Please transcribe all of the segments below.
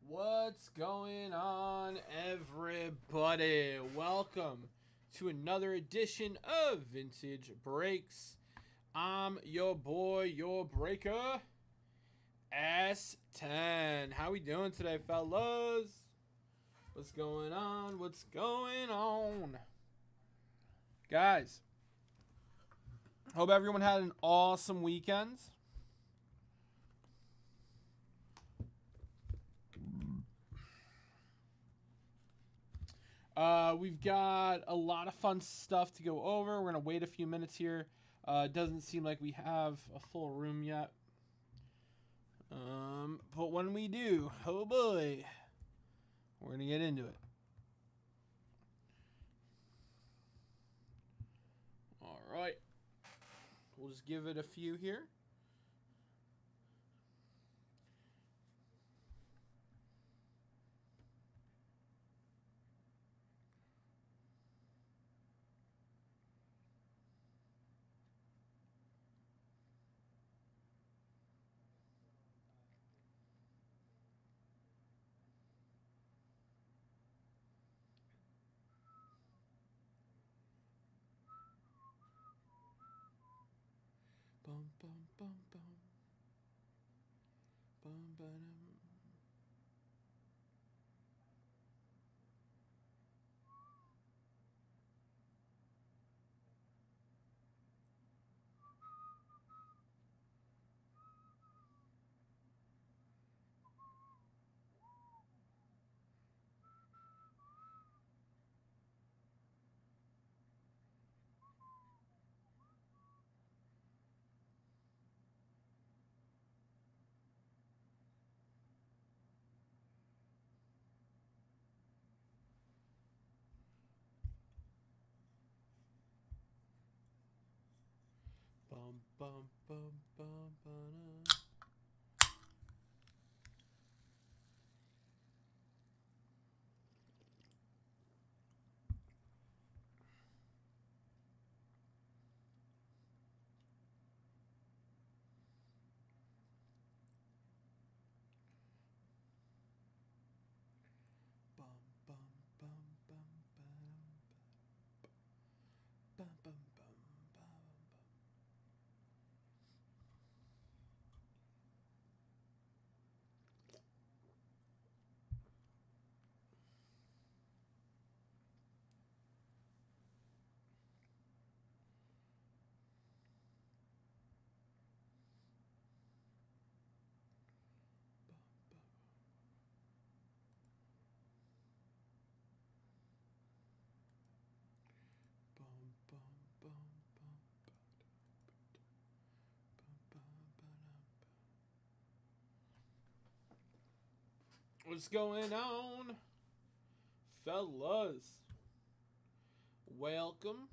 What's going on, everybody? Welcome to another edition of Vintage Breaks. I'm your boy, your breaker, S10. How we doing today, fellas? What's going on? What's going on? Guys, hope everyone had an awesome weekend. We've got a lot of fun stuff to go over. We're going to wait a few minutes here. It doesn't seem like we have a full room yet. But when we do, oh boy, we're going to get into it. All right. We'll just give it a few here. Bum, bum, bum, bum. Bum, ba-dum. Bum, bum, bum, bum, ba-dum. Bum, bum, bum, bum, ba-dum. Bum, bum, bum, bum, bum. Bum, bum, bum, bum, what's going on, fellas? Welcome.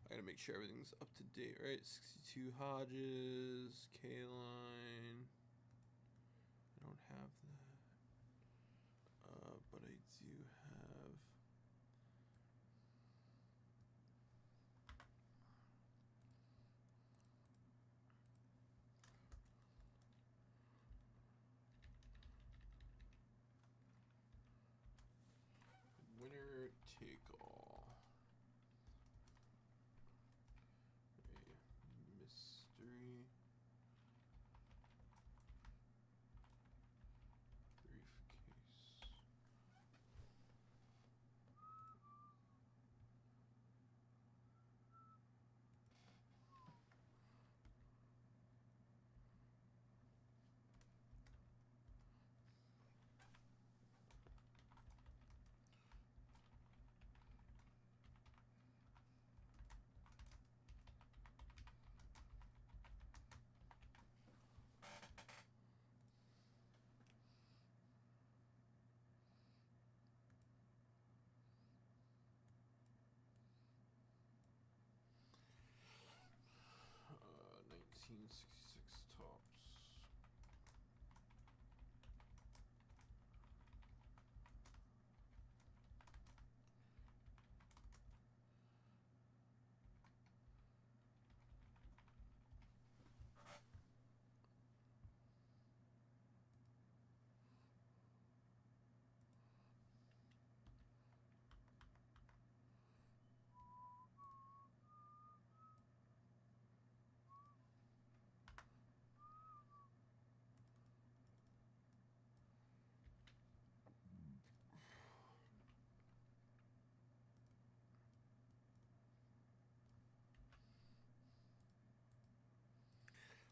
I gotta make sure everything's up to date, right? 62 Hodges, K-Line. I don't have that. But I do have. Winner take all. A mystery briefcase. Uh, 1966 tops.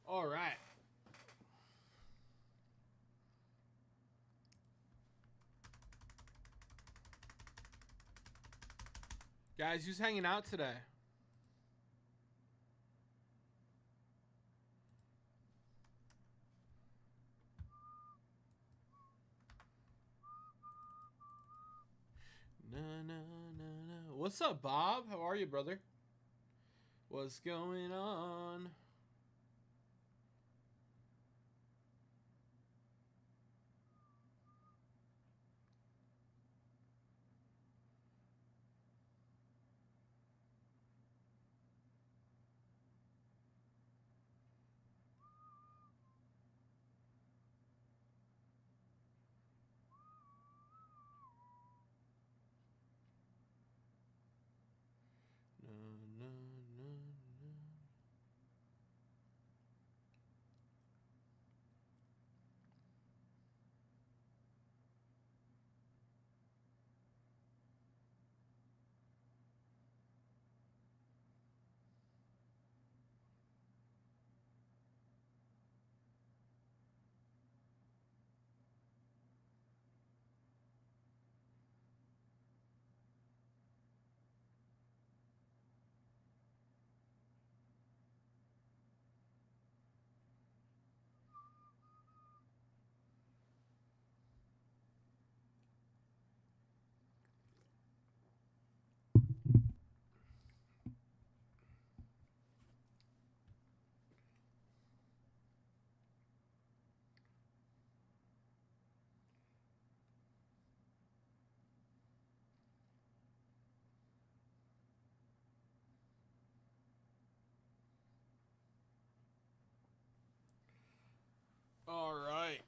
All right. Guys, who's hanging out today? Na, na, na, na. What's up, Bob? How are you, brother? What's going on? Na, na, na, na. All right.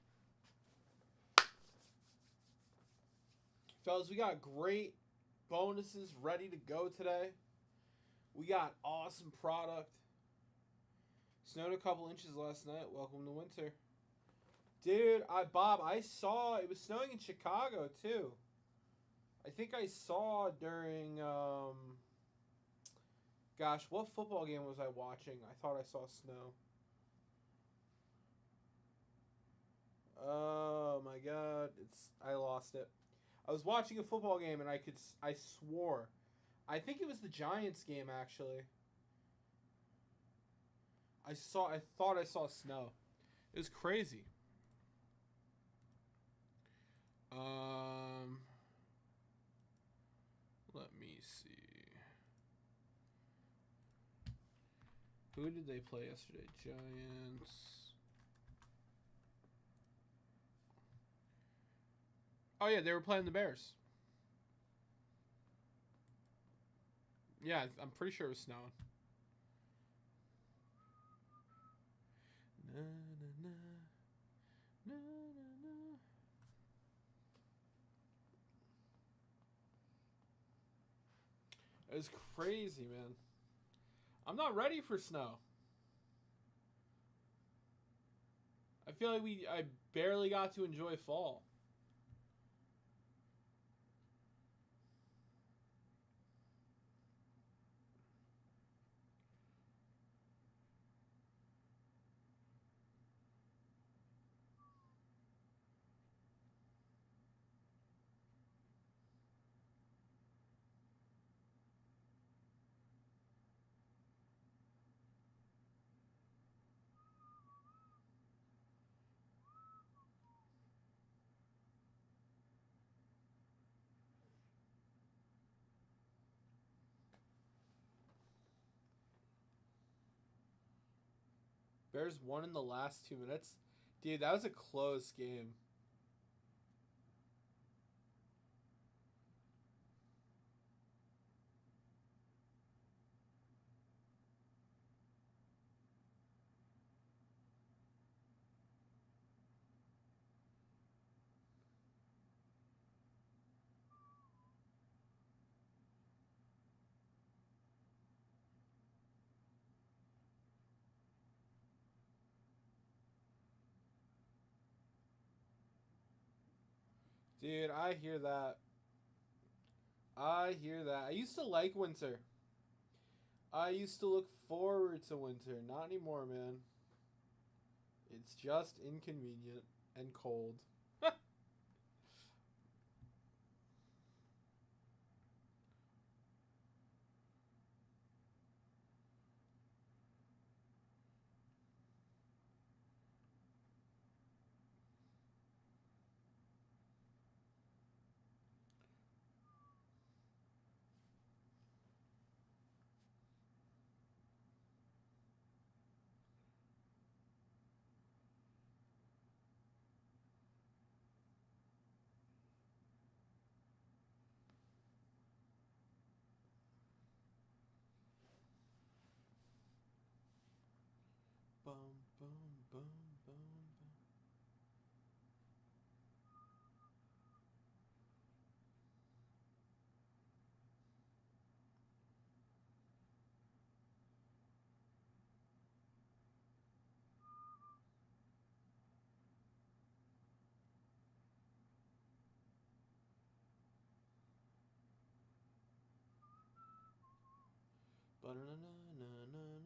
Fellas, we got great bonuses ready to go today. We got awesome product. Snowed a couple inches last night. Welcome to winter. Dude, Bob, I saw it was snowing in Chicago too. I think I saw during gosh, what football game was I watching? I thought I saw snow. Oh my god, I lost it. I was watching a football game and I swore. I think it was the Giants game actually. I thought I saw snow. It was crazy. Let me see. Who did they play yesterday? Giants. Oh yeah, they were playing the Bears. Yeah, I'm pretty sure it was snowing. Na, na, na, na, na, na. It was crazy, man. I'm not ready for snow. I feel like I barely got to enjoy fall. Bears won in the last 2 minutes. Dude, that was a close game. Dude, I hear that. I hear that. I used to like winter. I used to look forward to winter. Not anymore, man. It's just inconvenient and cold. Bum, bum, bum, bum, bum. Ba-na-na-na-na-na-na.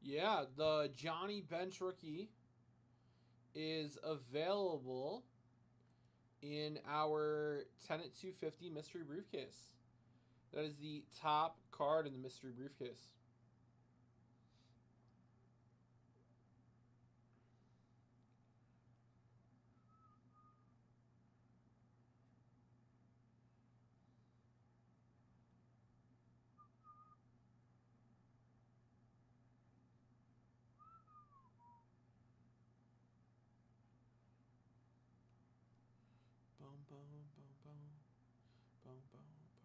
Yeah, the Johnny Bench rookie is available in our 10 at 250 mystery briefcase. That is the top card in the mystery briefcase. Bum, bum, bum, bum. Bum, bum, bum, bum.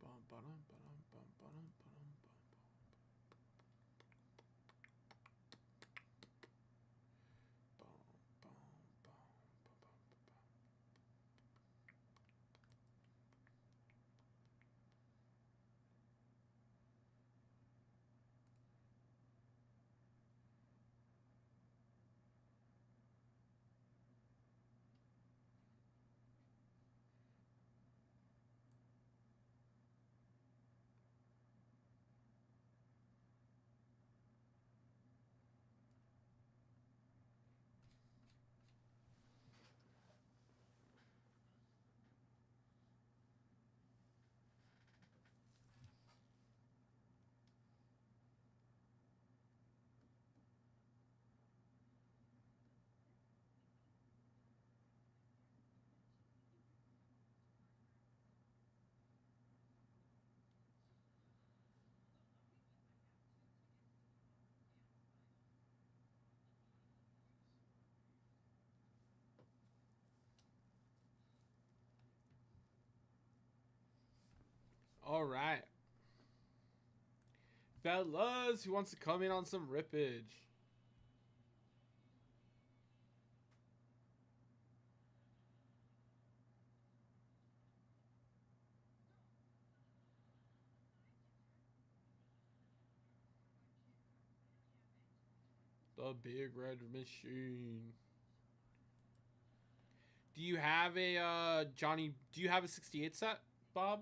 Bum, ba-dum, ba-dum, bum, ba-dum, ba-dum, bum, bum. Bum, bum, bum, bum, bum, bum. All right. Fellas, who wants to come in on some rippage? The big red machine. Do you have a Johnny? Do you have a 68 set, Bob?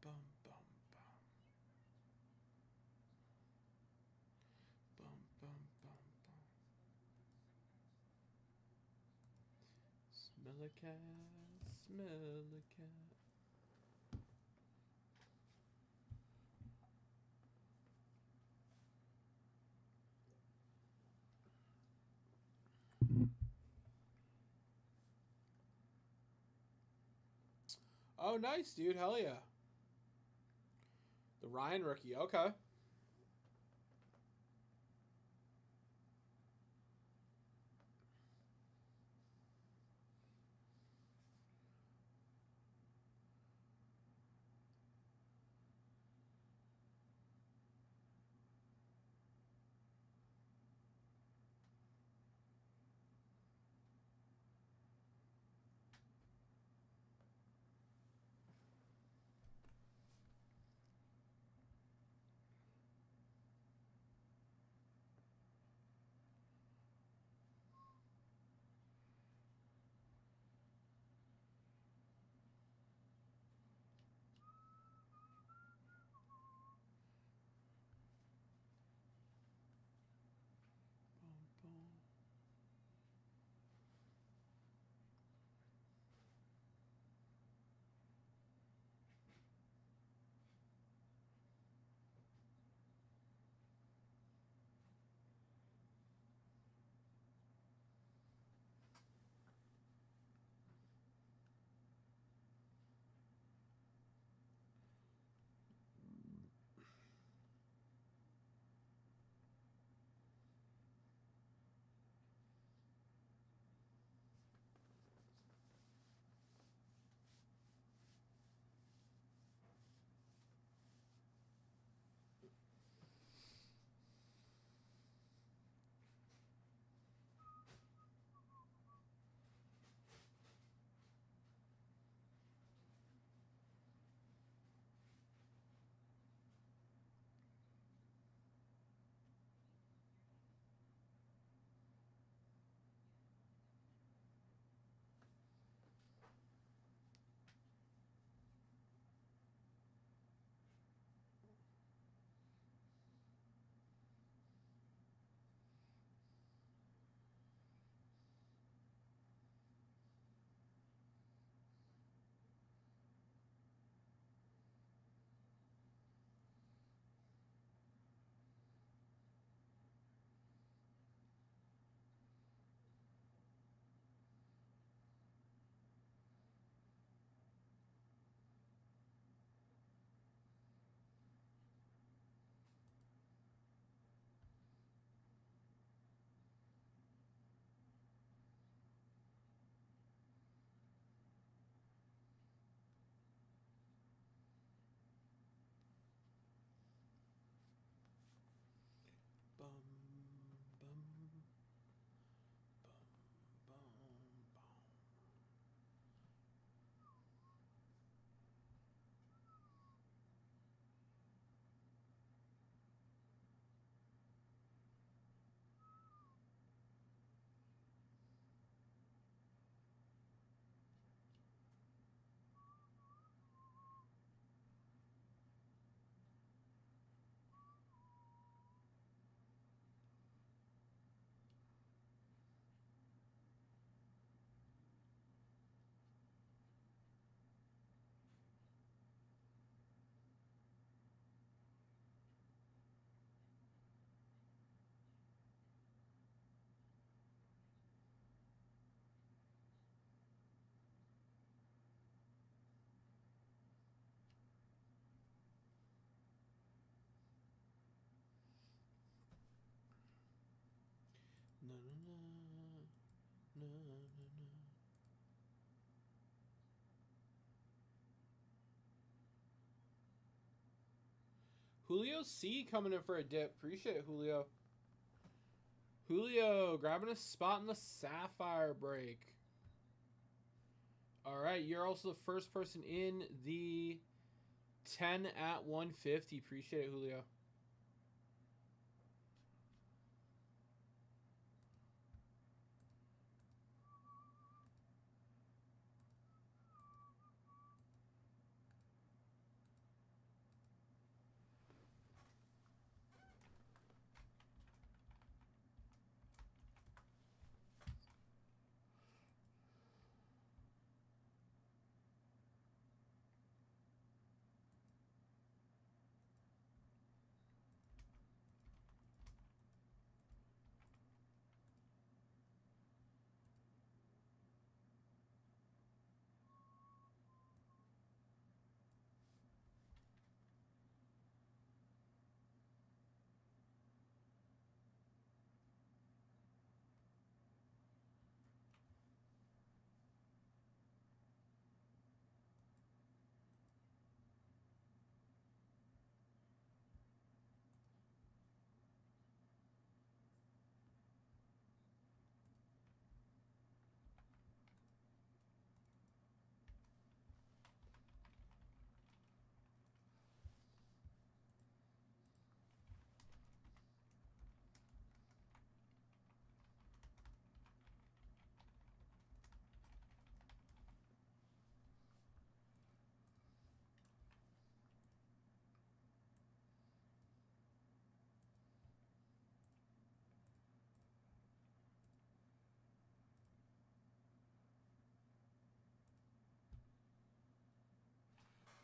Bum, bum, bum. Bum, bum, bum, bum. Smell a cat, smell a cat. Oh, nice, dude. Hell yeah. The Ryan rookie. Okay. Bum, bum. Bum, bum, bum, bum, bum. Na, na, na, na, na, na. Julio C coming in for a dip. Appreciate it, Julio. Julio grabbing a spot in the Sapphire break. All right, you're also the first person in the 10 at 150. Appreciate it, Julio.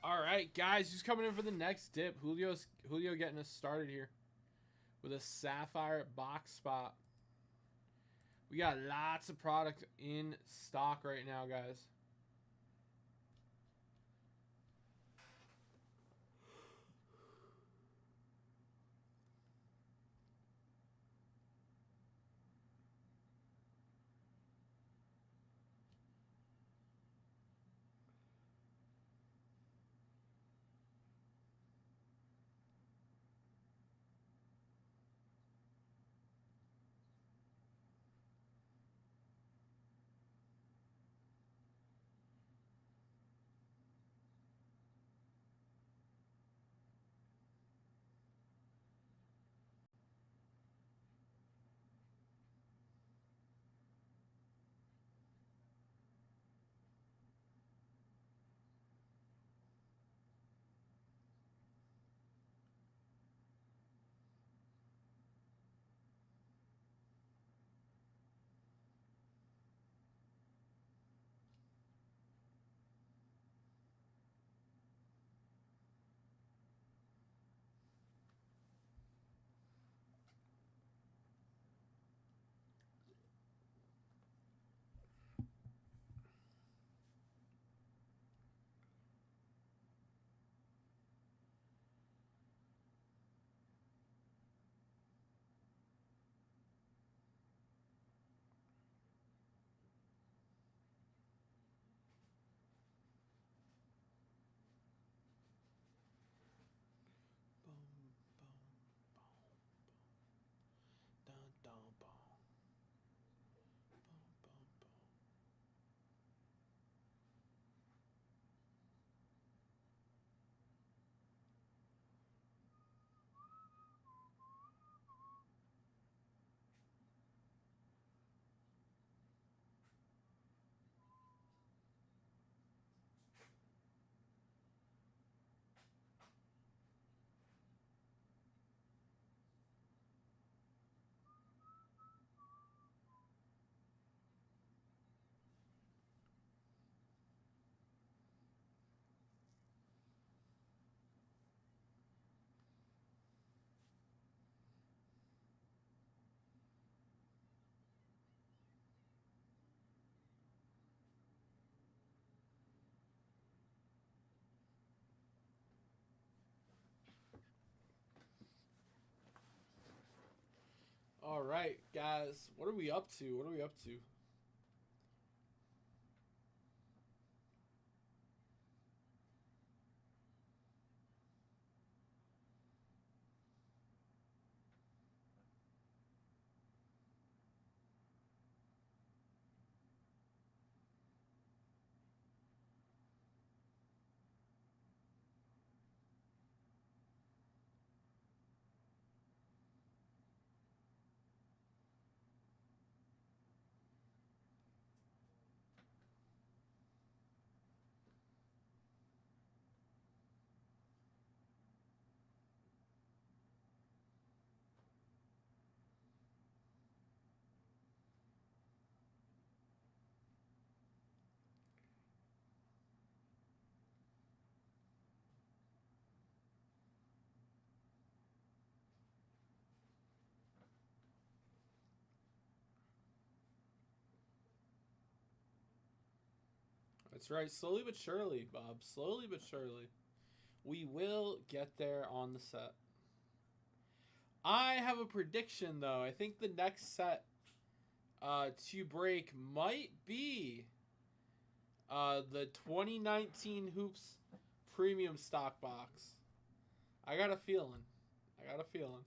All right, guys, who's coming in for the next dip? Julio getting us started here with a Sapphire box spot. We got lots of product in stock right now, guys. All right, guys, what are we up to? What are we up to? That's right. Slowly but surely, Bob. Slowly but surely. We will get there on the set. I have a prediction, though. I think the next set to break might be the 2019 Hoops Premium Stock Box. I got a feeling. I got a feeling.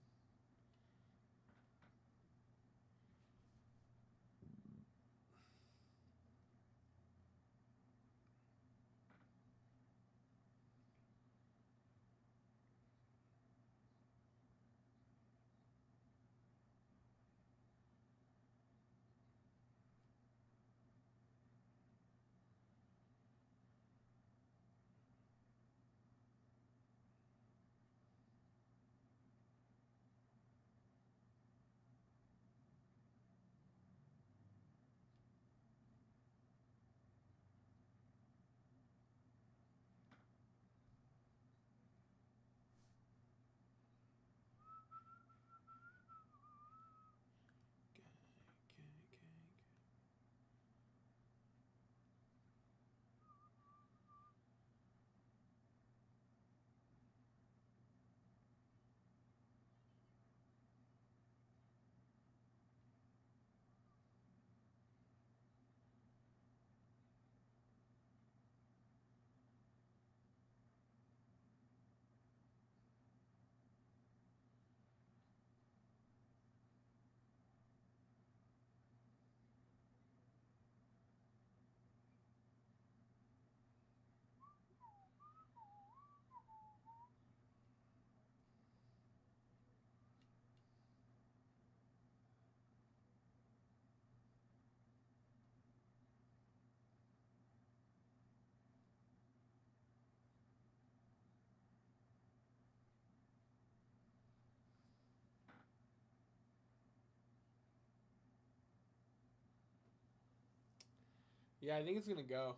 Yeah, I think it's gonna go.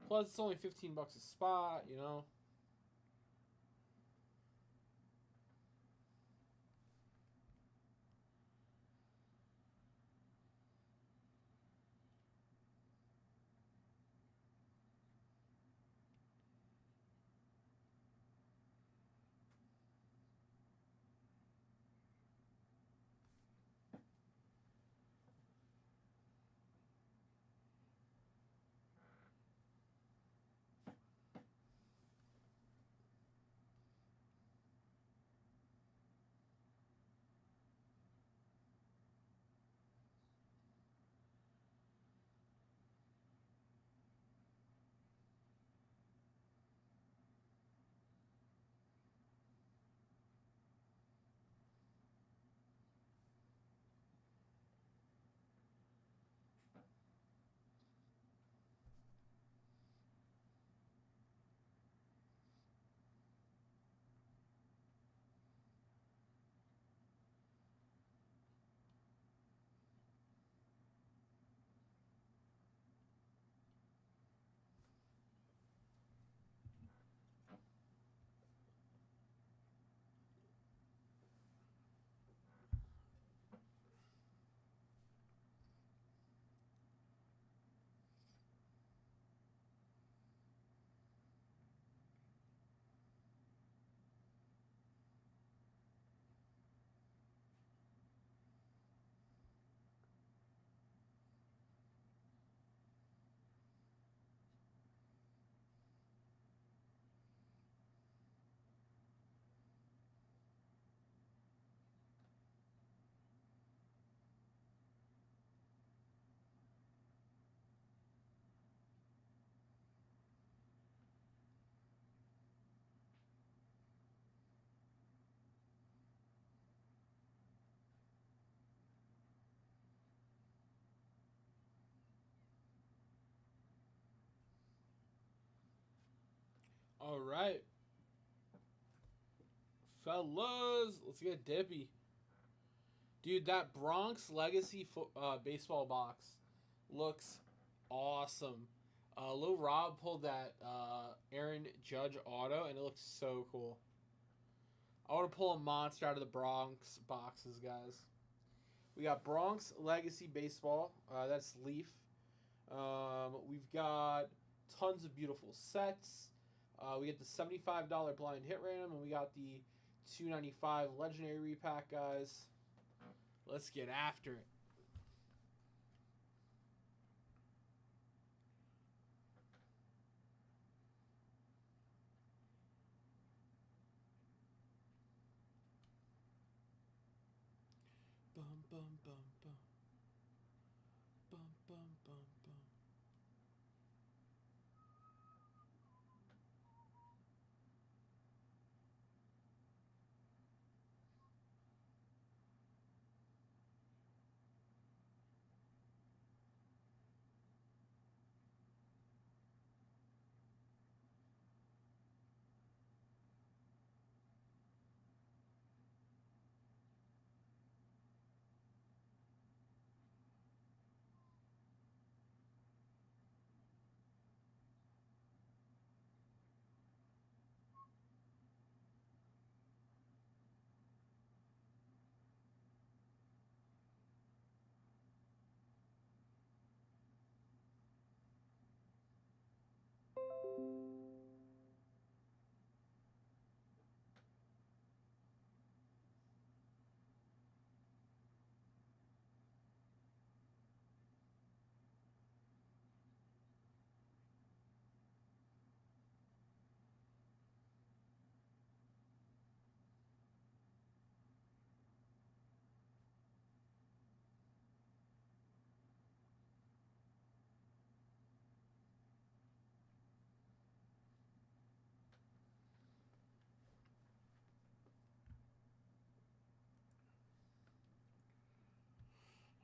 Plus, it's only $15 a spot, you know. All right, fellas, let's get dippy. Dude, that Bronx Legacy baseball box looks awesome. Lil Rob pulled that Aaron Judge auto, and it looks so cool. I want to pull a monster out of the Bronx boxes, guys. We got Bronx Legacy baseball. That's Leaf. We've got tons of beautiful sets. We get the $75 blind hit random, and we got the $2.95 legendary repack, guys. Let's get after it. Bum bum bum bum. Bum bum bum bum.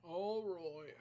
All right.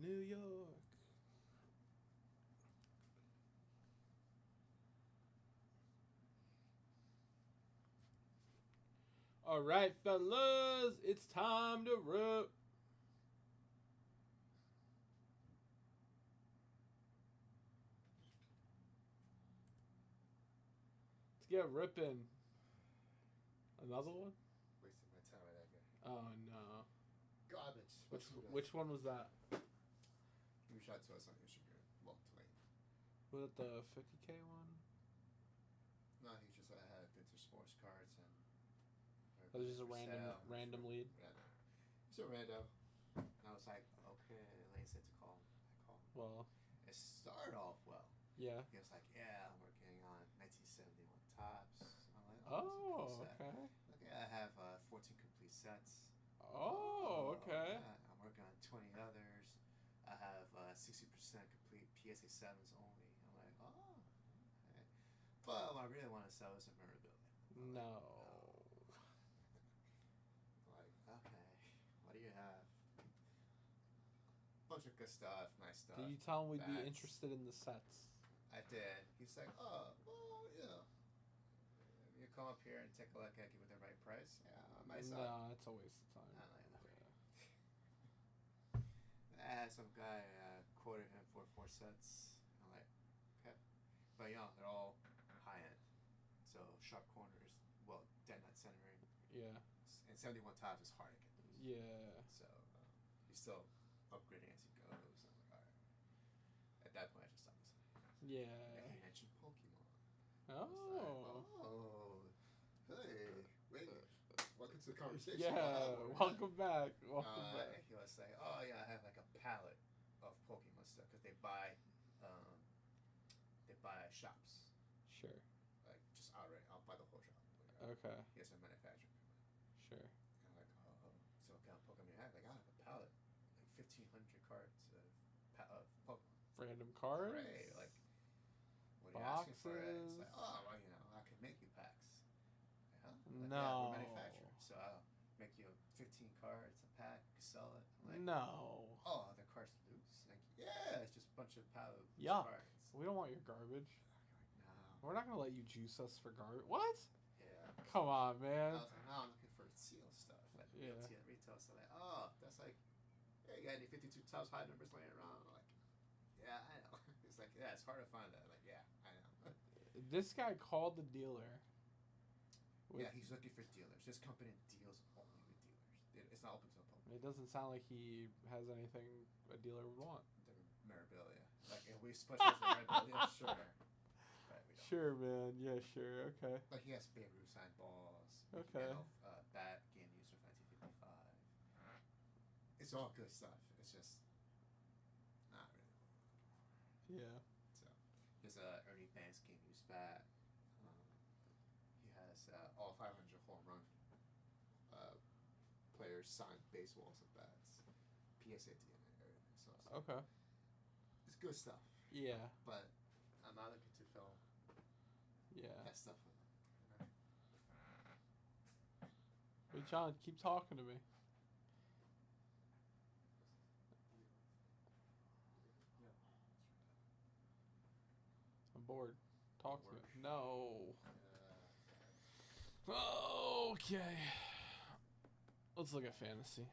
New York. All right, fellas, it's time to rip. Let's get ripping. Another one? Wasting my time with that guy. Oh no. Garbage. Which one was that? You reached out to us on Instagram. Well, to me. Was it the 50K one? No, he just had vintage sports cards and. That was just a random lead. Random. He's a rando. And I was like, okay, Lane said to call him. I called him. Well. It started off well. Yeah. He was like, yeah, I'm working on 1971 tops. I'm like, oh, okay. Like, yeah, I have 14 complete sets. Oh, okay. Yeah, I'm working on 20 others. I have 60% complete PSA 7s only. I'm like, oh, okay. But what I really want to sell is a memorabilia. No. Like, okay, what do you have? Bunch of good stuff, nice stuff. Did you tell him we'd be interested in the sets? I did. He's like, oh, well, yeah. You come up here and take a look at it with the right price. Yeah, myself. No, it's a waste of time. I had some guy quoted him for 4 sets. I'm like, okay. But they're all high end. So sharp corners, well, dead nut centering. Yeah. And 71 tops is hard to get those. Yeah. So he's still upgrading as he goes. I'm like, all right. At that point, I just stopped listening. Yeah. And he mentioned Pokemon. Oh. Like, hey, wait. Welcome to the conversation. Yeah, welcome back. Welcome back. He was like, oh yeah, I have like a palette of Pokemon stuff because they buy shops. Sure. Like just outright, I'll buy the whole shop. Like, okay. He has a manufacturing. Sure. And I'm like, oh, so what kind of Pokemon you have? Like, I have a palette, like 1,500 cards of Pokemon. Random cards. Right. Like, what are you boxes. asking for? It's like, oh, well, I can make you packs. Like, no. Yeah, we're manufacturing. So I'll make you 15 cards a pack, sell it. I'm like, no. Oh, the cards loose? Like, yeah, it's just a bunch of cards. Yuck. We don't want your garbage. No. We're not gonna let you juice us for garbage. What? Yeah. Come on, man. I was like, no, I'm looking for seal stuff, like retail. So like, oh, that's like, yeah, you got any 52 tops high numbers laying around? I'm like, yeah, I know. It's like, yeah, it's hard to find that. Like, yeah, I know. This guy called the dealer. Yeah, he's looking for dealers. This company deals only with dealers. It's not open to the public. It doesn't sound like he has anything a dealer would want. The memorabilia. Like, if we specialize in memorabilia, sure. But we don't. Sure, man. Yeah, sure. Okay. Like, he has Babe Ruth signed balls. Okay. Bat game used from 1955. It's all good stuff. It's just not really. Yeah. So, there's Ernie Banks game used bat. He has all 500 home run players signed baseballs and bats. PSA DNA, everything. So okay. It's good stuff. Yeah. But I'm not looking to film that stuff with him. Hey, John, keep talking to me. I'm bored. Talk to me. No. Okay. Let's look at fantasy.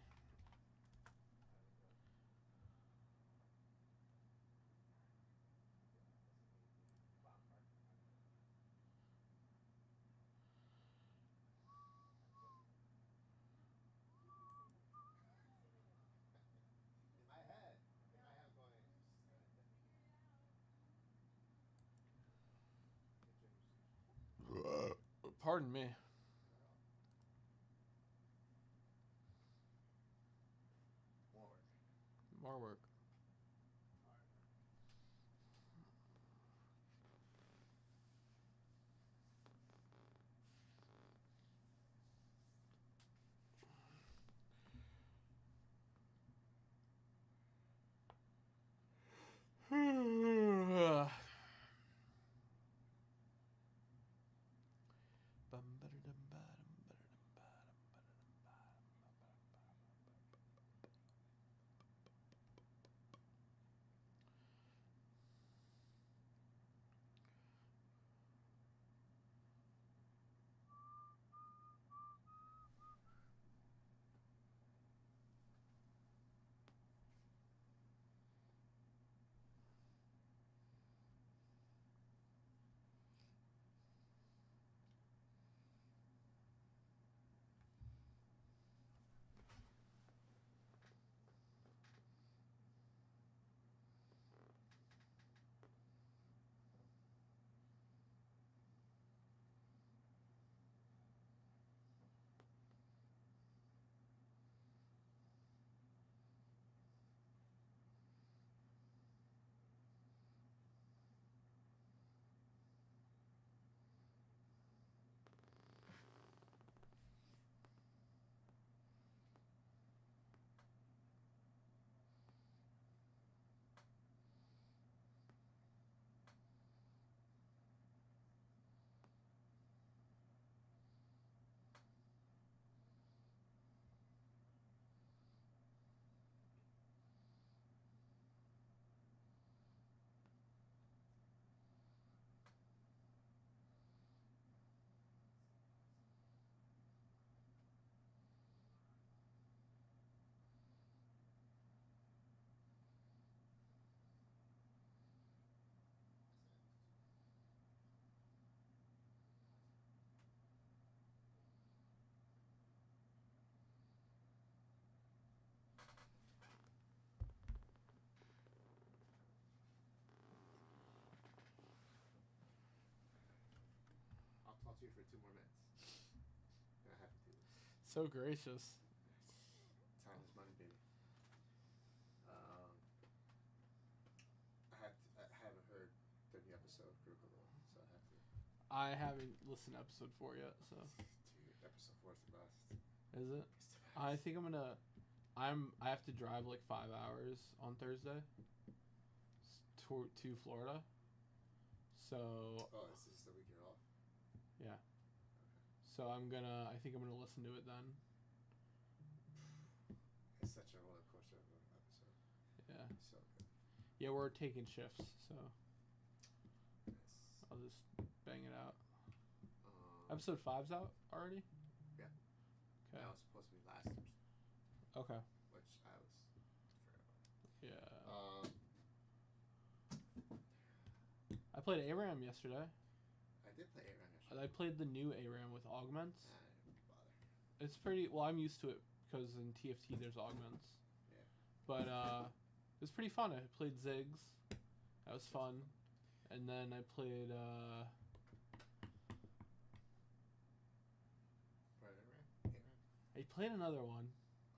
Pardon me. More work. you for 2 more minutes. And I have to do this. So gracious. Time is money, baby. I haven't heard the new episode of Critical Role, so I have to. I haven't listened to episode 4 yet, so. Dude, episode 4 is the best. Is it? It's the best. I think I have to drive like 5 hours on Thursday to Florida. So. Oh, is this the week you're off? Yeah. Okay. So I think I'm gonna listen to it then. It's such a roller coaster of an episode. Yeah. So good. Yeah, we're taking shifts, so Yes. I'll just bang it out. Um, Episode 5's out already? Yeah. Okay. That was supposed to be last Thursday, Okay. which I forgot about. Yeah. I Um, played ARAM yesterday. I did play ARAM yesterday. I played the new ARAM with augments. I didn't bother. It's pretty. Well, I'm used to it because in TFT there's augments. Yeah. But it was pretty fun. I played Ziggs. That was fun. And then I played ARAM? I played another one.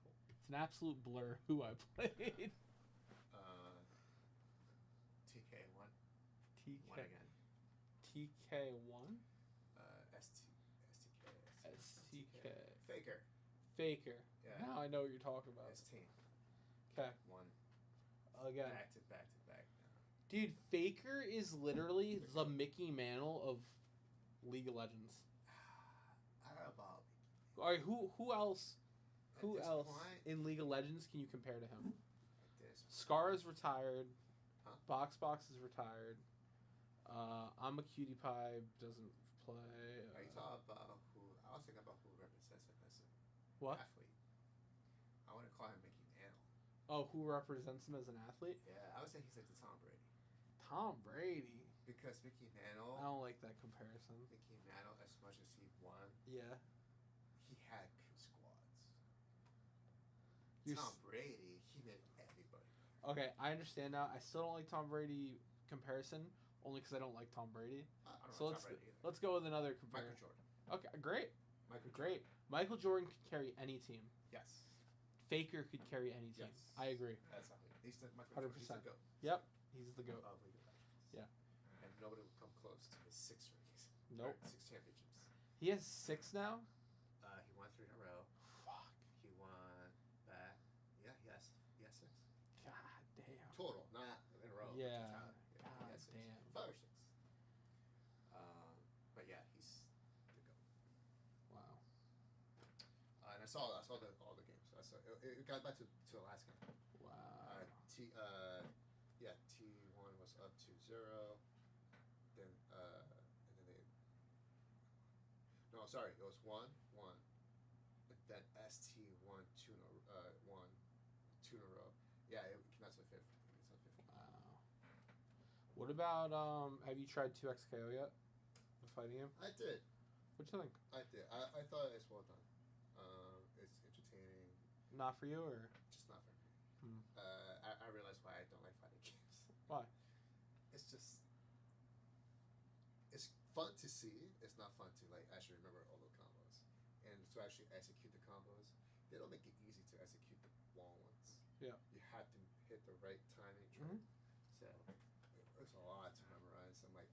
Cool. It's an absolute blur who I played. TK1. TK. One again. TK1? STK. STK. Faker. Faker. Yeah. Now I know what you're talking about. S-Team. Okay. One. Again. Back to back to back. Dude, Faker is literally the Mickey Mantle of League of Legends. I don't know about. Alright, who else? At Who this else point, in League of Legends can you compare to him? at this Scar is retired. Huh? Box is retired. I'm a Cutie Pie doesn't play. Are you talking about who? I was thinking about who represents him as an What? athlete. I want to call him Mickey Mantle. Oh, who represents him as an athlete? Yeah, I would say he's like the Tom Brady. Tom Brady. Because Mickey I Mantle, don't like that comparison. Mickey Mantle, as much as he won, Yeah. he had good squads. You're Tom Brady, he made everybody. Okay, I understand now. I still don't like Tom Brady comparison, only because I don't like Tom Brady. I don't So know Tom Brady either. let's go with another Michael comparison. Jordan. Okay, great. Michael Great. Jordan. Michael Jordan could carry any team. Yes. Faker could carry any team. Yes. I agree. That's not He's the Michael Jordan. He's the 100%. GOAT. Yep, he's the GOAT. Of League of Legends. Yeah. And nobody would come close to his 6 rings. Nope. Or 6 championships. He has 6 now? He won 3 in a row. Fuck. He won back. Yeah, he has 6. God damn. Total, not in a row. Yeah. Totality. Yeah, he God has 6. damn. 5 or 6. But yeah, he's the GOAT. Wow. And I saw all the games. It got back to the last game. Wow. T1 was up 2-0. Then and then they. No, sorry, it was 1-1. And then ST won 2 in a row. Yeah, it came out to the 5th. It's on 5th. Wow. What about have you tried 2XKO yet? The fighting game? I did. What you think? I did. I thought it's well done. It's entertaining. Not for you, or Just not for me. Hmm. I realized why I don't like fighting games. why? It's just. It's fun to see. It's not fun to like actually remember all the combos, and to actually execute the combos. They don't make it easy to execute the long ones. Yeah. You have to hit the right timing trick. So it's a lot to memorize. I'm like,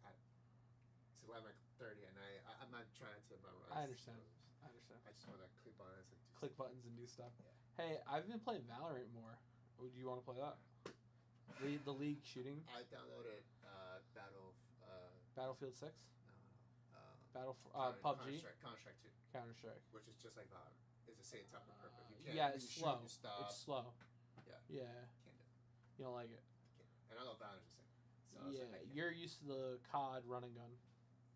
it's 11:30 at night. I'm not trying to memorize. I understand. those. I understand. I just want to click buttons and do Click stuff. buttons and do stuff. Yeah. Hey, I've been playing Valorant more. Do you want to play that? The league shooting. I downloaded Battlefield 6. no, PUBG. Counter-Strike 2, Counter-Strike. which is just like Valorant. It's the same type of purpose. You can't. Yeah, you it's shoot, slow. You stop. It's slow. Yeah. Yeah. Can't do it. You don't like it. Can't. And I know Valorant's the same. So I was Yeah, like, I can't. you're used to the COD run and gun.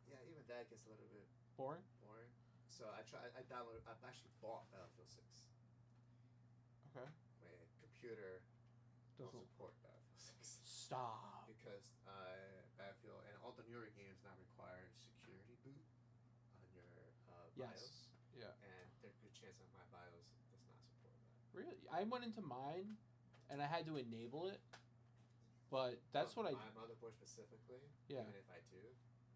Yeah, even that gets a little bit Boring? boring. So I downloaded. I've actually bought Battlefield 6. Okay. My computer don't Doesn't support Battlefield 6 stop. because Battlefield and all the newer games now require security boot on your BIOS. Yes. Yeah. And there's a good chance that my BIOS does not support that. Really? I went into mine and I had to enable it. But that's what I My motherboard specifically. Yeah. Even if I do,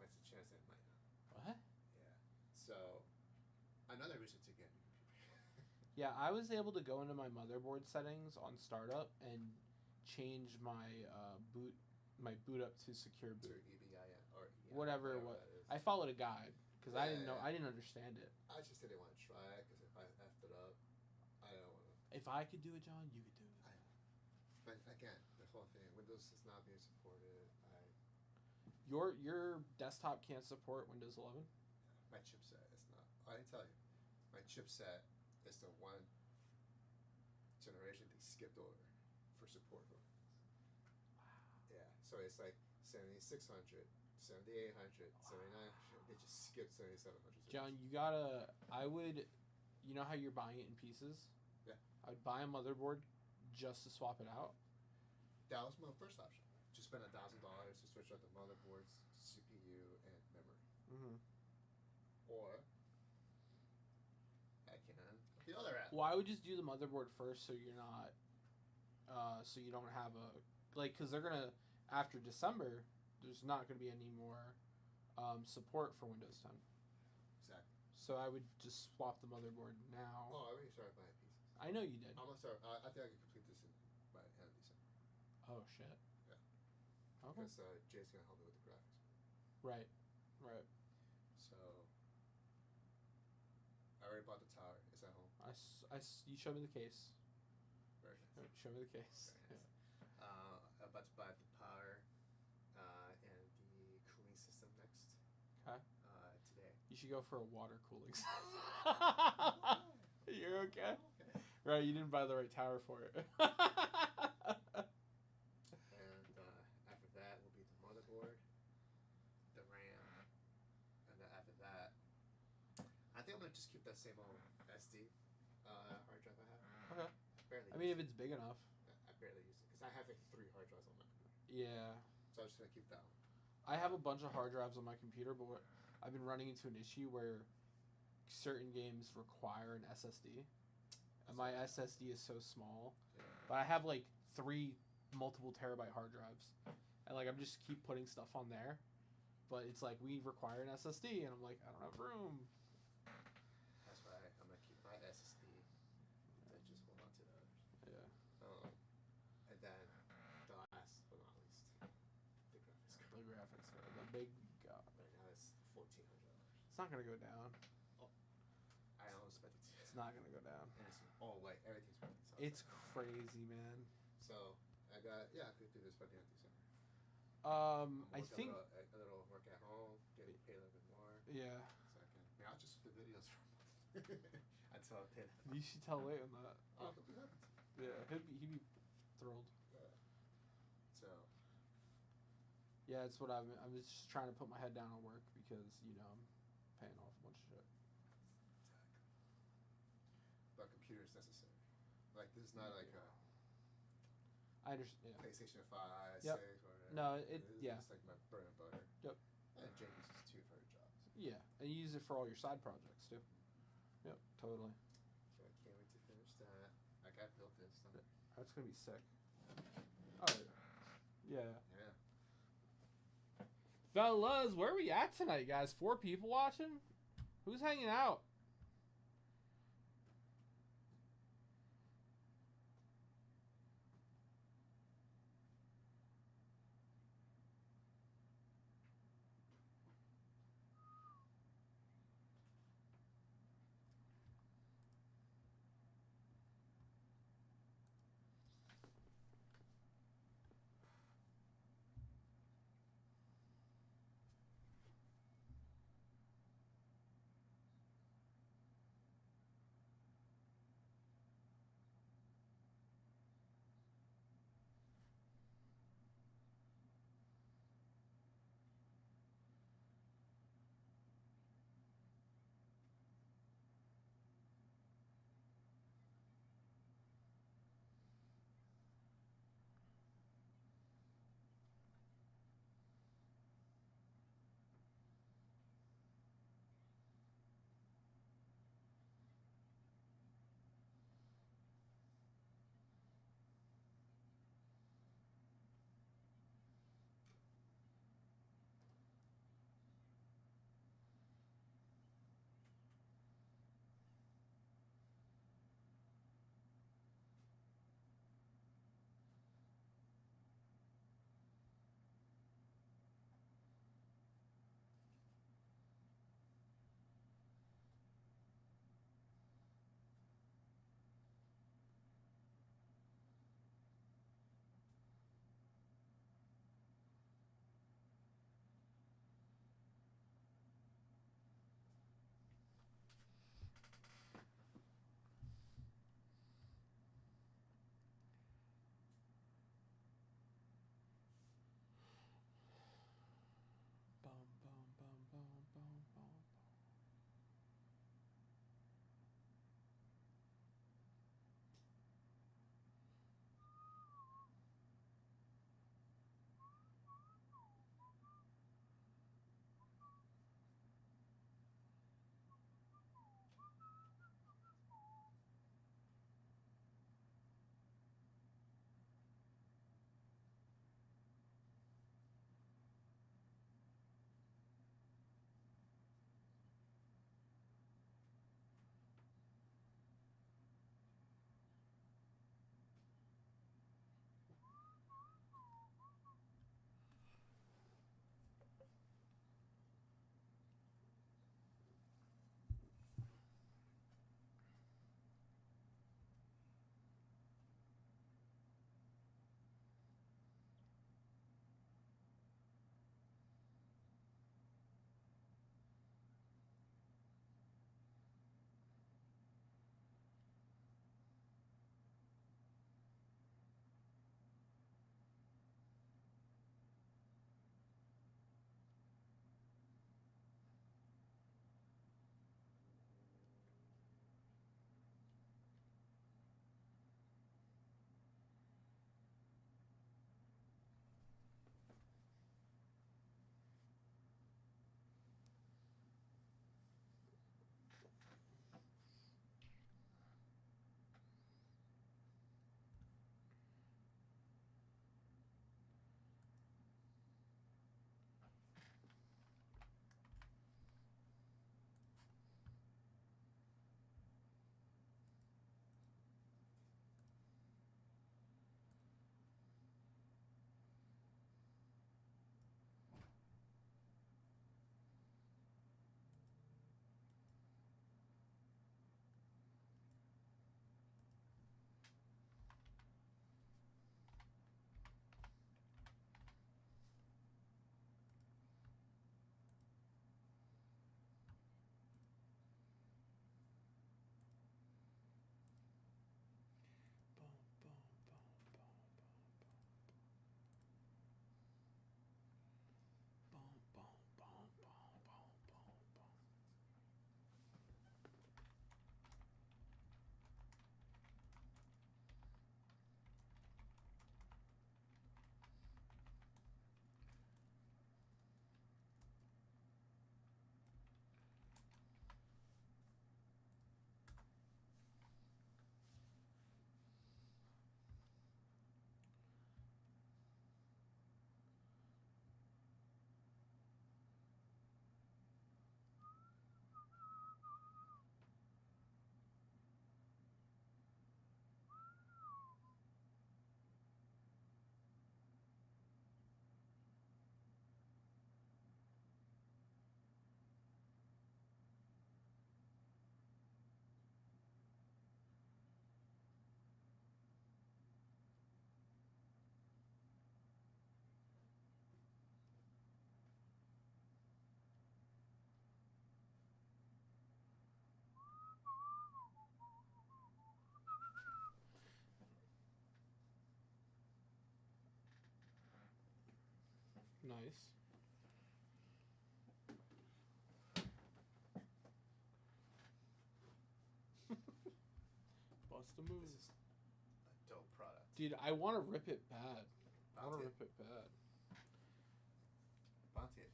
there's a chance that it might not. What? Yeah. So, another reason to get a new computer. Yeah, I was able to go into my motherboard settings on startup and change my boot up to secure To boot. EBIN or Whatever it was. that is. I followed a guide because I didn't know. Yeah. I didn't understand it. I just didn't want to try it because if I effed it up, I don't want to. If I could do it, John, you could do it. But again, the whole thing, Windows is not being supported. Your desktop can't support Windows 11. My chipset is not. I didn't tell you. My chipset is the one generation they skipped over for support for Windows. Wow. Yeah. So it's like 7600, 7800, 7900. They just skipped 7700. John, you gotta. I would. You know how you're buying it in pieces? Yeah. I would buy a motherboard just to swap it out. That was my first option. Just spend $1,000 to switch out the motherboards, CPU, and memory. Mm-hmm. Or I can the other app. Well, I would just do the motherboard first, so you're not. So you don't have a because they're gonna after December. There's not gonna be any more support for Windows 10. Exactly. So I would just swap the motherboard now. Oh, I already started buying pieces. I know you did. I'm gonna start. I think I can complete this by the end of December. Oh shit. Yeah. Okay. Because Jay's gonna help me with the graphics. Right. Right. So I already bought the tower. It's at home. You showed me the case. Very nice. Show me the case. Very nice. I'm about to buy the power and the cooling system next. Okay. Today. You should go for a water cooling system. You're okay? Right, you didn't buy the right tower for it. And after that will be the motherboard, the RAM, and then after that, I think I'm gonna just keep that same old SD hard drive I have. Okay. Barely. I mean, if it's big enough. I barely use it because I have like 3 hard drives on my computer. Yeah. So I'm just gonna keep that one. I have a bunch of hard drives on my computer, but I've been running into an issue where certain games require an SSD. And my SSD is so small. Yeah. But I have like 3 multiple terabyte hard drives. And like I'm just keep putting stuff on there. But it's like we require an SSD and I'm like, I don't have room. That's why I'm gonna keep my SSD. And just hold on to the others. Yeah. And then the last but not least, the graphics card. The graphics card. The big god. Right now it's $1,400. It's not gonna go down. I almost spent it. It's not gonna go down. And it's all white. Everything's white. It's crazy, man. So I got I could do this by the end of December. I think a little work at home, getting paid a little bit more. yeah. So I can. I'll just do videos for a month until I pay. You should tell Leighton that. Oh, he'll be happy. Yeah, he'd be thrilled. So Yeah, it's what I'm just trying to put my head down and work because I'm paying off a bunch of shit. but computer is necessary. Like this is not like a I understand. Yeah. PlayStation 5, Yep. 6, or whatever. No, yeah. It's like my bread and butter. Yep. And Jay uses it too for her jobs. Yeah, and you use it for all your side projects too. Yep, totally. So I can't wait to finish that. I got built-in stuff. That's gonna be sick. Alright. Yeah. Yeah. Fellas, where are we at tonight, guys? 4 people watching? Who's hanging out? Nice. Bust a move. This is a dope product. Dude, I want to rip it bad. I want to Bonte. rip it bad. Bonte.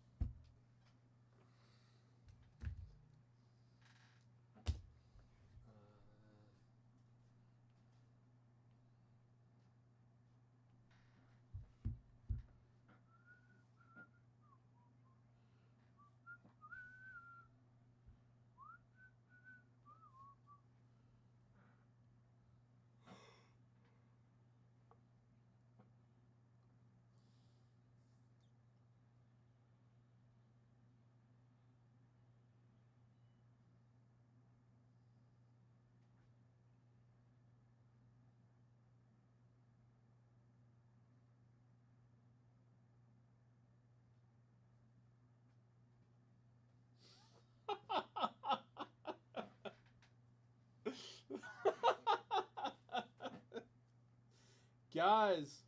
Guys,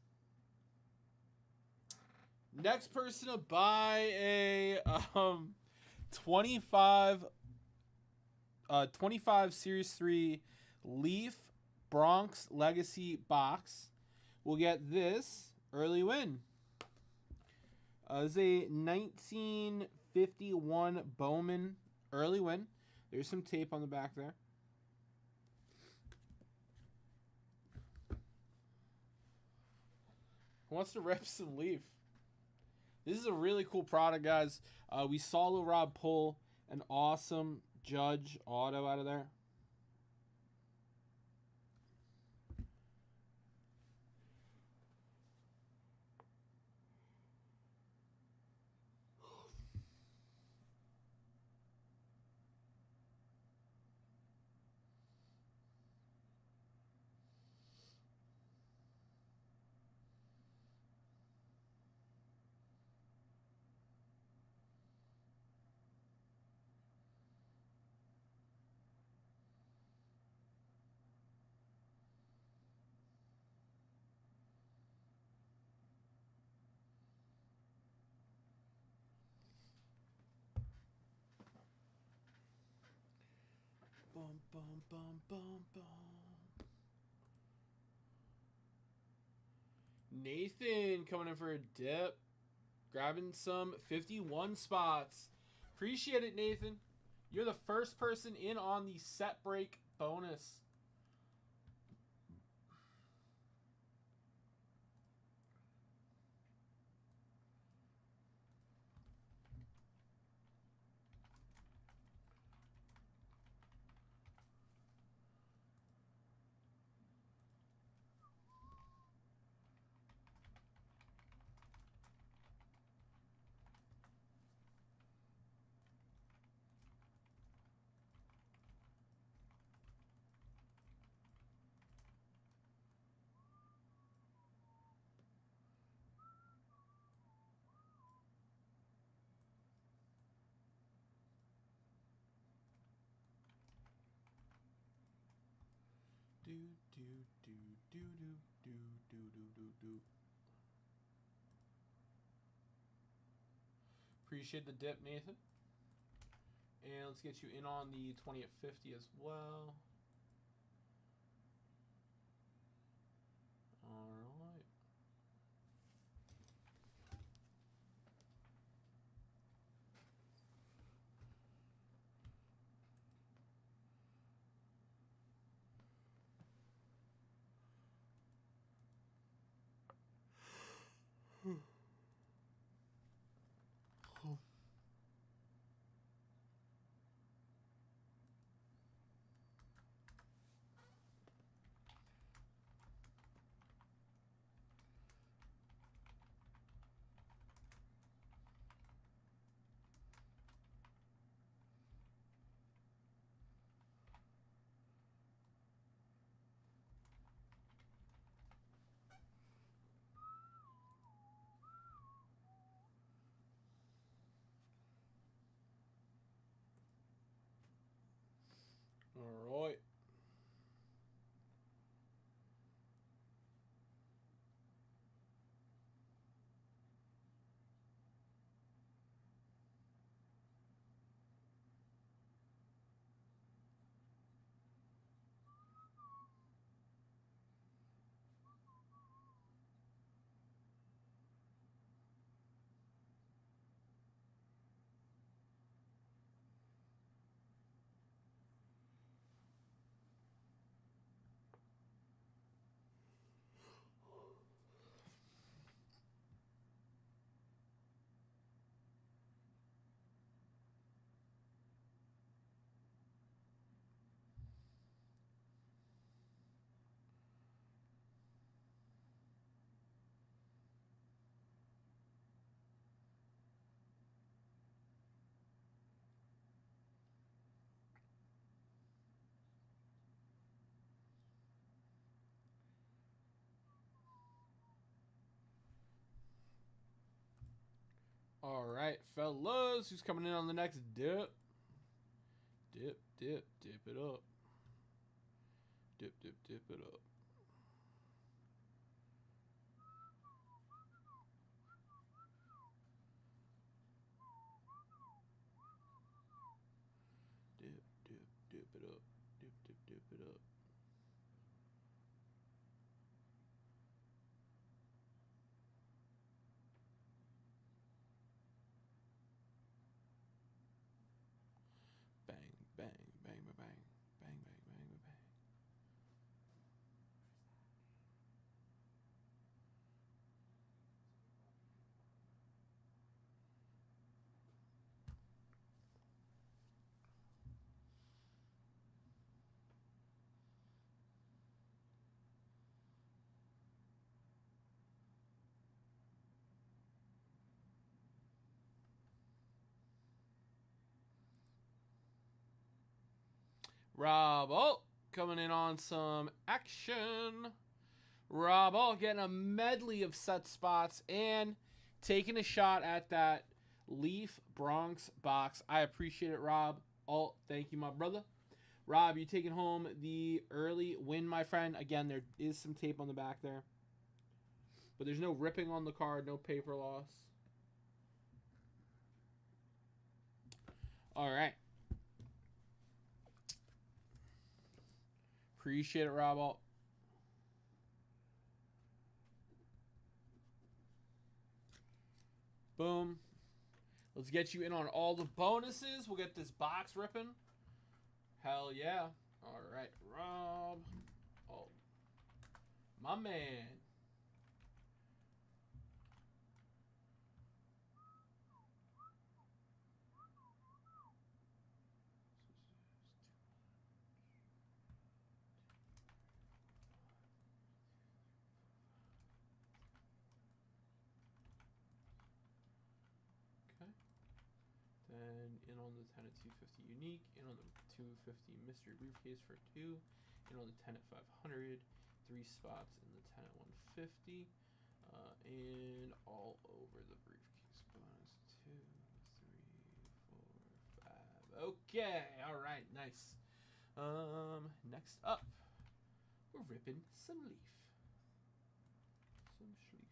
next person to buy a 25 Series 3 Leaf Bronx Legacy box will get this early win. It's a 1951 Bowman early win. There's some tape on the back there. Who wants to rip some Leaf? This is a really cool product, guys. We saw Lil Rob pull an awesome Judge auto out of there. Bum, bum, bum, bum, bum. Nathan coming in for a dip. Grabbing some 51 spots. Appreciate it, Nathan. You're the first person in on the set break bonus. Do, do, do, do, do, do, do, do, do, do. Appreciate the dip, Nathan. And let's get you in on the 20 at 50 as well. All right. All right, fellas, who's coming in on the next dip? Dip it up. Dip it up. Dip it up. Dip it up. Bang, bang, bang, bang, bang, bang, bang, bang, bang. Rob coming in on some action. Rob getting a medley of set spots and taking a shot at that Leaf Bronx box. I appreciate it, Rob. Thank you, my brother. Rob, you taking home the early win, my friend. Again, there is some tape on the back there, but there's no ripping on the card, no paper loss. All right. Appreciate it, Rob. Boom. Let's get you in on all the bonuses. We'll get this box ripping. Hell yeah. All right, Rob. Oh, my man. Then in on the 10 at 250 unique, in on the 250 mystery briefcase for 2, in on the 10 at 500, 3 spots in the 10 at 150, and all over the briefcase bonus 2, 3, 4, 5. Okay, all right, nice. Next up, we're ripping some leaf. Some schleef.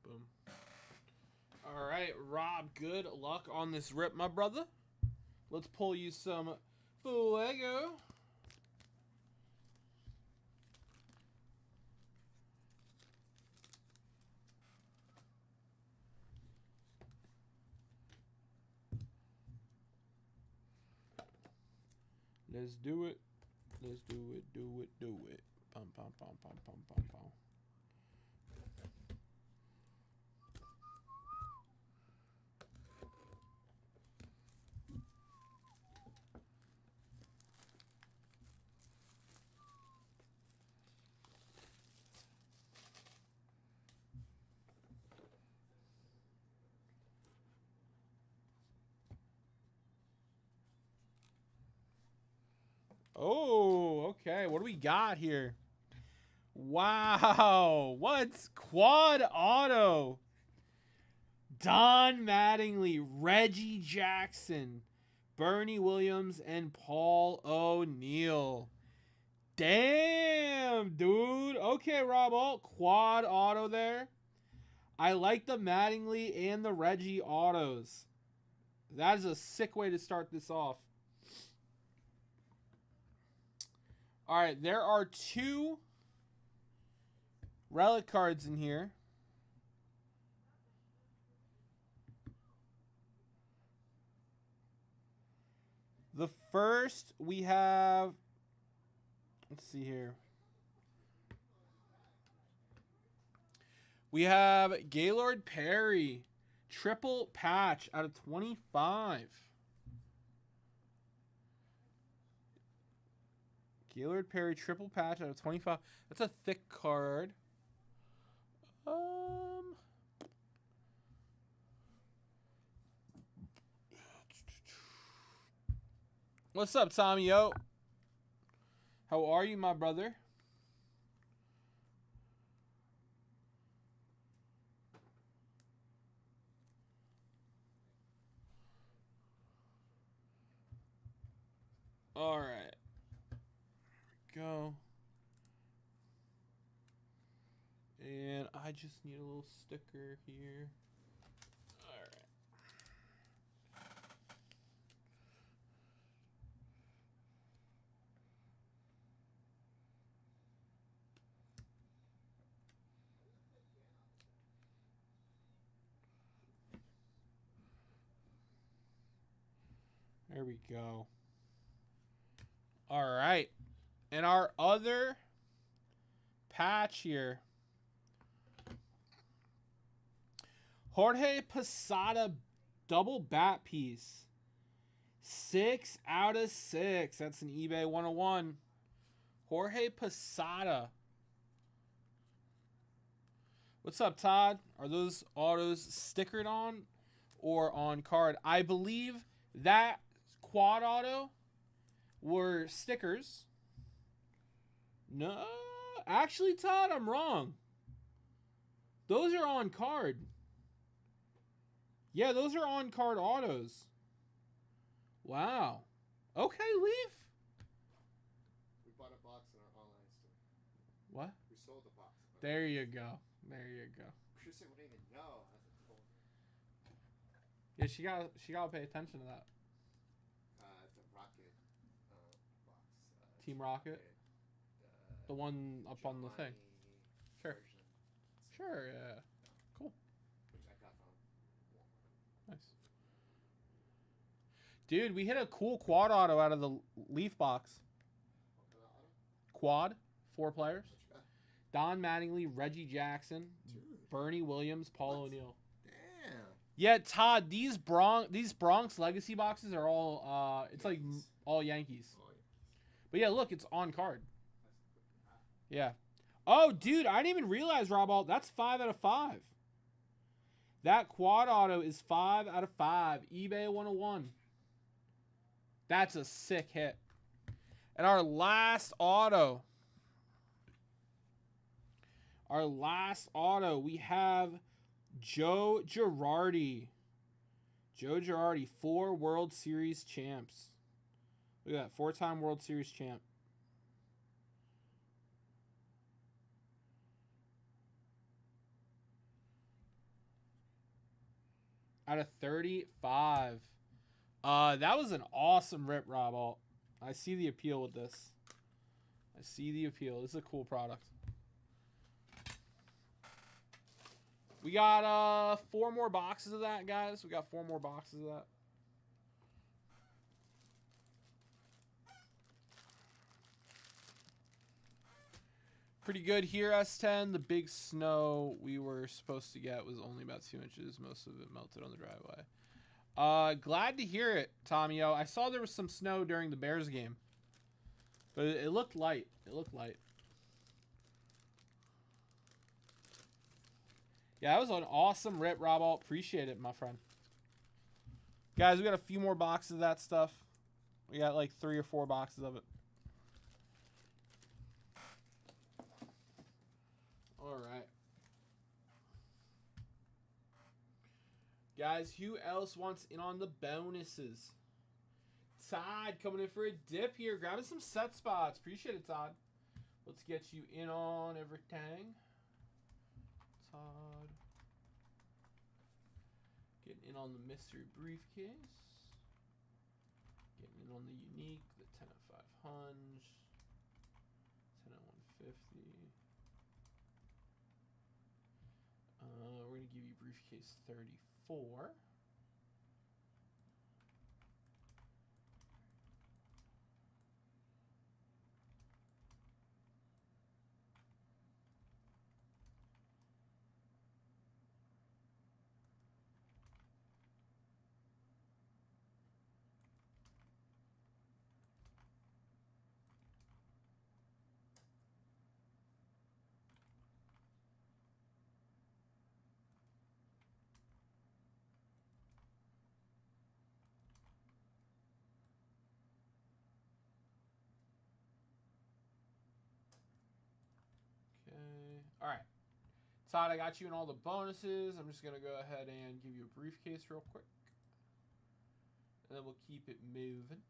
Boom. All right, Rob, good luck on this rip, my brother. Let's pull you some Fuego. Let's do it. Let's do it. Do it. Pum, pum, pum, pum, pum, pum, pum. Oh, okay. What do we got here? Wow. What's quad auto? Don Mattingly, Reggie Jackson, Bernie Williams, and Paul O'Neill. Damn, dude. Okay, Rob, quad auto there. I like the Mattingly and the Reggie autos. That is a sick way to start this off. All right, there are 2 relic cards in here. The first we have, let's see here. We have Gaylord Perry, triple patch out of 25. Gaylord Perry, triple patch out of 25. That's a thick card. What's up, Tommy O? How are you, my brother? All right. There we go. And I just need a little sticker here. All right. There we go. All right. And our other patch here. Jorge Posada double bat piece. 6 out of 6. That's an eBay 101. Jorge Posada. What's up, Todd? Are those autos stickered on or on card? I believe that quad auto were stickers. No, actually, Todd, I'm wrong. Those are on card. Yeah, those are on card autos. Wow. Okay, Leaf. We bought a box in our online store. What? We sold the box. There you go. There you go. Kristen wouldn't even know. Yeah, she got to pay attention to that. The Rocket box. Team Rocket? The one up on the thing. Sure. Version. Sure, yeah. Cool. Which I got from Walmart. Nice. Dude, we hit a cool quad auto out of the Leaf box. Quad, 4 players. Don Mattingly, Reggie Jackson, Dude. Bernie Williams, Paul O'Neill. Damn. Yeah, Todd, these Bronx Legacy boxes are all it's Yankees. Like all Yankees. Oh, yeah. But yeah, look, it's on card. Yeah. Oh, dude, I didn't even realize, Rob, that's 5 out of 5. That quad auto is 5 out of 5. eBay 101. That's a sick hit. And our last auto. We have Joe Girardi. Joe Girardi, 4 World Series champs. Look at that, 4-time World Series champ. Out of 35. That was an awesome rip, Rob Alt. I see the appeal with this. This is a cool product. We got 4 more boxes of that, guys. We got 4 more boxes of that. Pretty good here, S10. The big snow we were supposed to get was only about 2 inches. Most of it melted on the driveway. Glad to hear it, Tommy O. I saw there was some snow during the Bears game. But it looked light. Yeah, that was an awesome rip, Rob Alt. Appreciate it, my friend. Guys, we got a few more boxes of that stuff. We got like 3 or 4 boxes of it. All right. Guys, who else wants in on the bonuses? Todd coming in for a dip here. Grabbing some set spots. Appreciate it, Todd. Let's get you in on everything. Todd. Getting in on the mystery briefcase. Getting in on the unique, the 10 of 5 hunch. 10 of 150. We're going to give you briefcase 34. Todd, I got you in all the bonuses. I'm just going to go ahead and give you a briefcase real quick. And then we'll keep it moving.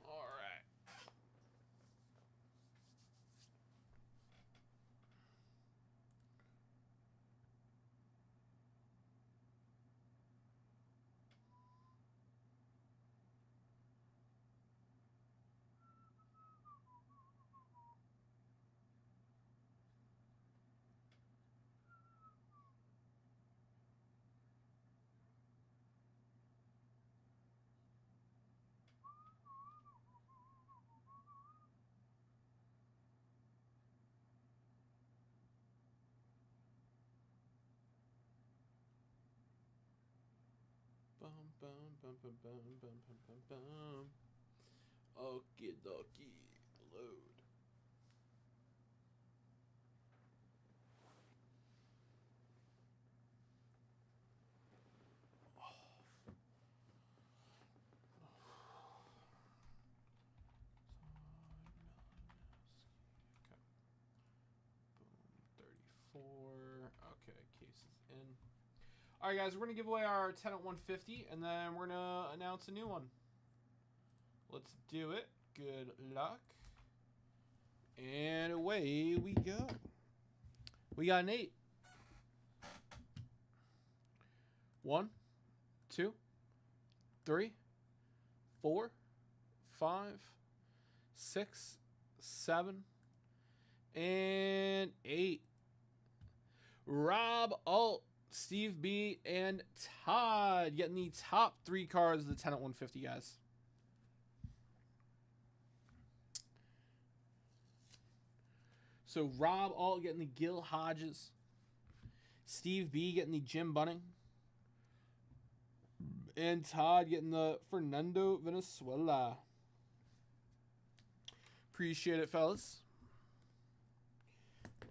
All right. Bum, bum, bum, bum, bum, bum, bum, bum, bum. Okie dokie. Load. Boom, 34. Okay, case is in. All right, guys, we're going to give away our 10 at 150, and then we're going to announce a new one. Let's do it. Good luck. And away we go. We got an 8. 1, 2, 3, 4, 5, 6, 7, and 8. Rob, Alt, Steve B, and Todd getting the top 3 cards of the 10 at 150, guys. So Rob Alt getting the Gil Hodges. Steve B getting the Jim Bunning. And Todd getting the Fernando Venezuela. Appreciate it, fellas.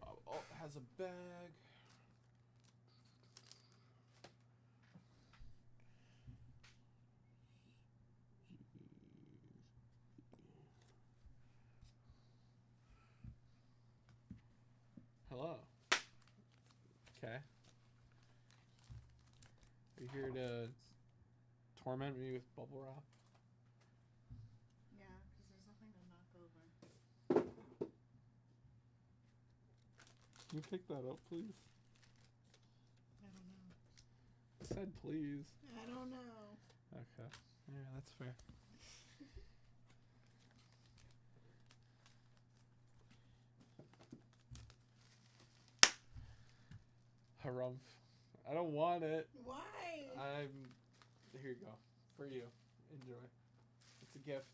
Rob Alt has a bag. Hello. Okay. Are you here to torment me with bubble wrap? Yeah, because there's nothing to knock over. Can you pick that up, please? I don't know. I said please. I don't know. Okay. Yeah, that's fair. Harumph. I don't want it. Why? Here you go. For you. Enjoy. It's a gift.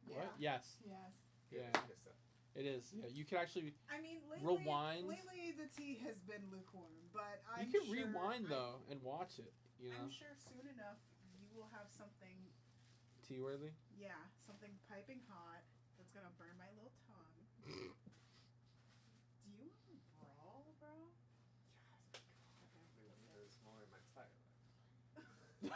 Yeah. What? Yes. Yes. Yeah. Good stuff. It is. Yeah. You can actually I mean, rewind. Lately the tea has been lukewarm, but You can rewind though and watch it. You know. I'm sure soon enough you will have something. Tea worthy. Yeah, something piping hot that's gonna burn my little tongue. Do you want to brawl, bro? Yes. There's more in my style. You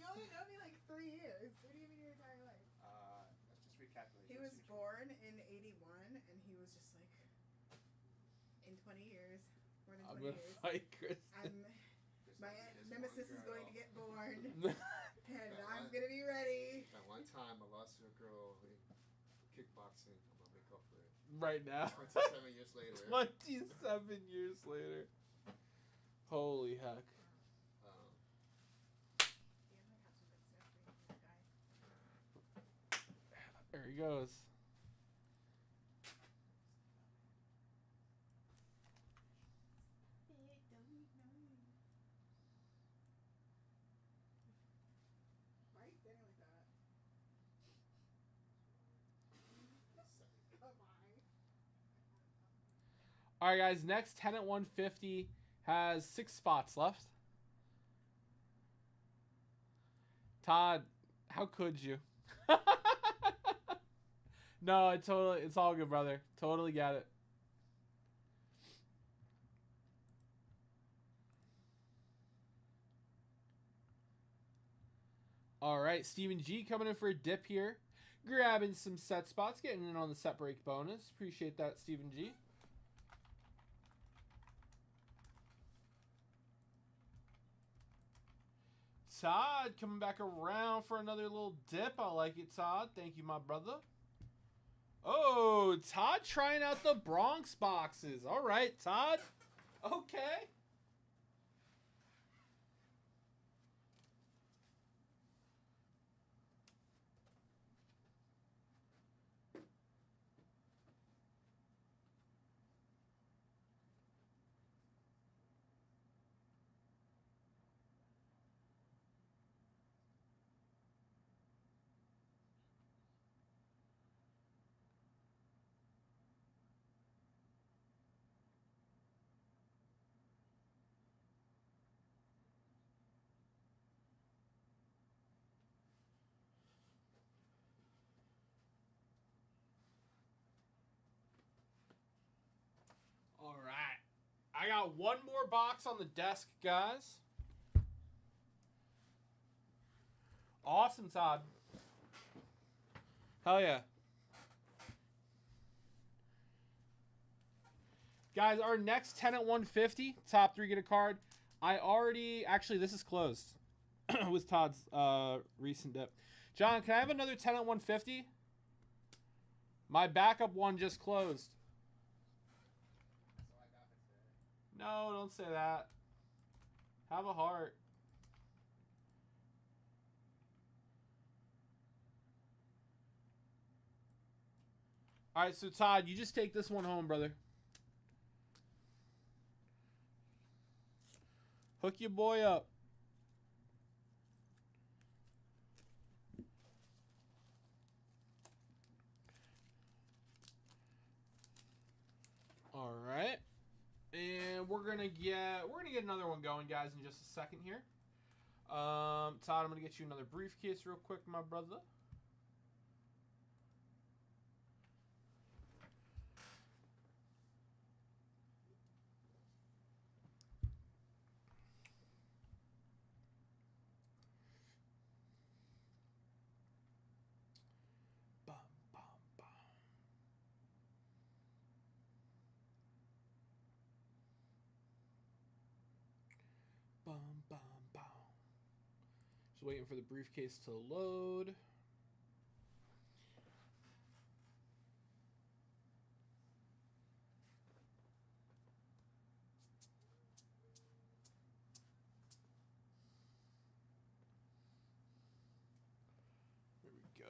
only know me like 3 years. What do you mean your entire life? Let's just recalculate. He was born in '81, and he was just like, in 20 years, more than 20 I'm gonna years. fight Kristen. My nemesis is going to get born, Right and I'm gonna be ready. At one time, I lost to a girl in kickboxing. I'm gonna make up for it. right now. 27 years later. 27 years later. Holy heck. There he goes. Why are you standing like that? Come on. All right, guys. Next 10 at 150 has 6 spots left. Todd How could you? No, it's all good, brother. Totally get it. All right, Steven G coming in for a dip here. Grabbing some set spots, getting in on the set break bonus. Appreciate that, Steven G. Todd coming back around for another little dip. I like it, Todd. Thank you, my brother. Oh, Todd trying out the Bronx boxes. All right, Todd. Okay. All right. I got one more box on the desk, guys. Awesome, Todd. Hell yeah. Guys, our next 10 at 150, top 3 get a card. Actually, this is closed. With Todd's recent dip. John, can I have another 10 at 150? My backup one just closed. No, don't say that. Have a heart. All right, so Todd, you just take this one home, brother. Hook your boy up. All right. And we're gonna get another one going, guys, in just a second here. Todd, I'm gonna get you another briefcase real quick, my brother. Bum, bum, bum. Bum, bum, bum. Just waiting for the briefcase to load. There we go.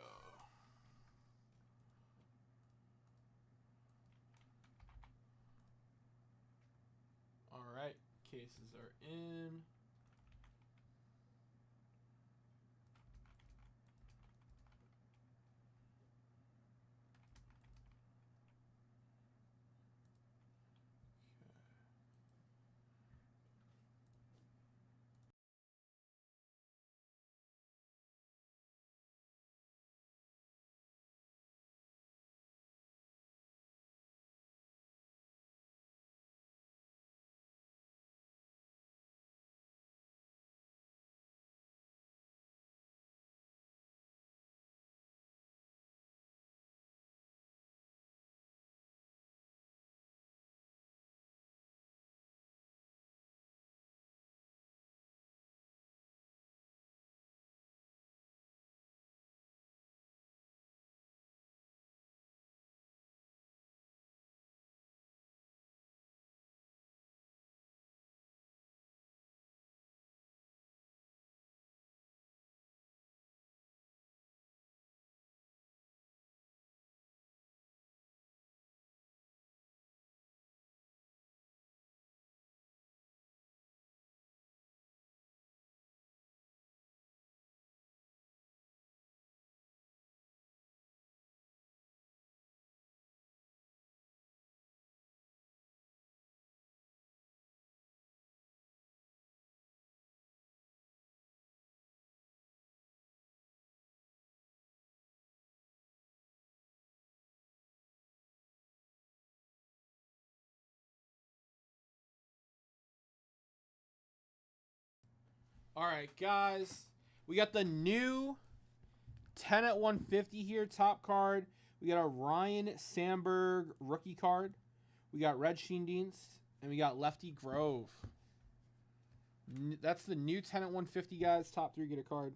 All right, cases are in. All right, guys. We got the new 10 at 150 here, top card. We got a Ryan Sandberg rookie card. We got Red Sheendienst, and we got Lefty Grove. That's the new 10 at 150, guys. Top 3 get a card.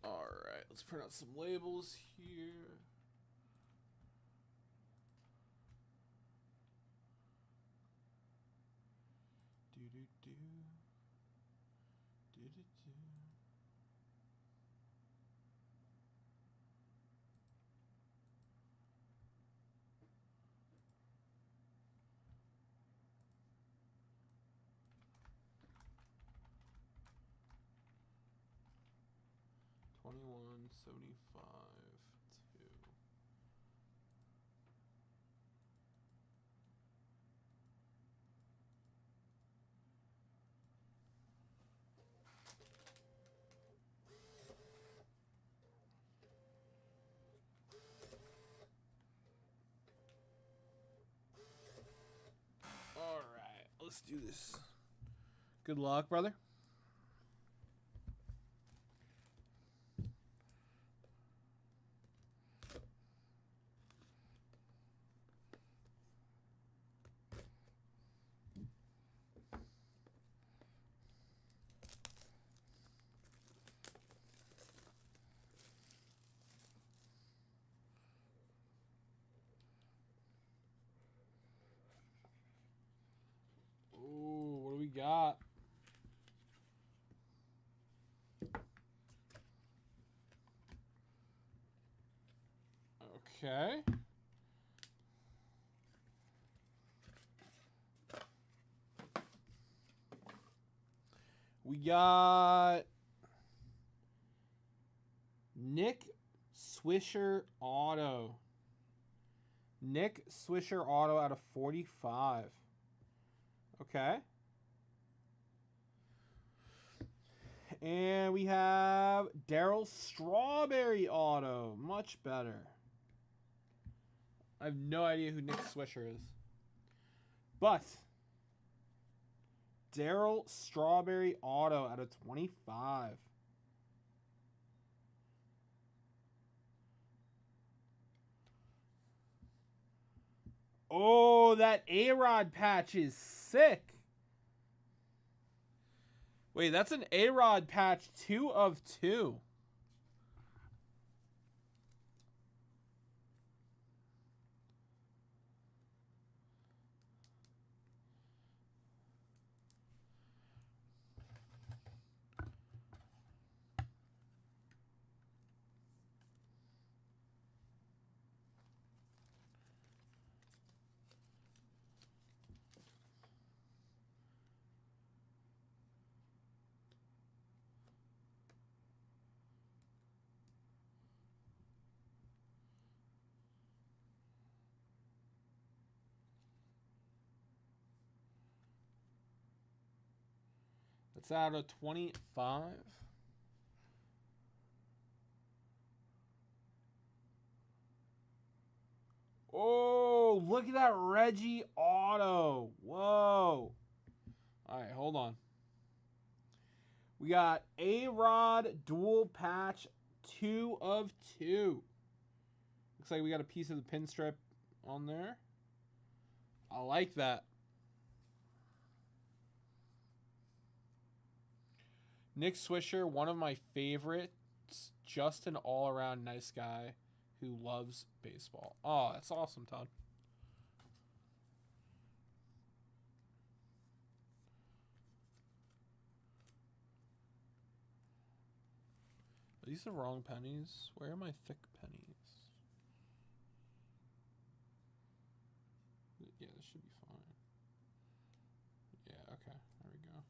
All right, let's print out some labels here. $21.75 2. All right, let's do this. Good luck, brother. Ooh, what do we got? Okay. We got Nick Swisher Auto. Nick Swisher Auto out of 45. Okay. And we have Darryl Strawberry Auto. Much better. I have no idea who Nick Swisher is. But Darryl Strawberry Auto out of 25. Oh, that A-Rod patch is sick. Wait, that's an A-Rod patch 2 of 2. That's out of 25. Oh, look at that Reggie Auto. Whoa. All right, hold on. We got A-Rod dual patch 2 of 2. Looks like we got a piece of the pinstripe on there. I like that. Nick Swisher, one of my favorites. Just an all-around nice guy who loves baseball. Oh, that's awesome, Todd. Are these the wrong pennies? Where are my thick pennies? Yeah, this should be fine. Yeah, okay. There we go.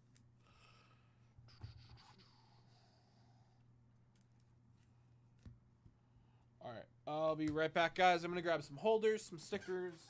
All I'll be right back, guys. I'm going to grab some holders, some stickers.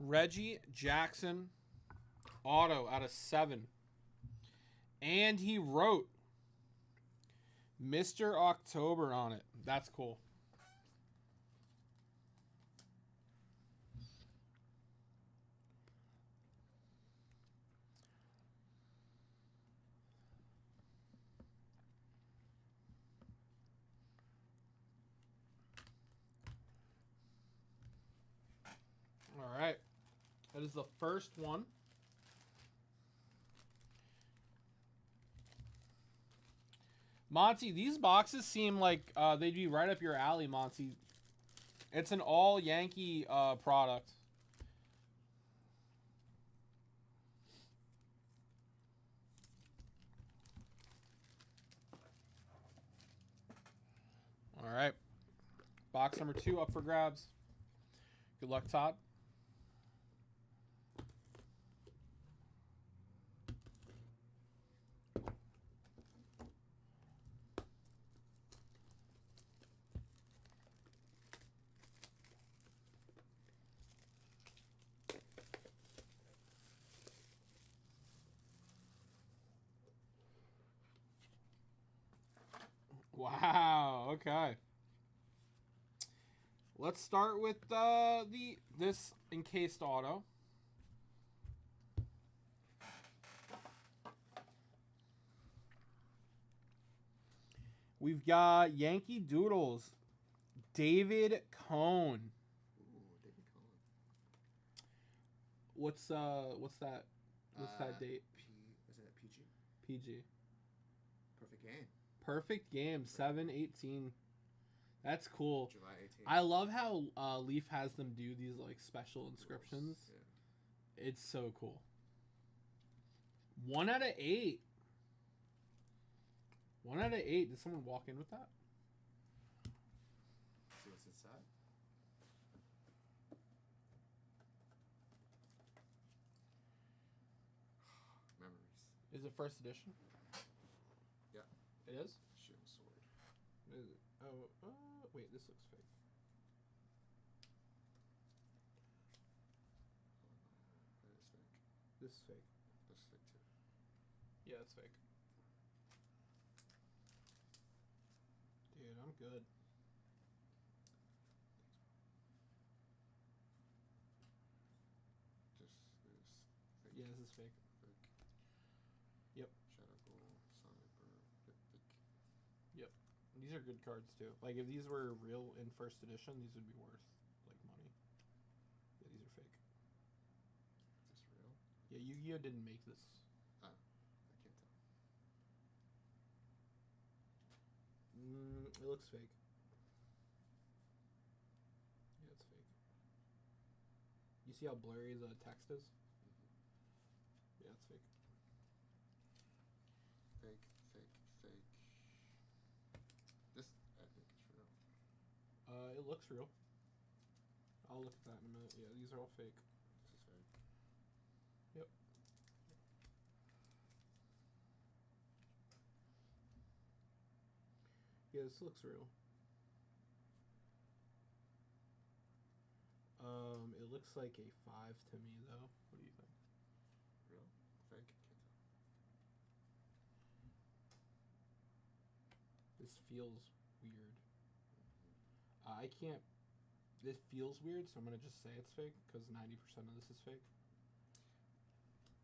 Reggie Jackson auto out of 7. And he wrote Mr. October on it. That's cool. All right. That is the first one. Monty, these boxes seem like they'd be right up your alley, Monty. It's an all Yankee product. All right. Box number 2 up for grabs. Good luck, Todd. Wow. Okay. Let's start with this encased auto. We've got Yankee Doodles, David Cone. Ooh, David Cohen. What's that? What's that date? Is it PG? PG. Perfect game. Perfect game. 7/18. That's cool. July 18th. I love how Leaf has them do these like special inscriptions. Yeah. It's so cool. 1 out of 8. 1 out of 8. Did someone walk in with that? See what's inside. Memories. Is it first edition? Yeah. It is? Shield sword. Is it? Oh, wait, this looks fake. This is fake. This is fake too. Yeah, it's fake. Dude, I'm good. This is fake. Yeah, this is fake. Fake. Yep. Shadow Goal, Sniper. Yep, fake. Yep. These are good cards too. Like if these were real in first edition, these would be worth like money. Yeah, these are fake. Is this real? Yeah, Yu-Gi-Oh didn't make this. I can't tell. It looks fake. Yeah, it's fake. You see how blurry the text is? Yeah, it's fake. Fake, fake, fake. This, I think it's real. It looks real. I'll look at that in a minute. Yeah, these are all fake. This is fake. Yep. Yeah, this looks real. It looks like a 5 to me though. What do you think? Real? Fake? Can't tell. This feels weird. I can't. This feels weird, so I'm gonna just say it's fake because 90% of this is fake.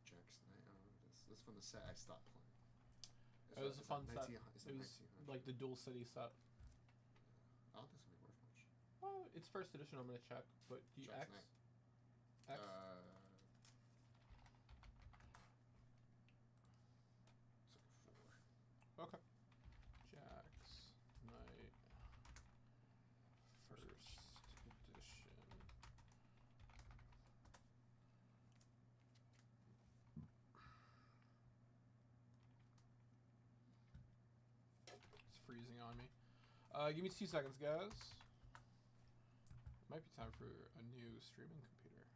Jack's Knight. I don't know this. This is from the set I stopped playing. It was a fun set. It was 1900? like the dual city set. I don't think it's gonna be worth much. Well, it's first edition. I'm gonna check, but the Jack's X. Knight. X. It's like a 4. Okay. Jack's Knight. First edition. It's freezing on me. Give me 2 seconds, guys. Might be time for a new streaming computer.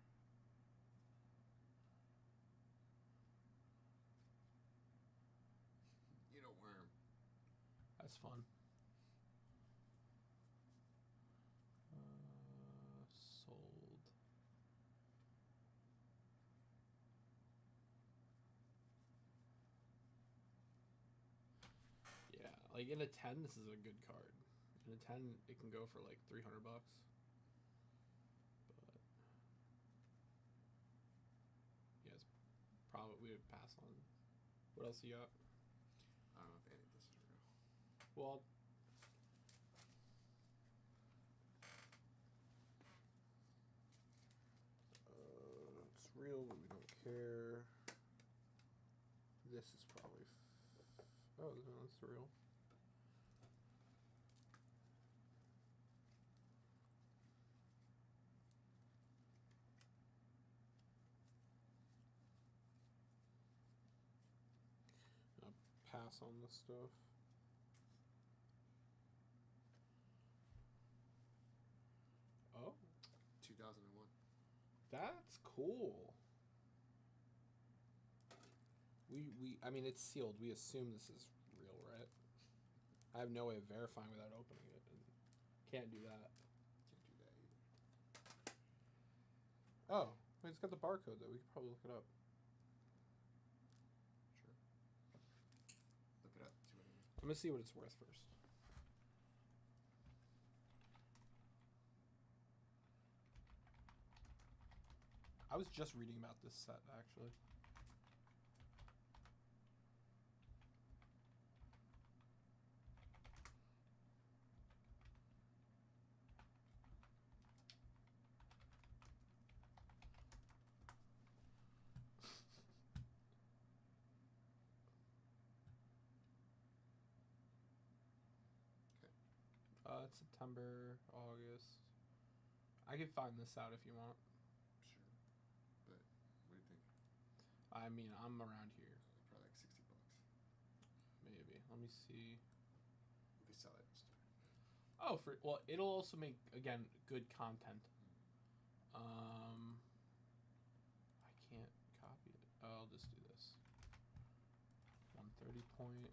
You know, worm. That's fun. Sold. Yeah, like in a 10, this is a good card. In a 10, it can go for like $300. But yeah, it's probably we would pass on. What else you got? I don't know if any of this is real. Well, it's real, but we don't care. This is probably. Oh, no, that's real. I'll pass on this stuff. Oh, 2001. that's cool. I mean, it's sealed. We assume this is real, right? I have no way of verifying without opening it. And can't do that. Can't do that either. Oh, wait, it's got the barcode though. We could probably look it up. Sure. Look it up. See what it is. I'm gonna see what it's worth first. I was just reading about this set actually. It's September, August. I could find this out if you want. Sure. But what do you think? I mean, I'm around here. Probably like $60. Maybe. Let me see. We could sell it in store. Oh, well, it'll also make again good content. I can't copy it. I'll just do this. 130 point.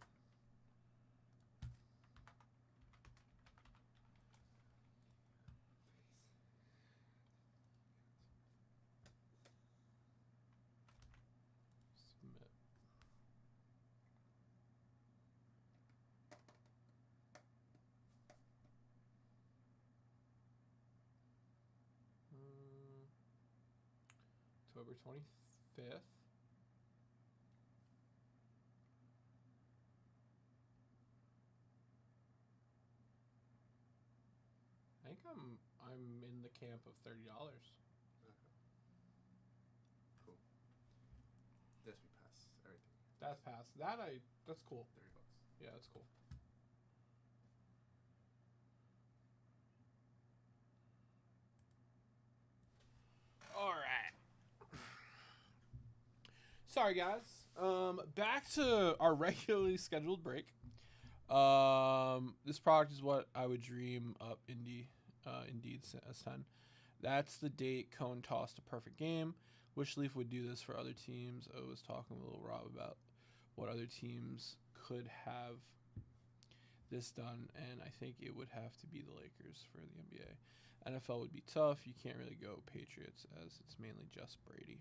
October 25th. I think I'm in the camp of $30. Okay. Cool. This we pass everything. That's past. That's cool. $30. Yeah, that's cool. All right. Sorry, guys. Back to our regularly scheduled break. This product is what I would dream up Indeed S10. That's the date Cohen tossed a perfect game. Wish Leaf would do this for other teams. I was talking with Little Rob about what other teams could have this done, and I think it would have to be the Lakers for the NBA. NFL would be tough. You can't really go Patriots as it's mainly just Brady.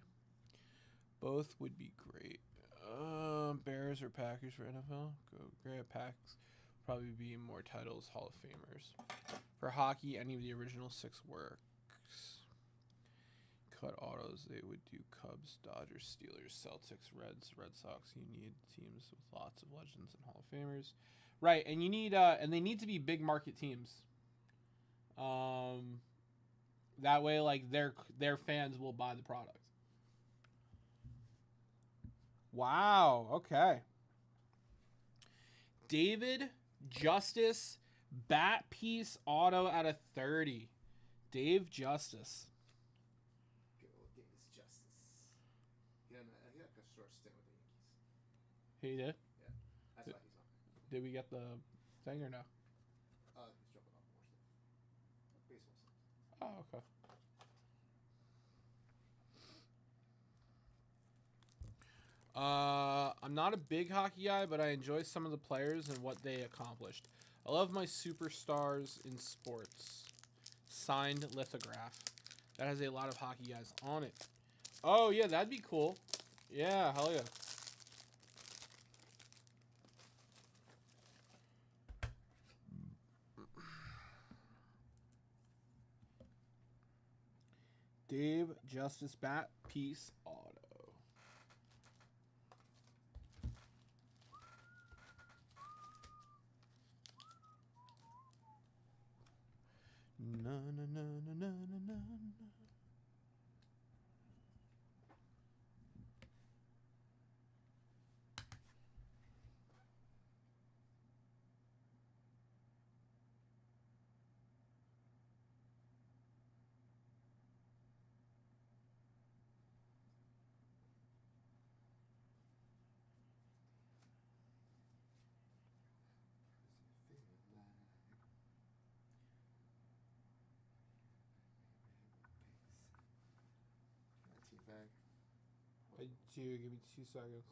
Both would be great. Bears or Packers for NFL? Go great. Packs probably be more titles, Hall of Famers. For hockey, any of the original 6 works. Cut autos, they would do Cubs, Dodgers, Steelers, Celtics, Reds, Red Sox. You need teams with lots of legends and Hall of Famers. Right, and you need and they need to be big market teams. That way, like their fans will buy the product. Wow. Okay. David Justice bat piece auto out of 30. Dave Justice. Good old Davis Justice. He had like a short stint with the Yankees. He did. Yeah, that's why he's on there. Did we get the thing or no? He's dropping off more stuff. Baseball stuff. Oh, okay. I'm not a big hockey guy, but I enjoy some of the players and what they accomplished. I love my superstars in sports. Signed lithograph. That has a lot of hockey guys on it. Oh, yeah, that'd be cool. Yeah, hell yeah. Dave Justice bat piece auto. Na na na na na na na. Bag. Give me 2 seconds.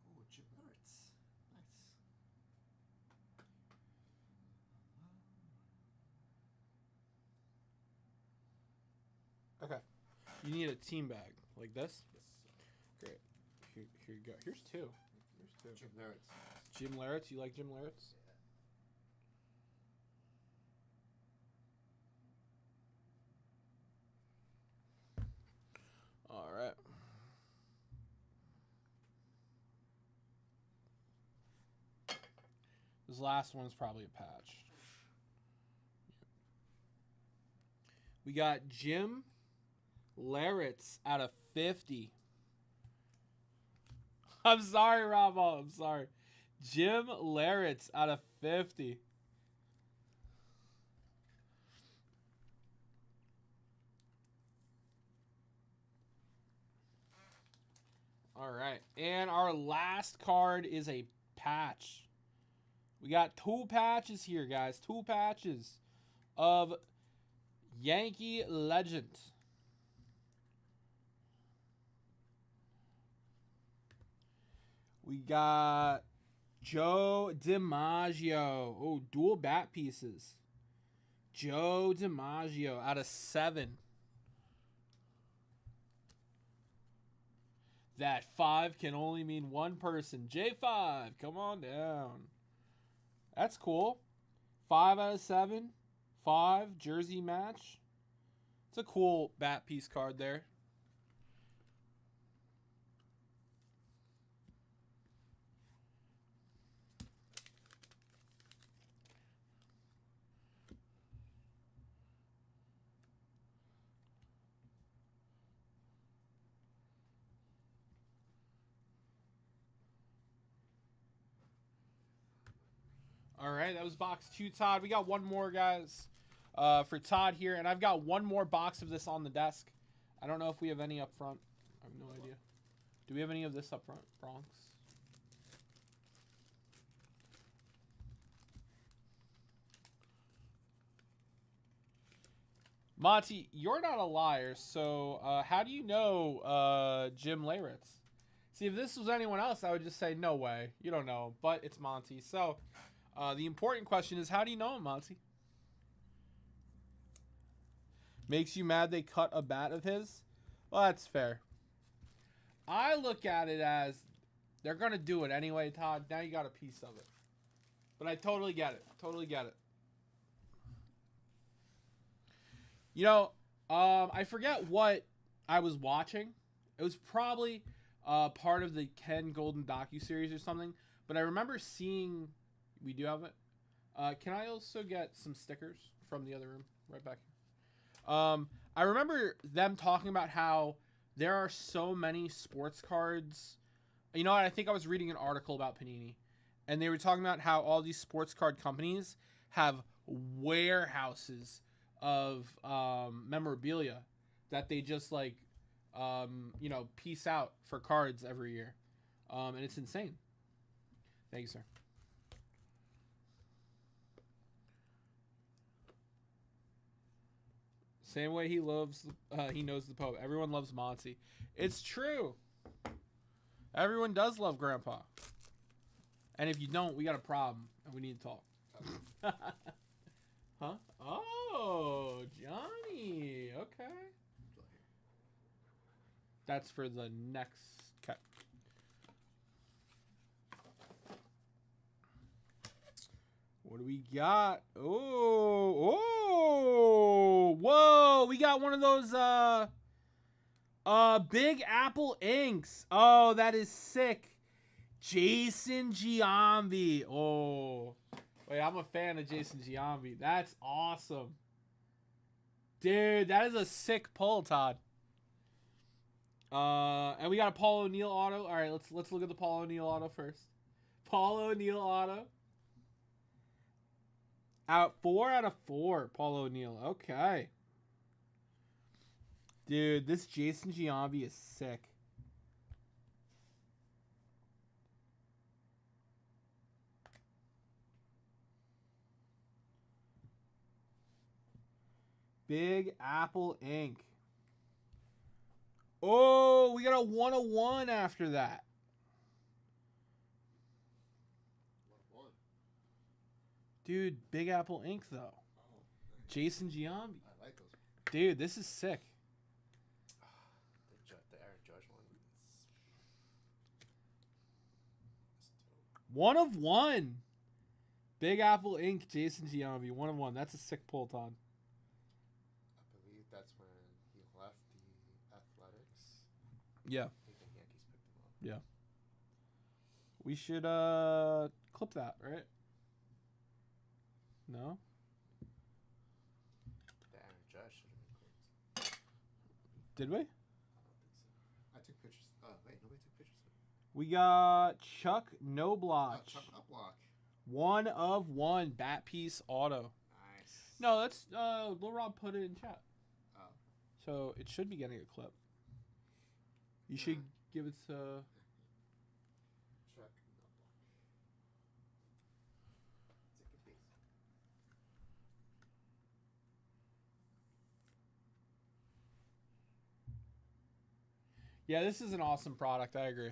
Oh, Jim Lawrence. Nice. Okay. You need a team bag like this. Yes, sir. Great. Here you go. Here's 2. Here's 2. Jim Lawrence. Jim Larratt's. You like Jim Larratt's? All right. This last one's probably a patch. We got Jim Larratt's out of 50. I'm sorry, Robo. I'm sorry. Jim Larratt's out of 50. All right. And our last card is a patch. We got 2 patches here, guys. 2 patches of Yankee legend. We got Joe DiMaggio. Oh, dual bat pieces. Joe DiMaggio out of 7. That 5 can only mean one person. J5, come on down. That's cool. 5 out of 7. 5 jersey match. It's a cool bat piece card there. All right, that was box 2, Todd. We got one more, guys, for Todd here. And I've got one more box of this on the desk. I don't know if we have any up front. I have no idea. Do we have any of this up front, Bronx? Monty, you're not a liar, so how do you know Jim Leyritz? See, if this was anyone else, I would just say, no way. You don't know him, but it's Monty. So the important question is, how do you know him, Monty? Makes you mad they cut a bat of his? Well, that's fair. I look at it as they're going to do it anyway, Todd. Now you got a piece of it. But I totally get it. Totally get it. You know, I forget what I was watching. It was probably part of the Ken Golden docuseries or something. But I remember seeing... We do have it. Can I also get some stickers from the other room? Right back here. I remember them talking about how there are so many sports cards. You know what? I think I was reading an article about Panini. And they were talking about how all these sports card companies have warehouses of memorabilia that they just like, piece out for cards every year. And it's insane. Thank you, sir. Same way he knows the Pope. Everyone loves Monty. It's true. Everyone does love Grandpa. And if you don't, we got a problem and we need to talk. Huh? Oh, Johnny. Okay. That's for the next cut. What do we got? Oh, whoa! We got one of those Big Apple inks. Oh, that is sick. Jason Giambi. Oh, wait, I'm a fan of Jason Giambi. That's awesome, dude. That is a sick pull, Todd. And we got a Paul O'Neill auto. All right, let's look at the Paul O'Neill auto first. Paul O'Neill auto. 4 out of 4, Paul O'Neill. Okay. Dude, this Jason Giambi is sick. Big Apple ink. Oh, we got a 101 after that. Dude, Big Apple ink though. Oh, nice. Jason Giambi. I like those. Dude, this is sick. The Aaron Judge One one. of one. Big Apple ink, Jason Giambi. 1 of 1. That's a sick pull, Todd. I believe that's when he left the Athletics. Yeah. I think the Yankees picked him up. Yeah. We should clip that, right? No? The Aaron Judge should have been clipped. Did we? I don't think so. I took pictures. Oh, wait, nobody took pictures of it. We got Chuck Nobloch. Chuck Uplock. 1 of 1 bat piece auto. Nice. No, that's Lil Rob put it in chat. Oh. So it should be getting a clip. You should give it to... Chuck Uplock. Take a piece. Yeah, this is an awesome product. I agree.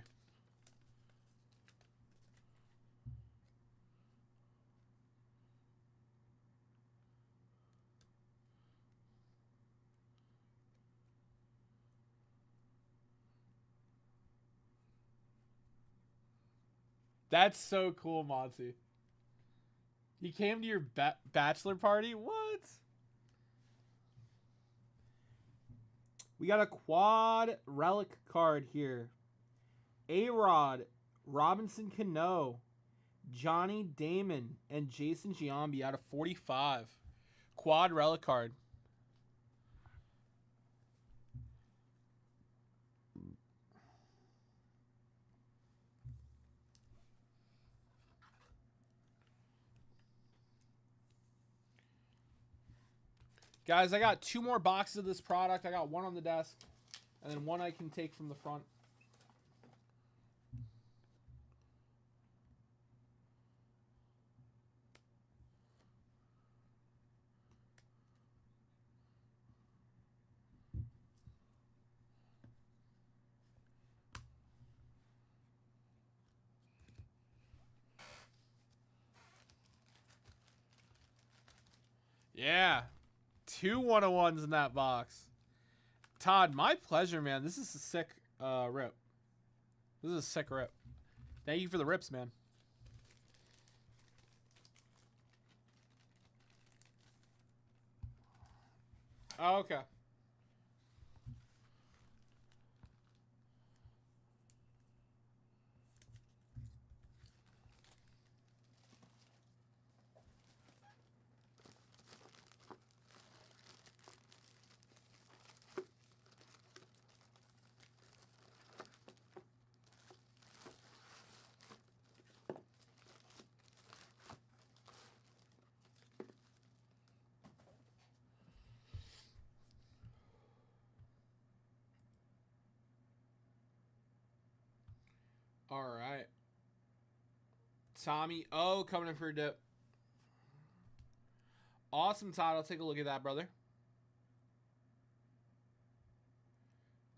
That's so cool, Monty. He came to your bachelor party? What? We got a quad relic card here. A-Rod, Robinson Cano, Johnny Damon, and Jason Giambi out of 45. Quad relic card. Guys, I got 2 more boxes of this product. I got one on the desk, and then one I can take from the front. Yeah. 2 101s in that box. Todd, my pleasure, man. This is a sick rip. This is a sick rip. Thank you for the rips, man. Oh, okay. All right. Tommy O coming in for a dip. Awesome, Todd. I'll take a look at that, brother.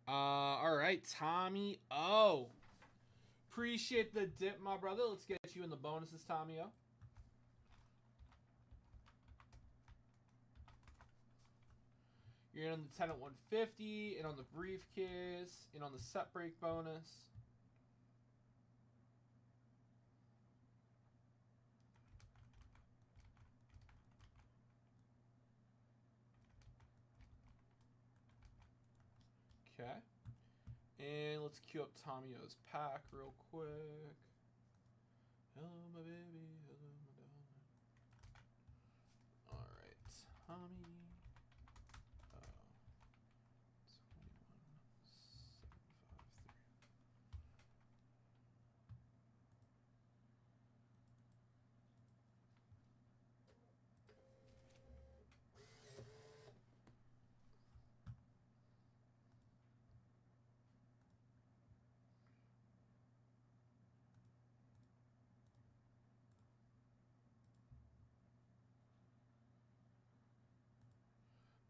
All right, Tommy O. Appreciate the dip, my brother. Let's get you in the bonuses, Tommy O. You're in on the 10 at 150, and on the briefcase, and on the set break bonus. Okay. And let's queue up Tommy O's pack real quick. Hello, my baby. Hello, my darling. All right, Tommy. 21753.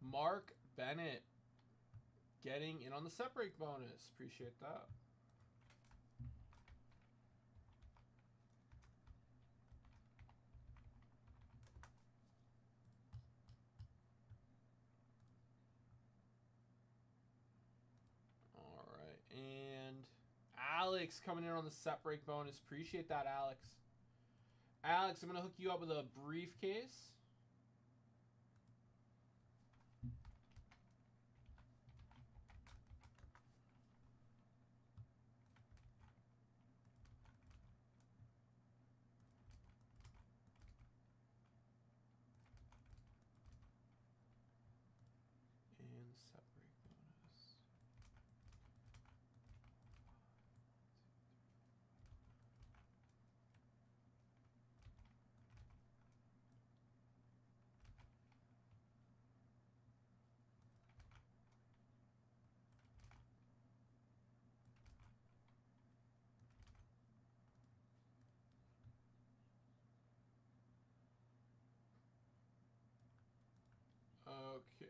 Mark Bennett getting in on the set break bonus. Appreciate that. All right. And Alex coming in on the set break bonus. Appreciate that, Alex. Alex, I'm going to hook you up with a briefcase. And set break bonus. Okay.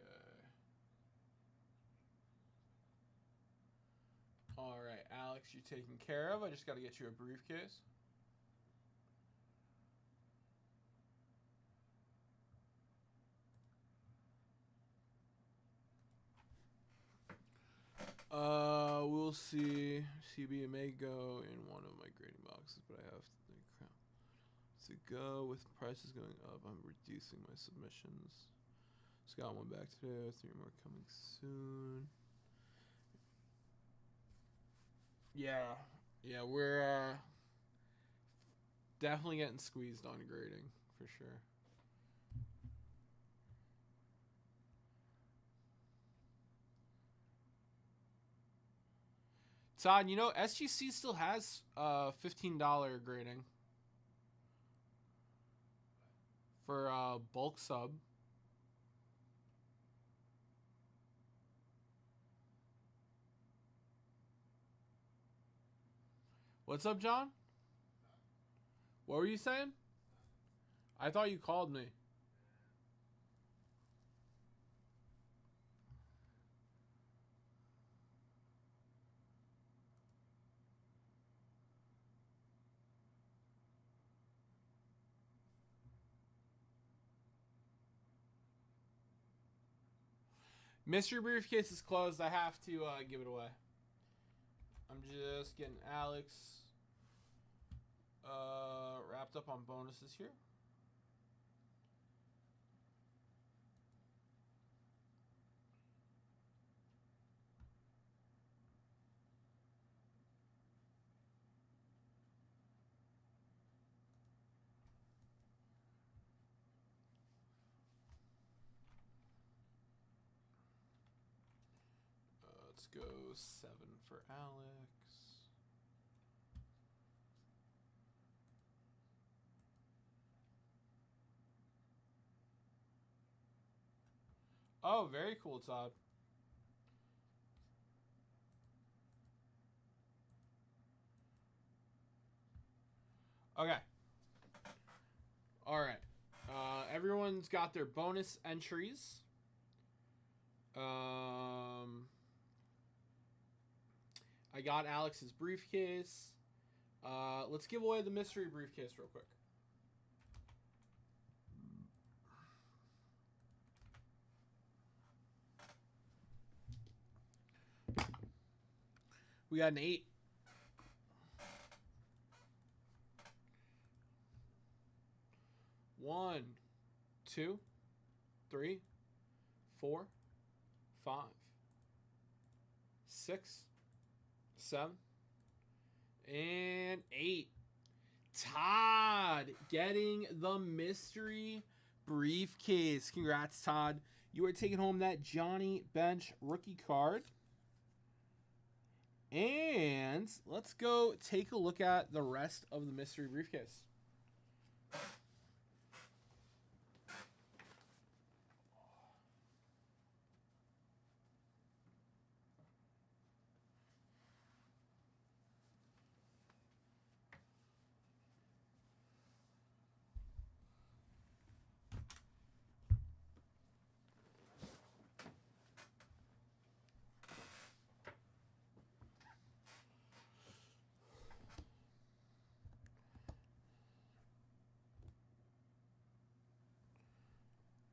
All right, Alex, you're taken care of. I just got to get you a briefcase. We'll see. CB may go in one of my grading boxes, but I have to think. to go. With prices going up, I'm reducing my submissions. Just got one back today. 3 more coming soon. Yeah, we're definitely getting squeezed on grading for sure. Todd, you know SGC still has $15 grading for bulk sub. What's up, John? What were you saying? I thought you called me. Mystery briefcase is closed. I have to give it away. I'm just getting Alex wrapped up on bonuses here. Let's go 7 for Alex. Oh, very cool, Todd. Okay. All right. Everyone's got their bonus entries. I got Alex's briefcase. Let's give away the mystery briefcase real quick. We got an 8. One, 2, 3, 4, 5, 6, 7, and 8. Todd getting the mystery briefcase. Congrats, Todd. You are taking home that Johnny Bench rookie card. And let's go take a look at the rest of the mystery briefcase.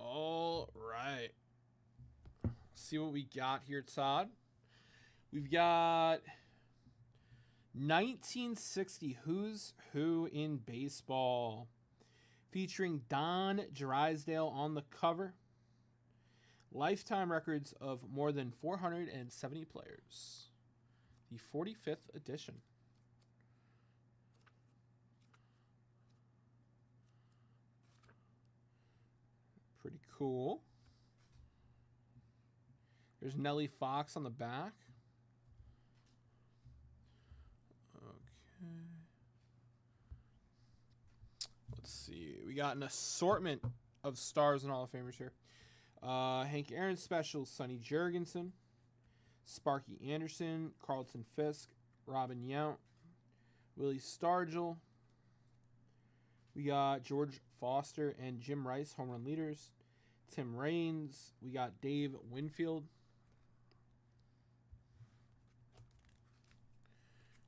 All right. See what we got here, Todd. We've got 1960 Who's Who in Baseball, featuring Don Drysdale on the cover. Lifetime records of more than 470 players. The 45th edition. Pretty cool. There's Nellie Fox on the back. Okay. Let's see. We got an assortment of stars and Hall of Famers here. Hank Aaron special, Sonny Jurgensen, Sparky Anderson, Carlton Fisk, Robin Yount, Willie Stargell. We got George Foster and Jim Rice, home run leaders. Tim Raines. We got Dave Winfield.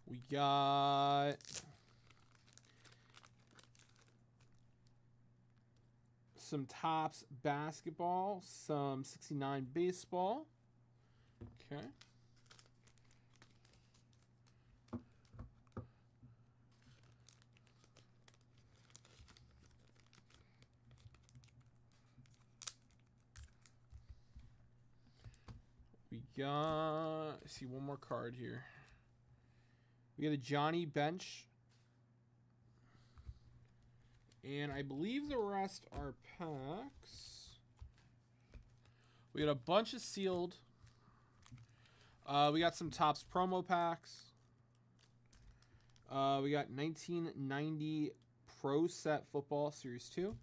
We got some Topps basketball, some 69 baseball. Okay. got, I see one more card here. We got a Johnny Bench. And I believe the rest are packs. We got a bunch of sealed. We got some Topps promo packs. We got 1990 Pro Set Football Series 2.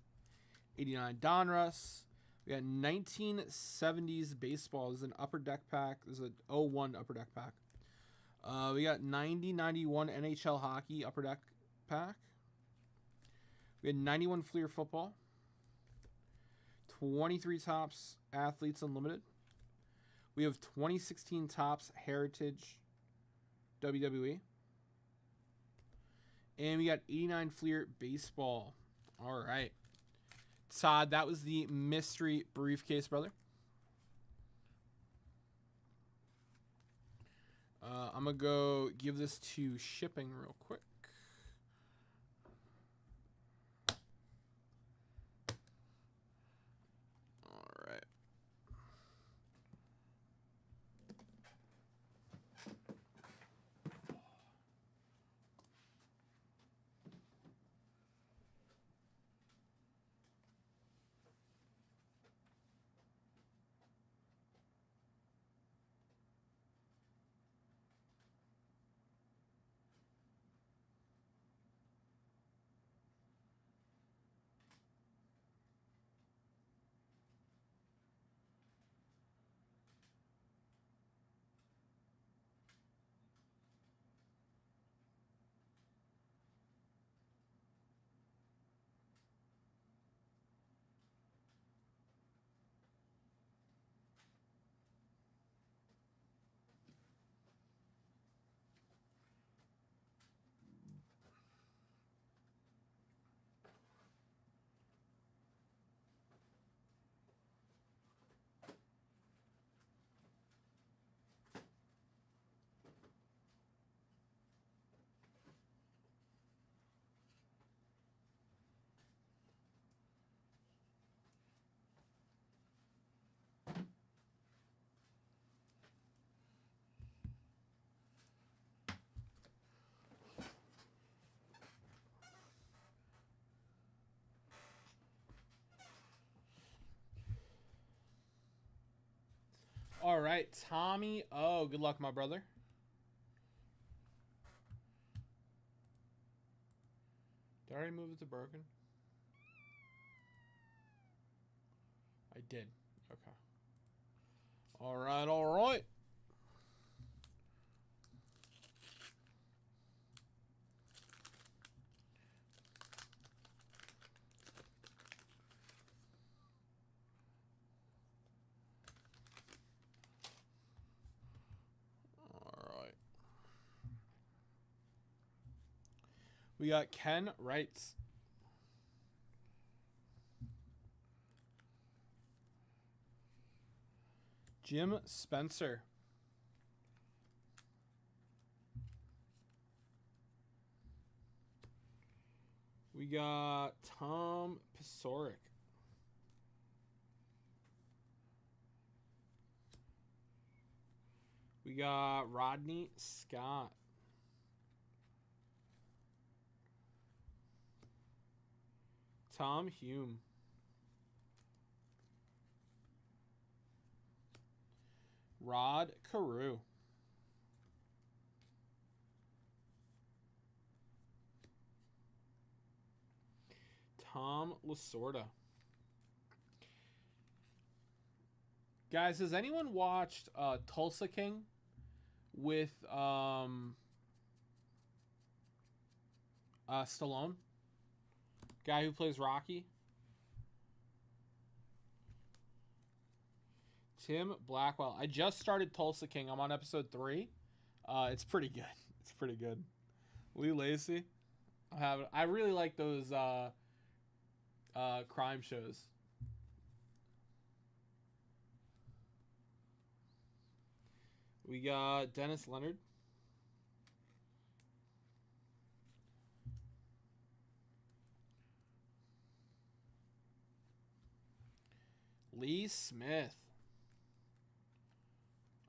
89 Donruss. We got 1970s Baseball. This is an Upper Deck pack. This is a 01 Upper Deck pack. We got 90-91 NHL Hockey Upper Deck pack. We had 91 Fleer Football. 23 Topps Athletes Unlimited. We have 2016 Topps Heritage WWE. And we got 89 Fleer Baseball. All right. Todd, that was the mystery briefcase, brother. I'm going to go give this to shipping real quick. All right. All right, Tommy. Oh, good luck, my brother. Did I already move it to broken? I did. Okay. All right, all right. We got Ken Wrights. Jim Spencer. We got Tom Pisoric. We got Rodney Scott. Tom Hume. Rod Carew. Tom Lasorda. Guys, has anyone watched Tulsa King with Stallone? Guy who plays Rocky? Tim Blackwell. I just started Tulsa King. I'm on episode 3. It's pretty good. It's pretty good. Lee Lacey. I really like those crime shows. We got Dennis Leonard. Lee Smith.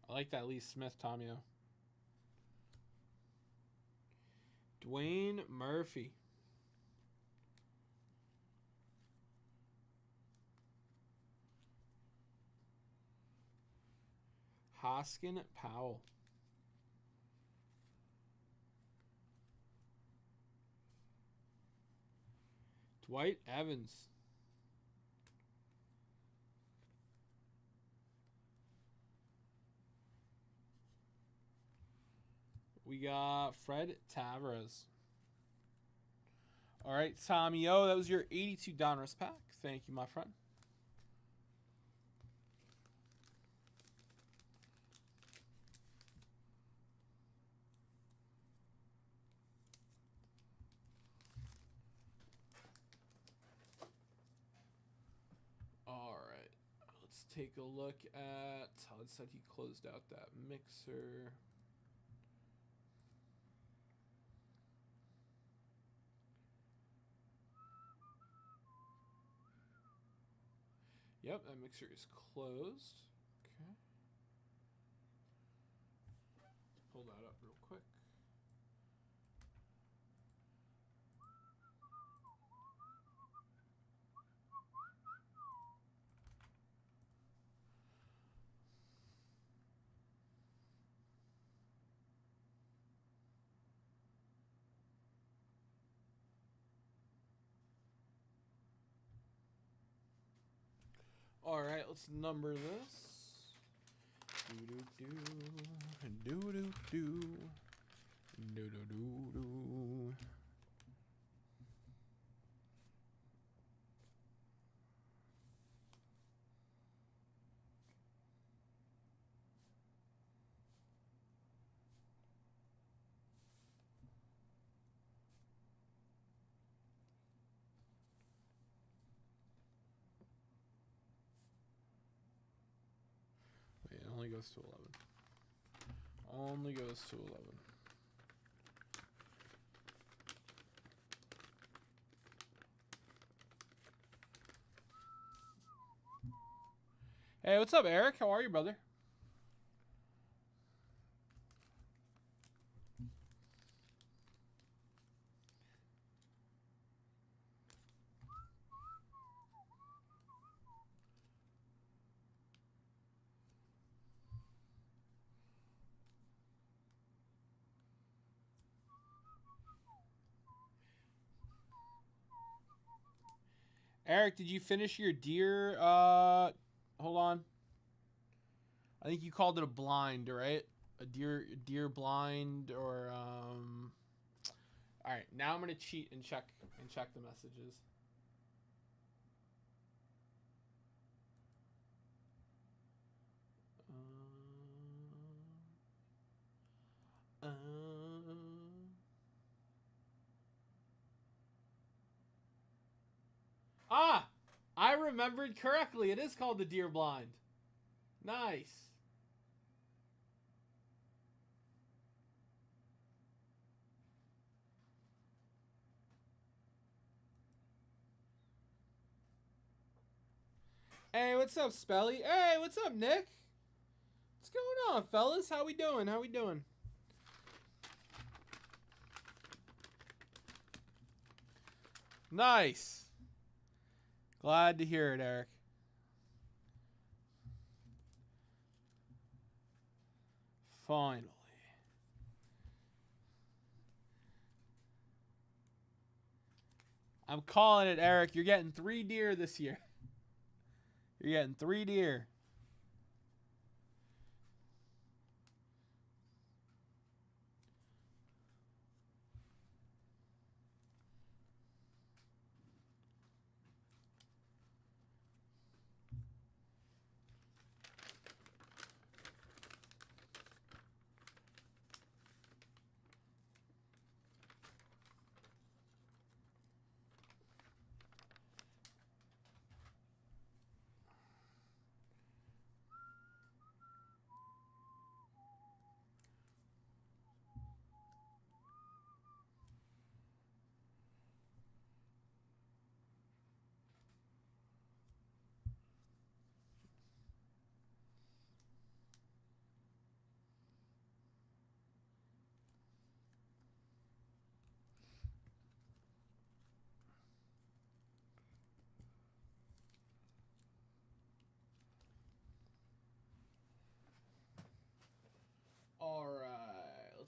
I like that Lee Smith Tomeo. Dwayne Murphy. Hoskin Powell. Dwight Evans. We got Fred Tavares. All right, Tommy O, that was your 82 Donruss pack. Thank you, my friend. All right, let's take a look at. Todd said he closed out that mixer. Yep, that mixer is closed. Okay. Let's pull that up real quick. All right, let's number this. Do do do do do do do do do do. Wait, it only goes to 11. Only goes to 11. Hey, what's up, Eric? How are you, brother? Eric, did you finish your deer? Hold on. I think you called it a blind, right? A deer blind, or All right, now I'm gonna cheat and check the messages. Ah, I remembered correctly. It is called the deer blind. Nice. Hey, what's up, Spelly? Hey, what's up, Nick? What's going on, fellas? How we doing? How we doing? Nice. Glad to hear it, Eric. Finally. I'm calling it, Eric. You're getting 3 deer this year. You're getting 3 deer.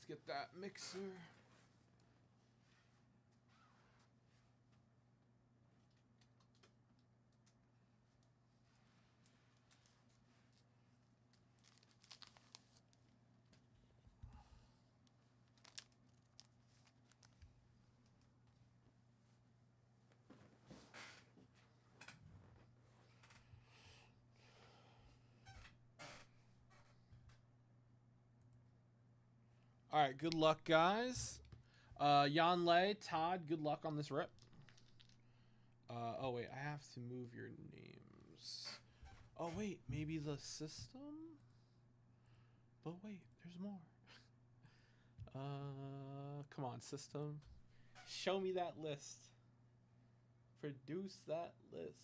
get that mixer. All right, good luck, guys. Yan Lei, Todd, good luck on this rip. Oh, wait, I have to move your names. Oh, wait, maybe the system? But wait, there's more. Come on, system. Show me that list. Produce that list.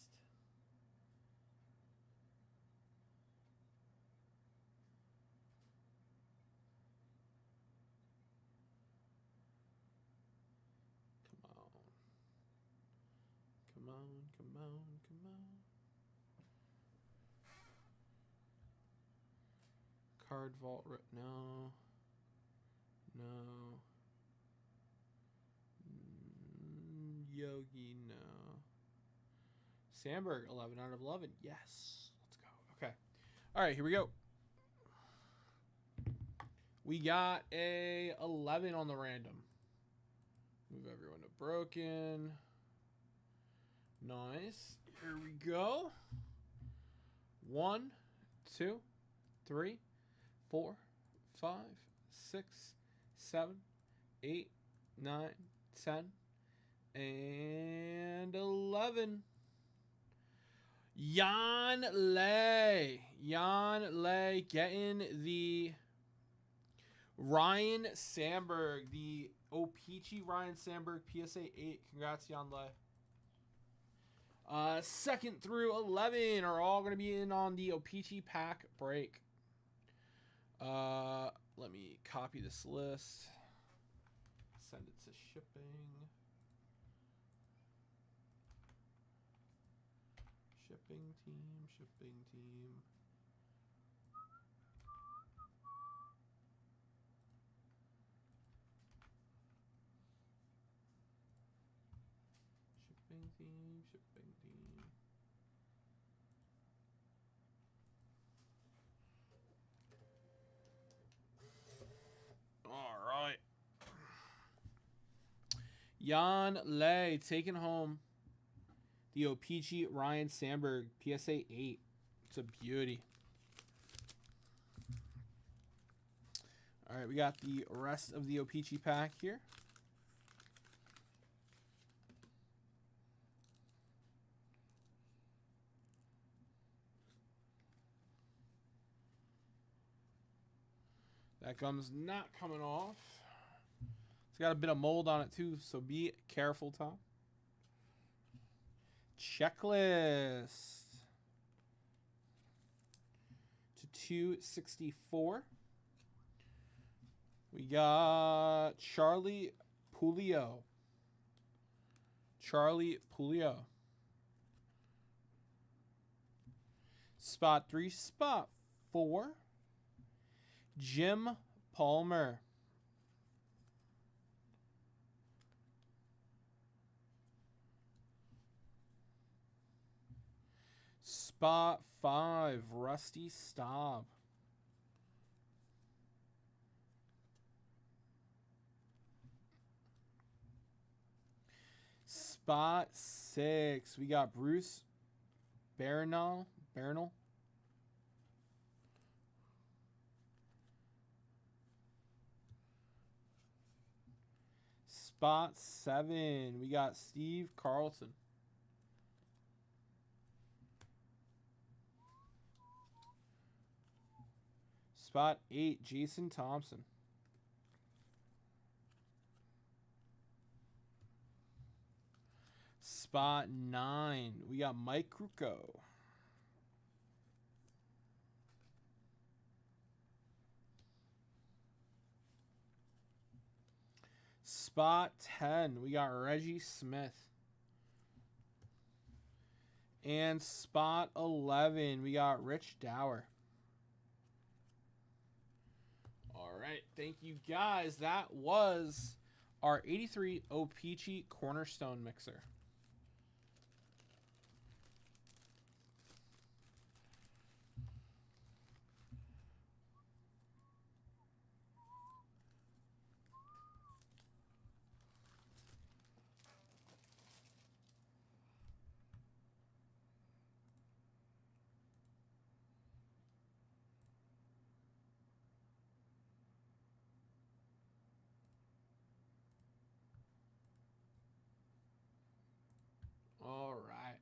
Come on, come on, come on. Card vault, no. No. Yogi, no. Sandberg, 11 out of 11. Yes. Let's go. Okay. All right, here we go. We got a 11 on the random. Move everyone to broken. Nice. Here we go. 1, 2, 3, 4, 5, 6, 7, 8, 9, 10, and 11. Yan Lei. Yan Lei getting the Ryan Sandberg. The O-Pee-Chee Ryan Sandberg PSA 8. Congrats, Yan Lei. 2nd through 11 are all going to be in on the O-Pee-Chee pack break. Let me copy this list. Send it to shipping. Shipping team, shipping team. Shipping team, shipping team. All right. Yan Lei taking home the O-Pee-Chee Ryan Sandberg PSA 8. It's a beauty. All right, we got the rest of the O-Pee-Chee pack here. That gum's not coming off. It's got a bit of mold on it too, so be careful, Tom. Checklist to 264. We got Charlie Pulio. Charlie Pulio. Spot 3, spot 4. Jim Palmer. Spot 5, Rusty Staub. Spot 6, we got Bruce Bernal. Spot 7, we got Steve Carlson. Spot 8, Jason Thompson. Spot 9, we got Mike Krukow. Spot 10, we got Reggie Smith. And spot 11, we got Rich Dower. All right. Thank you, guys. That was our 83 O-Pee-Chee Cornerstone Mixer. All right.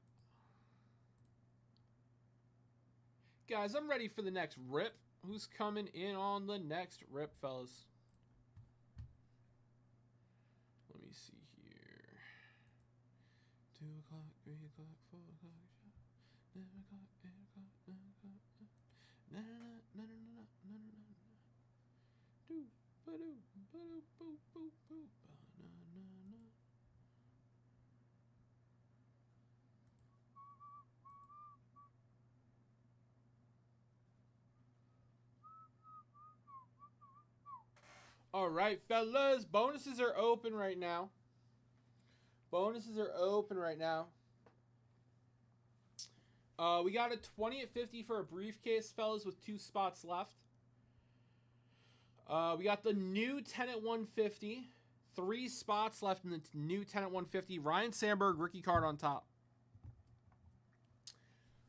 Guys, I'm ready for the next rip. Who's coming in on the next rip, fellas? Let me see here. 2 o'clock, 3 o'clock, 4 o'clock, 9 o'clock, 8 o'clock, 9 o'clock. Na na na na na na na na. Do ba do boo boo boo ba na na na. All right, fellas. Bonuses are open right now. Bonuses are open right now. We got a 20 at 50 for a briefcase, fellas, with 2 spots left. We got the new 10 at 150. 3 spots left in the new 10 at 150. Ryan Sandberg, rookie card on top.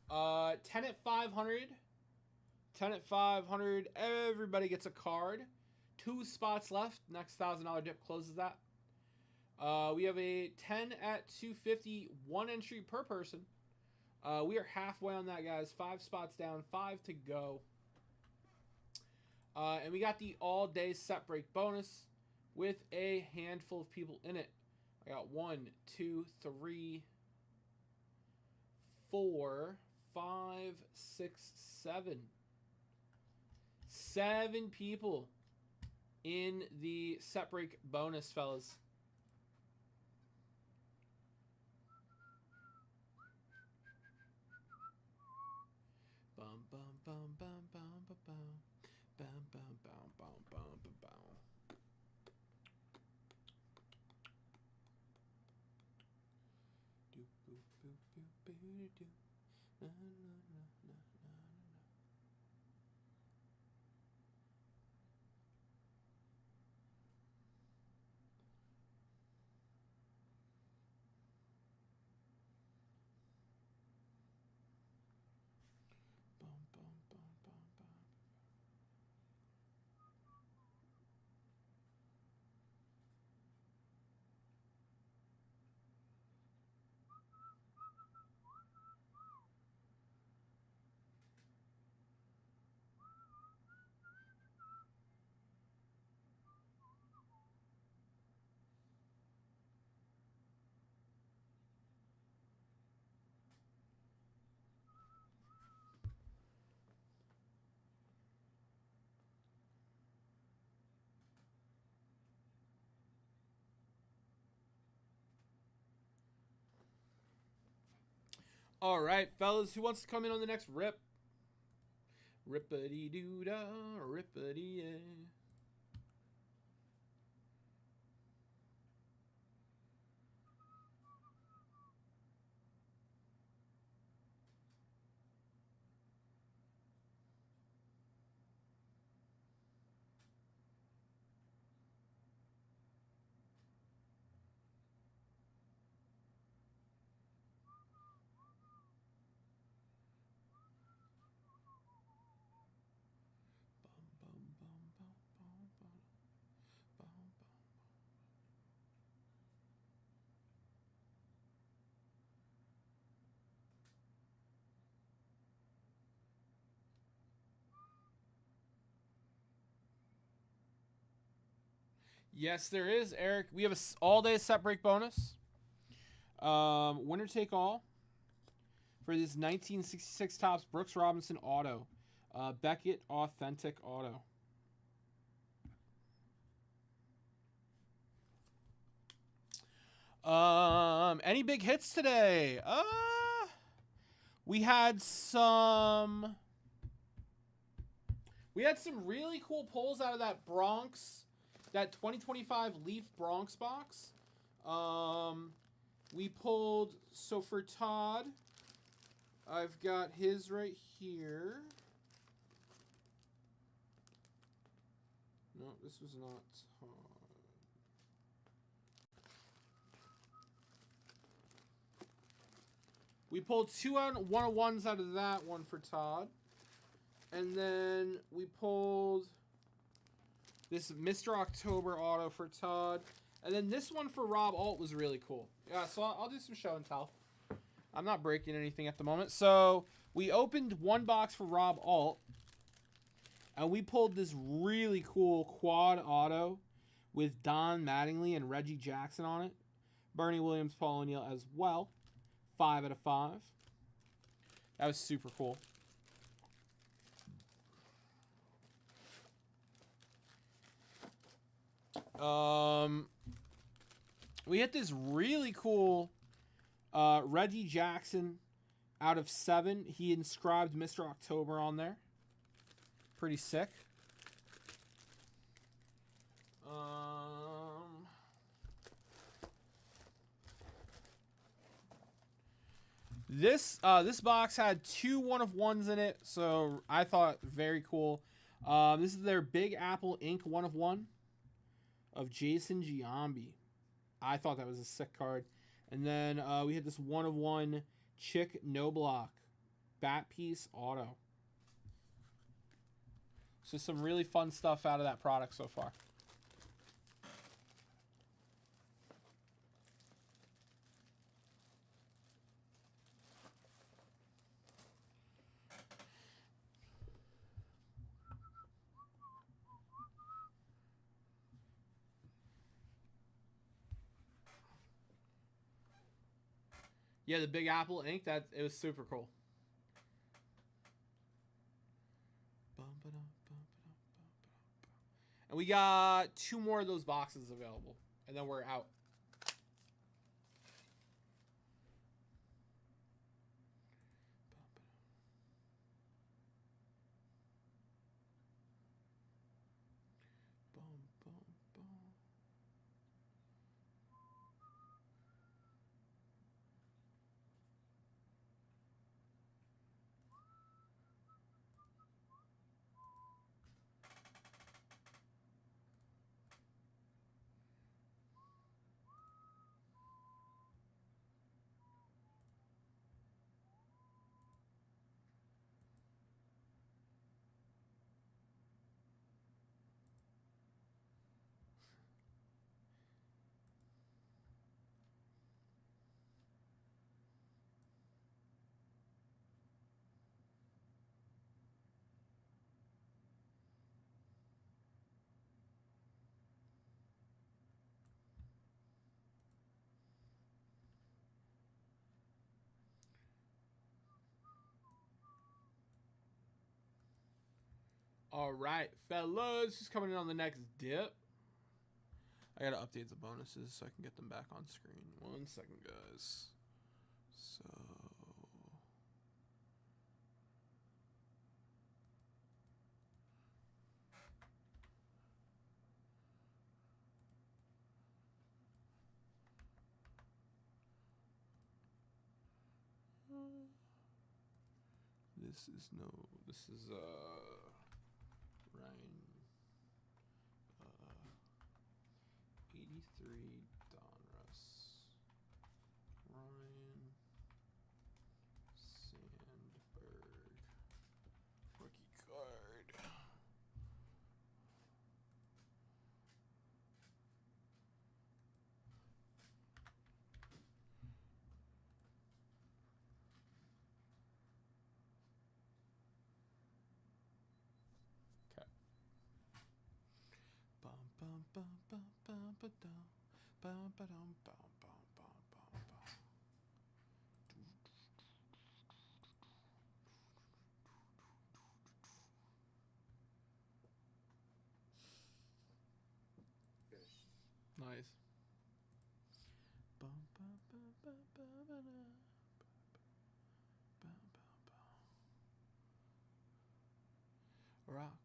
10 at 500. 10 at 500. Everybody gets a card. 2 spots left. Next $1,000 dip closes that. We have a 10 at 250. 1 entry per person. We are halfway on that, guys. 5 spots down. 5 to go. And we got the all-day set break bonus with a handful of people in it. I got 1, 2, 3, 4, 5, 6, 7. 7 people in the set break bonus, fellas. Bum bum bum bum bum bum bum bum bum bum bum bum bum. Do boo boo boo boo do. Na na na na na na. Bum bum bum bum bum. All right, fellas, who wants to come in on the next rip? Rippity doo da, rippity yeah. Bum bum bum bum bum bum bum bum. Yes, there is, Eric. We have a all-day set break bonus. Winner take all for this 1966 Topps Brooks Robinson auto. Beckett Authentic Auto. Any big hits today? We had some We had some really cool pulls out of that Bronx, that 2025 Leaf Bronx box. We pulled, so for Todd, I've got his right here. No, this was not Todd. We pulled 2 101s out of that one for Todd. And then we pulled this Mr. October auto for Todd. And then this one for Rob Alt was really cool. Yeah, so I'll do some show and tell. I'm not breaking anything at the moment. So we opened one box for Rob Alt. And we pulled this really cool quad auto with Don Mattingly and Reggie Jackson on it. Bernie Williams, Paul O'Neill as well. 5 out of 5. That was super cool. We hit this really cool Reggie Jackson out of 7. He inscribed Mr. October on there. Pretty sick. This box had 2 1-of-1s in it, so I thought very cool. This is their Big Apple Ink 1-of-1 of Jason Giambi. I thought that was a sick card. And then we had this 1-of-1 Chick No Block Bat Piece Auto. So some really fun stuff out of that product so far. Yeah, the Big Apple ink, it was super cool. And we got 2 more of those boxes available. And then we're out. All right, fellas, just coming in on the next dip. I gotta update the bonuses so I can get them back on screen. 1 second, guys. So this is Ryan 83 Donruss. Ryan Sandberg rookie card. Nice. Rock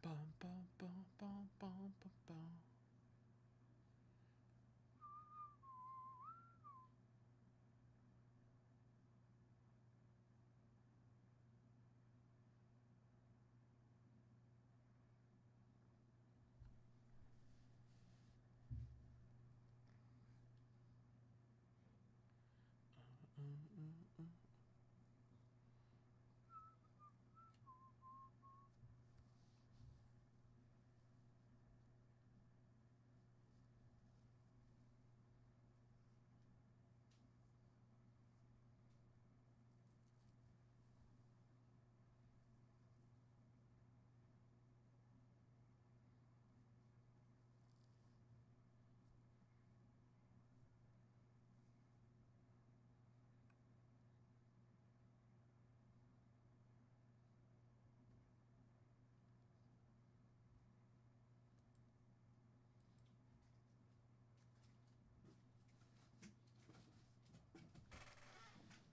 Bum, bum, bum, bum, bum, bum, bum.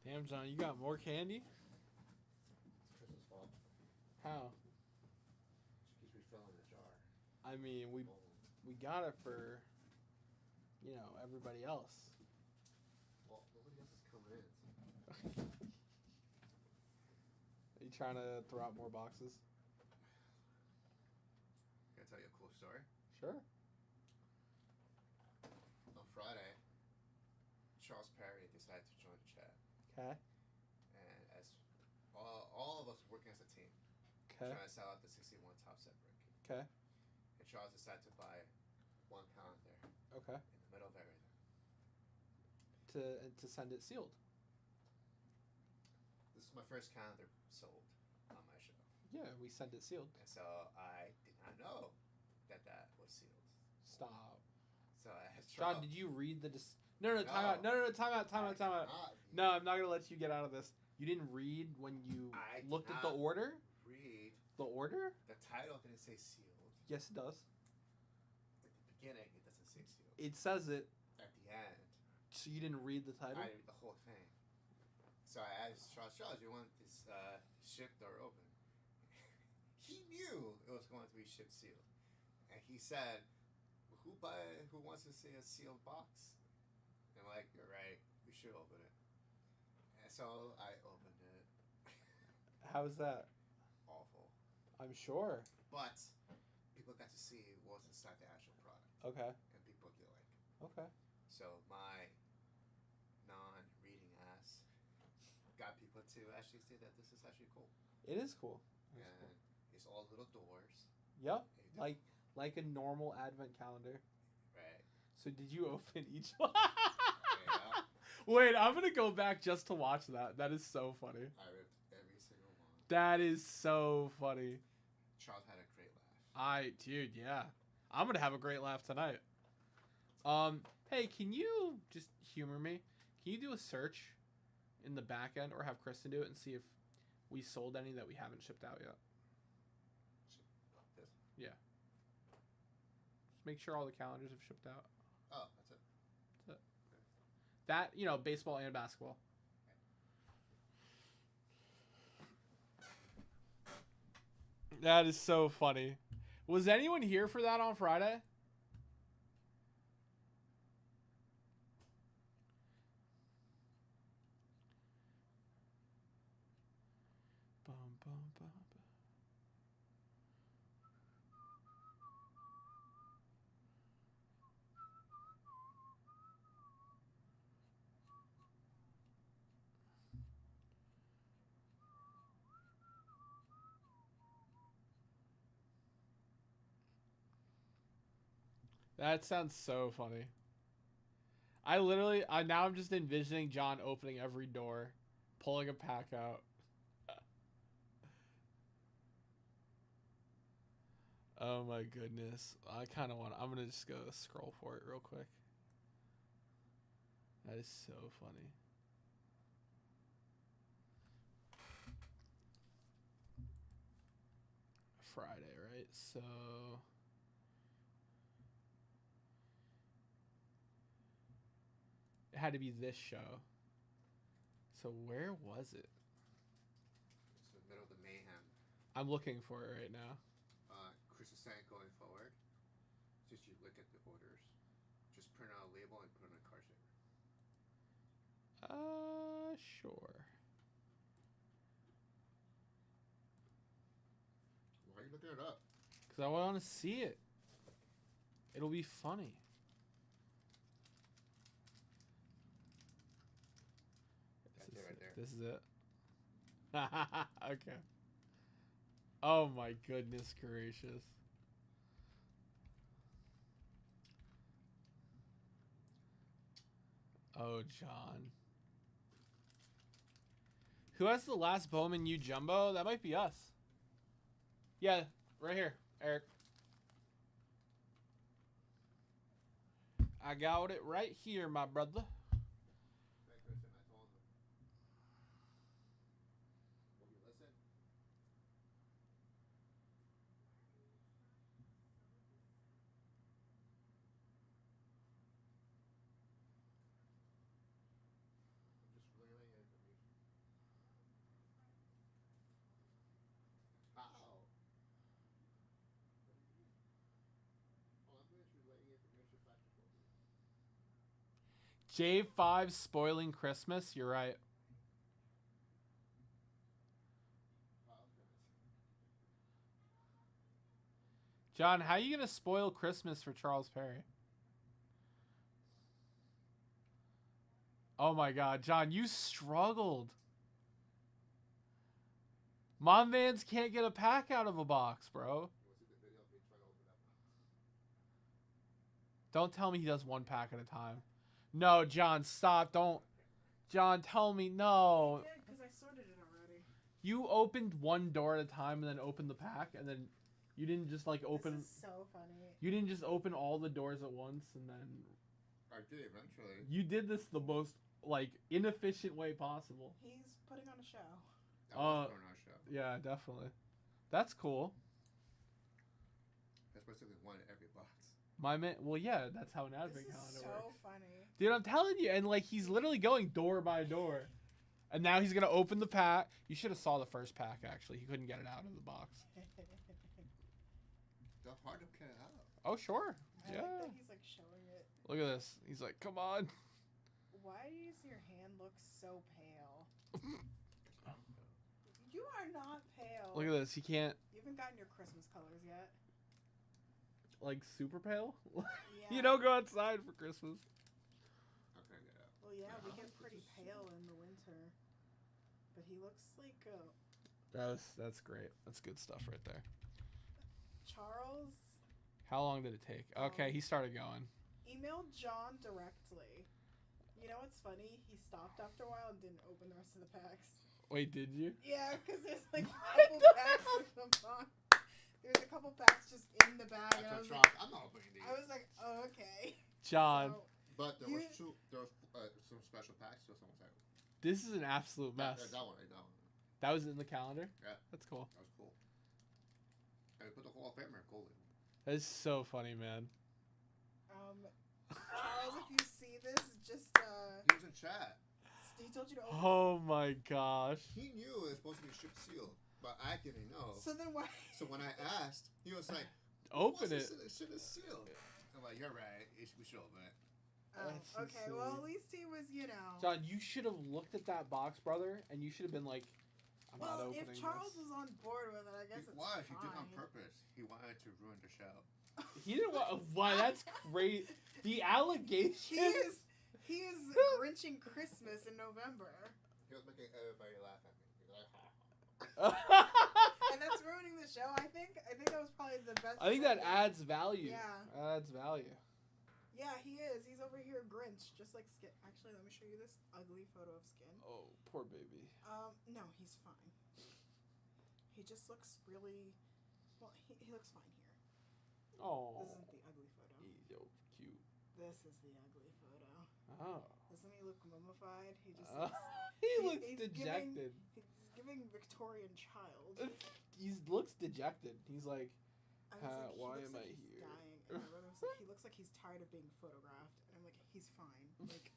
Damn, John, you got more candy? It's Chris's fault. How? She keeps refilling the jar. I mean, we got it for, you know, everybody else. Well, nobody else is coming in. Are you trying to throw out more boxes? Can I tell you a cool story? Sure. On Friday, Charles Perry decided to join the chat. Okay. And as all of us working as a team, Okay. trying to sell out the 61 top set break. Okay. And Charles decided to buy one calendar Okay. in the middle of everything. To send it sealed. This is my first calendar sold on my show. Yeah, we send it sealed. And so I did not know that was sealed. Stop. So I asked John, Charles. did you read the No, time out. No, time out. I did not No, I'm not going to let you get out of this. You didn't read when you I did looked at the not order? read. The order? The title didn't say sealed. Yes, it does. At the beginning, it doesn't say sealed. It says it. At the end, So you didn't read the title? I read the whole thing. So I asked Charles, you want this shipped or open? He knew it was going to be shipped sealed. And he said, who wants to see a sealed box? And I'm like, you're right, we should open it. And so I opened it. How's that? Awful. I'm sure. But people got to see what was inside the actual product. Okay. And people did like it. Okay. So my non-reading ass got people to actually say that this is actually cool. It is cool. It is And cool. it's all little doors. Yep. And you do- Like a normal advent calendar. Right. So did you open each one? Yeah. Wait, I'm gonna go back just to watch that. That is so funny. I ripped every single one. That is so funny. Charles had a great laugh. Dude, yeah. I'm gonna have a great laugh tonight. Hey, can you just humor me? Can you do a search in the back end or have Kristen do it and see if we sold any that we haven't shipped out yet? This? Yeah. Just make sure all the calendars have shipped out. Oh, that's it. That's it. That, you know, baseball and basketball. That is so funny. Was anyone here for that on Friday? bum, bum. That sounds so funny. I'm just envisioning John opening every door, pulling a pack out. Oh my goodness. I'm going to just go scroll for it real quick. That is so funny. Friday, right? So it had to be this show. So where was it? It's the middle of the Mayhem. I'm looking for it right now. Chris is saying going forward, just you look at the orders. Just print out a label and put it on a card saver. Sure. Why are you looking it up? Because I want to see it. It'll be funny. That's it right there. This is it. Okay. Oh my goodness gracious. Oh, John. Who has the last Bowman U Jumbo? That might be us. Yeah, right here, Eric. I got it right here, my brother. Hey, Christian, I told him. Will you listen? I'm just relaying information. How? Oh, I'm just relaying information back to Kobe. J5 spoiling Christmas. You're right. John, how are you going to spoil Christmas for Charles Perry? Oh my God, John, you struggled. Mom Vans can't get a pack out of a box, bro. Don't tell me he does one pack at a time. No, John, stop. Don't. John, tell me. No. I did, because I sorted it already. You opened one door at a time and then opened the pack, and then you didn't just like open. This is so funny. You didn't just open all the doors at once and then. I did eventually. You did this the most like inefficient way possible. He's putting on a show. That was going on a show. Yeah, definitely. That's cool. That's basically one in every box. My man. Well, yeah, that's how an advent This is calendar so works. funny. Dude, I'm telling you, and like he's literally going door by door, and now he's gonna open the pack. You should have saw the first pack. Actually, he couldn't get it out of the box. They're hard to get out. Oh sure, I yeah. like that he's like showing it. Look at this. He's like, come on. Why does your hand look so pale? You are not pale. Look at this. He can't You haven't gotten your Christmas colors yet. like super pale. Yeah. You don't go outside for Christmas. How can I get out? Well, yeah, we Yeah. get pretty pale in the winter. But he looks like That's great. That's good stuff right there. Charles. How long did it take? Okay, he started going. Emailed John directly. You know what's funny? He stopped after a while and didn't open the rest of the packs. Wait, did you? Yeah, because there's like a couple packs in the box. There's a couple packs just in the bag. And I was like, I'm not opening these. I was like, oh, okay. John, So, But there was some special packs. So someone said this is an absolute mess. that one, right? That one. That was in the calendar? Yeah. That's cool. That was cool. And we put the whole family cool. That is so funny, man. Charles, if you see this, just He was in chat. he told you to open. Oh my gosh. He knew it was supposed to be shipped sealed, but I didn't know. So then why? So when I asked, he was like, Open it. It should have sealed. I'm like, you're right. We should open it. Oh, That's okay. so Well, silly. at least he was, you know. John, you should have looked at that box, brother, and you should have been like, I'm not Well, opening if Charles this. was on board with it, I guess it's Why? fine. He did it on purpose. He wanted to ruin the show. He didn't want. Why? That's great. The allegation. He is Grinching Christmas in November. He was making everybody laugh at me. He was like, ha. And that's ruining the show. I think that was probably the best. I think that adds value. Yeah. Adds value. Yeah, he is. He's over here Grinch, just like Skin. Actually, let me show you this ugly photo of Skin. Oh, poor baby. No, he's fine. He just looks really. Well, he looks fine here. Oh. This isn't the ugly photo. He's so cute. This is the ugly photo. Oh. Doesn't he look mummified? He just. He looks he's dejected. He's giving Victorian child. He looks dejected. He's like, I was like, why he looks am like I he's here? Dying. And my brother was like, he looks like he's tired of being photographed. And I'm like, he's fine. Like,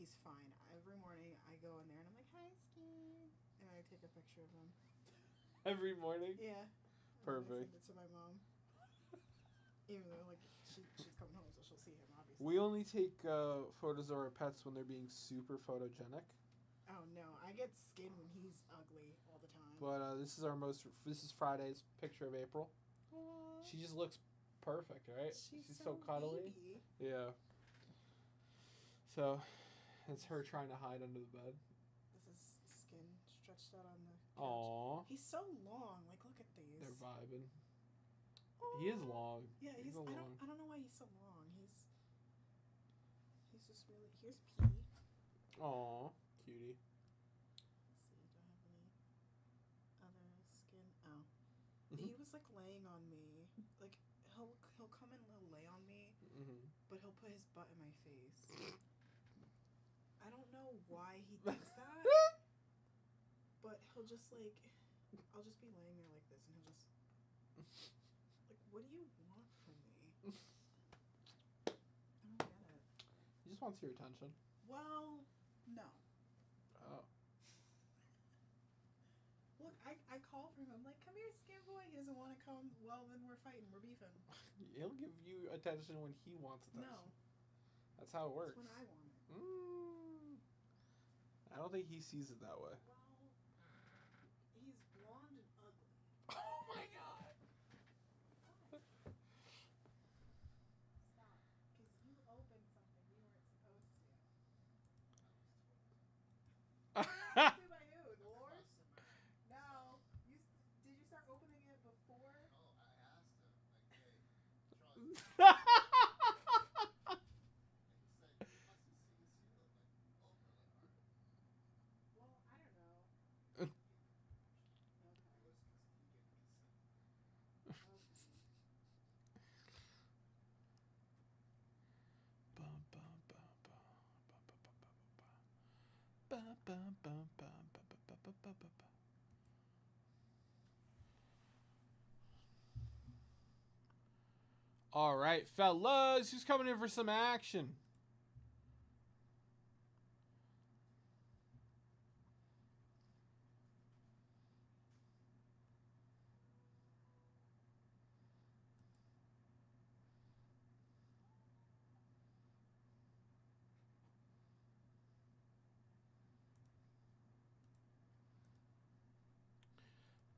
he's fine. Every morning I go in there and I'm like, hi, Ski. And I take a picture of him. Every morning? Yeah. Perfect. And I send it to my mom. Even though, like, she's coming home, so she'll see him, obviously. We only take photos of our pets when they're being super photogenic. Oh, no. I get Skin when he's ugly all the time. But this is Friday's picture of April. Aww. She just looks perfect, right? She's so cuddly. Baby. Yeah. So, it's her trying to hide under the bed. This is Skin stretched out on the couch. Aww. He's so long. Like, look at these. They're vibing. He is long. Yeah, he's I long. don't know why he's so long. He's just really. Here's P. Aww. Cutie. Let's see. Do I have any other Skin? Oh, Mhm. he was like laying on me. Like he'll come and he'll lay on me, but he'll put his butt in my face. I don't know why he does that, but he'll just like. I'll just be laying there like this, and he'll just. Like, what do you want from me? I don't get it. He just wants your attention. Well, no. Oh. Look, I call for him. I'm like, come here, Skin Boy. He doesn't want to come. Well, then we're fighting. We're beefing. He'll give you attention when he wants attention. No. That's how it works. That's when I want it. I don't think he sees it that way. Well, he's blonde and ugly. Oh my god. Stop. Because you opened something you weren't supposed to. Supposed to by who? The Lord? No. Did you start opening it before? Oh, I asked him, like, hey, Charles. Well, I don't know. Okay. All right, fellas, who's coming in for some action?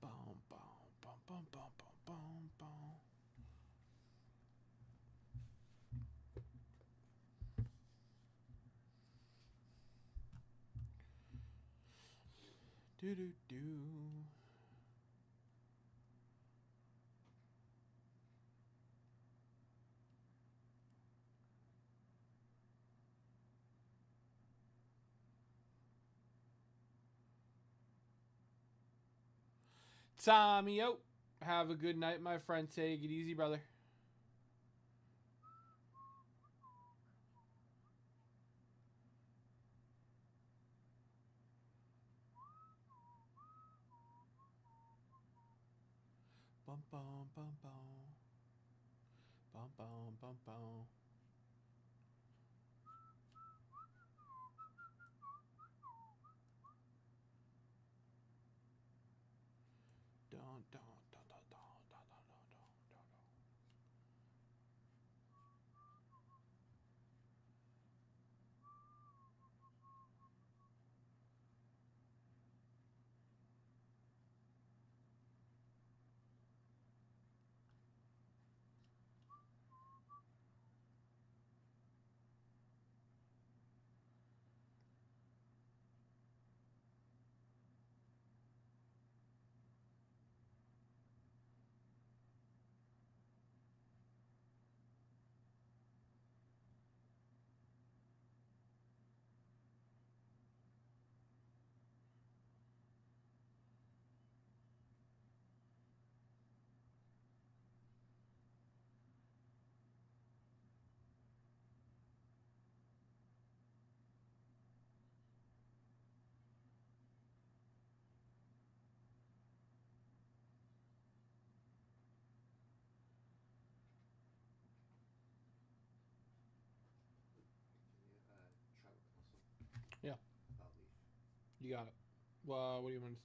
Boom, boom, boom, boom, boom, boom, boom, boom. Do do do. Tommy, yo. Have a good night, my friend. Take it easy, brother. Bum bum bum bum. Bum bum bum bum. Dun dun dun dun dun dun dun dun dun dun. You got it. Well, what do you want to...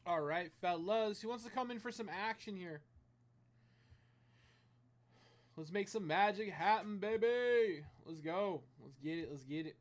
All right, fellas. Who wants to come in for some action here? Let's make some magic happen, baby. Let's go. Let's get it. Let's get it.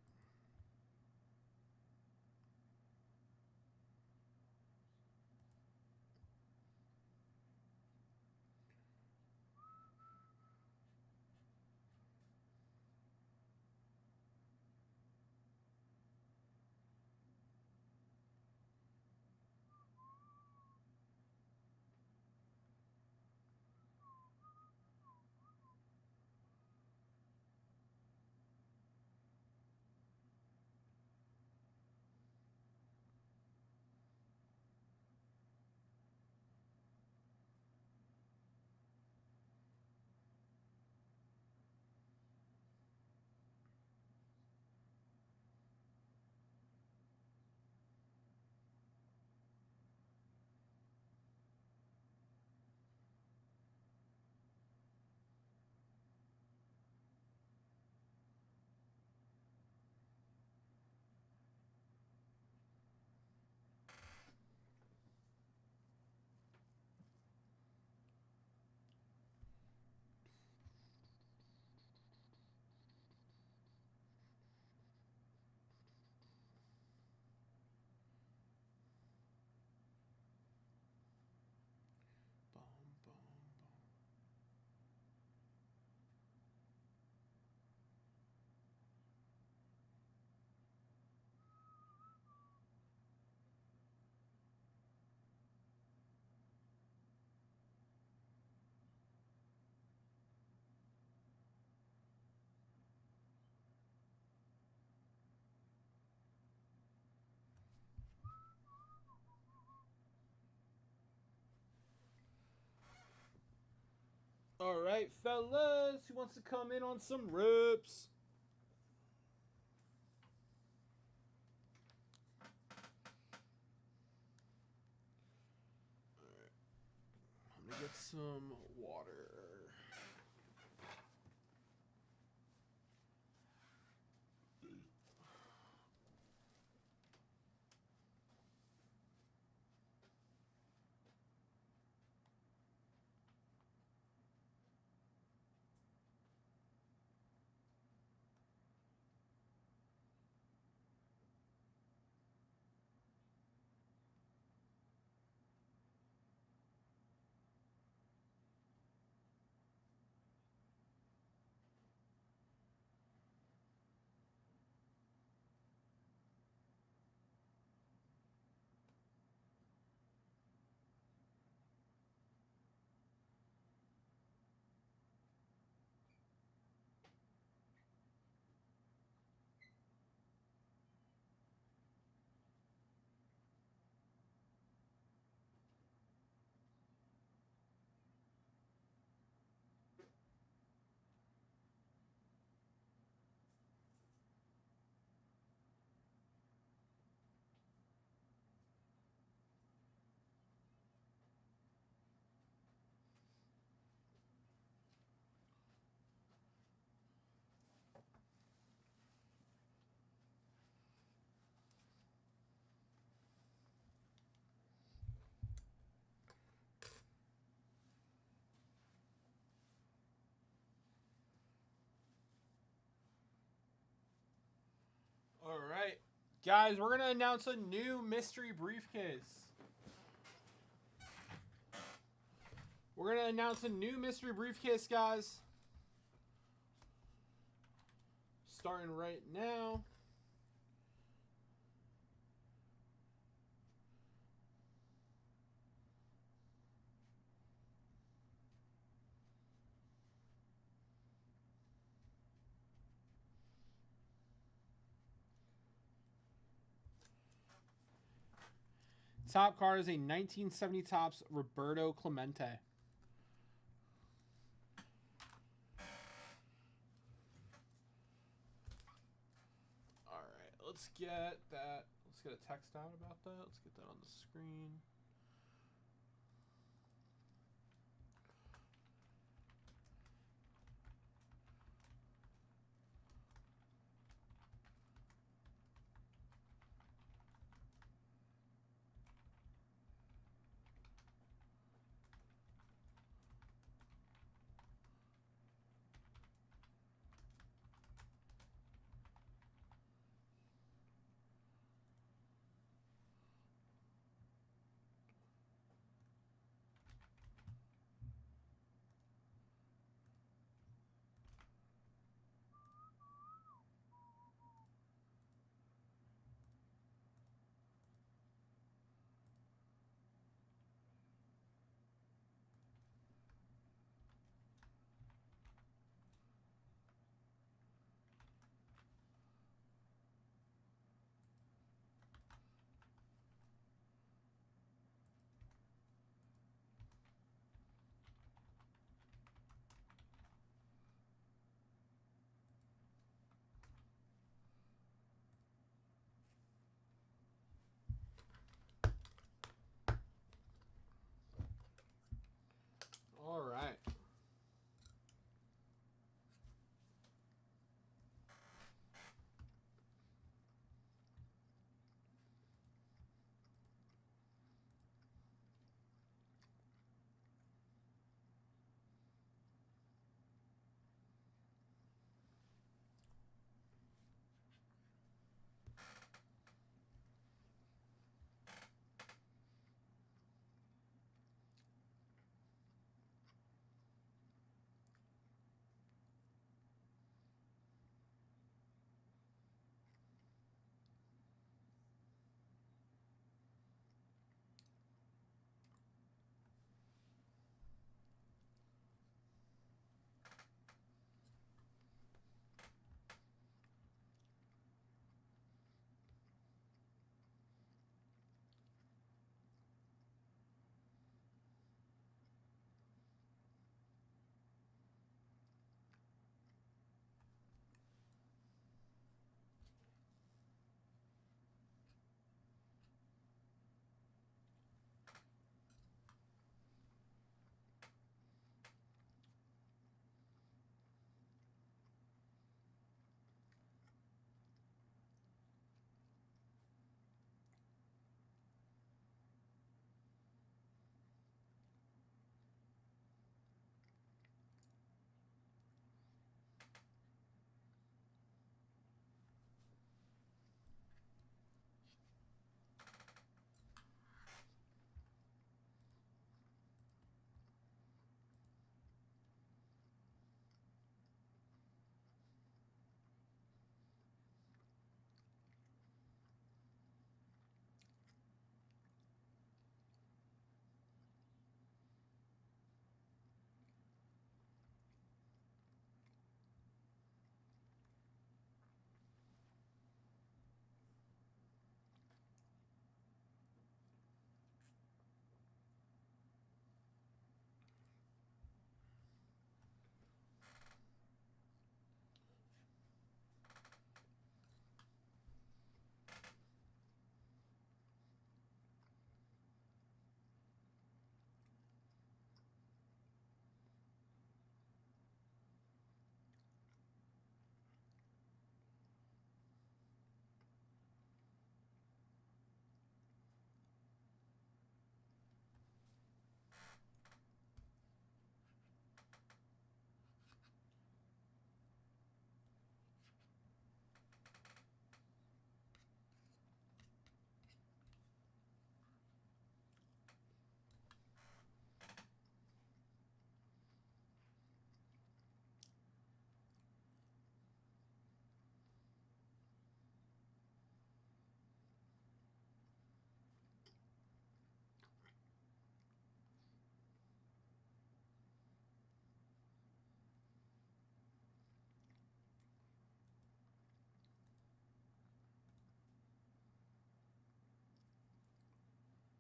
All right, fellas. Who wants to come in on some rips? All right. I'm gonna get some water. Guys, we're going to announce a new mystery briefcase. We're going to announce a new mystery briefcase, guys. Starting right now. Top card is a 1970 Topps Roberto Clemente. All right, let's get that. Let's get a text out about that. Let's get that on the screen.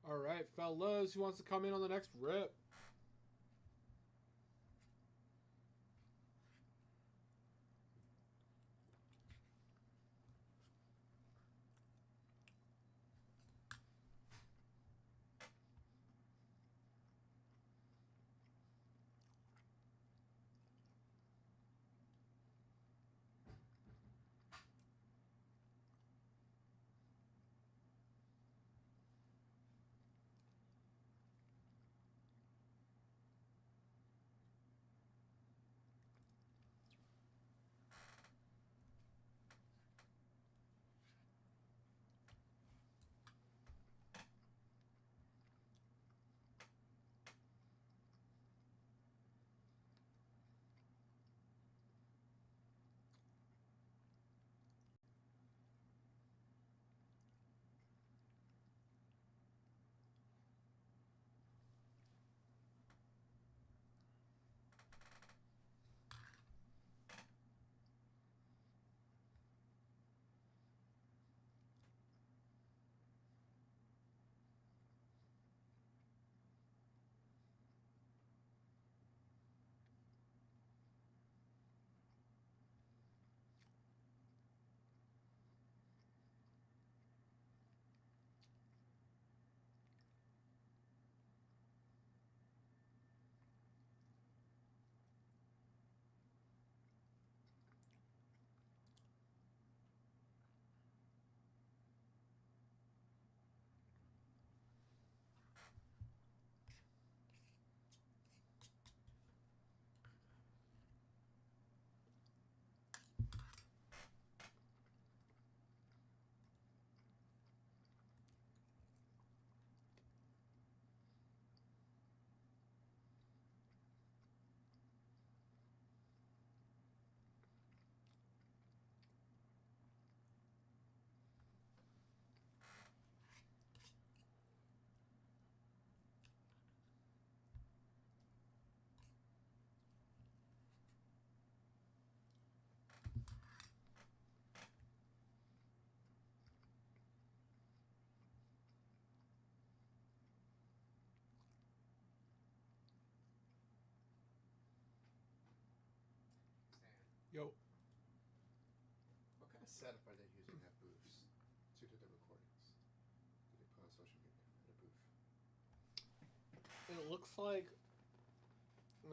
All right, fellas, who wants to come in on the next rip? Yo. What kind of setup are they using at booths to do the recordings? Do they put on social media at a booth? It looks like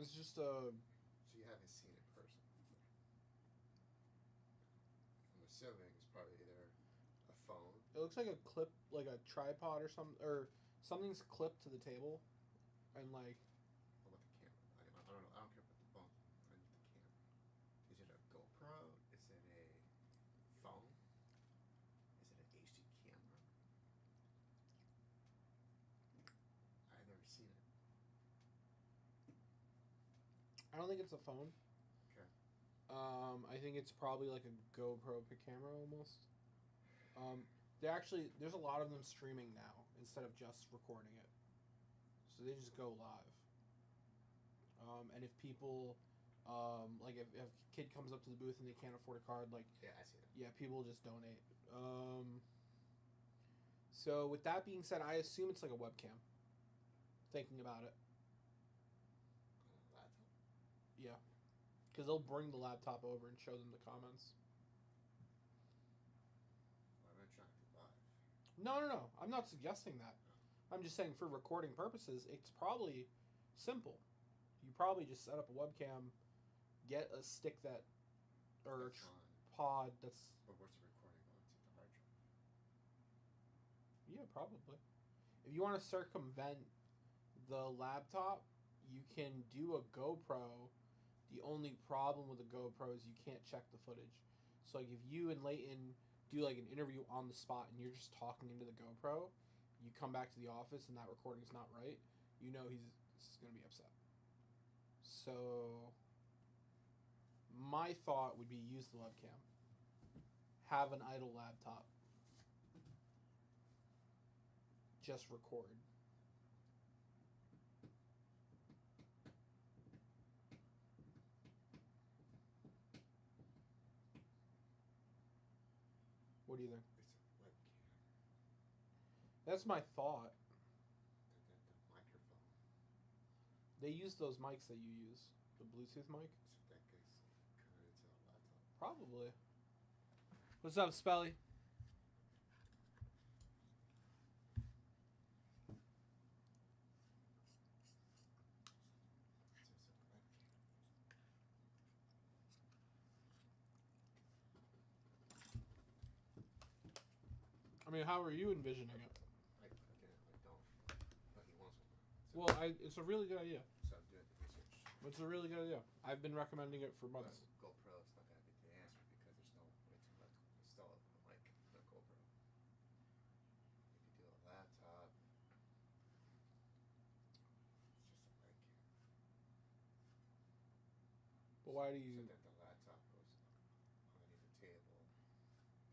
it's just a. So you haven't seen it in person before. I'm assuming it's probably either a phone. It looks like a clip, like a tripod or something, or something's clipped to the table, and like. What about the camera? I don't know. I don't care about the phone. I need the camera. Is it a GoPro? Is it a phone? Is it an HD camera? I've never seen it. I don't think it's a phone. Okay. I think it's probably like a GoPro camera almost. There's a lot of them streaming now instead of just recording it, so they just go live. And if people, like if a kid comes up to the booth and they can't afford a card, like Yeah, I see that. yeah, people just donate. So with that being said, I assume it's like a webcam. Thinking about it, Laptop? yeah, because they'll bring the laptop over and show them the comments. Why am I trying to do live? No. I'm not suggesting that. I'm just saying for recording purposes, it's probably simple. You probably just set up a webcam, get a stick that, or That's fine. pod that's. But where's the recording going to? The hard drive? Yeah, probably. If you want to circumvent the laptop, you can do a GoPro. The only problem with a GoPro is you can't check the footage. So like if you and Leighton do like an interview on the spot and you're just talking into the GoPro, you come back to the office and that recording's not right, you know he's going to be upset. So my thought would be use the webcam. Have an idle laptop. Just record. What do you think? It's a webcam. That's my thought. They use those mics that you use, the Bluetooth mic. So that gets converted to a laptop. Probably. What's up, Spelly? I mean, how are you envisioning it? I don't. But he wants one. So, Well, it's a really good idea. so I'm doing the research. It's a really good idea. I've been recommending it for months. But GoPro is not going to be the answer because there's no way to install a mic on a GoPro. If you do a laptop, it's just a mic. But why do So you? then the laptop goes underneath the table.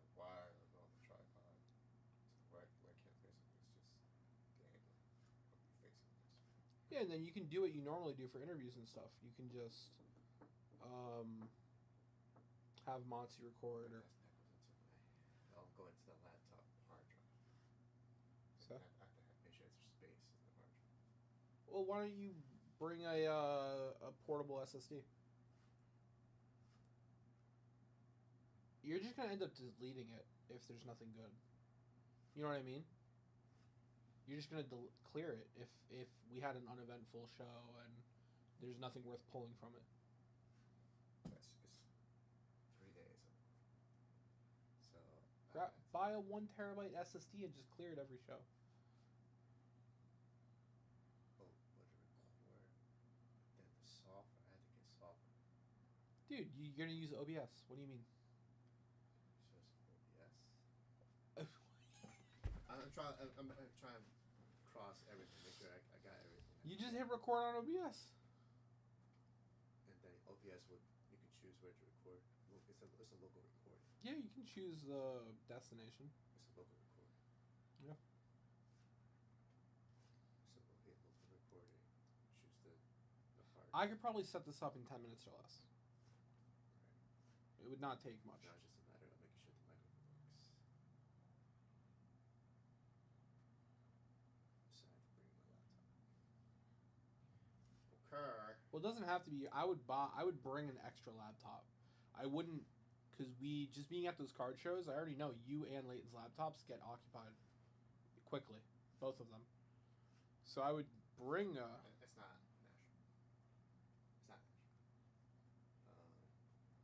The wire will go on the tripod. So the webcam basically is just the angle of you facing this. Yeah, and then you can do what you normally do for interviews and stuff. You can just have Monty record or. I'll go into the laptop hard drive. So? I have to make sure there's space in the hard drive. Well, why don't you bring a portable SSD? You're just gonna end up deleting it if there's nothing good. You know what I mean? You're just gonna clear it if we had an uneventful show and there's nothing worth pulling from it. It's 3 days. So Buy a 1 terabyte SSD and just clear it every show. Oh, but to record, then the software. I had to get software. Dude, you're gonna use OBS. What do you mean? I'm trying to cross everything, make sure I got everything. You just hit record on OBS. And then OBS you can choose where to record. It's a local recording. Yeah, you can choose the destination. It's a local recording. Yeah. So we'll hit local recording. Choose the hard. I could probably set this up in 10 minutes or less. Right. It would not take much. Now it's just a matter of making sure the microphone works. So I have to bring my laptop. Okay. Well, it doesn't have to be. I would bring an extra laptop. I wouldn't, because just being at those card shows, I already know you and Leighton's laptops get occupied quickly, both of them. So I would bring a. It's not natural. It's not natural.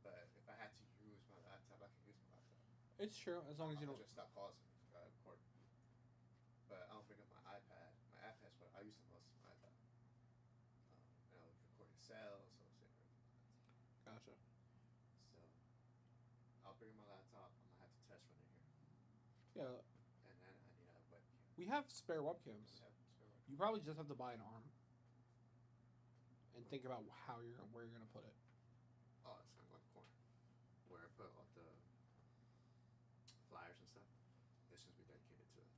But if I had to use my laptop, I can use my laptop. It's true, as long as you I'll don't. just stop pausing. Record. But I'll bring up my iPad. My iPad's what I use the most. My iPad. And I was recording sales, so Gotcha. So I'll bring my laptop. I'm gonna have to test run it here. Yeah, And then I need a webcam. we have spare webcams. We have spare webcam. You probably just have to buy an arm. And think about where you're gonna put it. Oh, it's in one corner where I put all the flyers and stuff. This is be dedicated to it.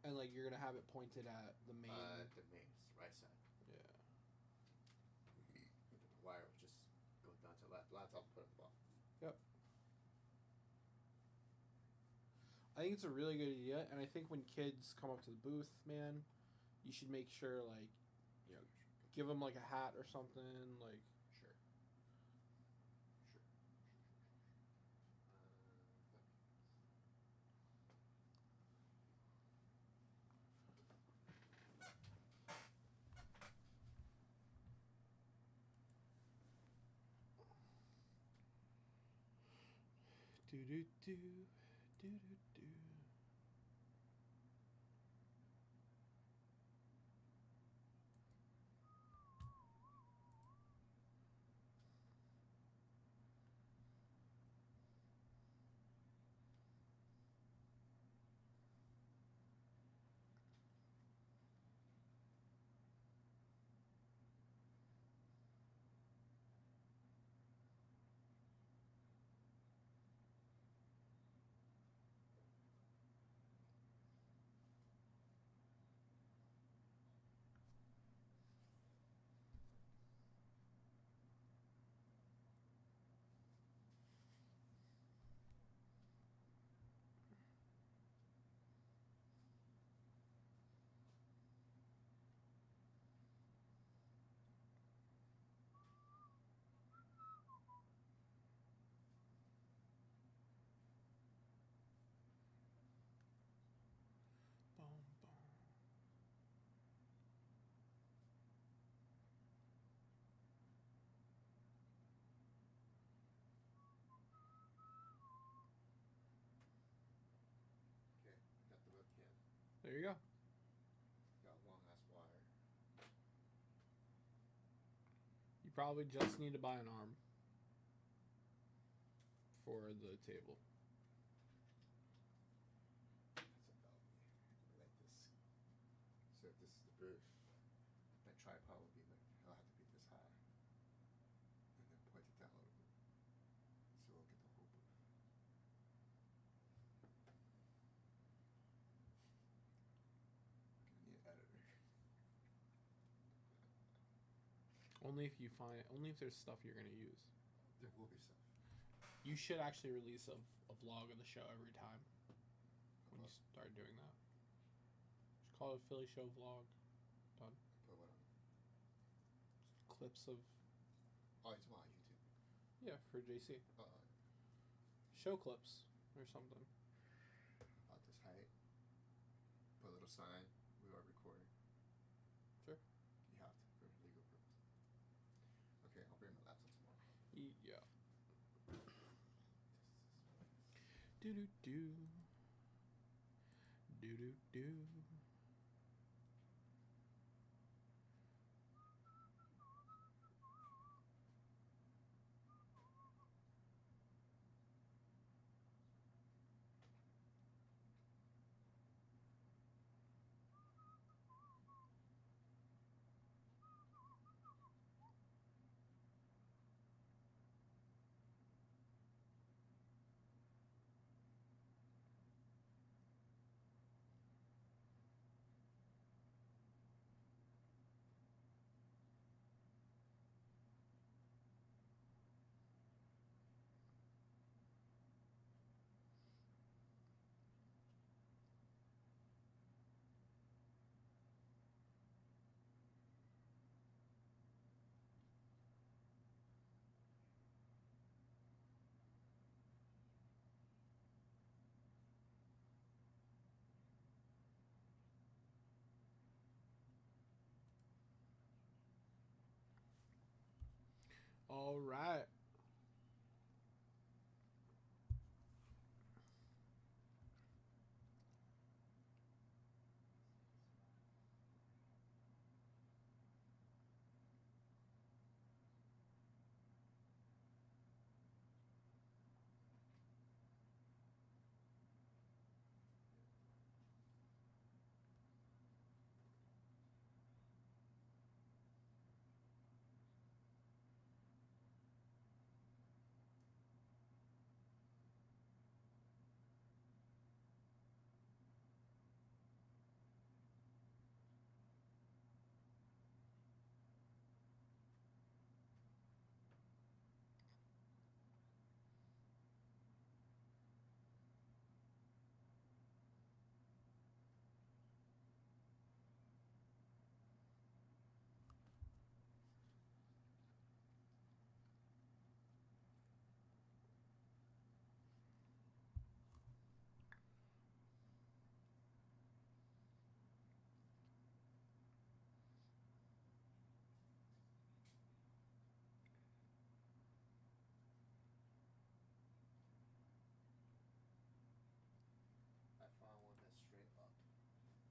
And like you're gonna have it pointed at the main. The main right side. Yeah. The wire would just go down to the laptop and put it at the bottom. Yep. I think it's a really good idea, and I think when kids come up to the booth, man, you should make sure, like, you know, give them like a hat or something, like. Sure. Do do do do do do. There you go. Got long ass wire. You probably just need to buy an arm for the table. That's about me. Like this. So if this is the booth, that tripod will be like, I'll have to be this high. And then point it down a little bit. So we'll get the whole booth. Gonna need an editor. Only if there's stuff you're gonna use. There will be stuff. You should actually release a vlog of the show every time when you start doing that. Just call it a Philly Show vlog. Done. Put what on? Clips of Oh, it's on YouTube. yeah for JC. Uh, Show clips or something. About this height. Put a little sign. We are recording. Sure. You have to for legal purposes. Okay, I'll bring my laptop tomorrow. Yeah. Do do do. Do do do. All right. I found one that's straight up.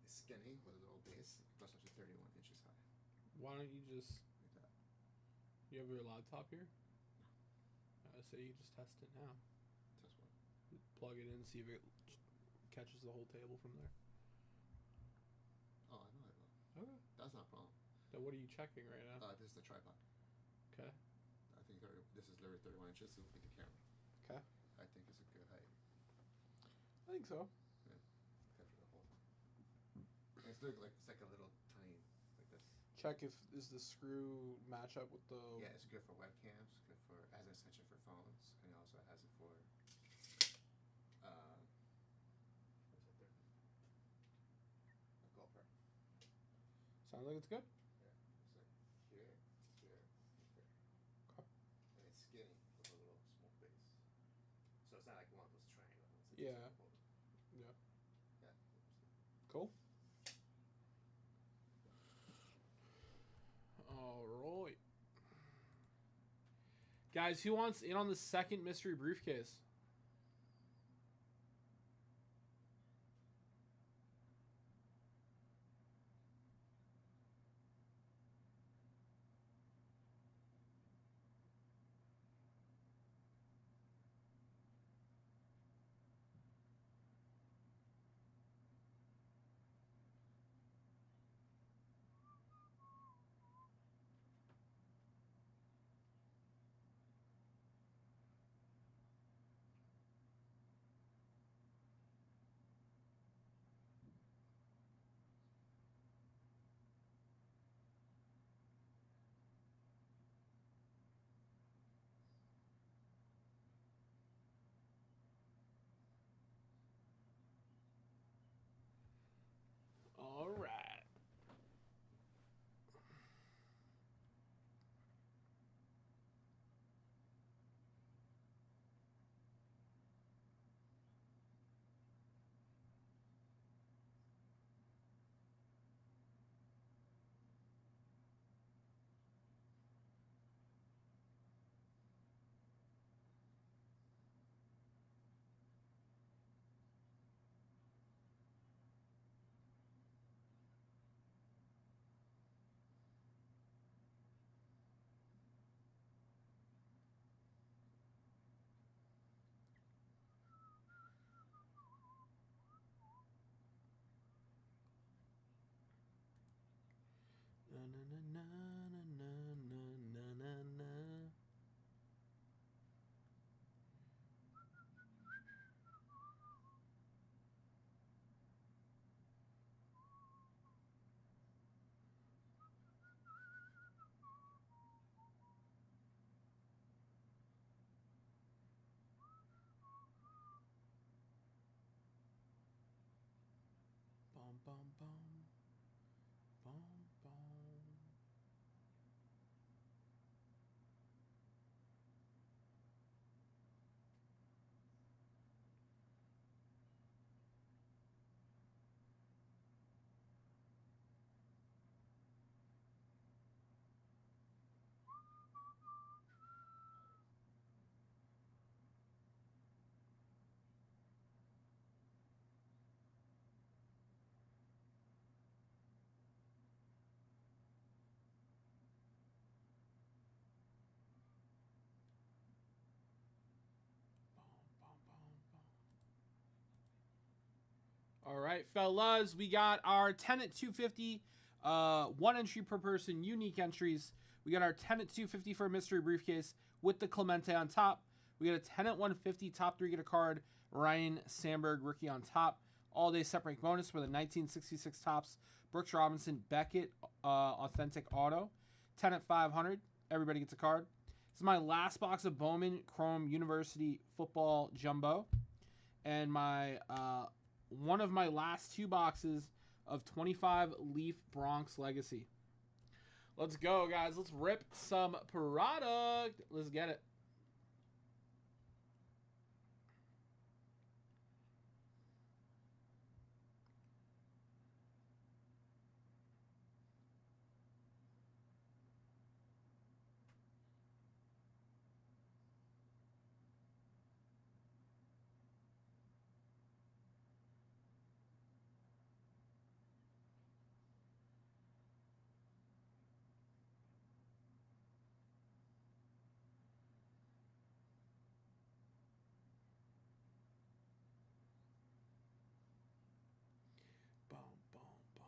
It's skinny with a little base. It goes up to 31 inches high. Why don't you just? Like that. You have your laptop here? I say you just test it now. Test what? Plug it in, see if it catches the whole table from there. Oh, I know it will. Okay. That's not a problem. Then what are you checking right now? This is the tripod. Okay. I think this is literally 31 inches. So look at the camera. Okay. I think it's a good height. I think so. Capture the whole. And it's like a little tiny like this. Check if is the screw match up with the. Yeah, it's good for webcams. Good for as an extension for phones, and it also has it for. What's that there? A GoPro. Sounds like it's good. Yeah, it's like here, here, and here. Okay. And it's skinny with a little small base. So it's not like one of those triangle ones. It's Yeah. just a Yeah. yeah. Cool. All right. Guys, who wants in on the second mystery briefcase? Bum, bum, bum. Bum, bum. All right, fellas, we got our 10 at 250, one entry per person, unique entries. We got our 10 at 250 for a mystery briefcase with the Clemente on top. We got a 10 at 150, top three get a card, Ryan Sandberg, rookie on top. All day separate bonus for the 1966 tops, Brooks Robinson, Beckett, authentic auto. 10 at 500, everybody gets a card. This is my last box of Bowman Chrome University Football Jumbo. And my one of my last two boxes of 25 Leaf Bronx Legacy. Let's go, guys. Let's rip some product. Let's get it. Boom, boom, boom.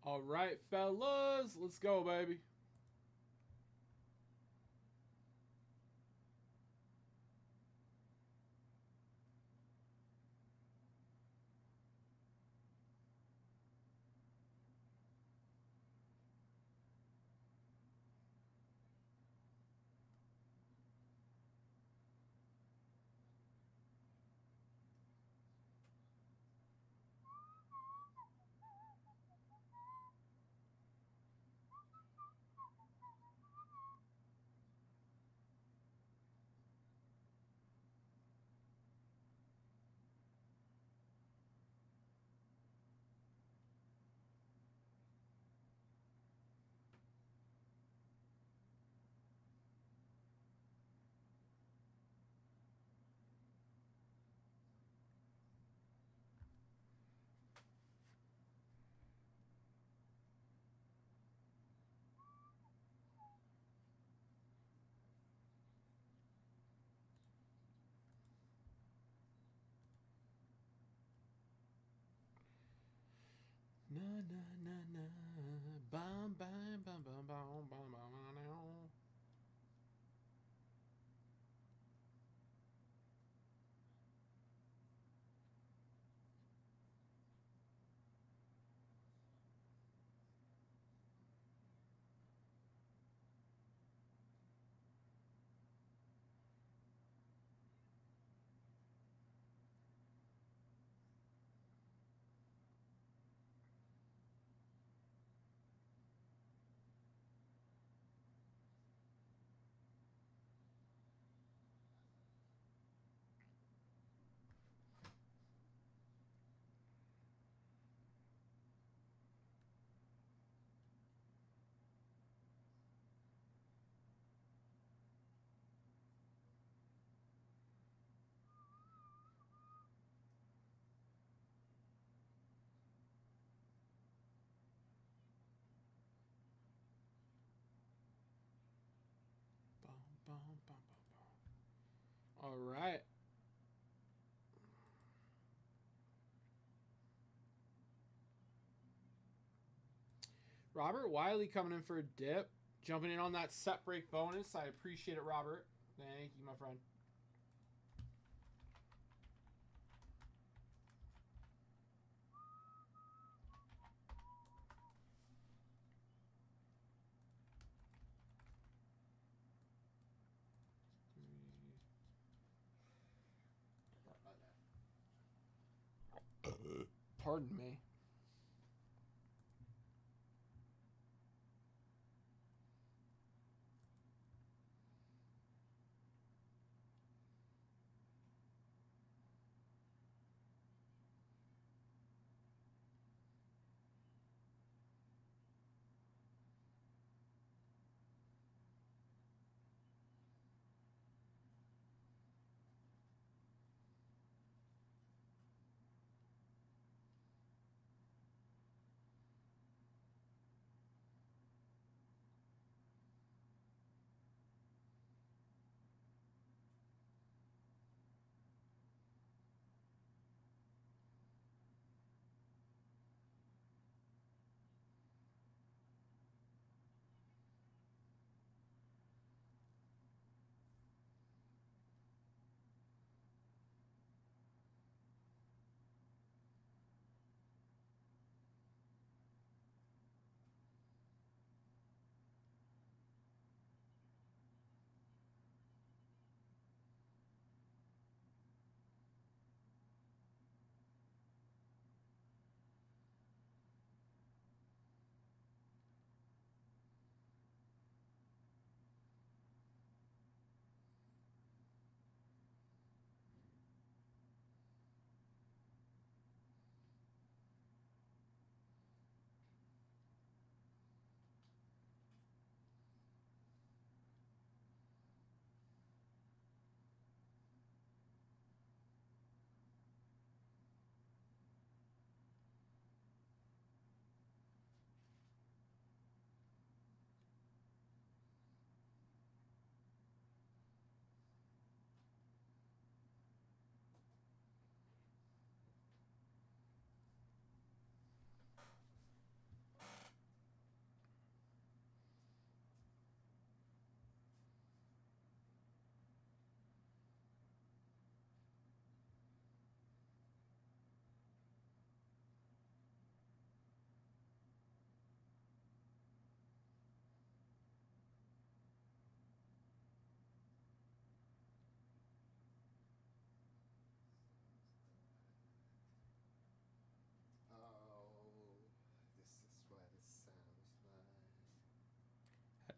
All right, fellas, let's go, baby. Na na na na, bam bam bam bam bam bam bam bam. All right. Robert Wiley coming in for a dip. Jumping in on that set break bonus. I appreciate it, Robert. Thank you, my friend. Pardon me.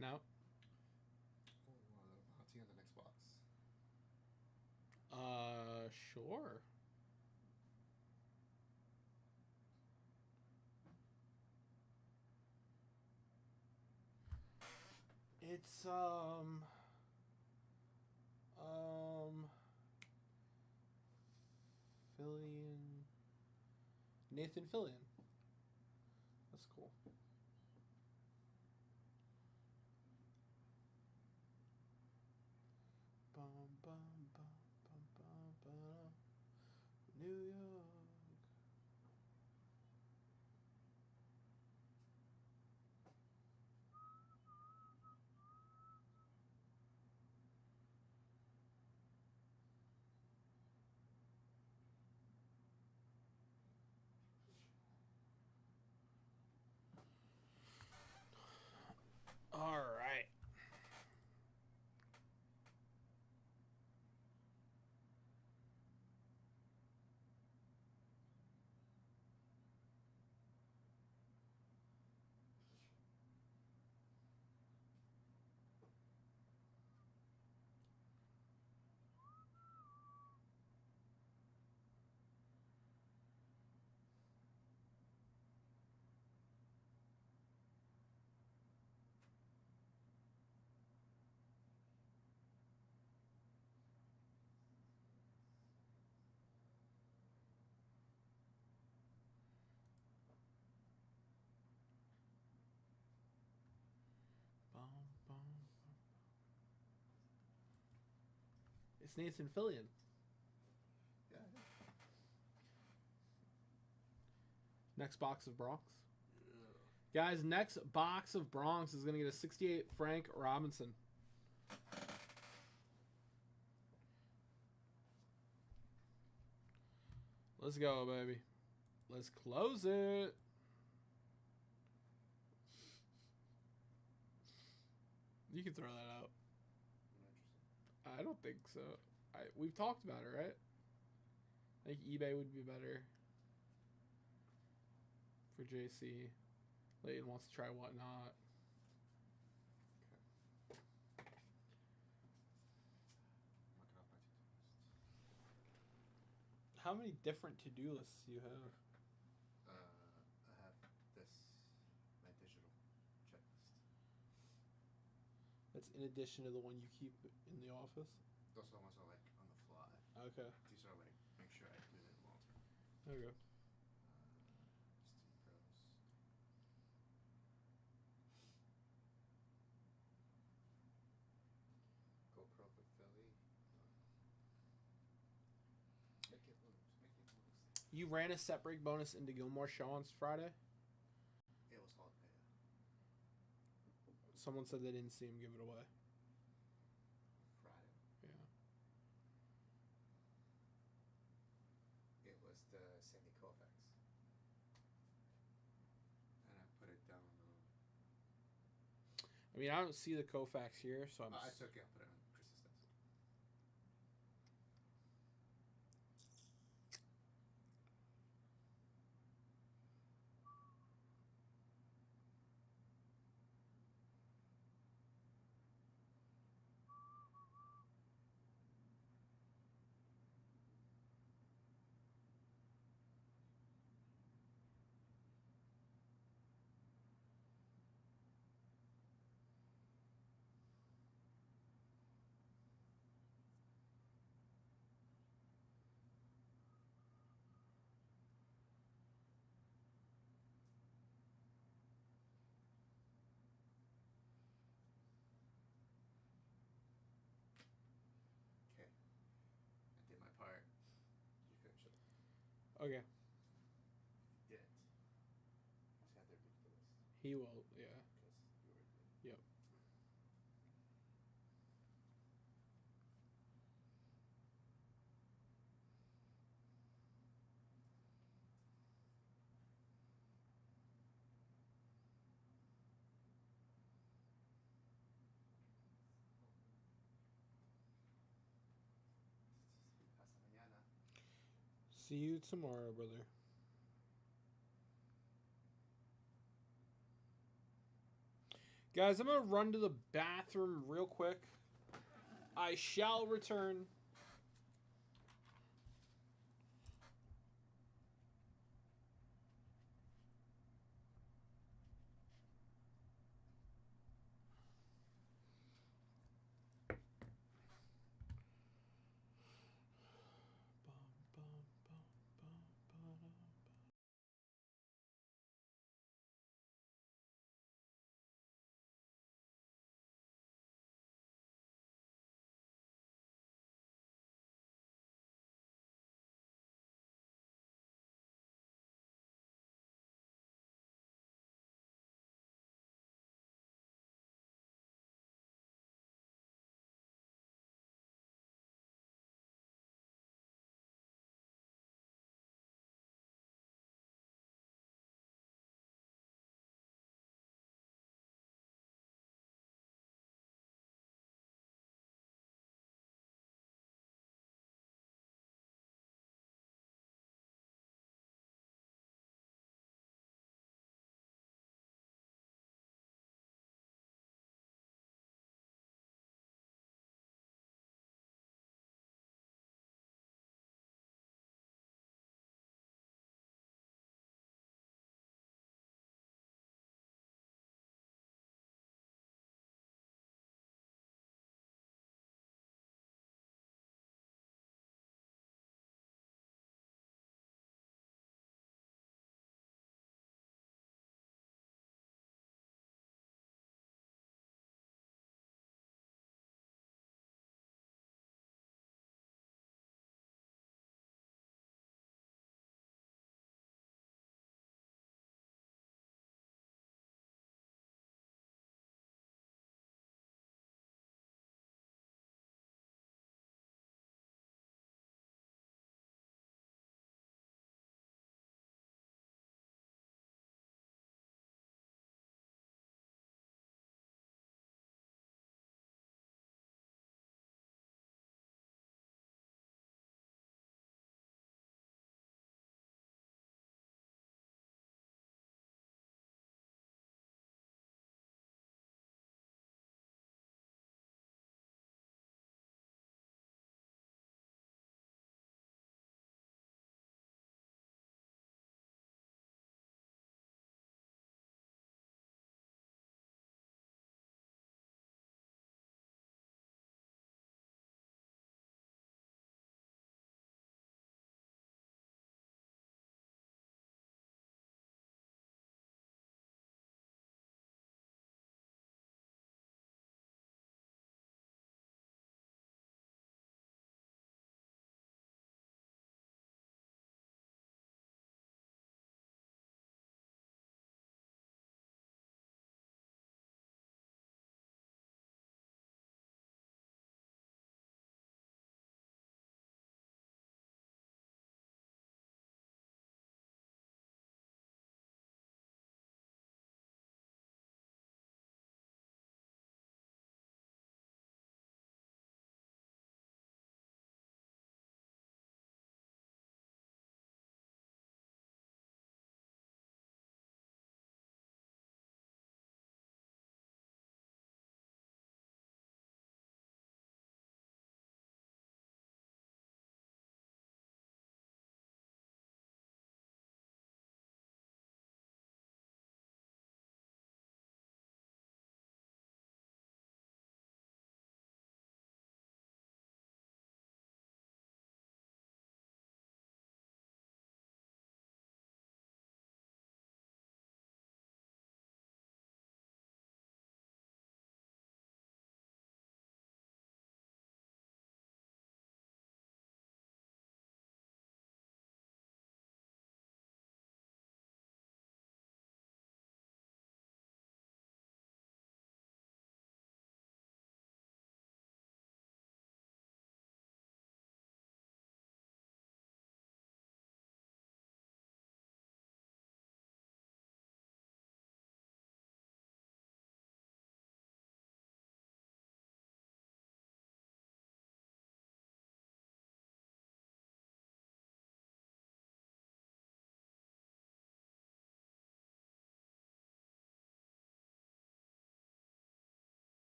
Heading out. I'll see you on the next box. Sure. It's Nathan Fillion. That's cool. Bum, bum, bum, bum, bum, bum. New York. It's Nathan Fillion. Yeah. Next box of Bronx. Guys, next box of Bronx is going to get a 68 Frank Robinson. Let's go, baby. Let's close it. You can throw that out. I don't think so. We've talked about it, right? I think eBay would be better for JC. Layton wants to try whatnot. How many different to-do lists do you have? I have this, my digital checklist. That's in addition to the one you keep in the office? Those are the ones that are like on the fly. Okay. These are like, make sure I do it long term. Okay. Steam Pros. GoPro for Philly. Make it loose. Make it loose. You ran a set break bonus into Gilmore Show on Friday? It was called Paya. Someone said they didn't see him give it away. Friday. Yeah. It was the Sandy Koufax. And I put it down. I mean, I don't see the Koufax here, so I'm... I took it. I put it on Chris's desk. Okay. I did my part. You finish it. Okay. Didn't. Just had their ridiculous. He will, yeah. Because you were. Yep. Hasta mañana. See you tomorrow, brother. Guys, I'm going to run to the bathroom real quick. I shall return.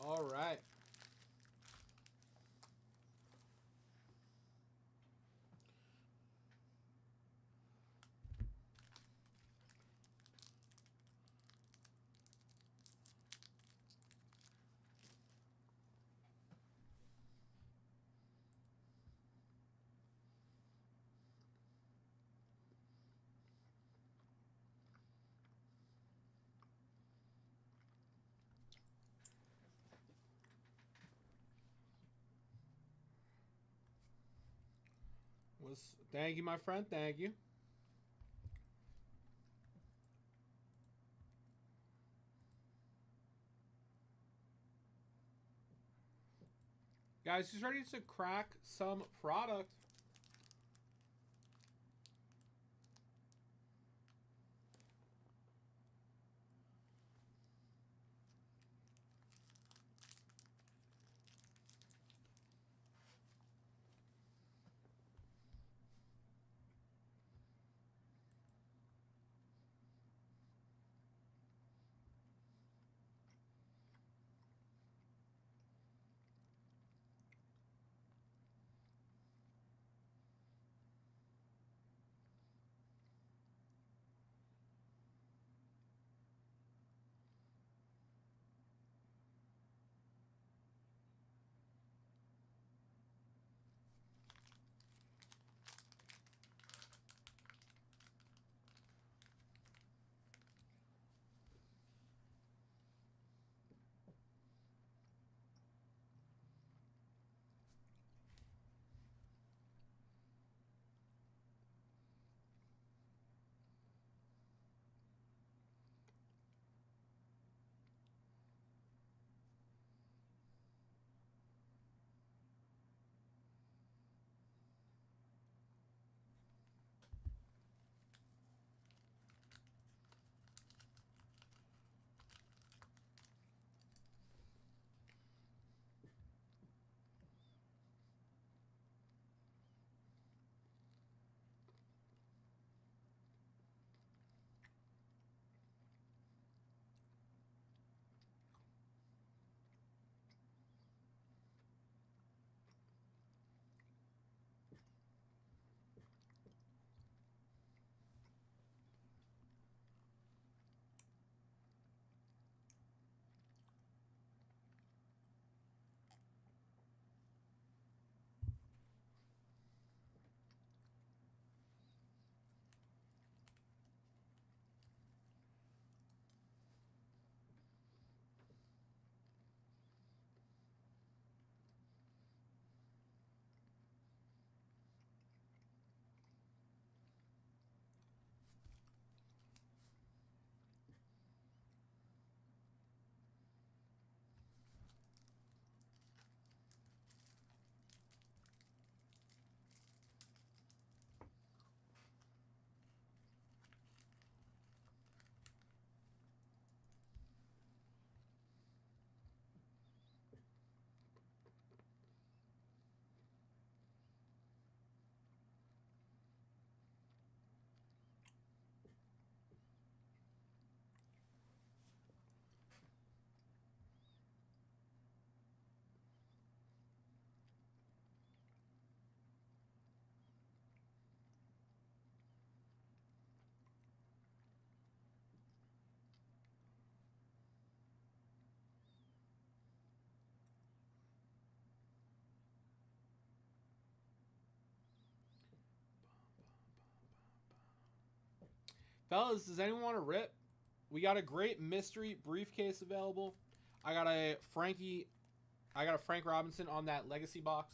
All right. Thank you, my friend. Thank you. Guys, who's ready to crack some product? Fellas, does anyone want to rip? We got a great mystery briefcase available. I got a Frank Robinson on that legacy box.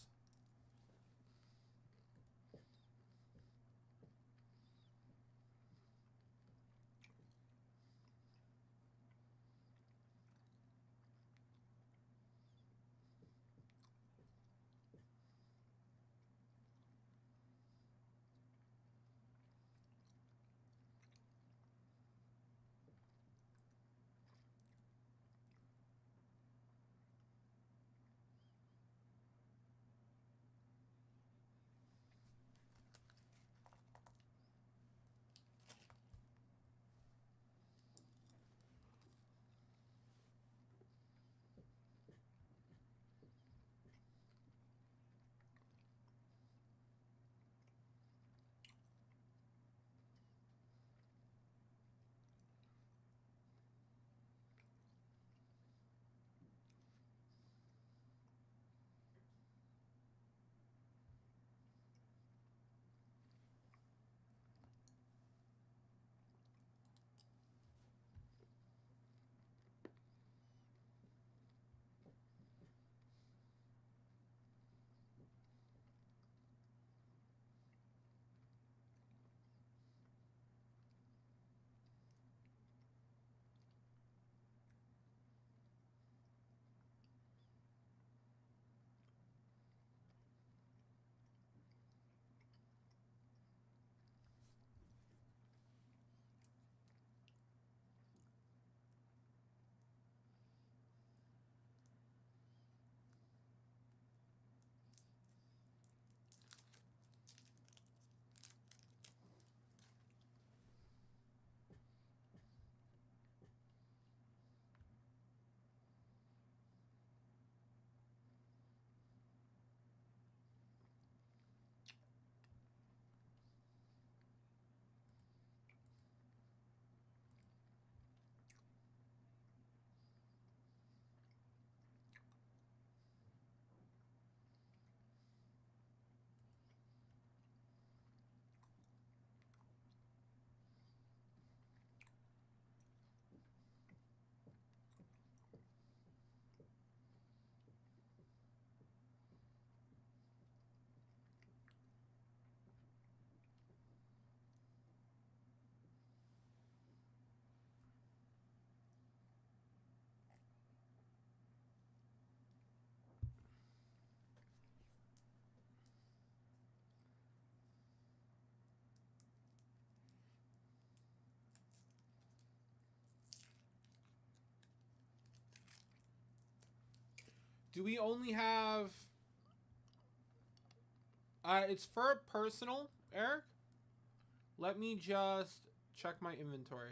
Do we only have... it's for personal, Eric. Let me just check my inventory.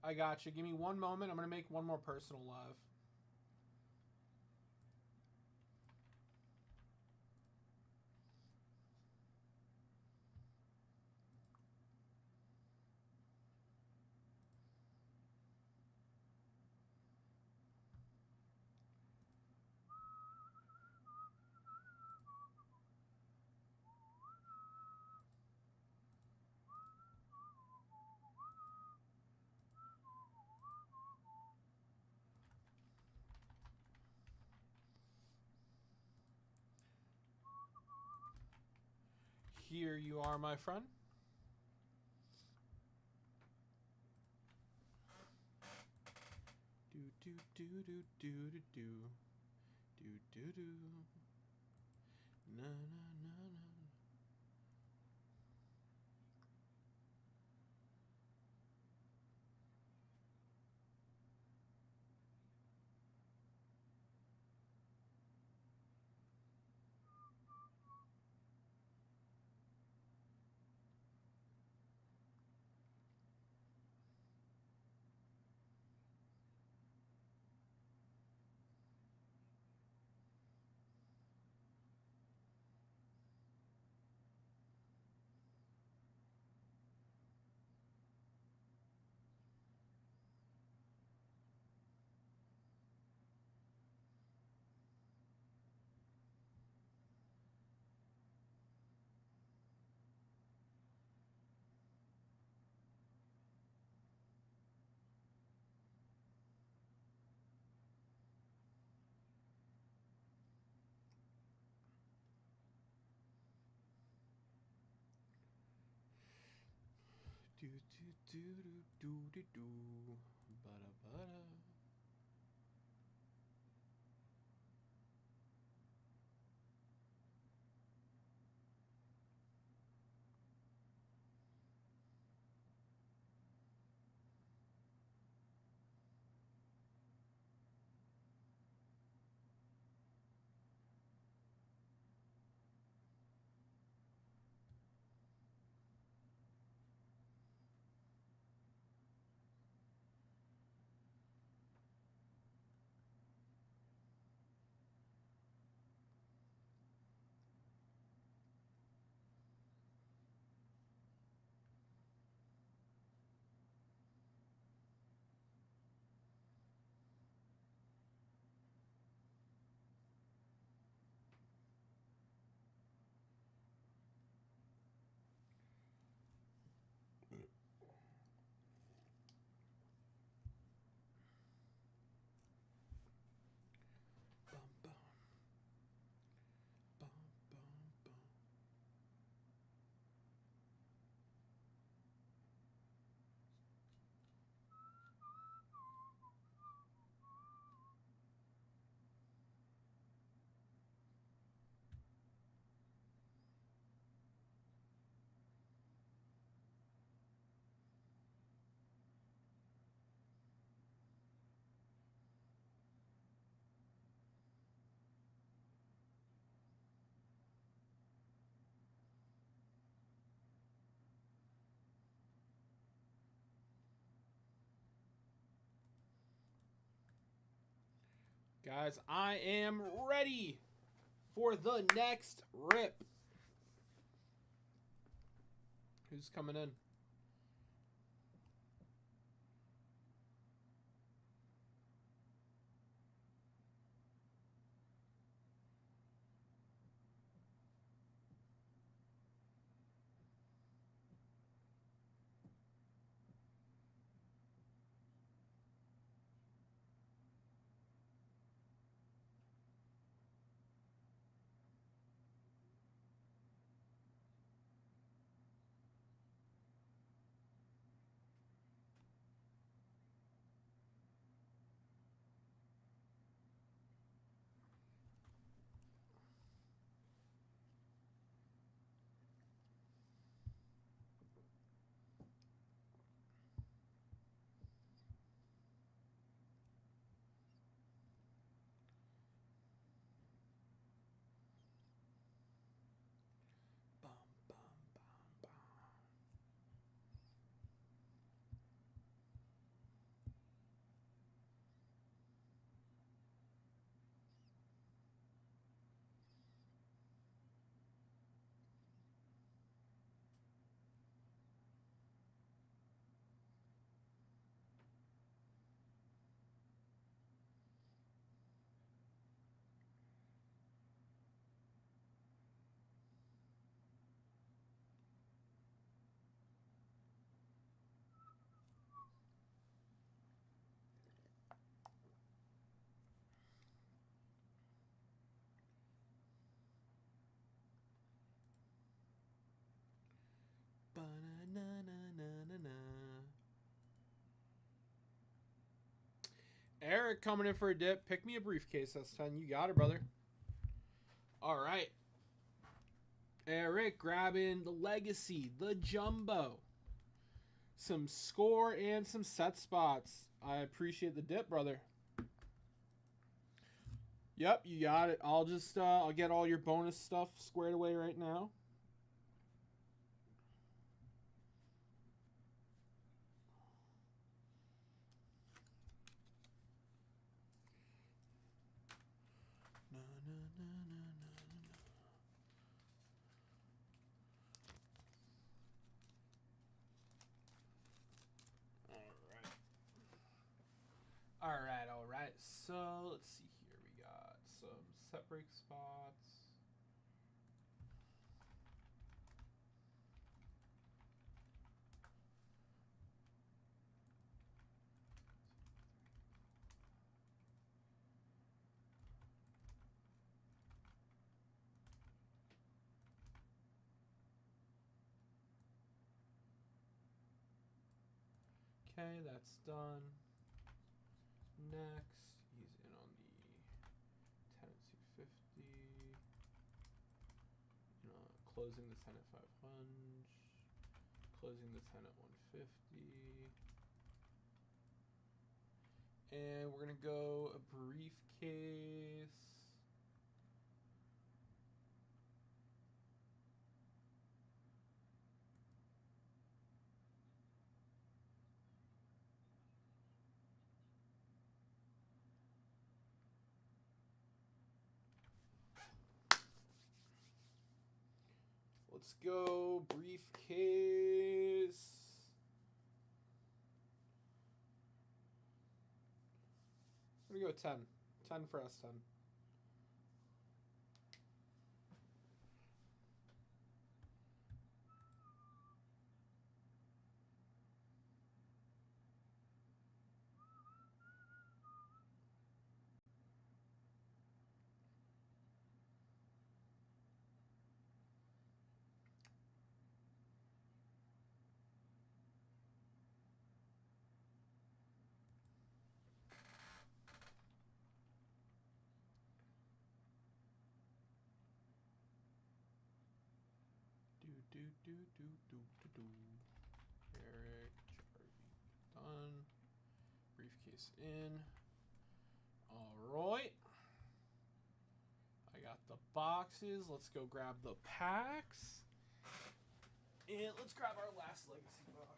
I got you. Give me one moment. I'm going to make one more personal live. Here you are, my friend. Do do do do do do do do do do. Na na na na. Do do do do do do do. Bada bada. Bum bum bum bum bum. Guys, I am ready for the next rip. Who's coming in? Eric coming in for a dip. Pick me a briefcase, S10. You got it, brother. All right. Eric grabbing the Legacy, the Jumbo. Some score and some set spots. I appreciate the dip, brother. Yep, you got it. I'll get all your bonus stuff squared away right now. All right. So let's see here. We got some set break spots. Okay, that's done. Next, he's in on the 10 at 250. Closing the 10 at 500. Closing the 10 at 150. And we're going to go a briefcase. Let's go briefcase. I'm gonna go 10. 10 for S10. Eric, Jarvie, done. Briefcase in. All right. I got the boxes. Let's go grab the packs. And let's grab our last Legacy box.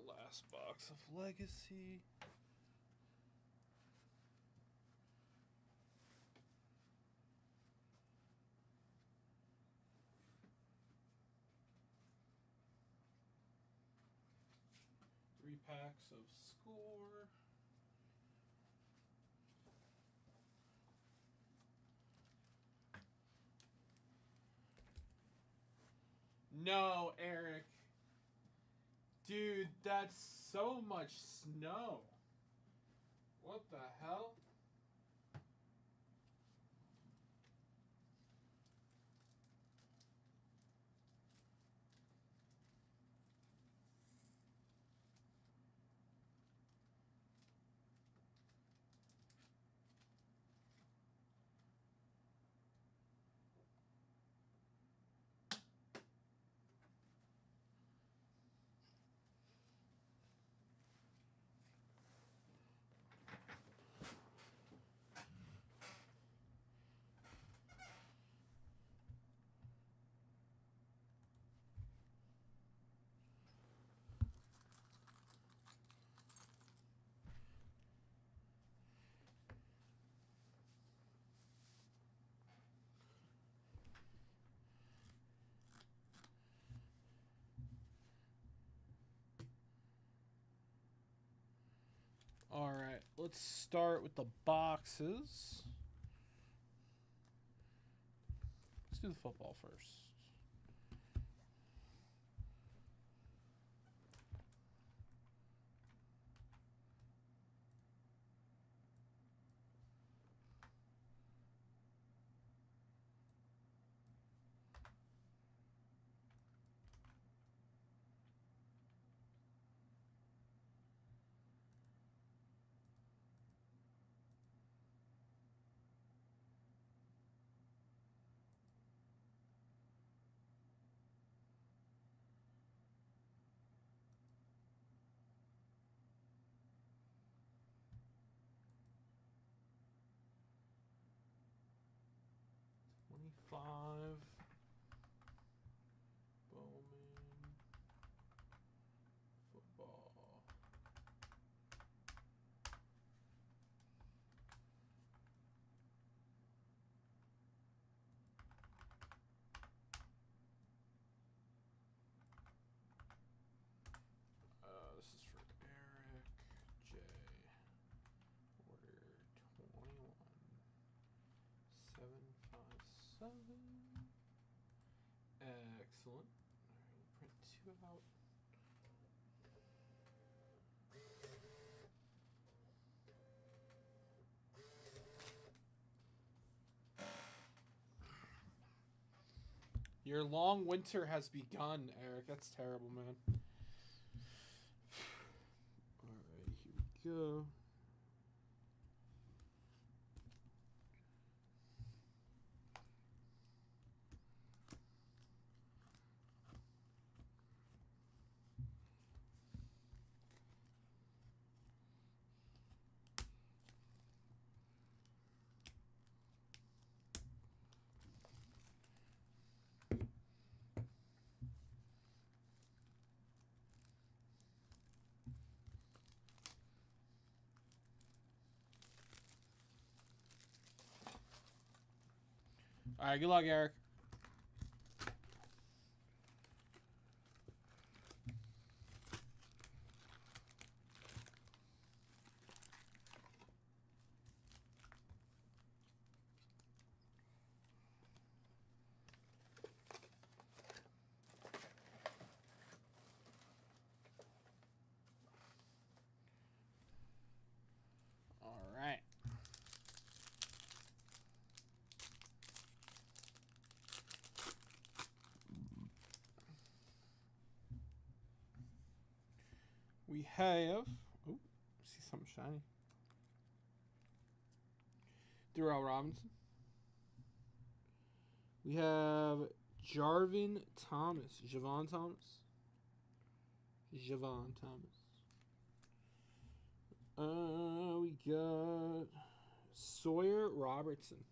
Last box of Legacy. Three packs of Score. No, Eric. Dude, that's so much snow. What the hell? All right, let's start with the boxes. Let's do the football first. Five. Bowman. Football. This is for Eric J. Order 21757. Excellent. All right, we'll print 2 out. Your long winter has begun, Eric. That's terrible, man. All right, here we go. All right, good luck, Eric. All right. We have, oh, see something shiny. Darrell Robinson. We have Javon Thomas. We got Sawyer Robertson.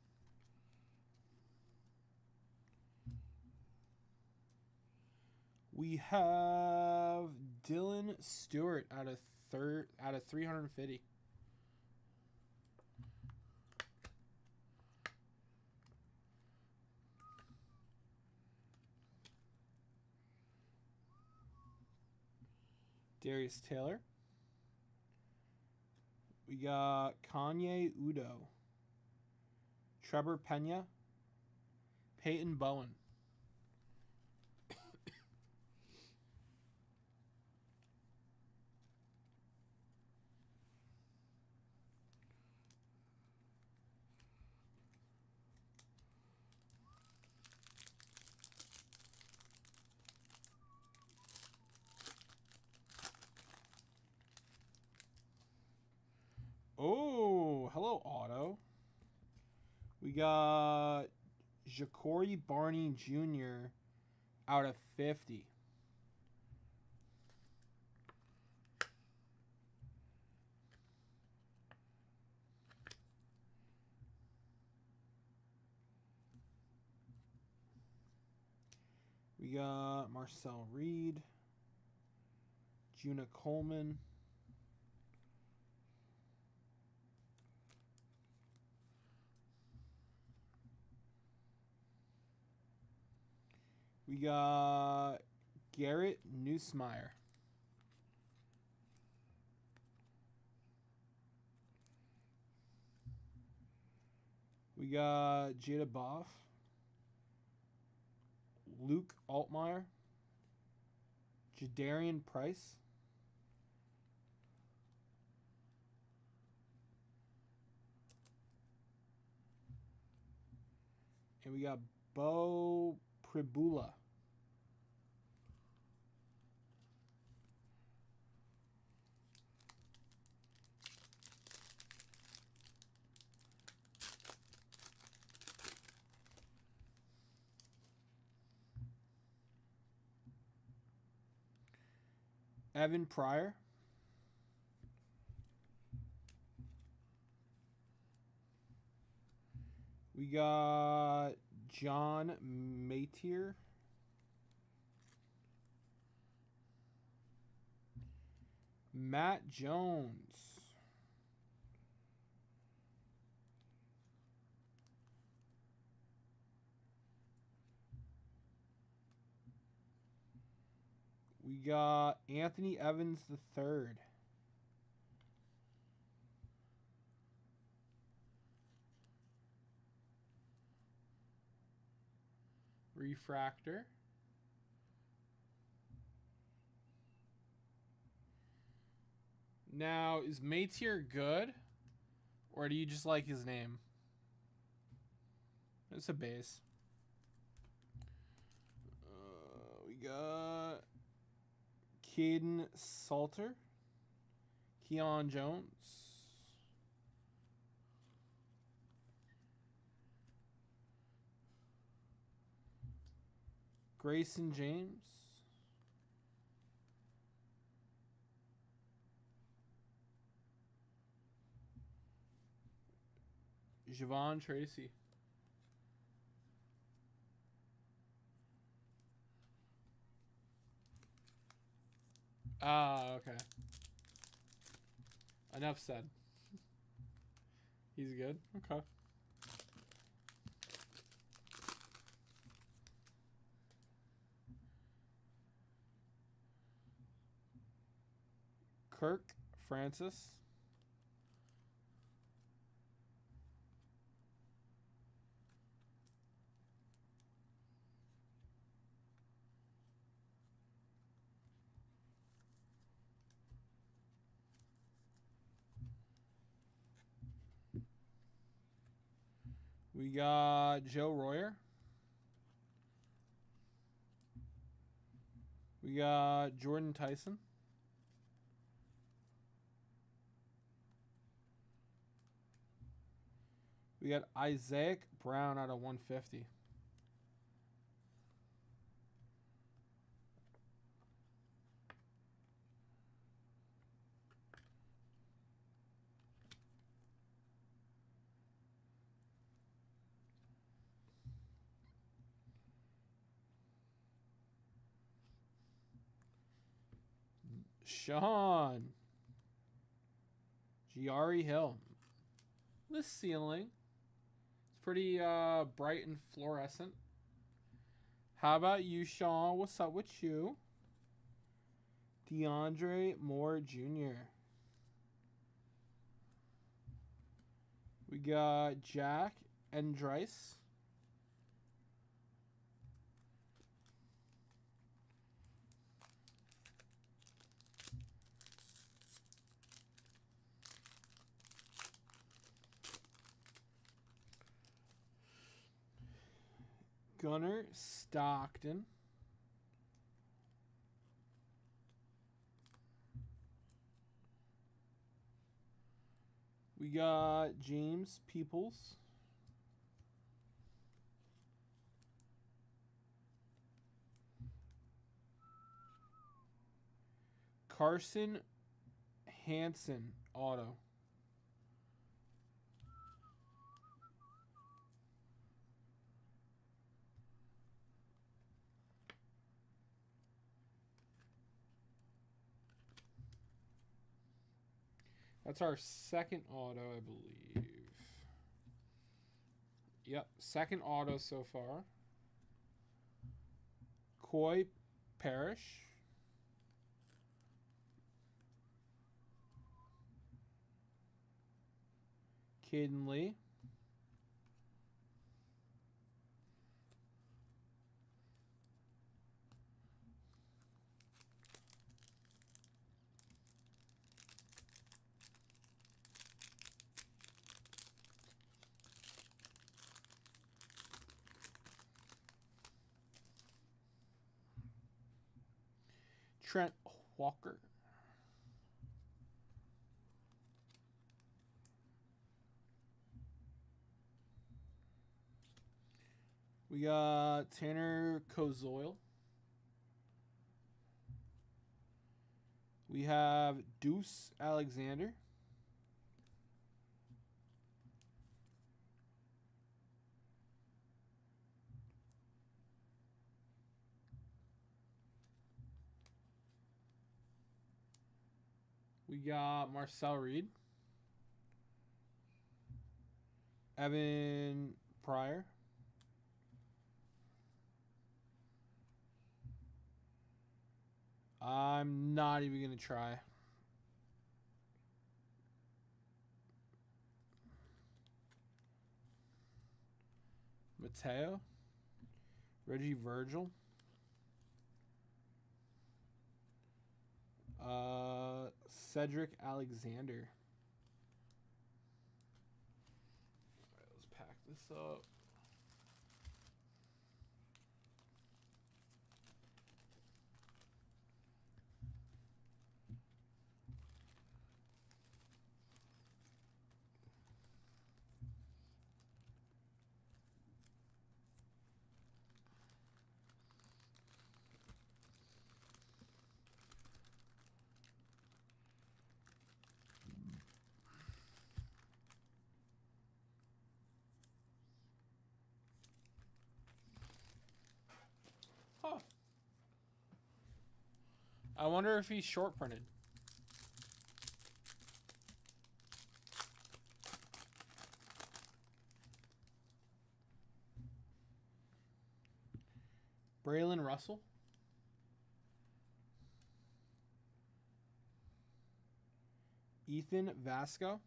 We have Dylan Stewart out of 350. Darius Taylor. We got Kanye Udo. Trevor Pena. Peyton Bowen. Oh, hello, Auto. We got Ja'Cory Barney Jr. out of 50. We got Marcel Reed. Juna Coleman. We got Garrett Nussmeier. We got Jada Boff, Luke Altmaier, Jadarian Price, and we got Bo Pribula. Evan Pryor. We got John Matier. Matt Jones. We got Anthony Evans III. Refractor. Now, is Matier good? Or do you just like his name? It's a base. We got Caden Salter. Keon Jones. Grayson James. Javon Tracy. Ah, okay. Enough said. He's good? Okay. Kirk Francis. We got Joe Royer. We got Jordan Tyson. We got Isaac Brown out of 150. Sean. Giari Hill. This ceiling. It's pretty bright and fluorescent. How about you, Sean? What's up with you? DeAndre Moore Jr. We got Jack Endrice. Gunnar Stockton. We got James Peoples. Carson Hansen auto. That's our second auto, I believe. Yep, second auto so far. Coy Parrish. Caden Lee. Trent Walker. We got Tanner Kozoil. We have Deuce Alexander. We got Marcel Reed. Evan Pryor. I'm not even going to try. Mateo. Reggie Virgil. Cedric Alexander. All right, let's pack this up. Huh. I wonder if he's short printed. Braylon Russell. Ethan Vasco.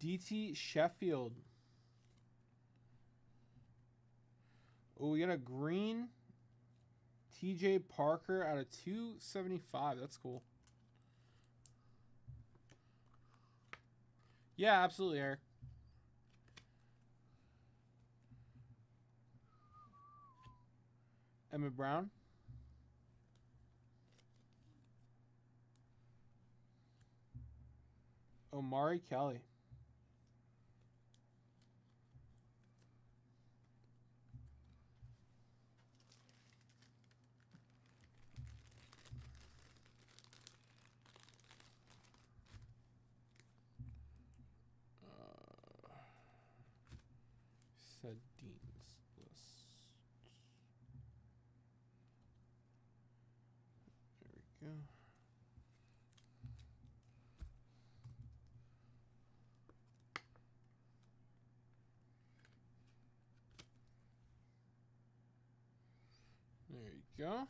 DT Sheffield. Oh, we got a green TJ Parker out of 275. That's cool. Yeah, absolutely, Eric. Emmett Brown. Omari Kelly. Dean's list. There we go. There you go.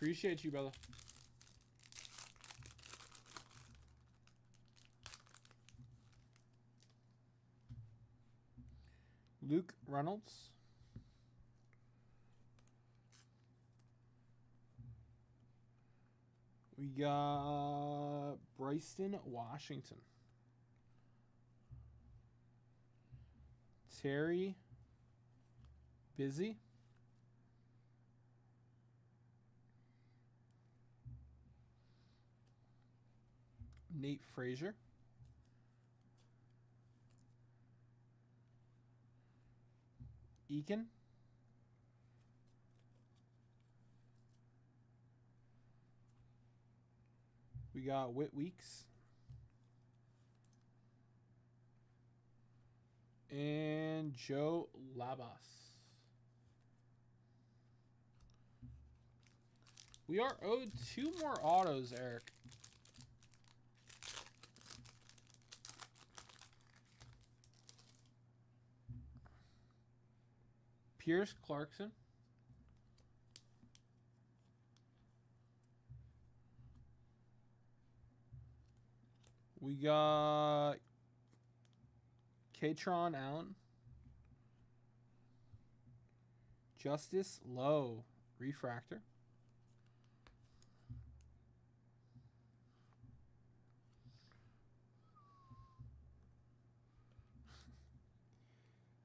Appreciate you, brother. Luke Reynolds. We got Bryson Washington. Terry Busy. Nate Frazier. Eakin. We got Whit Weeks. And Joe Labas. We are owed 2 more autos, Eric. Pierce Clarkson. We got Katron Allen. Justice Lowe. Refractor.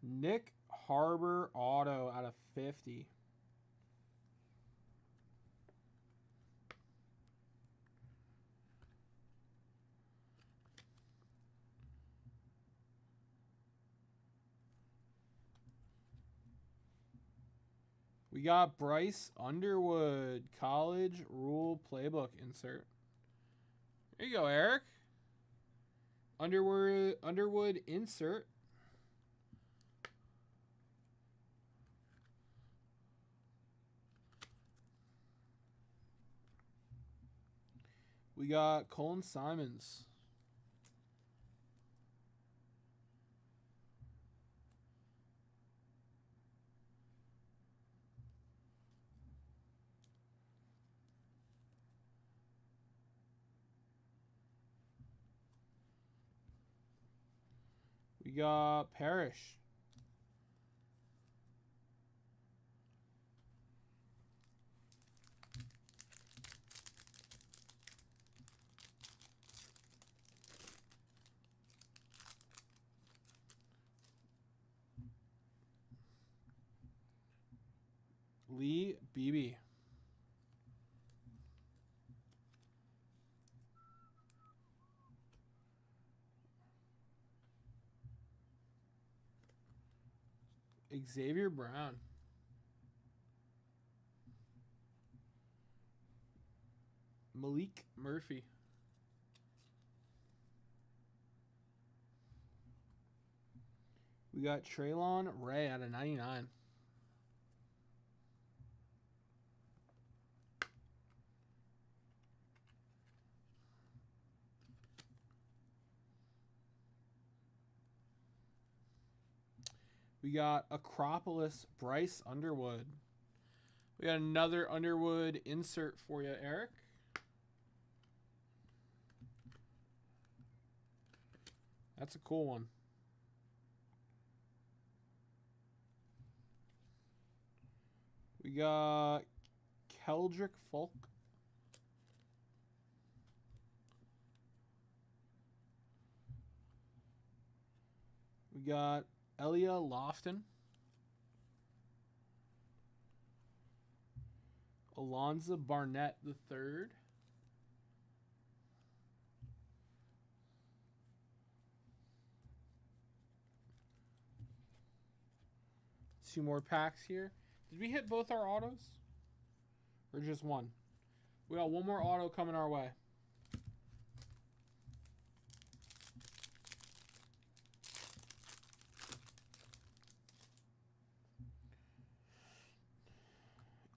Nick Harbor auto out of 50. We got Bryce Underwood, college rule playbook insert. There you go, Eric. Underwood insert. We got Colin Simons. We got Parrish. Lee Beebe. Xavier Brown. Malik Murphy. We got Traylon Ray out of 99. We got Acropolis Bryce Underwood. We got another Underwood insert for you, Eric. That's a cool one. We got Keldrick Folk. We got Elia Lofton. Alonzo Barnett III. Two more packs here. Did we hit both our autos? Or just one? We got one more auto coming our way.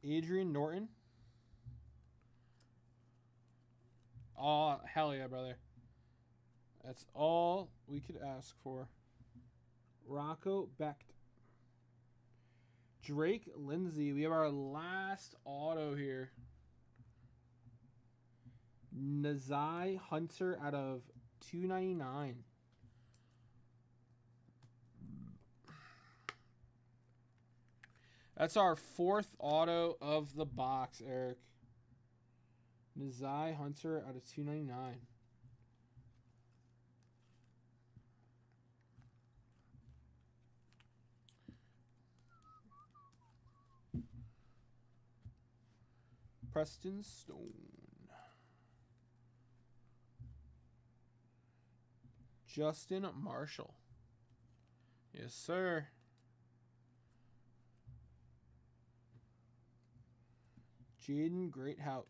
Adrian Norton. Oh, hell yeah, brother. That's all we could ask for. Rocco Becht. Drake Lindsay. We have our last auto here. Nazai Hunter out of 299. That's our 4th auto of the box, Eric. Nazai Hunter out of 299. Preston Stone. Justin Marshall. Yes, sir. Jaden Greathouse.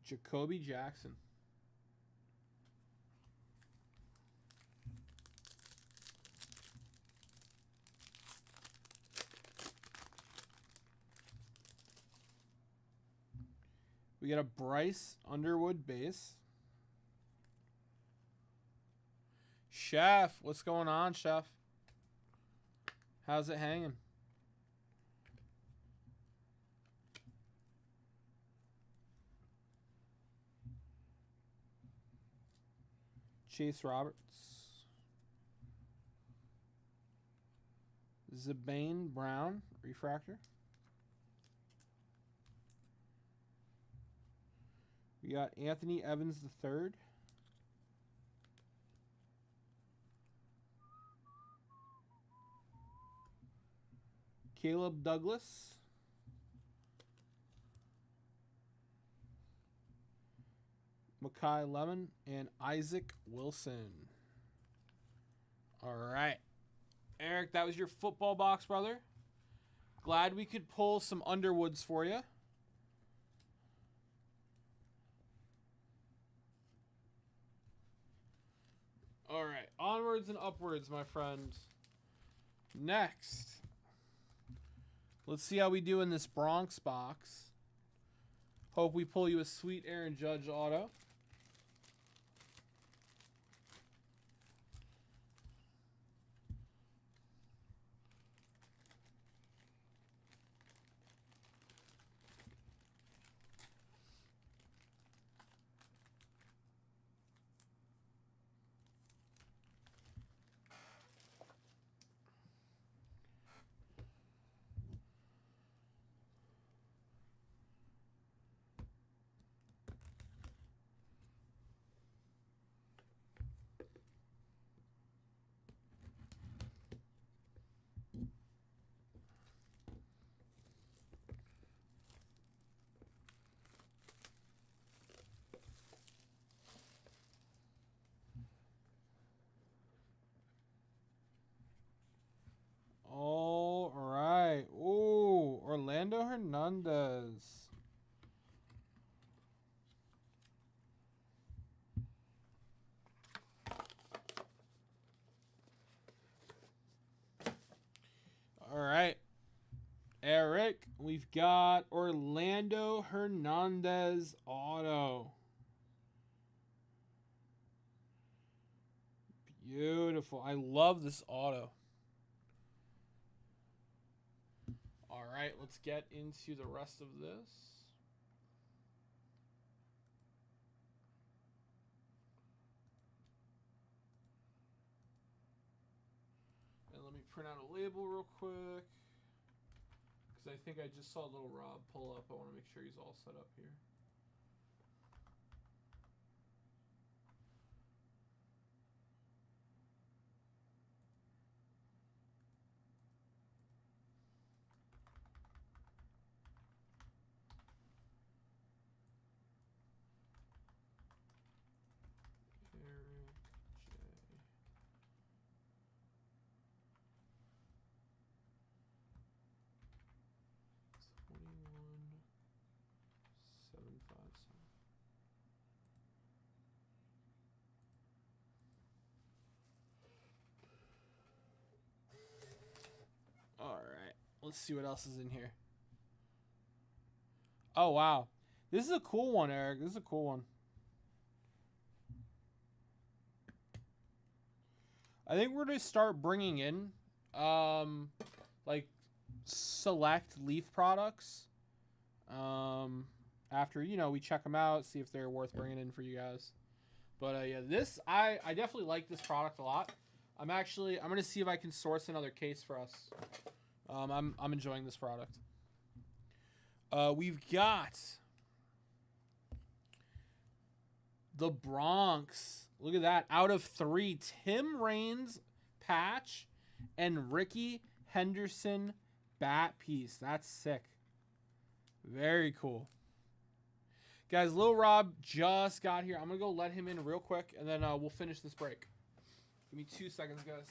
Jacoby Jackson. We got a Bryce Underwood base. Chef, what's going on, Chef? How's it hanging? Chase Roberts. Zabane Brown, refractor. We got Anthony Evans III. Caleb Douglas. Makai Lemon and Isaac Wilson. All right. Eric, that was your football box, brother. Glad we could pull some Underwoods for you. All right. Onwards and upwards, my friend. Next. Let's see how we do in this Bronx box. Hope we pull you a sweet Aaron Judge auto. All right. Ooh, Orlando Hernandez. All right. Eric, we've got Orlando Hernandez auto. Beautiful. I love this auto. All right, let's get into the rest of this. And let me print out a label real quick. Because I think I just saw little Rob pull up. I want to make sure he's all set up here. All right, let's see what else is in here. Oh, wow. This is a cool one, Eric. This is a cool one. I think we're going to start bringing in, like, select Leaf products. After, you know, we check them out, see if they're worth bringing in for you guys. But, yeah, this, I definitely like this product a lot. I'm going to see if I can source another case for us. I'm enjoying this product. We've got the Bronx. Look at that. Out of 3, Tim Raines patch and Ricky Henderson bat piece. That's sick. Very cool. Guys, Lil Rob just got here. I'm going to go let him in real quick, and then we'll finish this break. Give me 2 seconds, guys.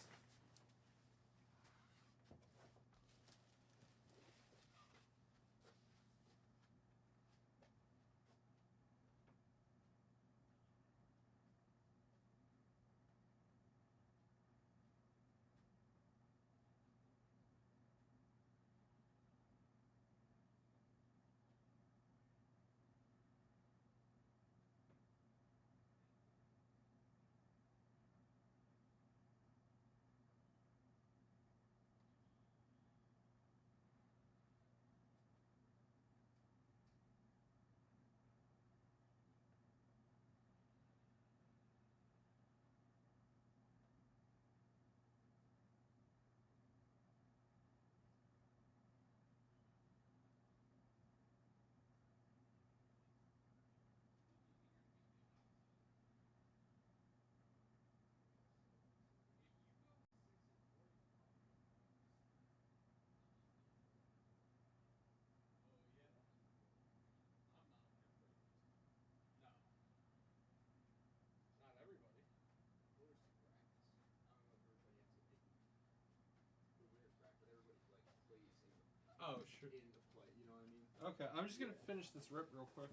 Oh, sure. into play. You know what I mean? Okay, I'm just gonna finish this rip real quick.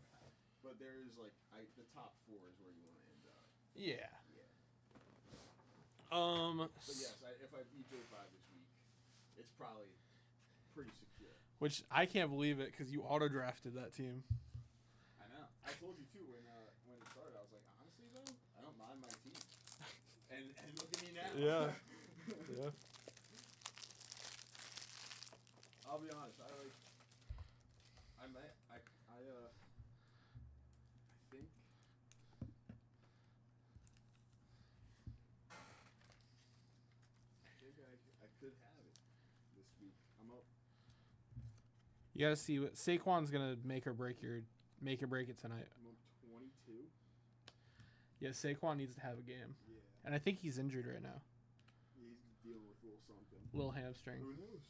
But there is like the top 4 is where you want to end up. Yeah. Yeah. But yes, if I beat J5 this week, it's probably pretty secure. Which I can't believe it because you auto drafted that team. I know. I told you too when it started. I was like, honestly though, I don't mind my team. And look at me now. Yeah. Yeah. I'll be honest. I think. I could have it this week. I'm up. You gotta see what Saquon's gonna make or break it tonight. I'm up 22. Yeah, Saquon needs to have a game. Yeah. And I think he's injured right now. He's dealing with a little something. Little hamstring. Who knows?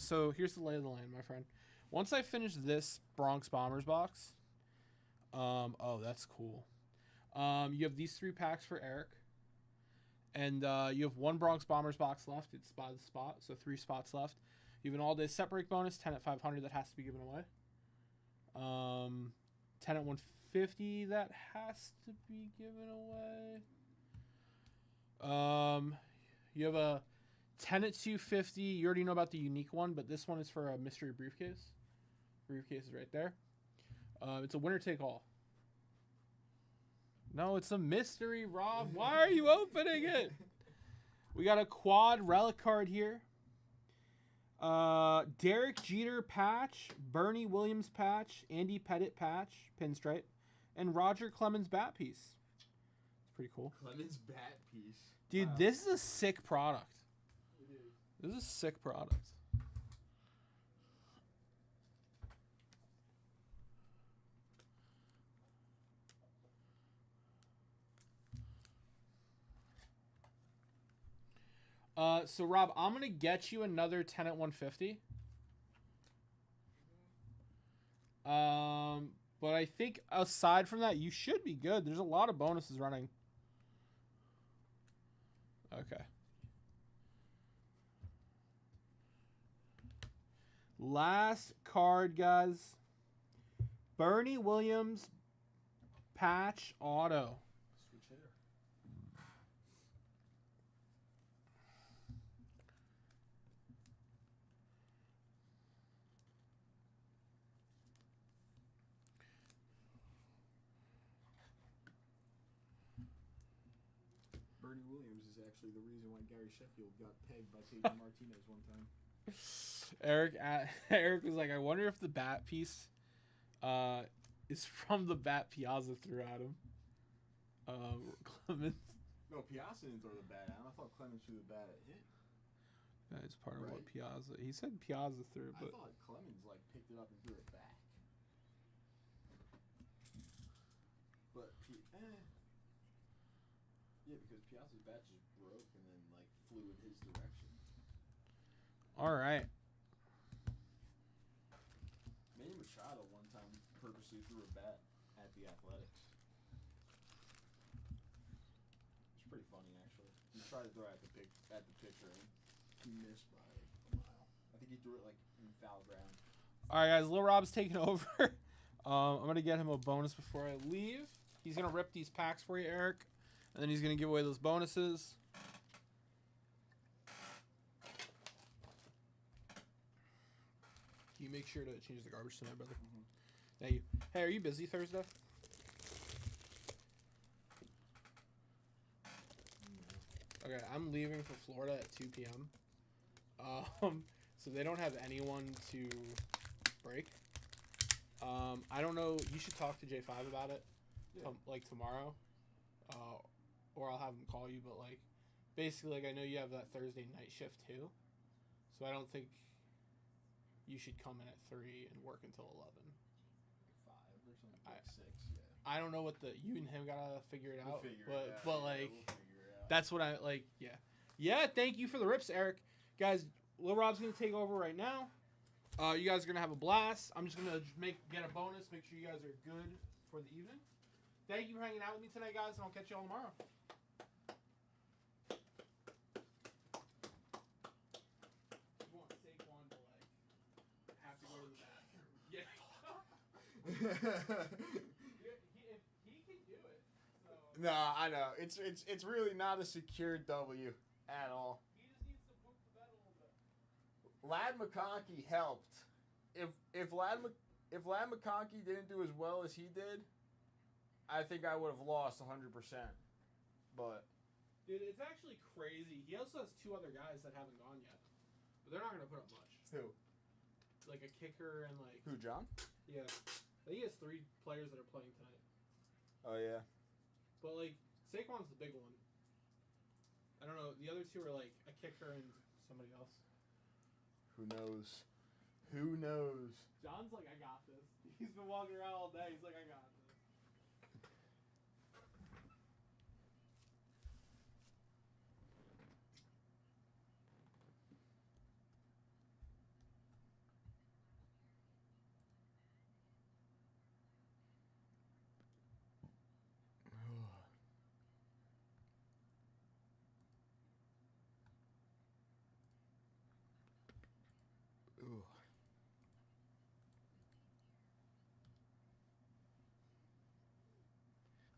So here's the lay of the land, my friend. Once I finish this Bronx Bombers box, oh, that's cool. You have these 3 packs for Eric. And you have 1 Bronx Bombers box left. It's spot to spot, so 3 spots left. You have an all-day set break bonus, 10 at 500 that has to be given away. 10 at 150 that has to be given away. You have a 10 at 250. You already know about the unique one, but this one is for a mystery briefcase. Briefcase is right there. It's a winner take all. No, it's a mystery, Rob. Why are you opening it? We got a quad relic card here. Derek Jeter patch, Bernie Williams patch, Andy Pettit patch, pinstripe, and Roger Clemens bat piece. It's pretty cool. Clemens bat piece. Dude, Wow. this is a sick product. It is. This is a sick product. So Rob, I'm gonna get you another 10 at 150. But I think aside from that, you should be good. There's a lot of bonuses running. Okay. Last card, guys. Bernie Williams patch auto. Switch hitter. Bernie Williams is actually the reason why Gary Sheffield got pegged by Pedro Martinez one time. Eric was like, I wonder if the bat piece is from the bat Piazza threw at him. Clemens. No, Piazza didn't throw the bat at him. I thought Clemens threw the bat at him. That is part of what Right. Piazza. He said Piazza threw, I but thought Clemens picked it up and threw it back. But yeah, because Piazza's bat just broke and then flew in his direction. all right. Manny Machado one time purposely threw a bat at the Athletics. It's pretty funny actually. He tried to throw at the pitcher and he missed by a mile. I think he threw it in foul ground. All right, guys. Lil Rob's taking over. I'm gonna get him a bonus before I leave. He's gonna rip these packs for you, Eric, and then he's gonna give away those bonuses. Can you make sure to change the garbage tonight, brother? Mm-hmm. Thank you. Hey, are you busy Thursday? Okay, I'm leaving for Florida at 2 p.m. So they don't have anyone to break. I don't know. You should talk to J5 about it, Yeah. tomorrow, or I'll have him call you. But basically, I know you have that Thursday night shift too, so I don't think you should come in at 3 and work until 11. 5 or something. 6, yeah. I don't know what you and him gotta figure it out, We'll figure but it out. but yeah, like we'll figure it out. that's what I like. Yeah. Thank you for the rips, Eric. Guys, Lil Rob's gonna take over right now. You guys are gonna have a blast. I'm just gonna get a bonus. Make sure you guys are good for the evening. Thank you for hanging out with me tonight, guys, and I'll catch you all tomorrow. Come on. If he can do it. So. No, I know. It's really not a secure W at all. He just needs to poop the bed a little bit. Ladd McConkey helped. If Ladd McConkey didn't do as well as he did, I think I would have lost 100%. But dude, it's actually crazy. He also has 2 other guys that haven't gone yet, but they're not gonna put up much. who? Like a kicker and like. Who, John? Yeah, I think he has 3 players that are playing tonight. Oh yeah. But like Saquon's the big one. I don't know. The other 2 are like a kicker and somebody else. Who knows? Who knows? John's like, I got this. He's been walking around all day. He's like, I got this. Ooh.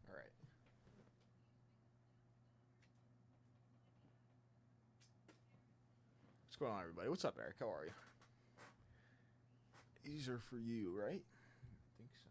All right. What's going on, everybody? What's up, Eric? How are you? These are for you, right? I think so.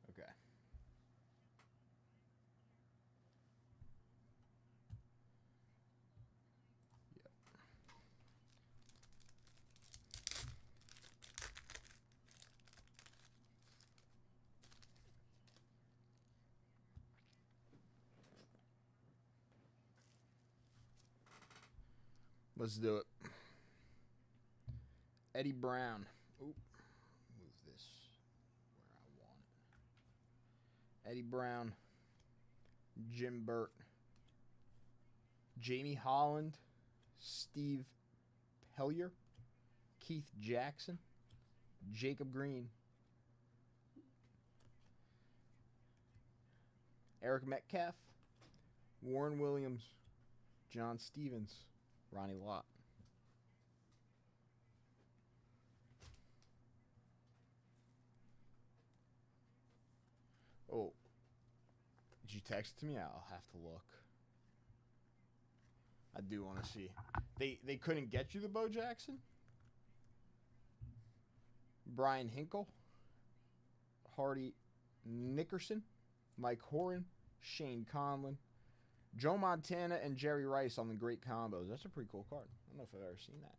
Okay. Yep. Let's do it. Eddie Brown. Oop. Move this where I want it. Eddie Brown. Jim Burt. Jamie Holland. Steve Pellier. Keith Jackson. Jacob Green. Eric Metcalf. Warren Williams. John Stevens. Ronnie Lott. Oh. Did you text to me? I'll have to look. I do want to see. They couldn't get you the Bo Jackson? Brian Hinkle. Hardy Nickerson. Mike Horan. Shane Conlon. Joe Montana and Jerry Rice on the great combos. That's a pretty cool card. I don't know if I've ever seen that.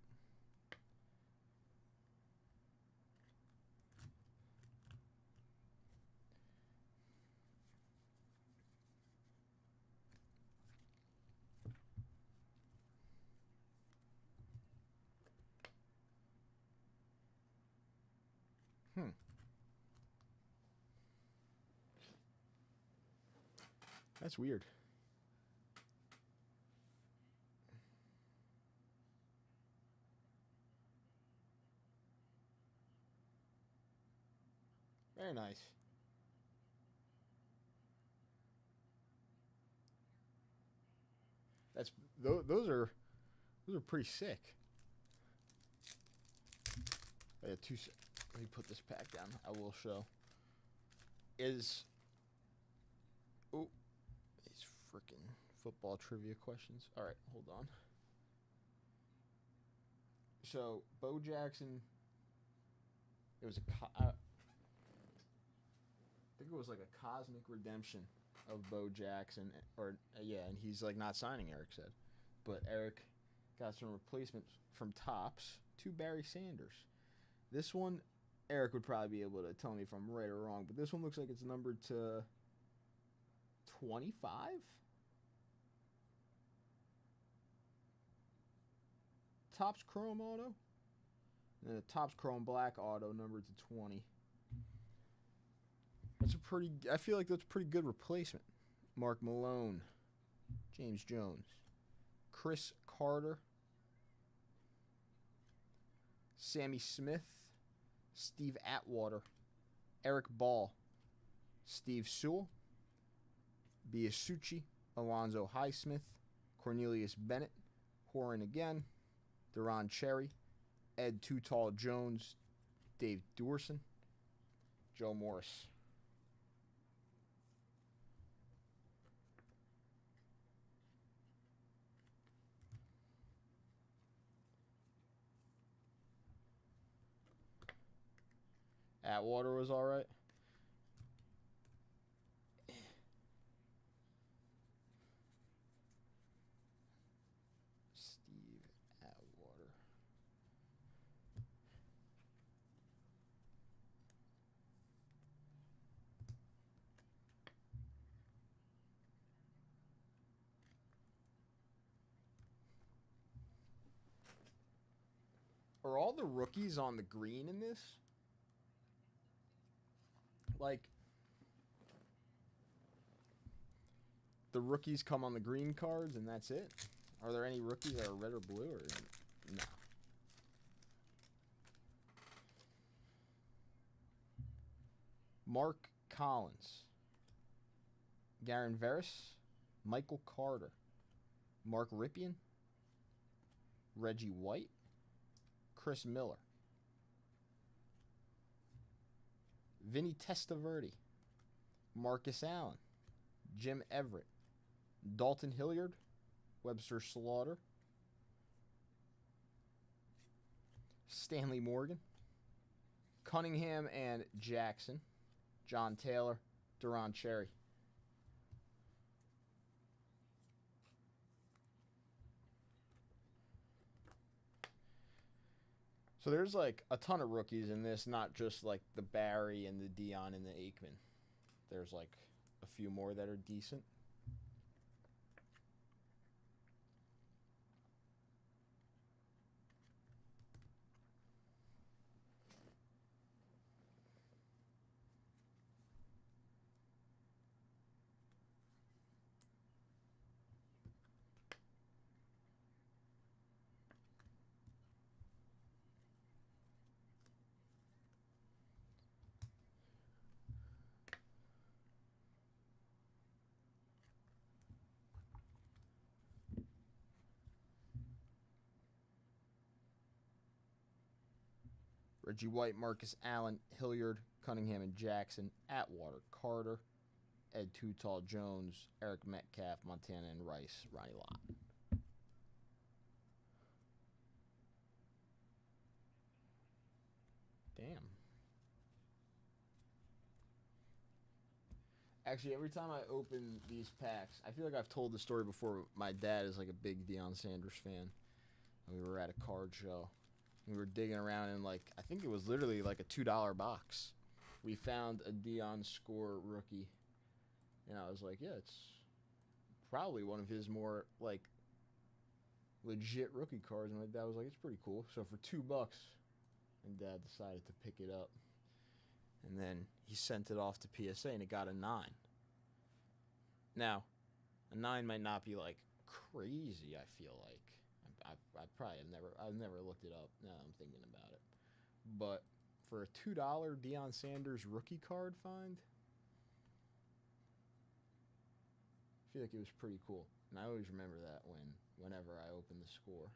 That's weird. Very nice. That's those are pretty sick. Oh, yeah, let me put this pack down. I will show. These freaking football trivia questions. All right, hold on. So Bo Jackson. It was I think it was like a cosmic redemption of Bo Jackson, or and he's like not signing. Eric said, but Eric got some replacements from Topps to Barry Sanders. This one, Eric would probably be able to tell me if I'm right or wrong, but this one looks like it's numbered to 25. Topps Chrome auto. And then a Topps Chrome Black auto numbered to 20. That's a pretty. I feel like that's a pretty good replacement. Mark Malone, James Jones, Chris Carter, Sammy Smith, Steve Atwater, Eric Ball, Steve Sewell, Biasucci, Alonzo Highsmith, Cornelius Bennett, Horan again, Deron Cherry, Ed Too Tall Jones, Dave Dorson, Joe Morris. Atwater was all right. Steve Atwater. Are all the rookies on the green in this? Like, the rookies come on the green cards and that's it? Are there any rookies that are red or blue or no? Mark Collins, Garen Veris, Michael Carter, Mark Ripien, Reggie White, Chris Miller, Vinny Testaverde, Marcus Allen, Jim Everett, Dalton Hilliard, Webster Slaughter, Stanley Morgan, Cunningham and Jackson, John Taylor, Deron Cherry. So there's like a ton of rookies in this, not just like the Barry and the Dion and the Aikman. There's like a few more that are decent. Reggie White, Marcus Allen, Hilliard, Cunningham and Jackson, Atwater, Carter, Ed Too Tall Jones, Eric Metcalf, Montana and Rice, Ronnie Lott. Damn. Actually, every time I open these packs, I feel like I've told the story before. My dad is like a big Deion Sanders fan. And we were at a card show. We were digging around in like, I think it was literally like a $2 box. We found a Deion Score rookie. And I was like, yeah, it's probably one of his more like legit rookie cards. And my dad was like, it's pretty cool. So for $2, and Dad decided to pick it up. And then he sent it off to PSA and it got a 9. Now, a 9 might not be like crazy, I feel like. I probably I've never looked it up now I'm thinking about it. But for a $2 Deion Sanders rookie card find, I feel like it was pretty cool. And I always remember that whenever I open the score.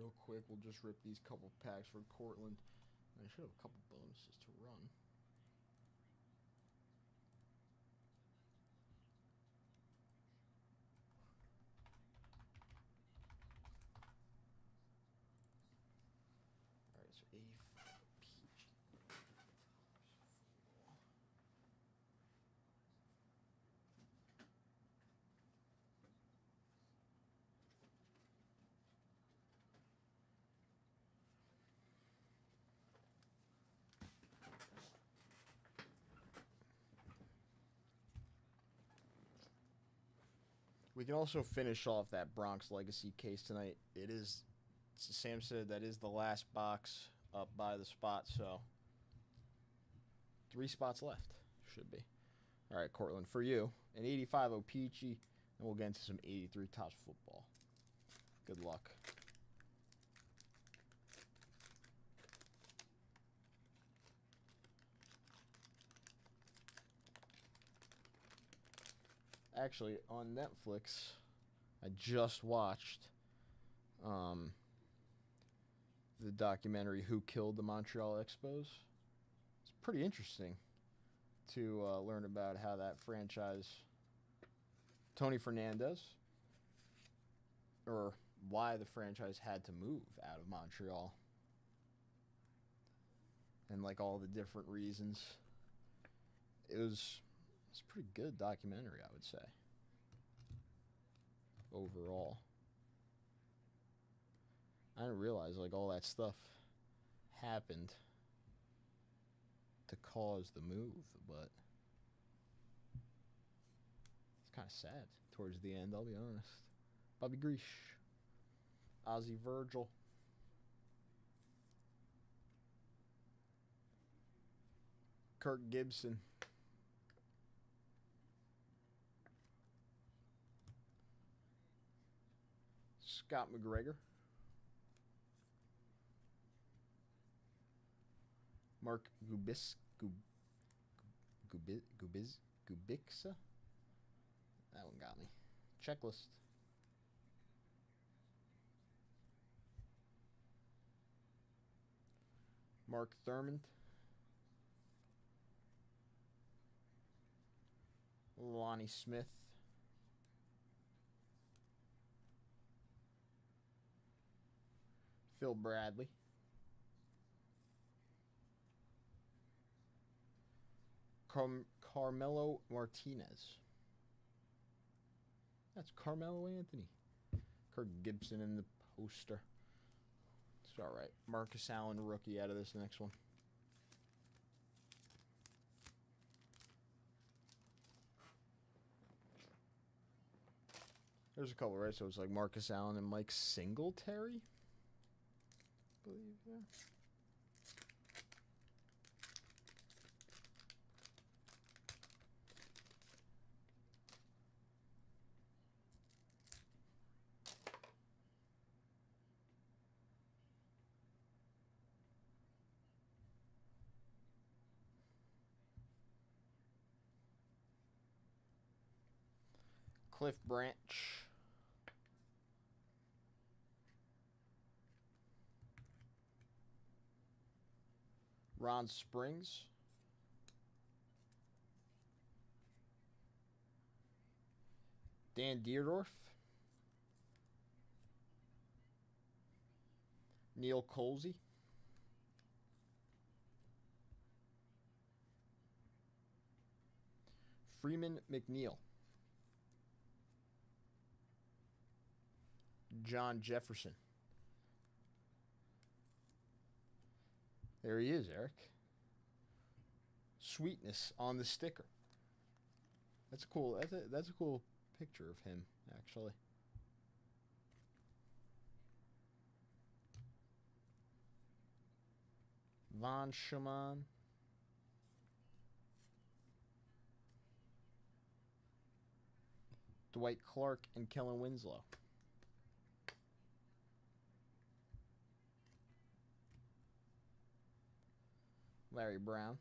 real quick. We'll just rip these couple packs for Cortland. I should have a couple bonuses to run. All right, so 85 PG. We can also finish off that Bronx Legacy case tonight. It is, Sam said, that is the last box up by the spot, so 3 spots left, should be. All right, Cortland, for you, an 85 O-Peachy, and we'll get into some 83 Topps football. Good luck. Actually, on Netflix, I just watched the documentary Who Killed the Montreal Expos. It's pretty interesting to learn about how that franchise, Tony Fernandez, or why the franchise had to move out of Montreal, and like all the different reasons. It's a pretty good documentary, I would say, overall. I didn't realize like all that stuff happened to cause the move, but it's kind of sad towards the end, I'll be honest. Bobby Grish, Ozzie Virgil, Kirk Gibson, Scott McGregor, Mark Gubixa. That one got me. Checklist. Mark Thurmond. Lonnie Smith. Phil Bradley. Carmelo Martinez. That's Carmelo Anthony. Kirk Gibson in the poster. It's all right. Marcus Allen, rookie, out of this next one. There's a couple, right? So it's like Marcus Allen and Mike Singletary, I believe, yeah. Cliff Branch. Ron Springs. Dan Dierdorf. Neil Colsey. Freeman McNeil. John Jefferson. There he is, Eric. Sweetness on the sticker. That's cool. That's a cool picture of him, actually. Von Schumann. Dwight Clark and Kellen Winslow. Larry Brown.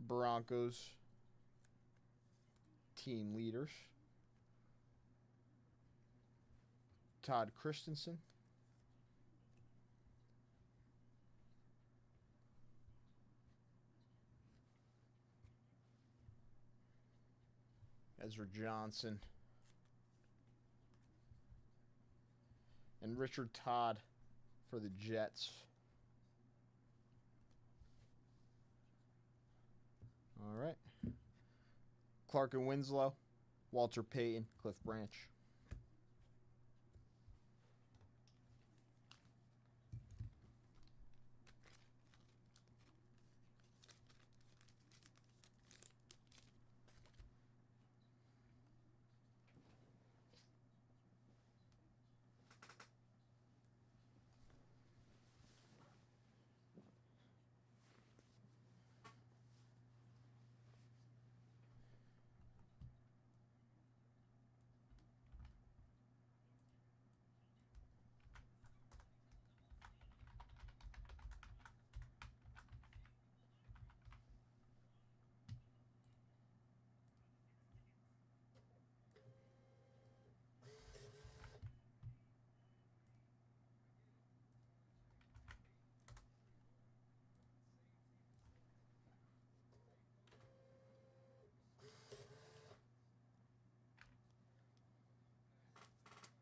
Broncos team leaders. Todd Christensen. Ezra Johnson. And Richard Todd for the Jets. All right. Clark and Winslow, Walter Payton, Cliff Branch.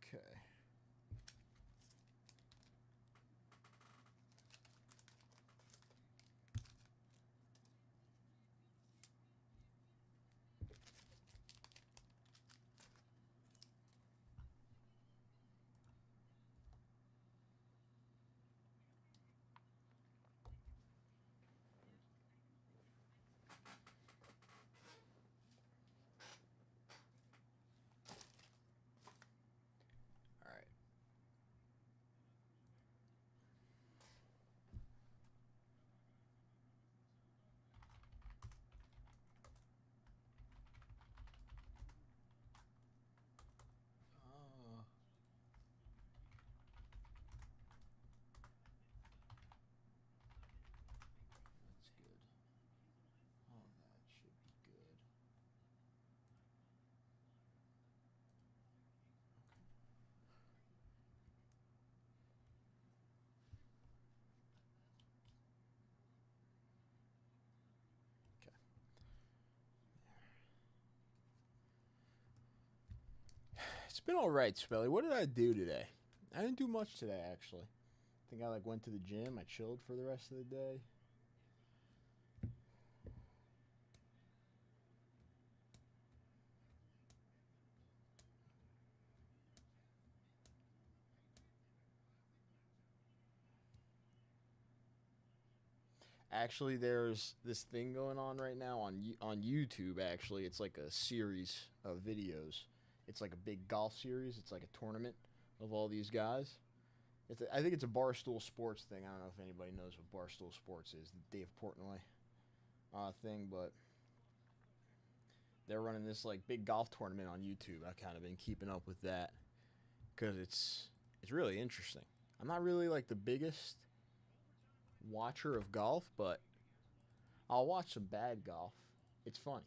Okay. All right. That's good. Oh, that should be good. Okay. It's been all right, Spelly. What did I do today? I didn't do much today, actually. I think I went to the gym. I chilled for the rest of the day. Actually, there's this thing going on right now on YouTube. Actually, it's like a series of videos. It's like a big golf series. It's like a tournament of all these guys. I think it's a Barstool Sports thing. I don't know if anybody knows what Barstool Sports is, the Dave Portnoy thing, but they're running this like big golf tournament on YouTube. I've kind of been keeping up with that because it's really interesting. I'm not really like the biggest watcher of golf, but I'll watch some bad golf. It's funny.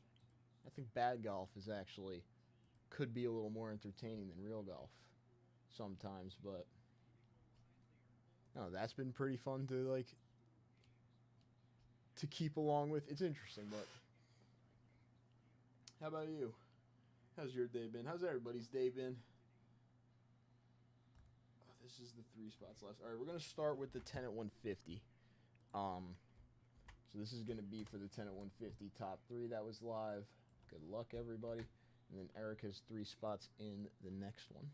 I think bad golf is actually could be a little more entertaining than real golf sometimes, but no, that's been pretty fun to keep along with. It's interesting, but how about you? How's your day been? How's everybody's day been? Oh, this is the 3 spots left. All right, we're gonna start with the 10 at 150. So this is gonna be for the 10 at 150 top 3 that was live. Good luck, everybody. And then Eric has 3 spots in the next one.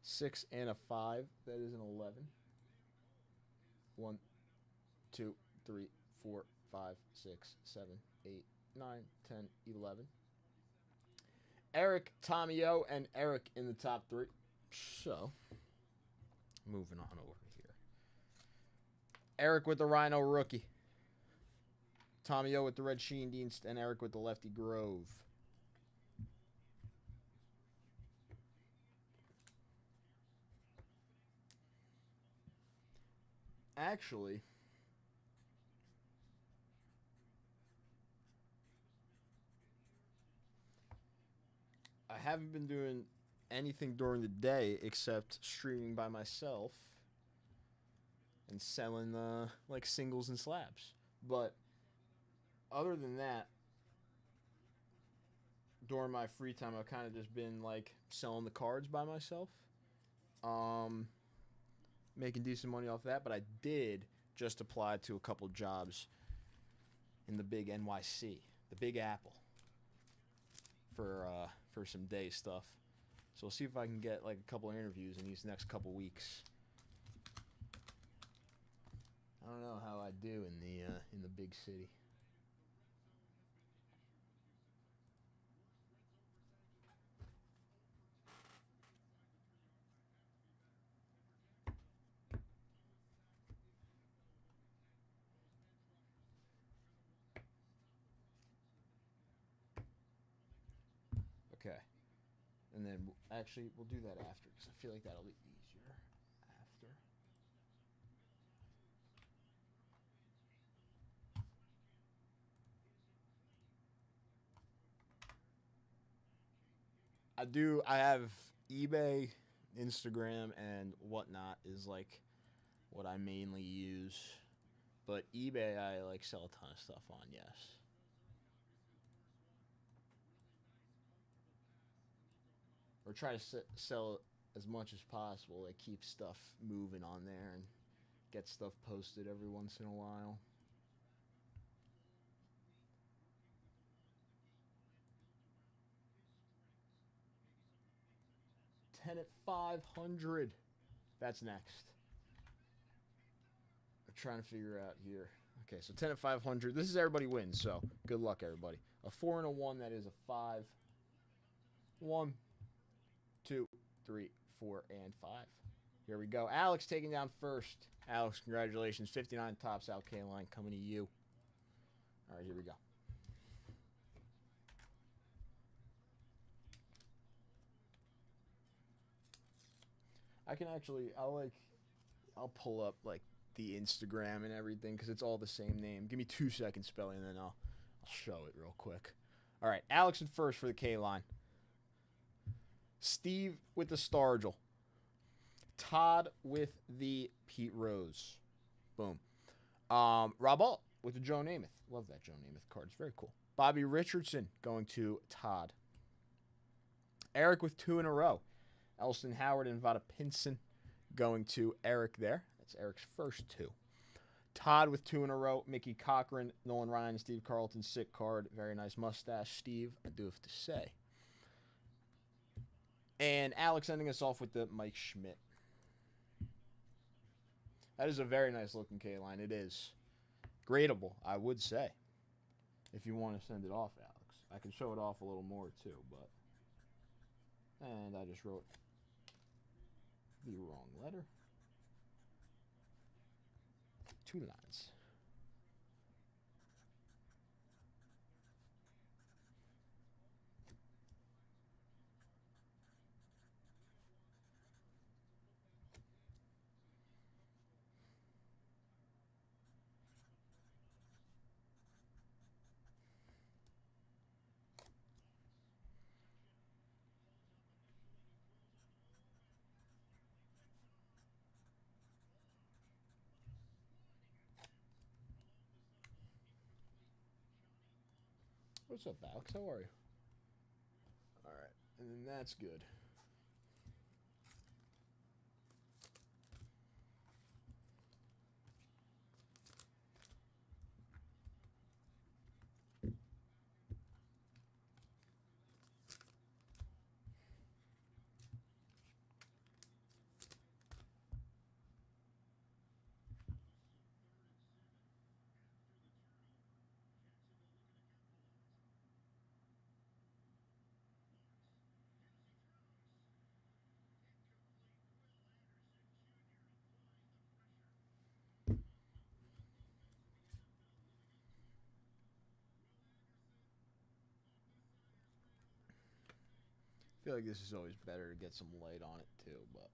Six and a 5. That is an 11. 1, 2, 3, 4, 5, 6, 7, 8, 9, 10, 11. Eric, Tommy O, and Eric in the top 3. So, moving on over here. Eric with the Rhino rookie. Tommy O with the red Sheen Dienst, and Eric with the lefty Grove. Actually, I haven't been doing anything during the day except streaming by myself and selling like singles and slabs. But other than that, during my free time, I've kind of just been like selling the cards by myself, making decent money off that. But I did just apply to a couple jobs in the big NYC, the Big Apple, for some day stuff. So we'll see if I can get like a couple of interviews in these next couple weeks. I don't know how I do in the big city. Okay. And then actually we'll do that after because I feel like that'll be easier after. I have eBay, Instagram, and whatnot is like what I mainly use. But eBay I like sell a ton of stuff on, yes. Or try to sell as much as possible. Like keep stuff moving on there and get stuff posted every once in a while. $10 at 500. That's next. I'm trying to figure out here. Okay, so 10 at 500. This is everybody wins, so good luck, everybody. A 4 and a 1, that is a 5. 1, 2, 3, 4, and 5. Here we go. Alex taking down first. Alex, congratulations. 59 tops out K-line coming to you. All right, here we go. I can actually, I'll pull up like the Instagram and everything because it's all the same name. Give me 2 seconds spelling and then I'll show it real quick. All right, Alex in first for the K-line. Steve with the Stargell. Todd with the Pete Rose. Boom. Rob Alt with the Joe Namath. Love that Joe Namath card. It's very cool. Bobby Richardson going to Todd. Eric with 2 in a row. Elston Howard and Vada Pinson going to Eric there. That's Eric's first 2. Todd with 2 in a row. Mickey Cochran, Nolan Ryan, Steve Carlton, sick card. Very nice mustache, Steve, I do have to say. And Alex ending us off with the Mike Schmidt. That is a very nice looking K-line. It is. Gradable, I would say. If you want to send it off, Alex. I can show it off a little more too, but. And I just wrote the wrong letter. 2 lines. What's up, Alex? How are you? All right, and then that's good. I feel like this is always better to get some light on it too, but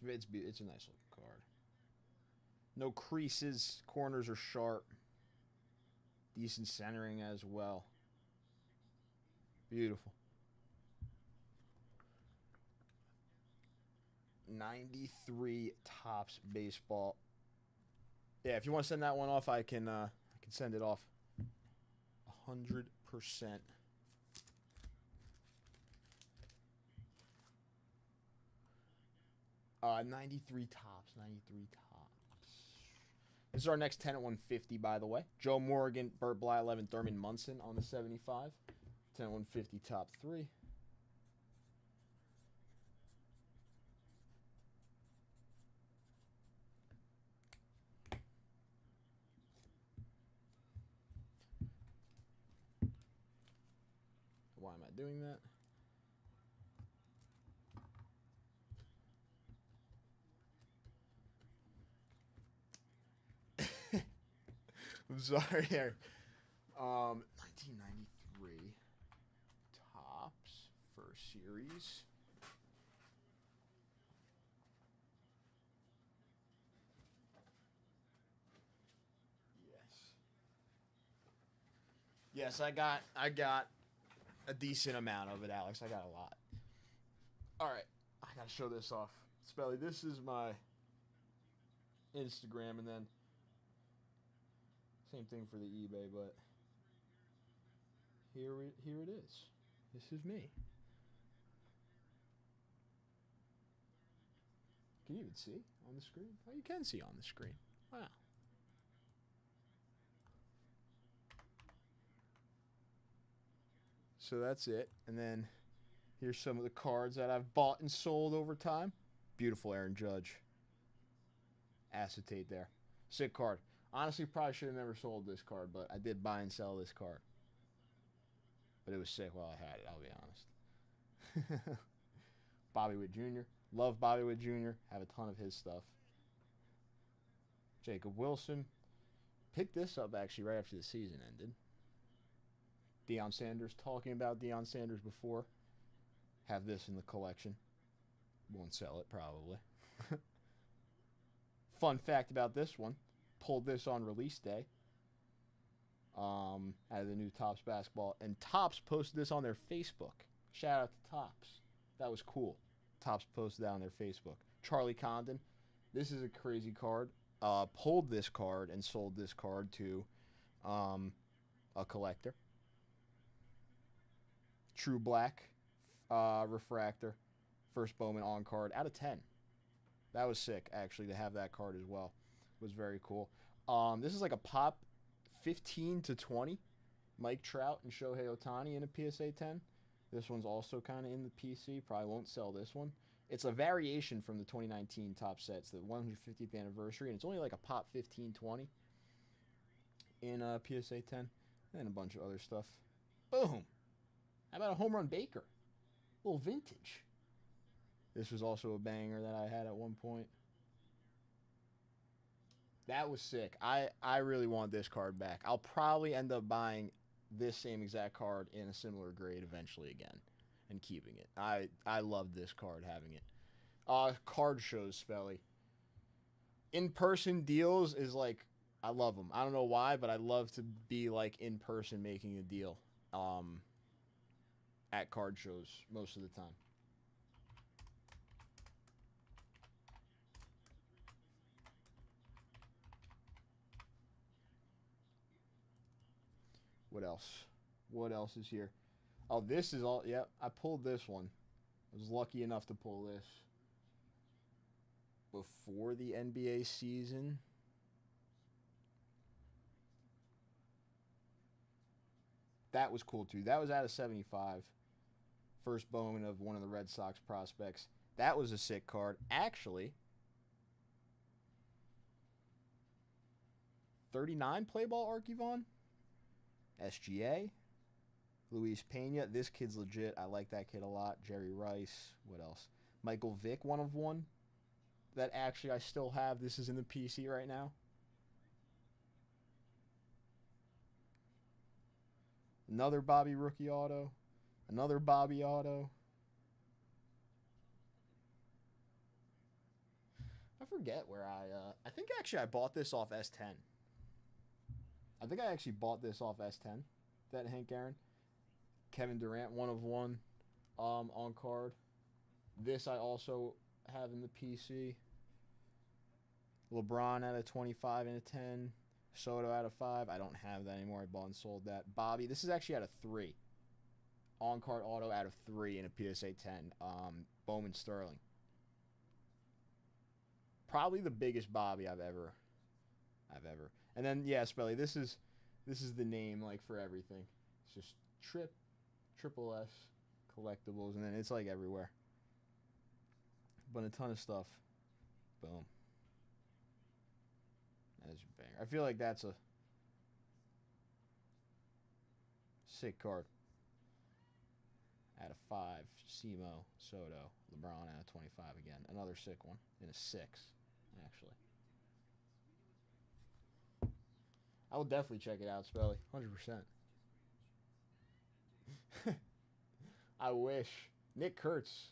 it's a nice looking card. No creases, corners are sharp. Decent centering as well. Beautiful. 93 Topps baseball. Yeah, if you want to send that one off, I can send it off. 100%. 93 Topps. 93 Topps. This is our next 10 at 150, by the way. Joe Morgan, Burt Blyleven, Thurman Munson on the 75. 10 at 150, top 3. Why am I doing that? I'm sorry here. 1993 Topps first series. Yes, I got a decent amount of it, Alex. I got a lot. All right, I gotta show this off. Spelly, this is my Instagram, and then same thing for the eBay, but here it is. This is me. Can you even see on the screen? Oh, you can see on the screen. Wow. So that's it. And then here's some of the cards that I've bought and sold over time. Beautiful Aaron Judge. Acetate there. Sick card. Honestly, probably should have never sold this card, but I did buy and sell this card. But it was sick while I had it, I'll be honest. Bobby Witt Jr. Love Bobby Witt Jr. Have a ton of his stuff. Jacob Wilson. Picked this up actually right after the season ended. Deion Sanders. Talking about Deion Sanders before. Have this in the collection. Won't sell it probably. Fun fact about this one. Pulled this on release day. Out of the new Topps basketball. And Topps posted this on their Facebook. Shout out to Topps. That was cool. Topps posted that on their Facebook. Charlie Condon. This is a crazy card. Pulled this card and sold this card to a collector. True Black refractor. First Bowman on card out of 10. That was sick, actually, to have that card as well. It was very cool. This is like a pop 15 to 20. Mike Trout and Shohei Ohtani in a PSA 10. This one's also kind of in the PC. Probably won't sell this one. It's a variation from the 2019 top sets, the 150th anniversary, and it's only like a pop 15-20 in a PSA 10, and a bunch of other stuff. Boom! How about a home run Baker? A little vintage. This was also a banger that I had at one point. That was sick. I really want this card back. I'll probably end up buying this same exact card in a similar grade eventually again and keeping it. I love this card, having it. Card shows, Spelly. In-person deals is like, I love them. I don't know why, but I love to be like in person making a deal at card shows most of the time. What else? What else is here? Oh, this is all. Yep, I pulled this one. I was lucky enough to pull this before the NBA season. That was cool too. That was out of 75. First Bowman of one of the Red Sox prospects. That was a sick card. Actually, 39 play ball Archivon. SGA. Luis Pena. This kid's legit. I like that kid a lot. Jerry Rice. What else? Michael Vick, 1 of 1. That actually I still have. This is in the PC right now. Another Bobby rookie auto. Another Bobby auto. I forget where I think actually I bought this off S10. I think I actually bought this off S10. That Hank Aaron. Kevin Durant, 1 of 1 on card. This I also have in the PC. LeBron out of 25 and a 10. Soto out of 5. I don't have that anymore. I bought and sold that. Bobby, this is actually out of 3. On-card auto out of 3 in a PSA 10. Bowman Sterling. Probably the biggest Bobby I've ever. And then yeah, Spelly, this is the name like for everything. It's just Triple S collectibles, and then it's like everywhere. But a ton of stuff. Boom. That's a banger. I feel like that's a sick card. Out of 5, Simo, Soto, LeBron out of 25 again. Another sick one in a 6, actually. I will definitely check it out, Spelly. 100%. I wish. Nick Kurtz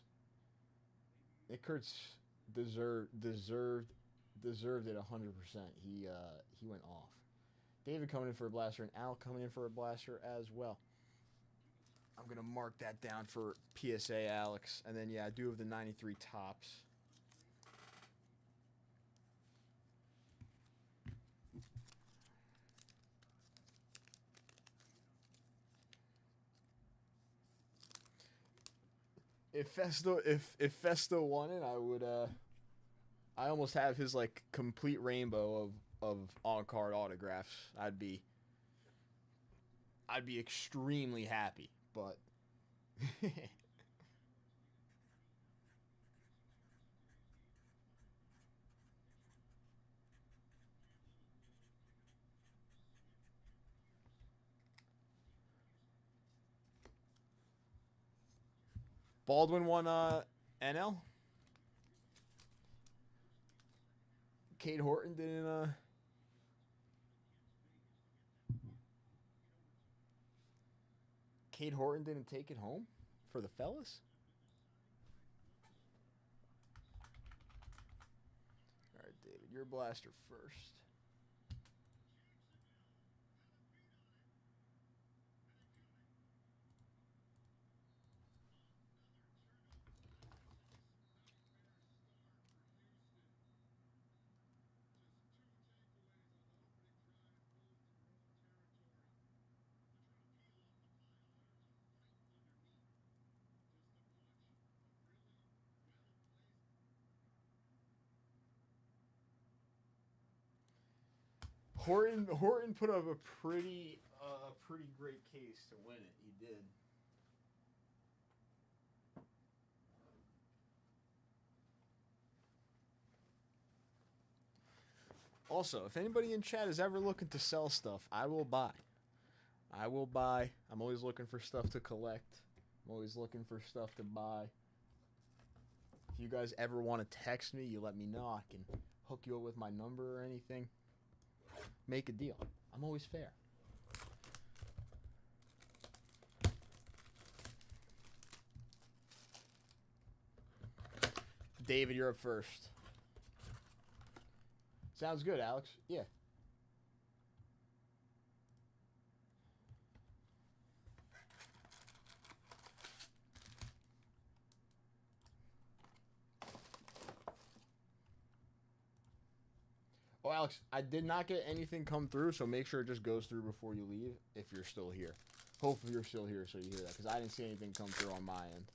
deserved it 100%. He went off. David coming in for a blaster, and Al coming in for a blaster as well. I'm gonna mark that down for PSA Alex, and then yeah, I do have the 93 tops. If Festo won it, I would I almost have his like complete rainbow of on-card autographs. I'd be extremely happy, but Baldwin won NL. Kate Horton didn't take it home for the fellas? All right, David, your blaster first. Horton put up a pretty great case to win it. He did. Also, if anybody in chat is ever looking to sell stuff, I will buy. I'm always looking for stuff to collect. I'm always looking for stuff to buy. If you guys ever want to text me, you let me know. I can hook you up with my number or anything. Make a deal. I'm always fair. David, you're up first. Sounds good, Alex. Yeah. Oh, Alex, I did not get anything come through, so make sure it just goes through before you leave if you're still here. Hopefully you're still here so you hear that, because I didn't see anything come through on my end.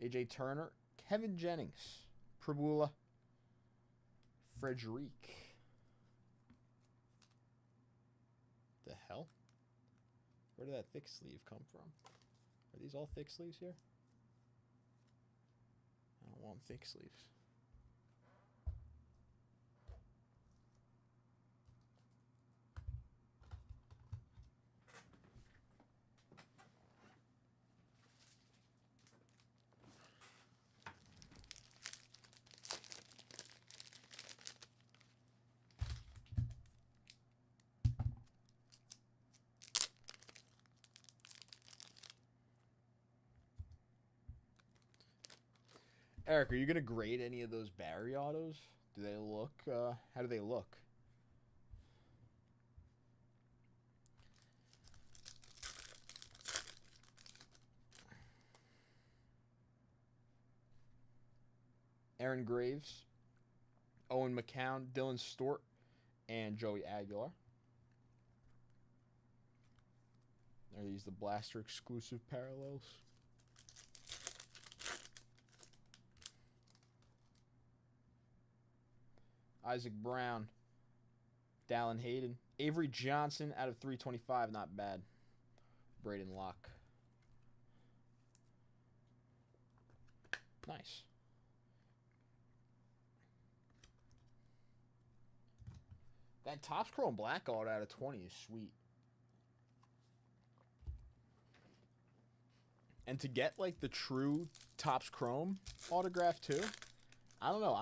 AJ Turner, Kevin Jennings, Prabula, Frederic. The hell? Where did that thick sleeve come from? Are these all thick sleeves here? I don't want thick sleeves. Eric, are you going to grade any of those Barry autos? Do they look, how do they look? Aaron Graves, Owen McCown, Dylan Stort, and Joey Aguilar. Are these the Blaster exclusive parallels? Isaac Brown, Dallin Hayden, Avery Johnson out of 325, not bad. Braden Locke. Nice. That Topps Chrome Black Auto out of 20 is sweet. And to get like the true Topps Chrome autograph too, I don't know.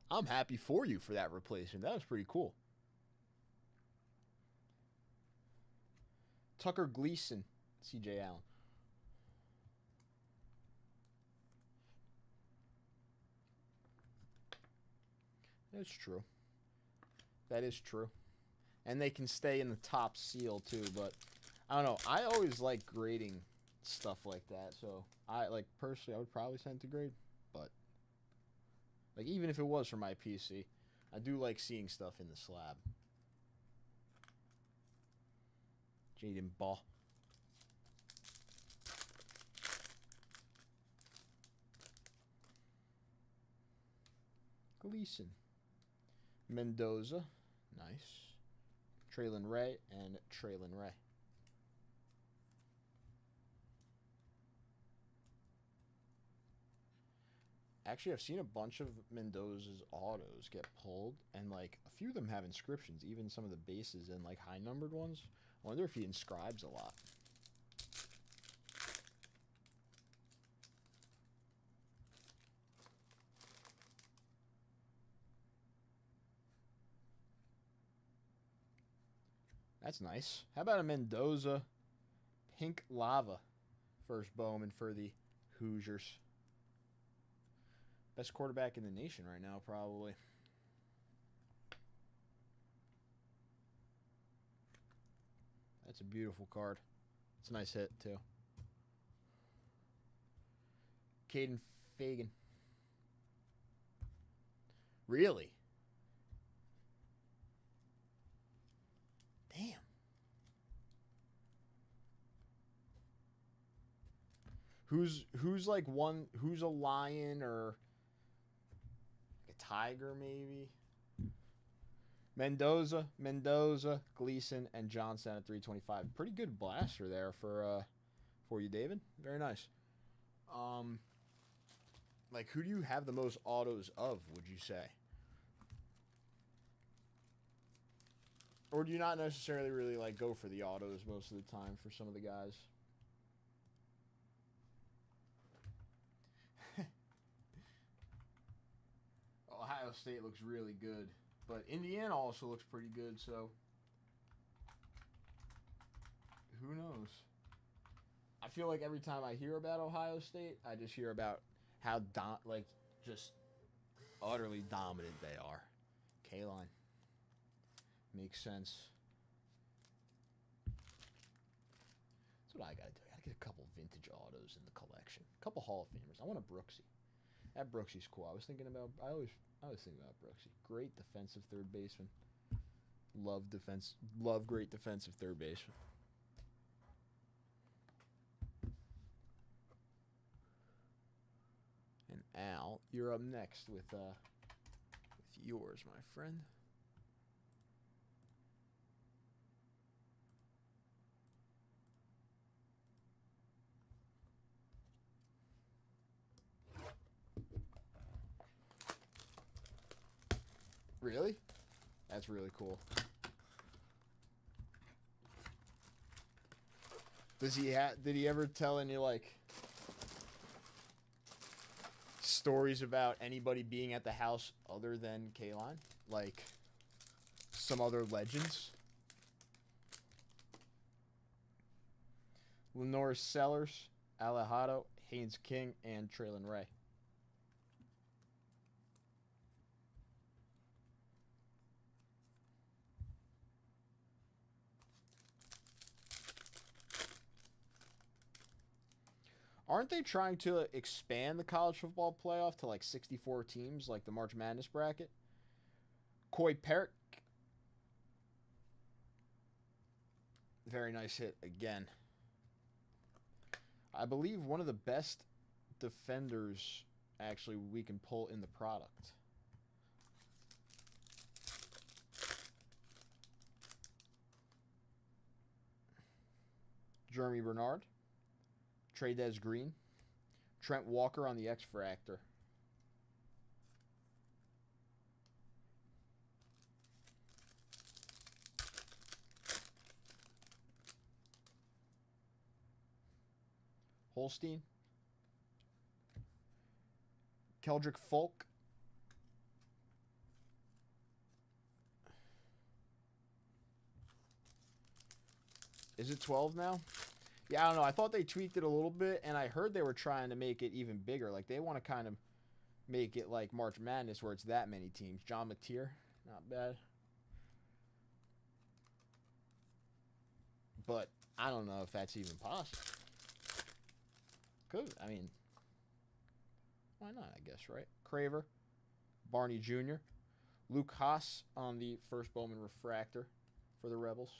I'm happy for you for that replacement. That was pretty cool. Tucker Gleason, CJ Allen. That's true. That is true. And they can stay in the top seal too, but I don't know. I always like grading stuff like that. So I like personally I would probably send it to grade, but like even if it was for my PC, I do like seeing stuff in the slab. Jaden Ball. Gleason. Mendoza. Nice. Traylon Ray and Traylon Ray. Actually, I've seen a bunch of Mendoza's autos get pulled, and like a few of them have inscriptions, even some of the bases and like high numbered ones. I wonder if he inscribes a lot. That's nice. How about a Mendoza Pink Lava first Bowman for the Hoosiers? Best quarterback in the nation right now, probably. That's a beautiful card. It's a nice hit, too. Caden Fagan. Really? Damn. Who's like one, who's a lion or a tiger maybe? Mendoza, Gleason, and Johnson at 325. Pretty good blaster there for you, David. Very nice. Like who do you have the most autos of, would you say? Or do you not necessarily really like go for the autos most of the time for some of the guys? Ohio State looks really good, but Indiana also looks pretty good, so who knows? I feel like every time I hear about Ohio State, I just hear about how just utterly dominant they are. K-line. Makes sense. That's what I gotta do. I gotta get a couple vintage autos in the collection. A couple Hall of Famers. I want a Brooksy. That Brooksy's cool. I always think about Brooksy. Great defensive third baseman. Love great defensive third baseman. And Al, you're up next with yours, my friend. Really? That's really cool. Did he ever tell any like stories about anybody being at the house other than K-Line? Like some other legends? Lenore Sellers, Alejado, Haynes King, and Traylon Ray. Aren't they trying to expand the college football playoff to like 64 teams, like the March Madness bracket? Koi Perk. Very nice hit again. I believe one of the best defenders actually we can pull in the product. Jeremy Bernard. Trades Green. Trent Walker on the X-Fractor. Holstein. Keldrick Folk. Is it 12 now? Yeah, I don't know. I thought they tweaked it a little bit, and I heard they were trying to make it even bigger. Like, they want to kind of make it like March Madness where it's that many teams. John Mateer, not bad. But I don't know if that's even possible. Could, I mean, why not, I guess, right? Craver, Barney Jr., Luke Haas on the first Bowman Refractor for the Rebels.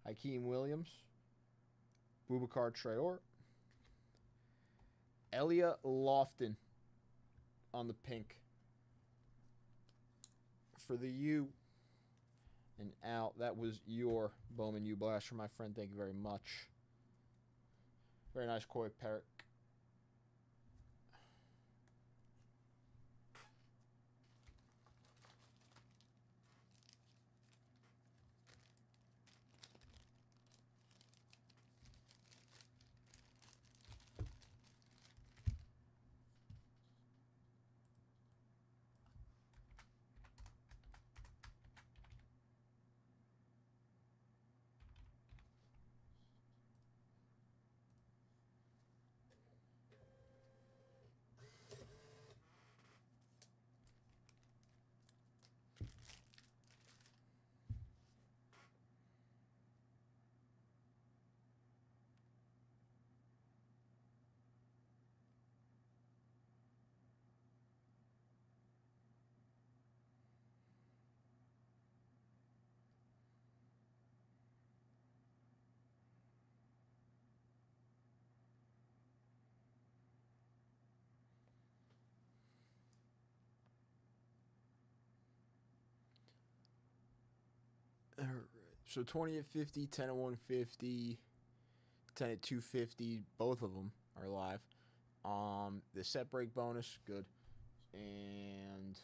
Hakeem Williams, Boubacar Traore, Elia Lofton on the pink for the U. And out, that was your Bowman U Blaster, my friend. Thank you very much. Very nice Koi Perk. All right. So 20 at 50, 10 at 150, 10 at 250. Both of them are live. The set break bonus, good. And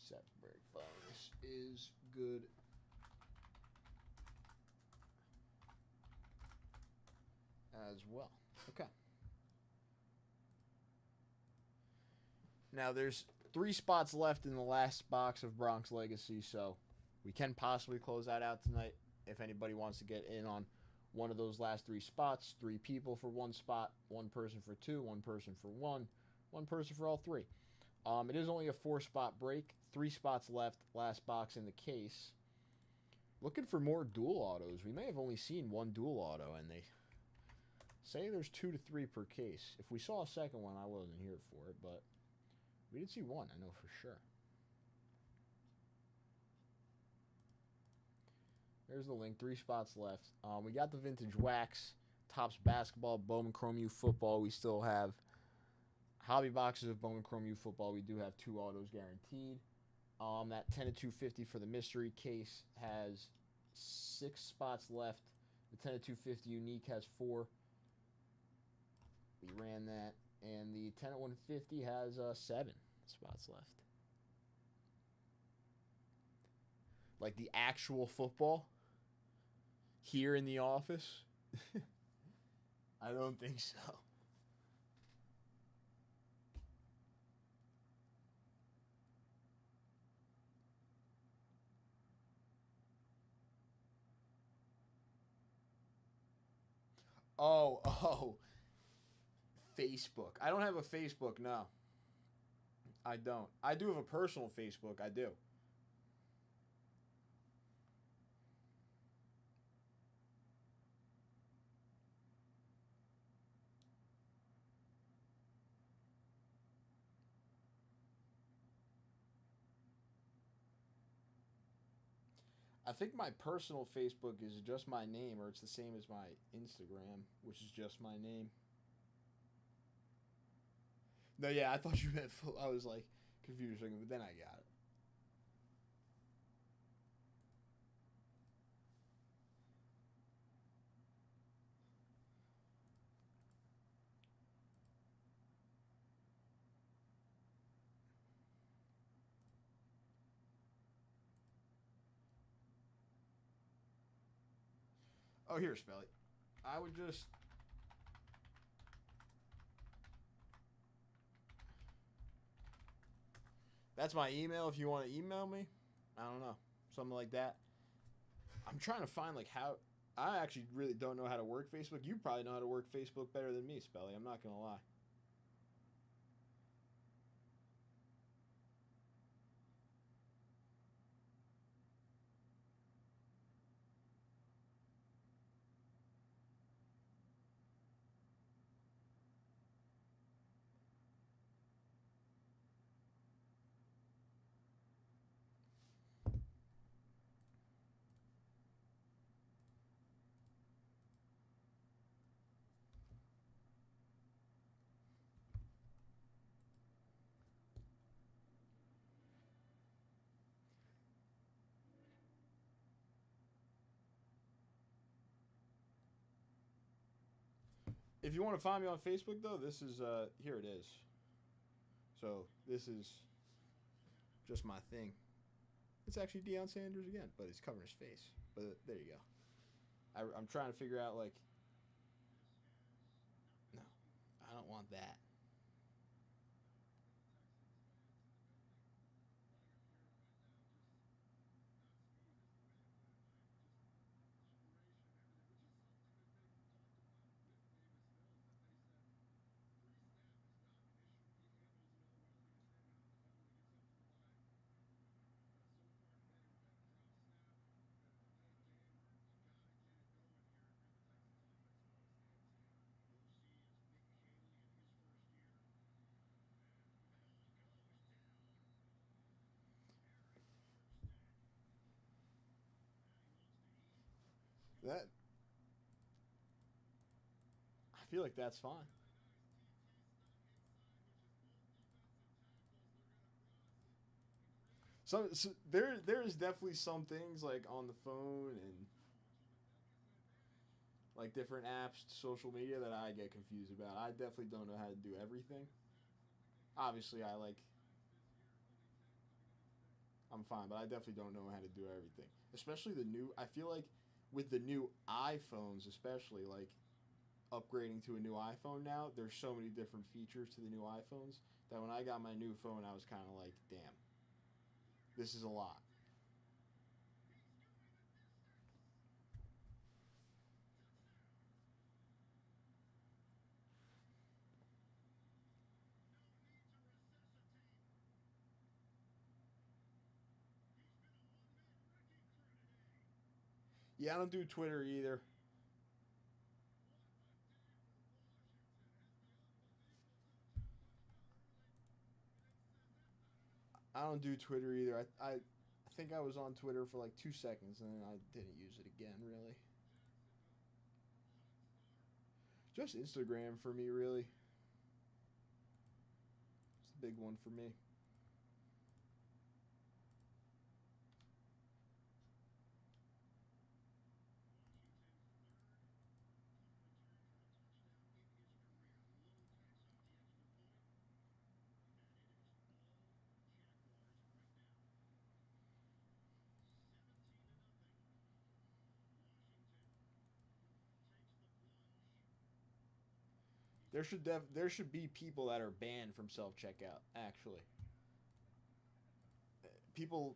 set break bonus is good. As well. Okay. Now, there's 3 spots left in the last box of Bronx Legacy, so we can possibly close that out tonight if anybody wants to get in on one of those last 3 spots. 3 people for 1 spot, 1 person for 2, 1 person for 1, 1 person for all 3. It is only a 4-spot break. 3 spots left, last box in the case. Looking for more dual autos. We may have only seen 1 dual auto, and they say there's 2 to 3 per case. If we saw a second one, I wasn't here for it, but we did see 1, I know for sure. There's the link. 3 spots left. We got the Vintage Wax, Topps Basketball, Bowman Chrome U Football. We still have hobby boxes of Bowman Chrome U Football. We do have 2 autos guaranteed. That 10 to 250 for the mystery case has 6 spots left. The 10 to 250 unique has 4. We ran that. And the 10 at 150 has 7 spots left. Like the actual football here in the office? I don't think so. Oh. Facebook. I don't have a Facebook, no. I don't. I do have a personal Facebook, I do. I think my personal Facebook is just my name, or it's the same as my Instagram, which is just my name. No, yeah, I thought you meant full. I was like confused, but then I got it. Oh, here, Spelly. I would just. That's my email if you want to email me. I don't know. Something like that. I'm trying to find, like, how. I actually really don't know how to work Facebook. You probably know how to work Facebook better than me, Spelly. I'm not going to lie. If you want to find me on Facebook, though, this is, here it is. So, this is just my thing. It's actually Deion Sanders again, but he's covering his face. But there you go. I'm trying to figure out, like, no, I don't want that. That, I feel like that's fine. So there is definitely some things like on the phone and like different apps, social media that I get confused about. I definitely don't know how to do everything. Obviously, I'm fine, but I definitely don't know how to do everything. Especially the new. I feel like with the new iPhones, especially like upgrading to a new iPhone now, there's so many different features to the new iPhones that when I got my new phone, I was kind of like, damn, this is a lot. Yeah, I don't do Twitter either. I don't do Twitter either. I think I was on Twitter for like 2 seconds and then I didn't use it again, really. Just Instagram for me, really. It's the big one for me. There should be people that are banned from self checkout. Actually, people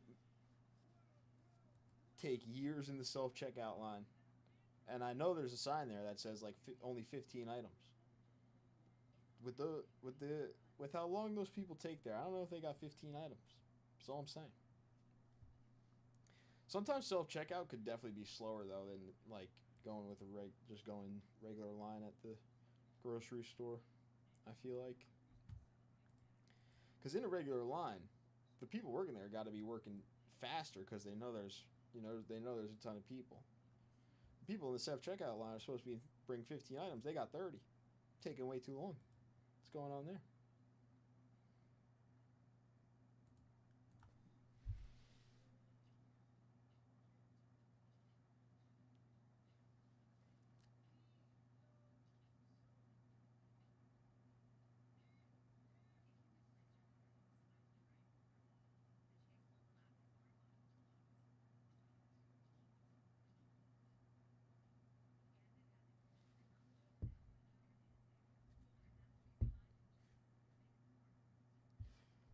take years in the self checkout line, and I know there's a sign there that says like only 15 items. with how long those people take there, I don't know if they got 15 items. That's all I'm saying. Sometimes self checkout could definitely be slower though than like going with just going regular line at the grocery store. I feel like, because in a regular line, the people working there got to be working faster because they know there's a ton of people. People in the self checkout line are supposed to bring 15 items. They got 30, taking way too long. What's going on there?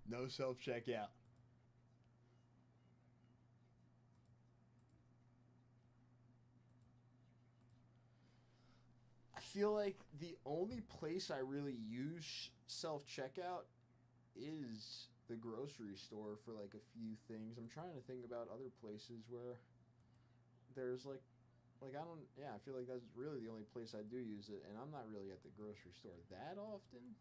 No self checkout. I feel like the only place I really use self checkout is the grocery store for like a few things. I'm trying to think about other places where there's like I feel like that's really the only place I do use it, and I'm not really at the grocery store that often.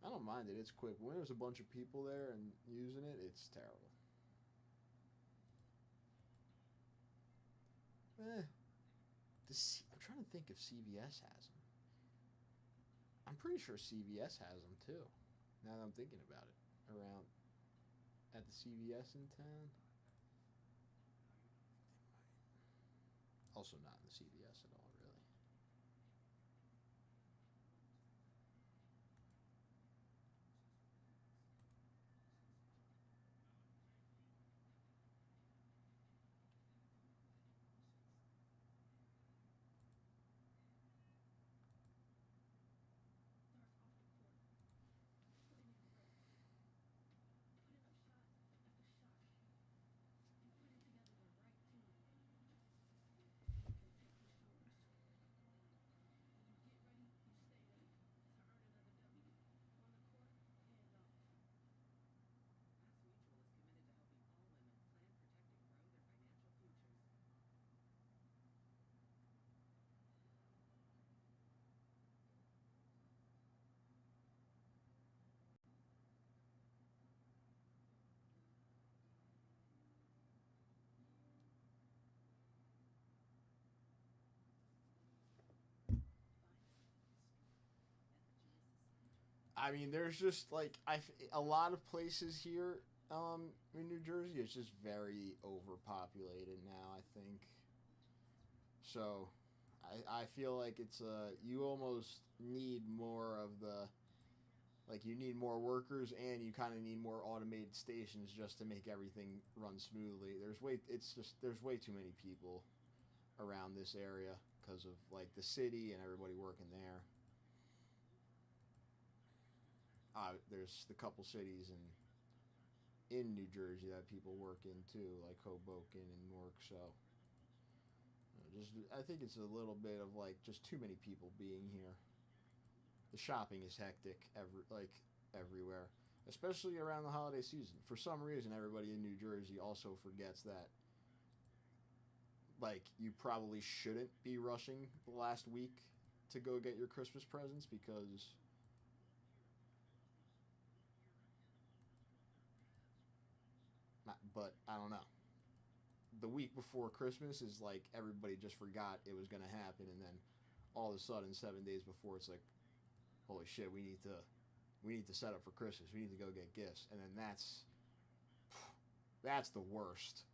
I don't mind it. It's quick. When there's a bunch of people there and using it, it's terrible. I'm trying to think if CVS has them. I'm pretty sure CVS has them too. Now that I'm thinking about it, around at the CVS in town. Also not in the CVS at all, really. I mean, there's just like a lot of places here in New Jersey. It's just very overpopulated now, I think. So, I feel like it's you almost need more of the you need more workers, and you kind of need more automated stations just to make everything run smoothly. There's way too many people around this area because of like the city and everybody working there. There's a couple cities in New Jersey that people work in too, like Hoboken and Newark. So, I think it's a little bit of like just too many people being here. The shopping is hectic everywhere, especially around the holiday season. For some reason, everybody in New Jersey also forgets that you probably shouldn't be rushing the last week to go get your Christmas presents because but I don't know. The week before Christmas is like everybody just forgot it was going to happen, and then all of a sudden 7 days before it's like, holy shit, we need to set up for Christmas. We need to go get gifts, and then that's the worst.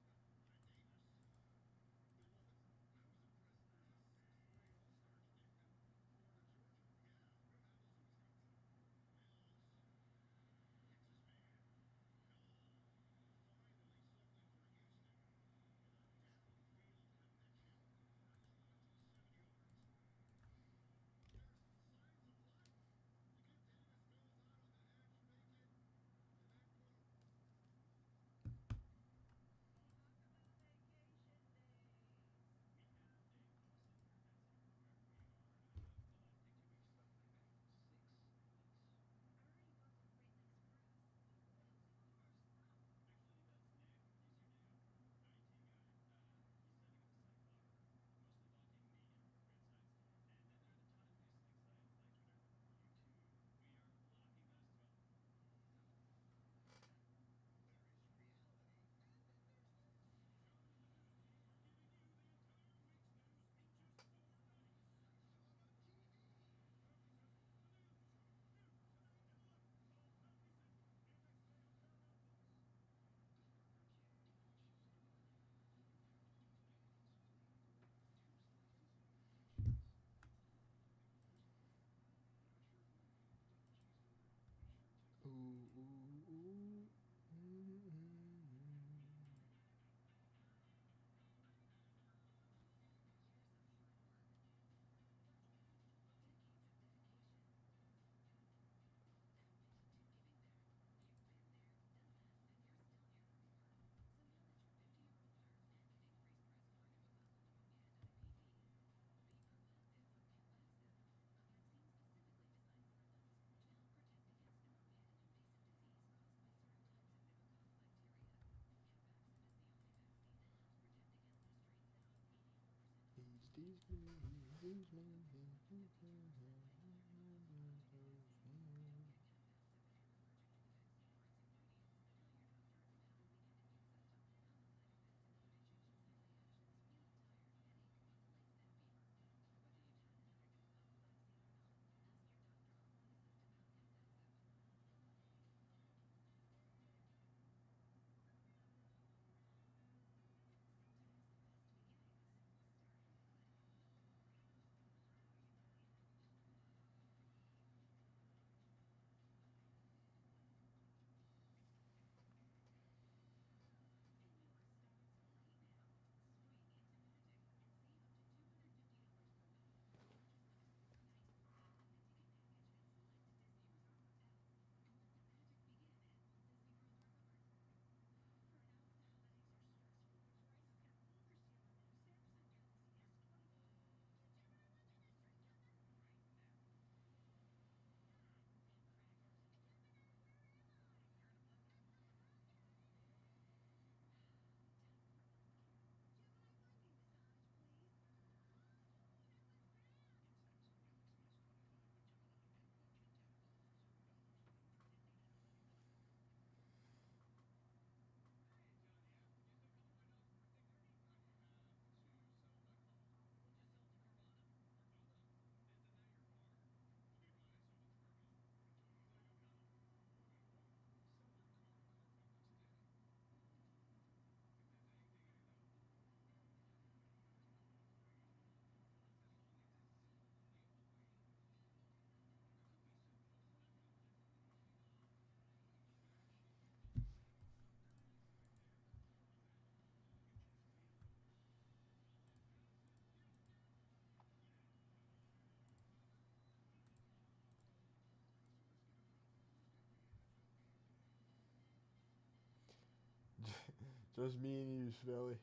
Just me and you, Philly.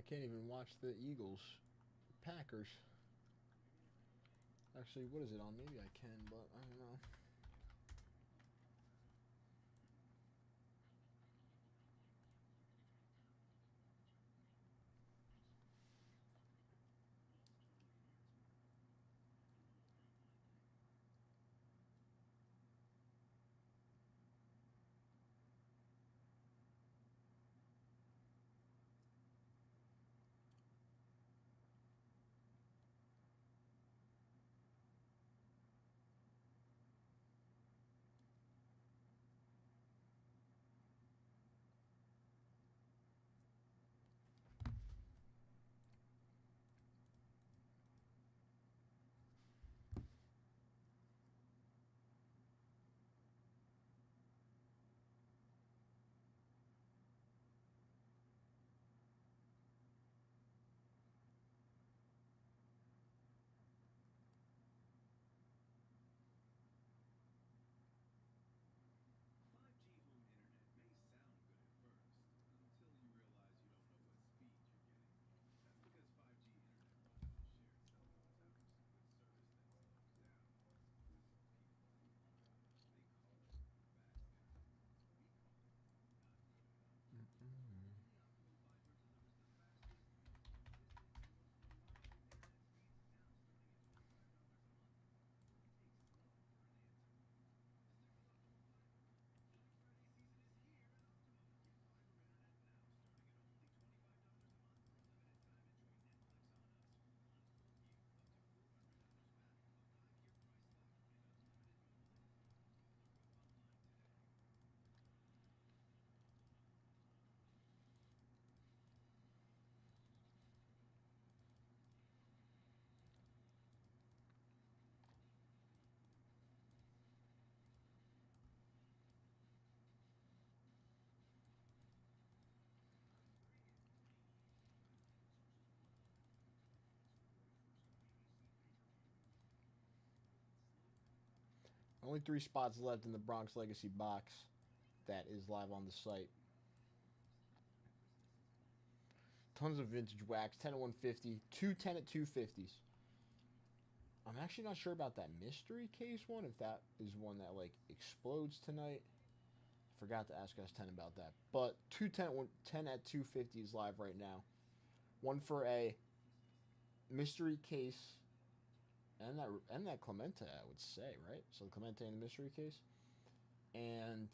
can't even watch the Eagles. Packers. Actually, what is it on? Maybe I can, but I don't know. Only 3 spots left in the Bronx Legacy box that is live on the site. Tons of vintage wax, 10 at 150, 210 at 250s. I'm actually not sure about that mystery case one, if that is one that like explodes tonight. I forgot to ask us 10 about that. But 10 at 250 is live right now. One for a mystery case and that Clemente, I would say, right? So the Clemente and the mystery case. And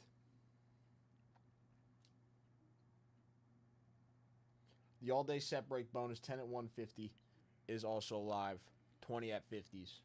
the all-day set break bonus 10 at 150 is also live, 20 at 50s.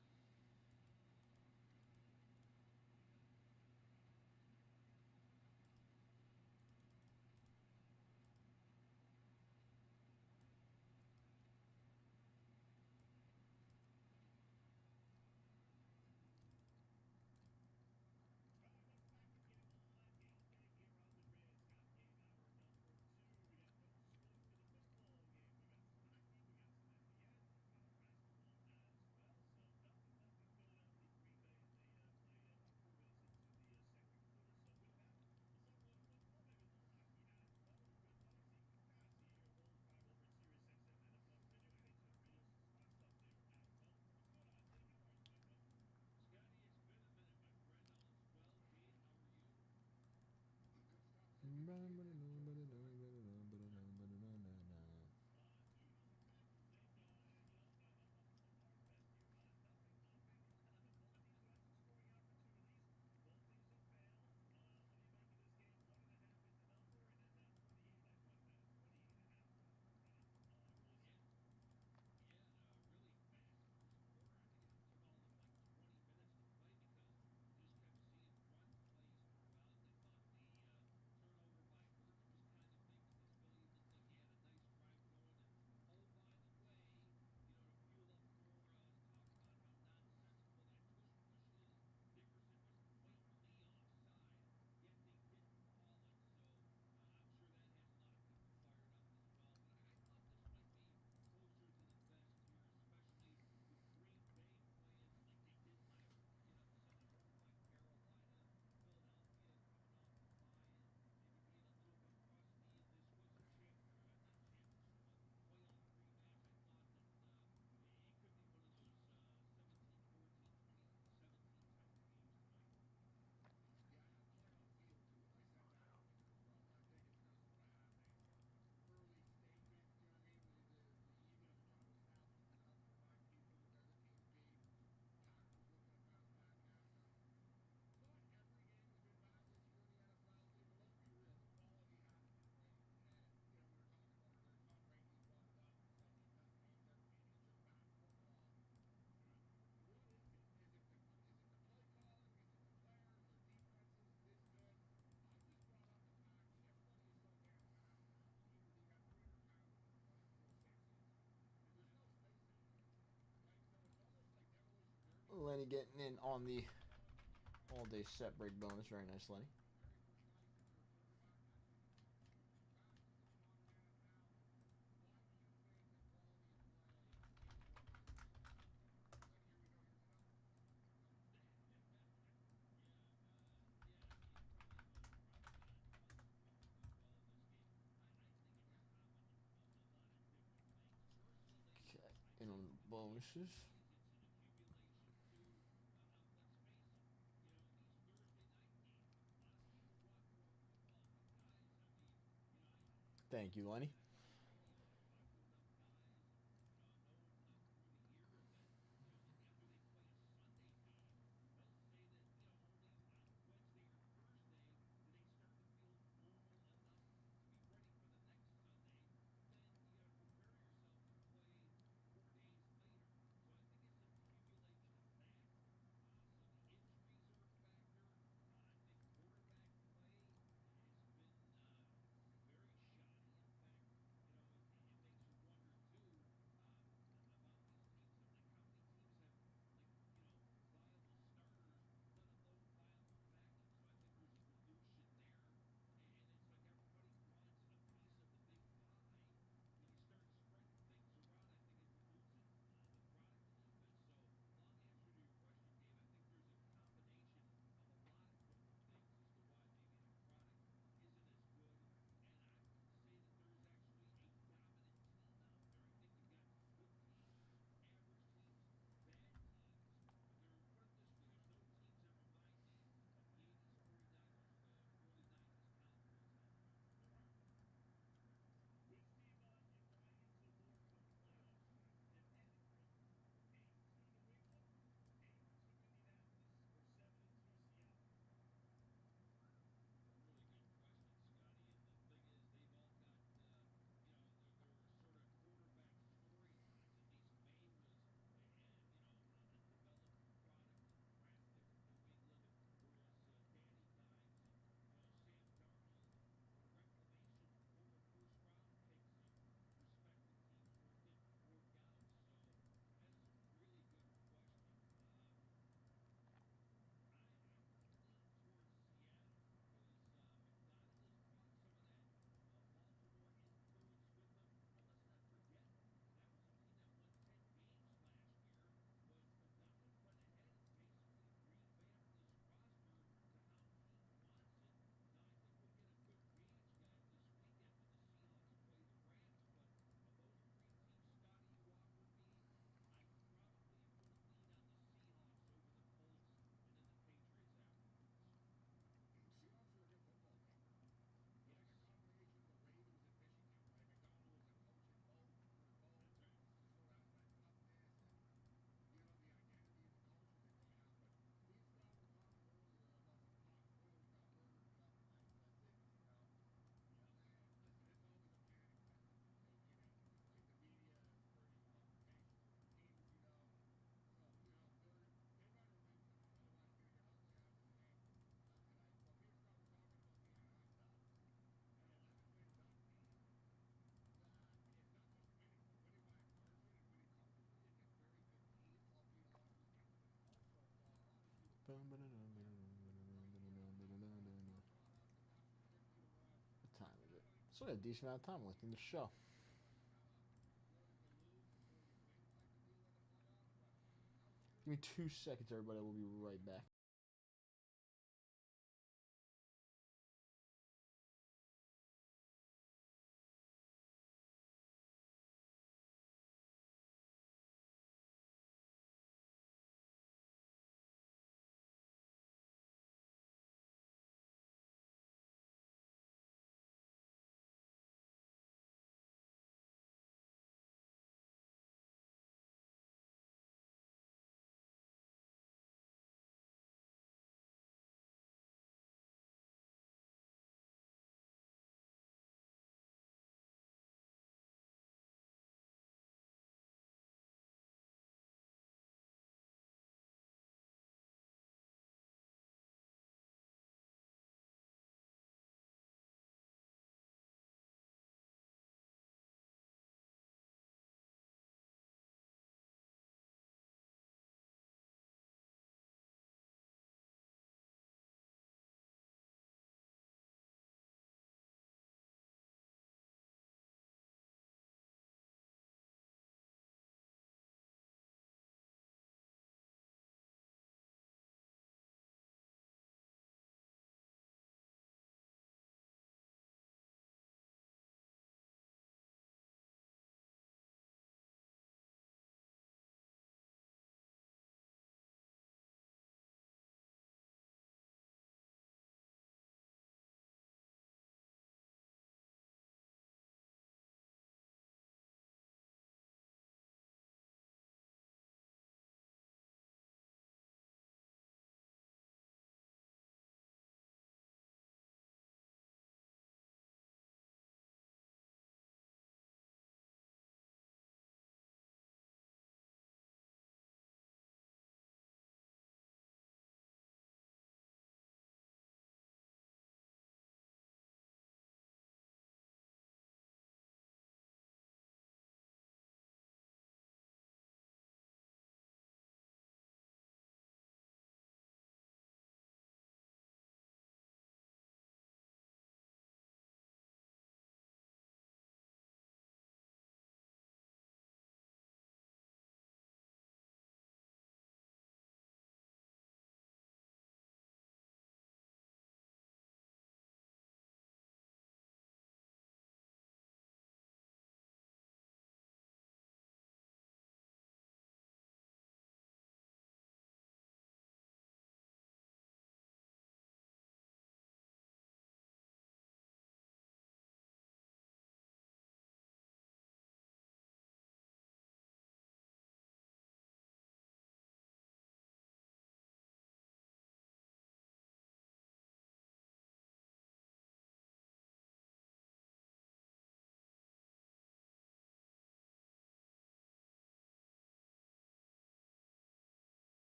Lenny getting in on the all-day set break bonus. Very nice, Lenny. Okay, in on the bonuses. Thank you, Lenny. What time is it? Still got a decent amount of time left in the show. Give me 2 seconds, everybody. We'll be right back.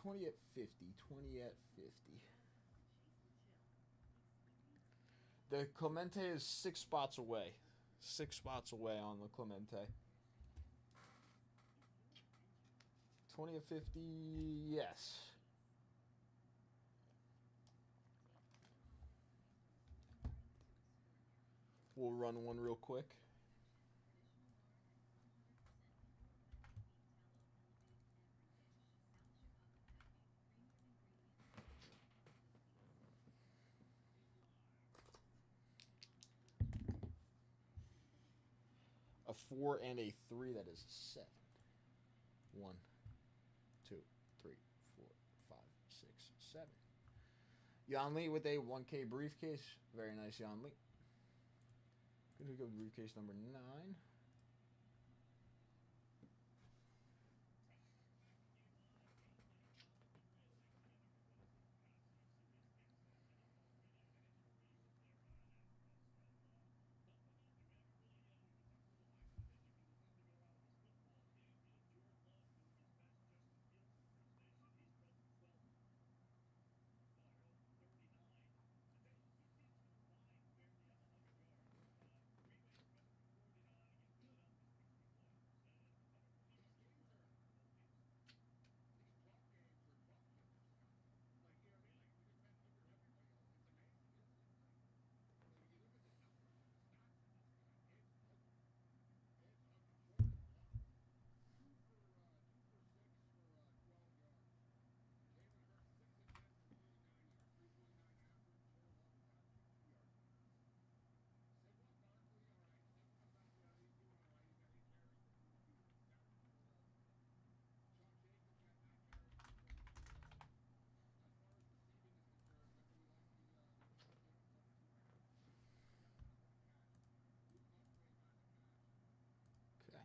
20 at 50. 20 at 50. The Clemente is 6 spots away. 6 spots away on the Clemente. 20 at 50, yes. We'll run one real quick. A 4 and a 3, that is a 7. 1, 2, 3, 4, 5, 6, 7. Yan Lee with a 1K briefcase. Very nice, Yan Lee. Gonna go briefcase number 9. Okay.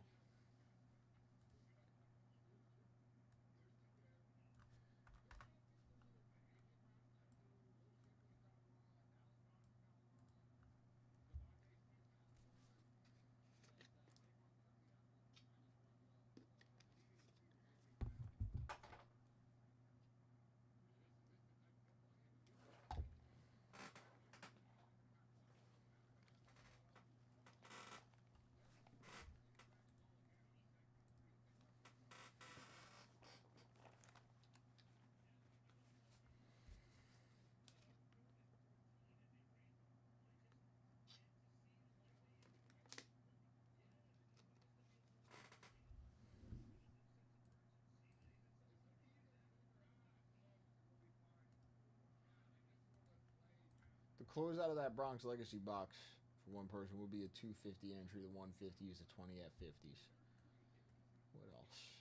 The close out of that Bronx Legacy box for one person would be a 250 entry. The 150 is a 20 at 50s. What else?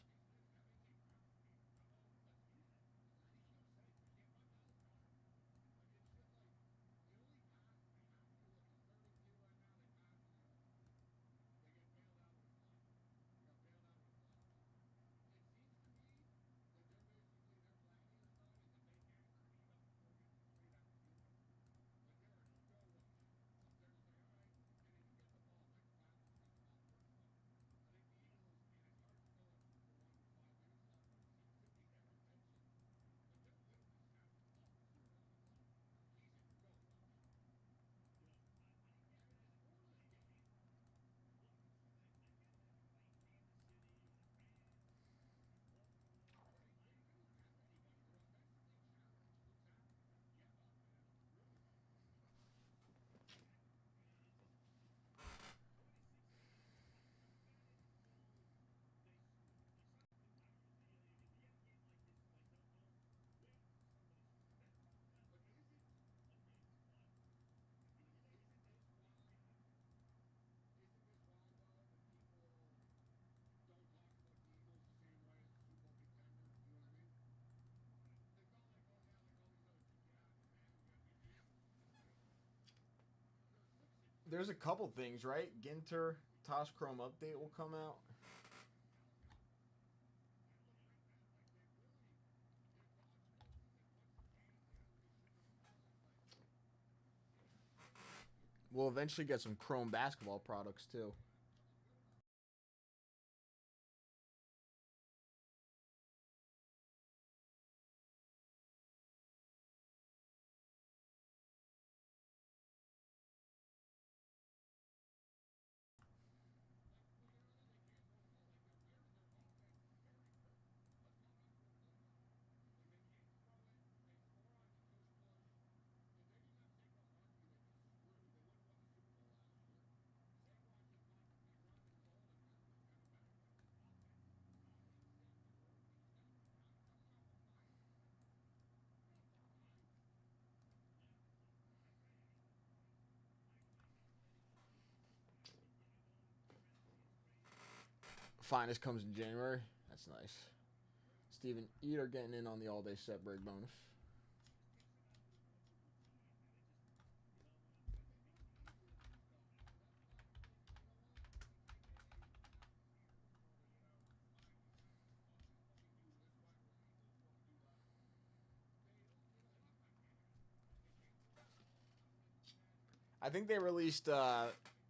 There's a couple things, right? Ginter Toss Chrome update will come out. We'll eventually get some Chrome basketball products too. finest comes in January. That's nice. Steven Eater getting in on the all-day set break bonus. I think they released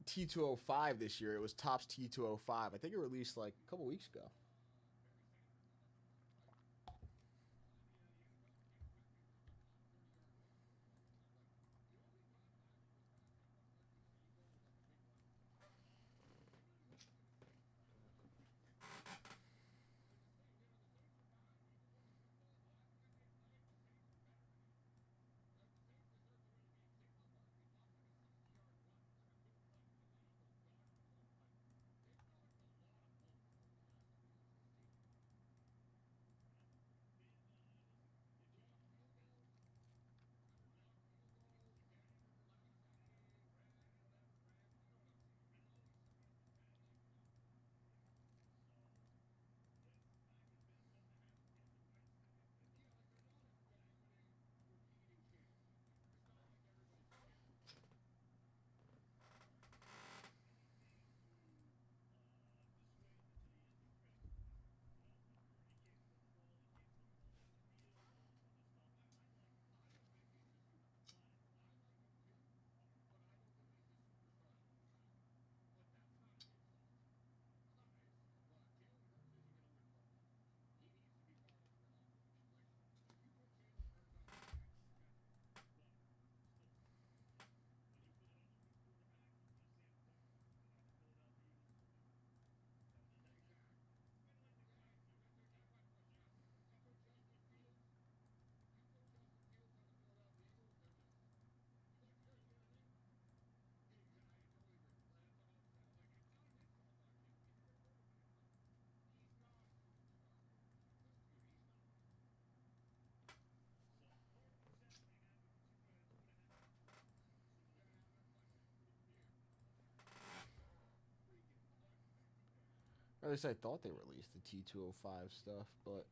T205 this year. It was Topps T205. I think it released like a couple weeks ago. Or at least I thought they released the T205 stuff, but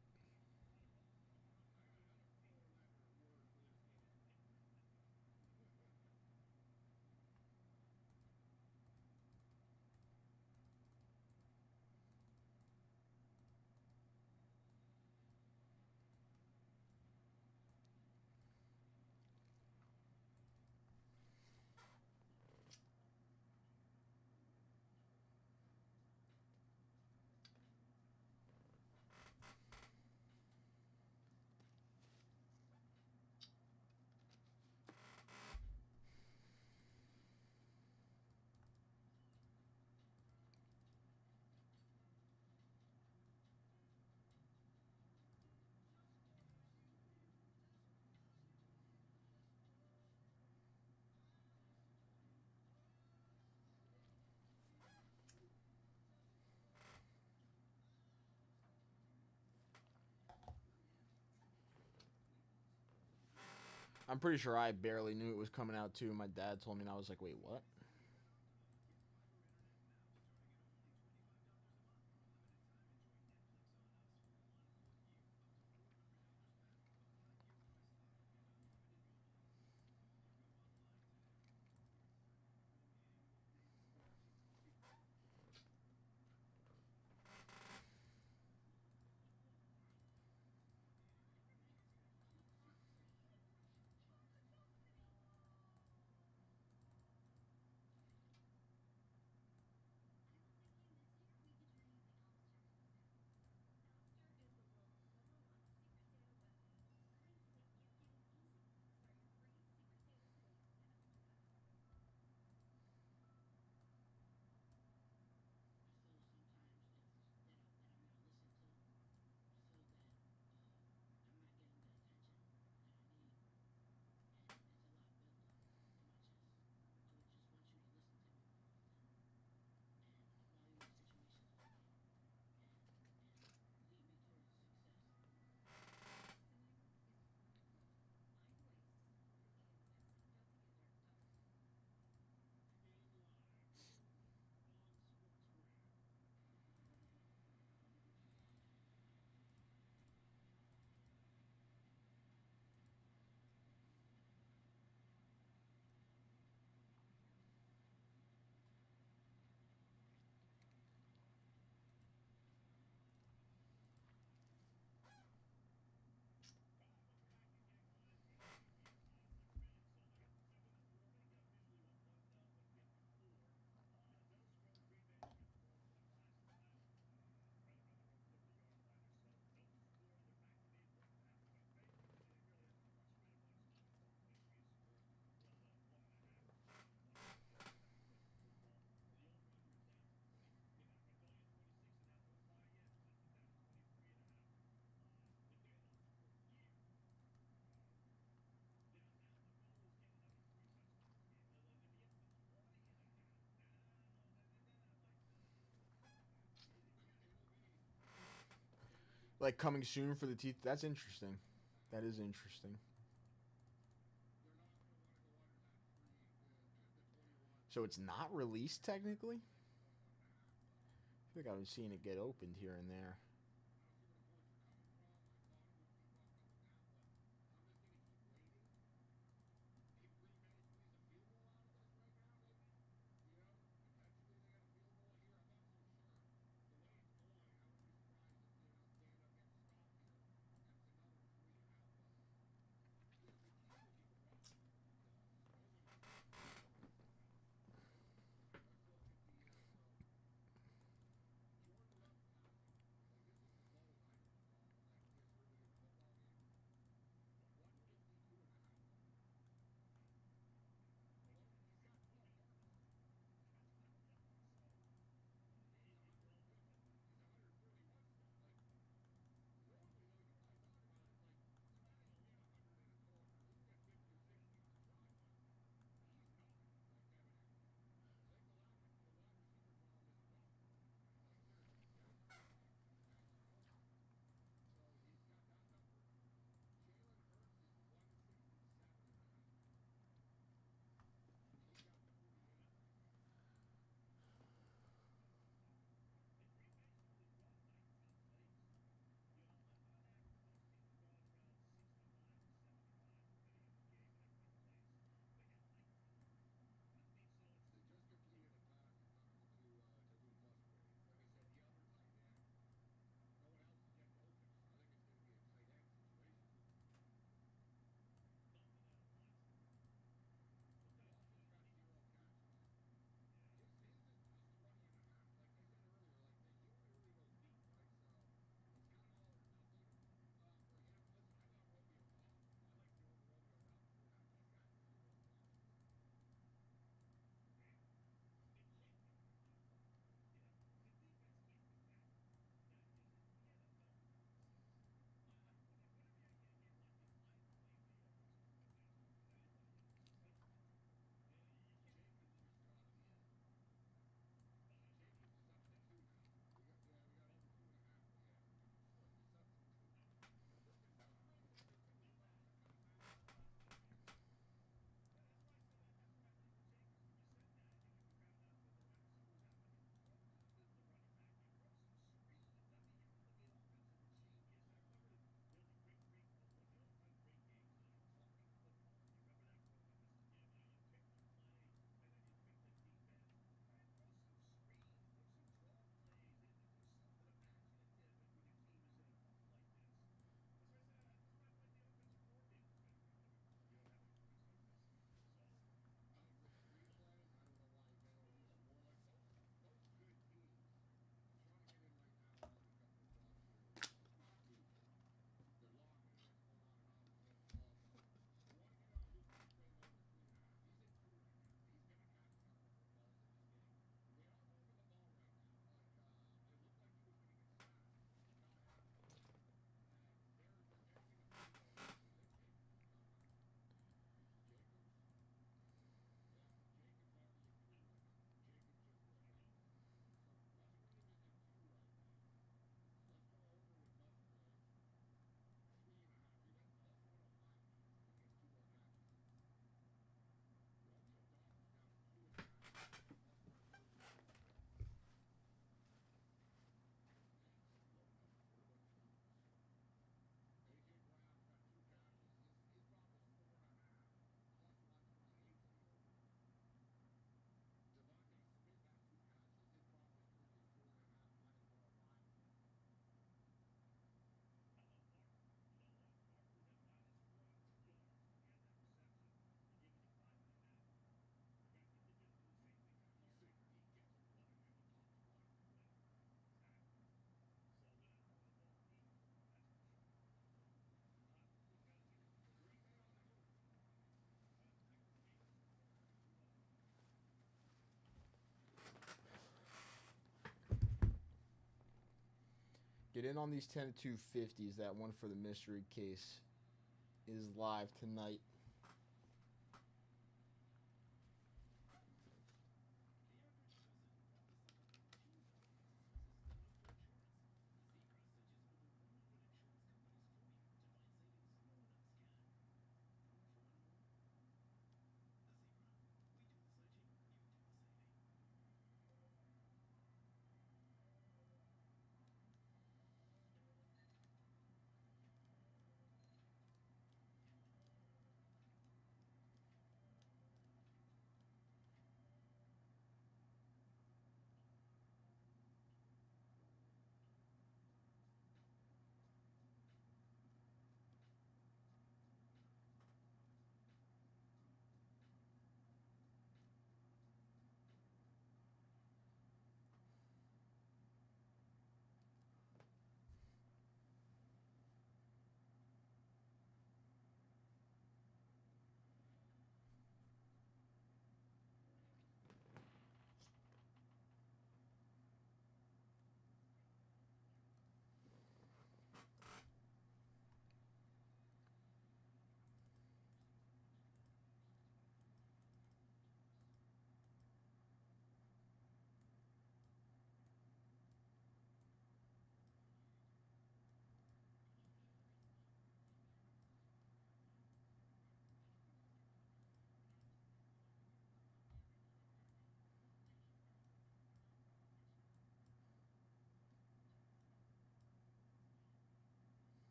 I'm pretty sure I barely knew it was coming out too. My dad told me and I was like, wait, what? Like coming soon for the teeth. That's interesting. That is interesting. So it's not released technically? I feel like I've been seeing it get opened here and there. Get in on these 10 to 250s. That one for the mystery case is live tonight.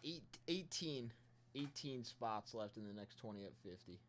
Eight, 18 spots left in the next 20 at 50.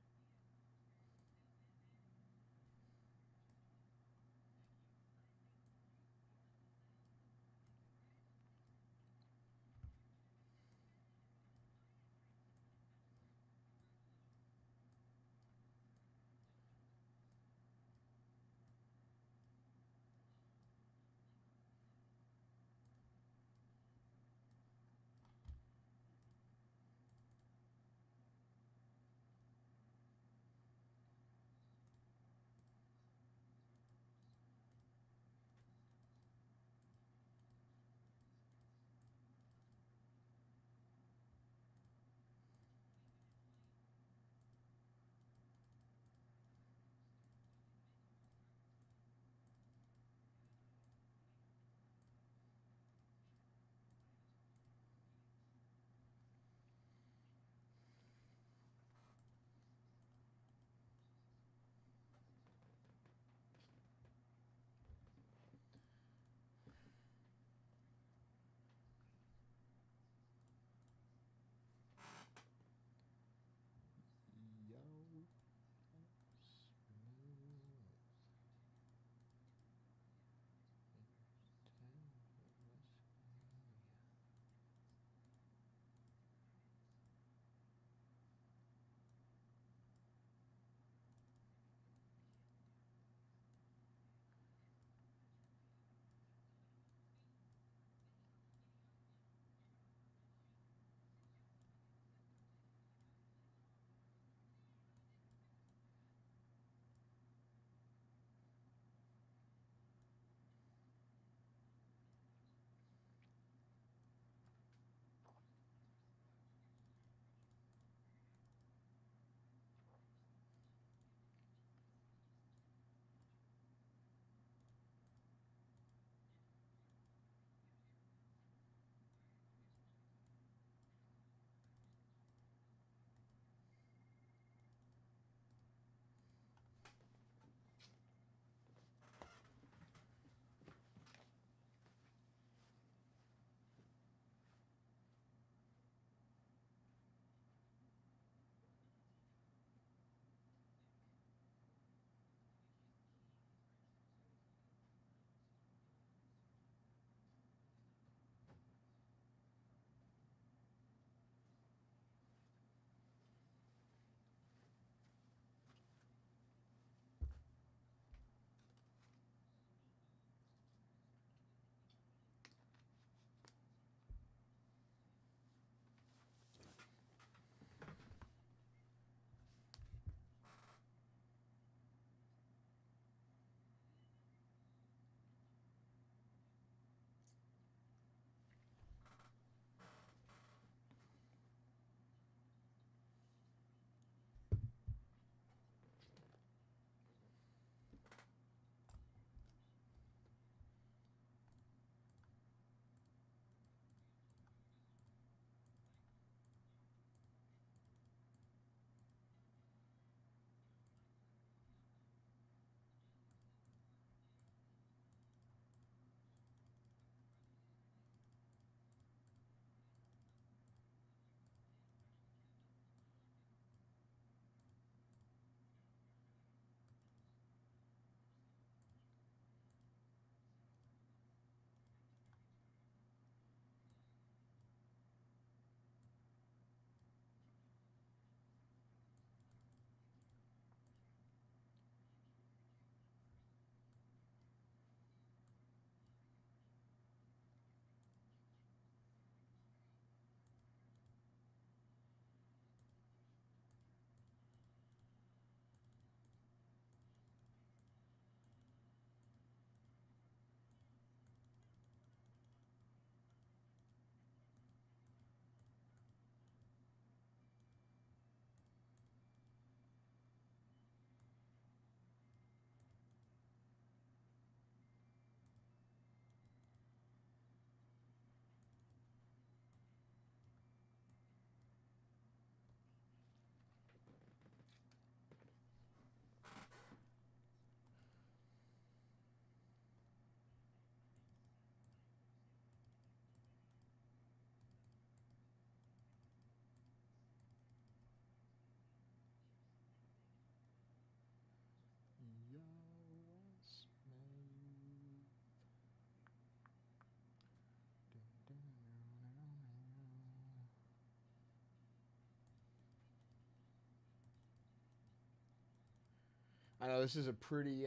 I know this is a pretty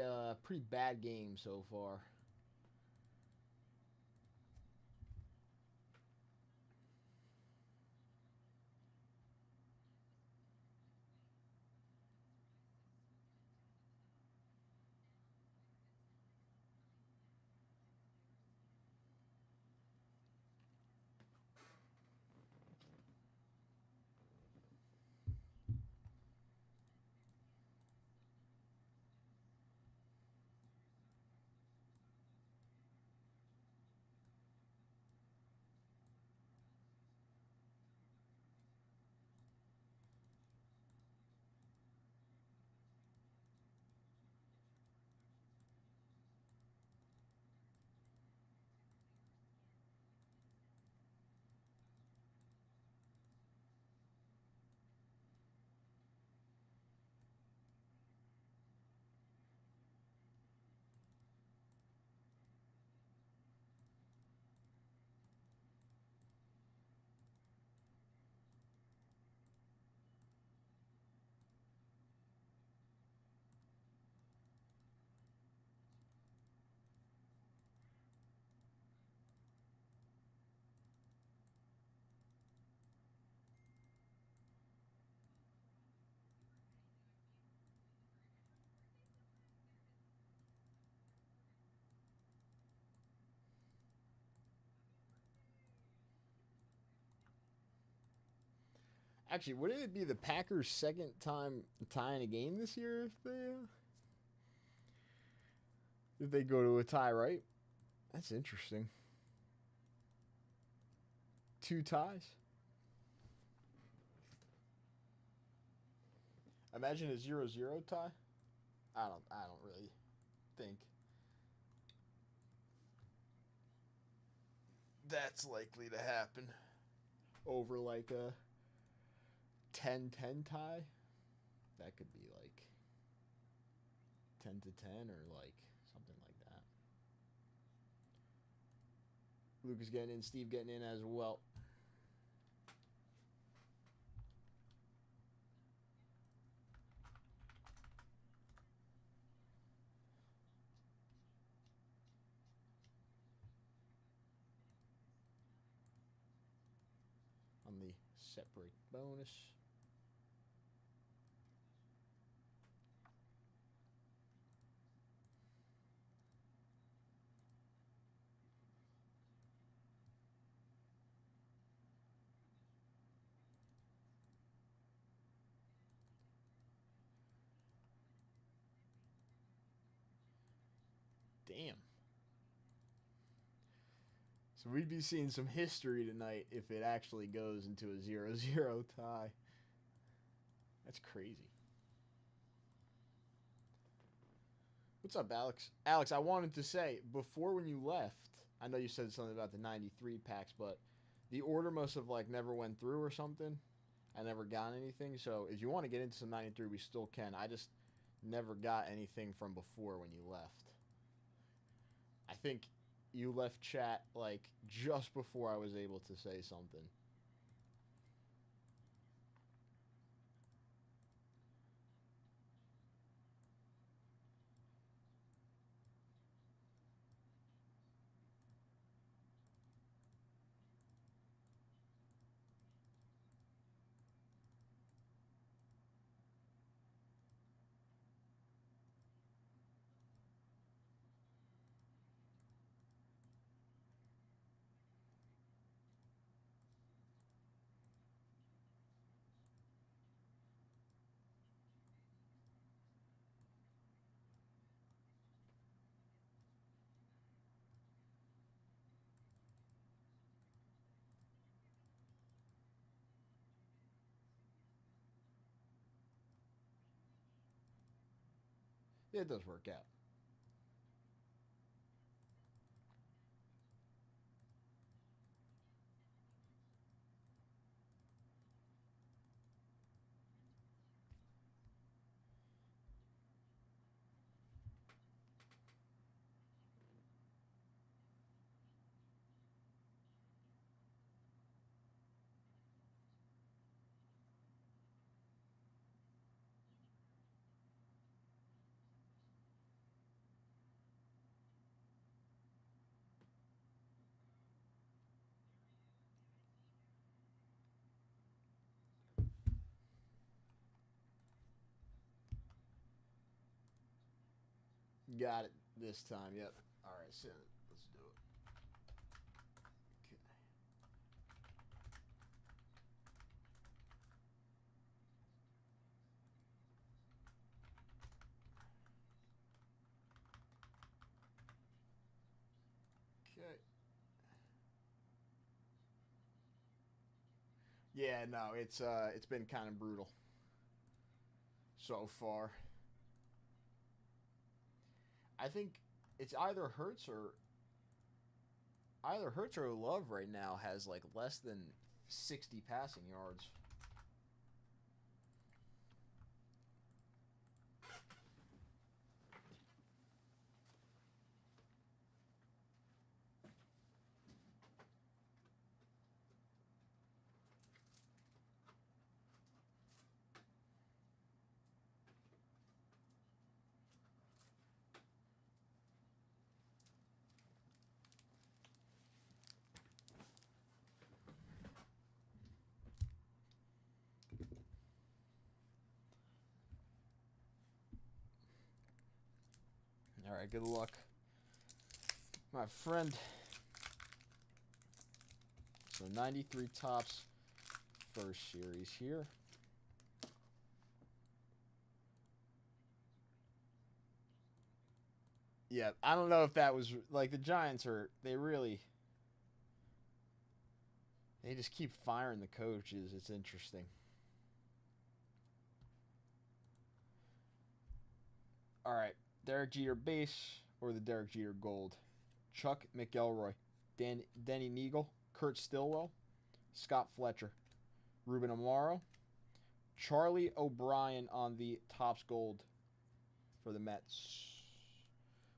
bad game so far. Actually, wouldn't it be the Packers' second time tying a game this year if they go to a tie, right? That's interesting. 2 ties. Imagine a 0-0 tie. I don't really think that's likely to happen over like a 10-10 tie. That could be like 10-10 or like something like that. Luke is getting in, Steve getting in as well. On the set break bonus. Damn. So we'd be seeing some history tonight if it actually goes into a 0-0 tie. That's crazy. What's up, Alex? Alex, I wanted to say, before when you left, I know you said something about the 93 packs, but the order must have like never went through or something. I never got anything. So if you want to get into some 93, we still can. I just never got anything from before when you left. I think you left chat like just before I was able to say something. Yeah, it does work out. got it this time. Yep. All right, send it. Let's do it. Okay. Okay. Yeah, no, it's been kind of brutal so far. I think it's either Hurts or Love right now has like less than 60 passing yards. All right, good luck, my friend. So 93 tops, first series here. Yeah, I don't know if that was like the Giants they just keep firing the coaches. It's interesting. All right, Derek Jeter base or the Derek Jeter gold? Chuck McElroy, Denny Neagle, Kurt Stillwell, Scott Fletcher, Ruben Amaro, Charlie O'Brien on the Topps gold for the Mets.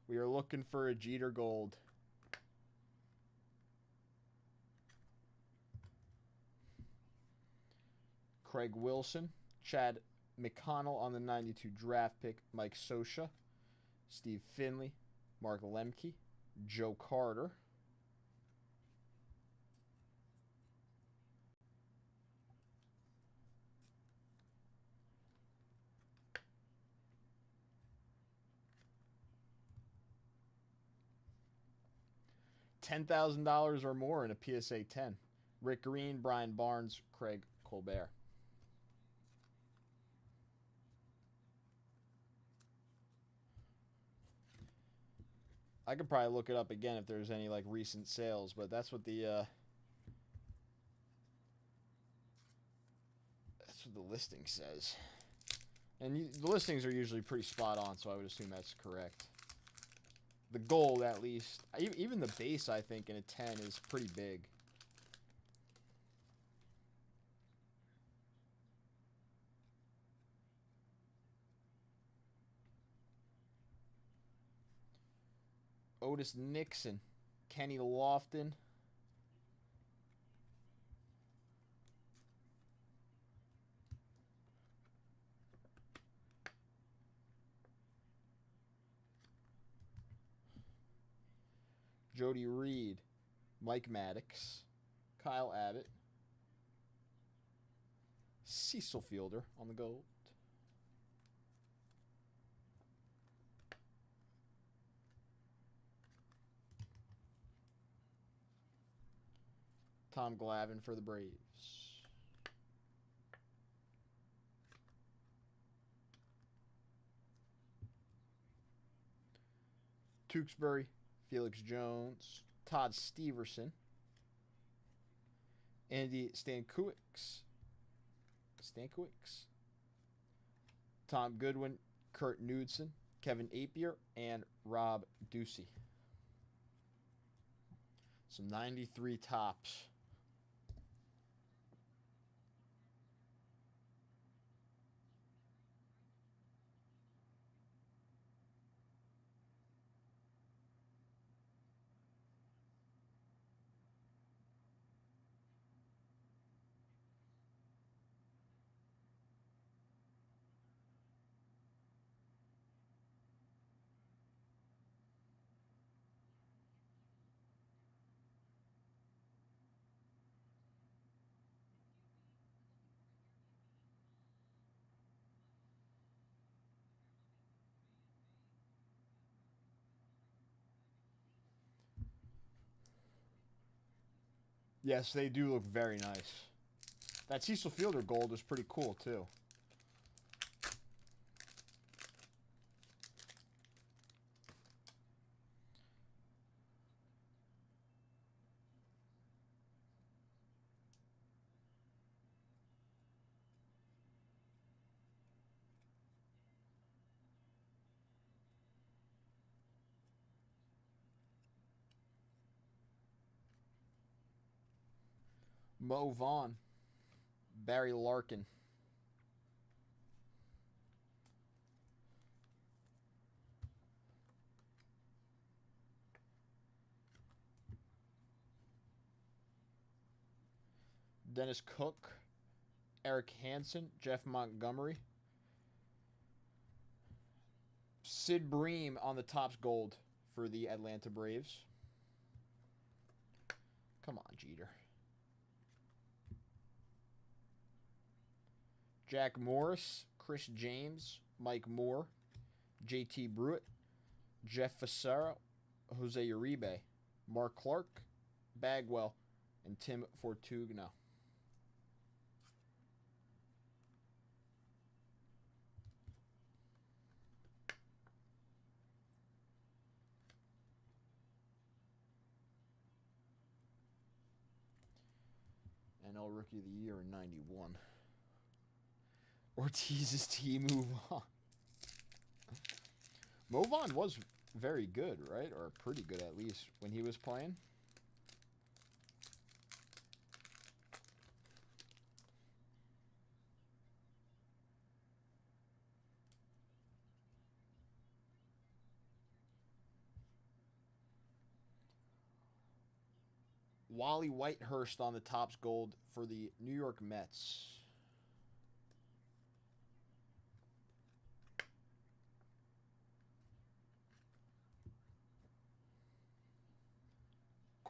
We are looking for a Jeter gold. Craig Wilson, Chad McConnell on the 92 draft pick, Mike Scioscia, Steve Finley, Mark Lemke, Joe Carter. $10,000 or more in a PSA 10. Rick Green, Brian Barnes, Craig Colbert. I could probably look it up again if there's any like recent sales, but that's what the listing says. And the listings are usually pretty spot on, so I would assume that's correct. The gold, at least. Even the base, I think, in a 10 is pretty big. Otis Nixon, Kenny Lofton. Jody Reed, Mike Maddox, Kyle Abbott, Cecil Fielder on the gold. Tom Glavine for the Braves. Tewksbury, Felix Jones, Todd Steverson, Andy Stankiewicz, Tom Goodwin, Kurt Knudsen, Kevin Apier, and Rob Ducey. Some 93 tops. Yes, they do look very nice. That Cecil Fielder gold is pretty cool, too. Mo Vaughn. Barry Larkin. Dennis Cook. Eric Hansen. Jeff Montgomery. Sid Bream on the Topps gold for the Atlanta Braves. Come on, Jeter. Jack Morris, Chris James, Mike Moore, JT Brewitt, Jeff Facero, Jose Uribe, Mark Clark, Bagwell, and Tim Fortugno. NL Rookie of the Year in 91. Ortiz's team move on. Mo Vaughn was very good, right? Or pretty good, at least, when he was playing. Wally Whitehurst on the Topps gold for the New York Mets.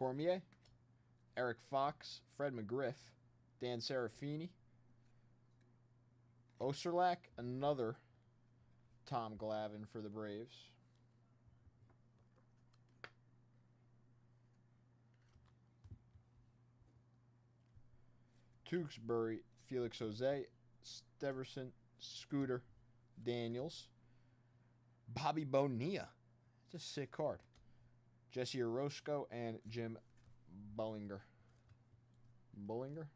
Cormier, Eric Fox, Fred McGriff, Dan Serafini, Osterlach, another Tom Glavine for the Braves. Tewksbury, Felix Jose, Steverson, Scooter, Daniels, Bobby Bonilla. It's a sick card. Jesse Orozco and Jim Bullinger. Bullinger?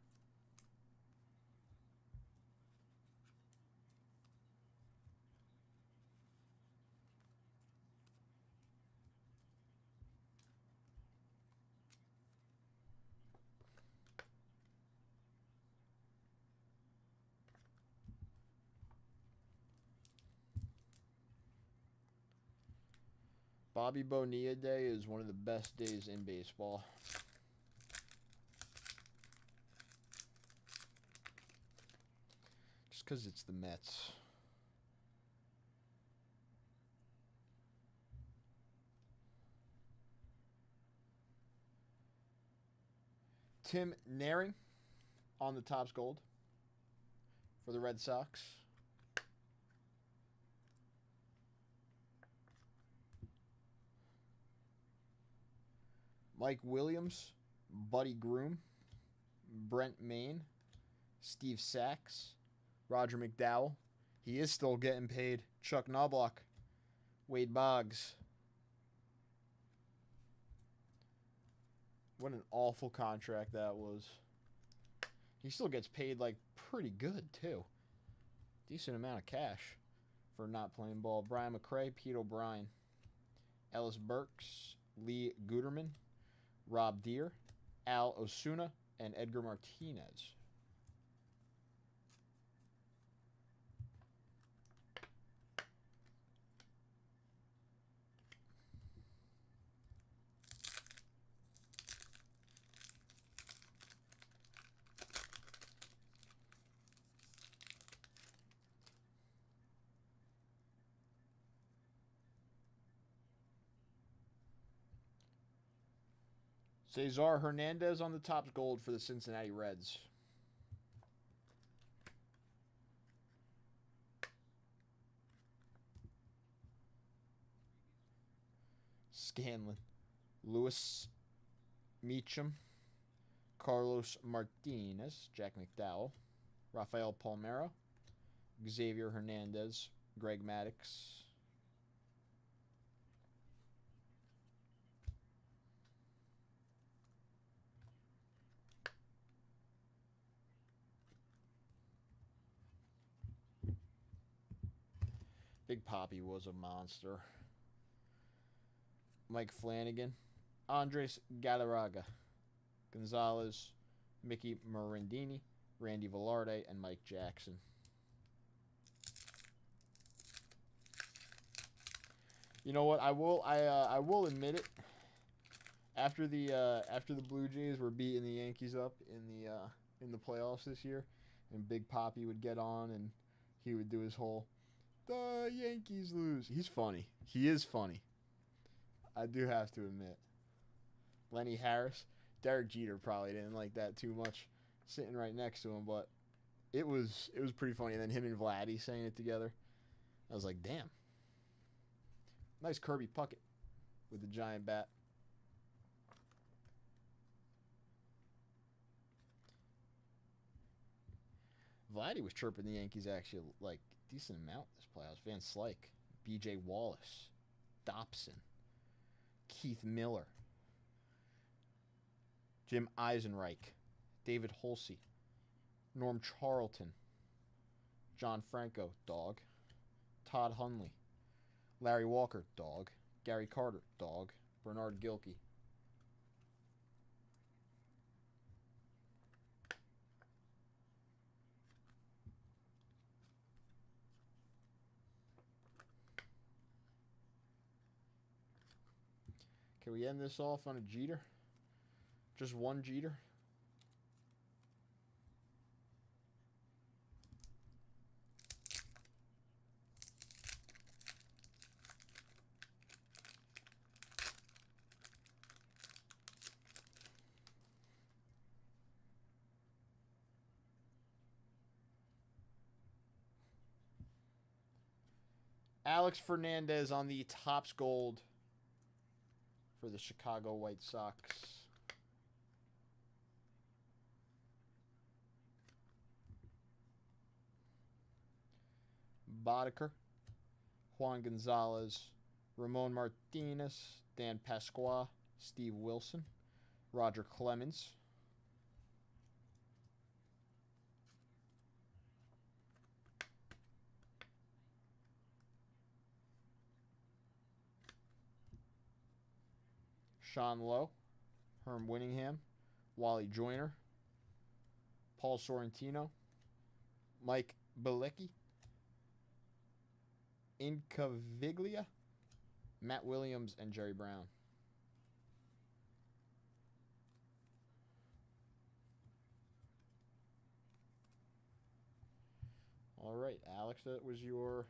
Bobby Bonilla Day is one of the best days in baseball. Just because it's the Mets. Tim Naring on the Topps gold for the Red Sox. Mike Williams, Buddy Groom, Brent Maine, Steve Sachs, Roger McDowell. He is still getting paid. Chuck Knobloch, Wade Boggs. What an awful contract that was. He still gets paid like pretty good too. Decent amount of cash for not playing ball. Brian McRae, Pete O'Brien, Ellis Burks, Lee Guterman, Rob Deere, Al Osuna, and Edgar Martinez. Cesar Hernandez on the Topps gold for the Cincinnati Reds. Scanlon, Lewis Meacham, Carlos Martinez, Jack McDowell, Rafael Palmeiro, Xavier Hernandez, Greg Maddux. Big Papi was a monster. Mike Flanagan, Andres Galarraga, Gonzalez, Mickey Morandini, Randy Velarde, and Mike Jackson. You know what? I will admit it. After the Blue Jays were beating the Yankees up in the playoffs this year, and Big Papi would get on and he would do his whole "the Yankees lose." He's funny. He is funny. I do have to admit. Lenny Harris, Derek Jeter probably didn't like that too much, sitting right next to him, but it was pretty funny. And then him and Vladdy saying it together, I was like, damn. Nice Kirby Puckett with the giant bat. Vladdy was chirping the Yankees actually like decent amount this playoffs. Van Slyke, B.J. Wallace, Dobson, Keith Miller, Jim Eisenreich, David Holsey, Norm Charlton, John Franco, dog, Todd Hundley, Larry Walker, dog, Gary Carter, dog, Bernard Gilkey. Can we end this off on a Jeter? Just one Jeter? Alex Fernandez on the Topps Gold for the Chicago White Sox. Boddicker, Juan Gonzalez, Ramon Martinez, Dan Pasqua, Steve Wilson, Roger Clemens, Sean Lowe, Herm Winningham, Wally Joyner, Paul Sorrentino, Mike Bilecki, Incaviglia, Matt Williams, and Jerry Brown. All right, Alex, that was your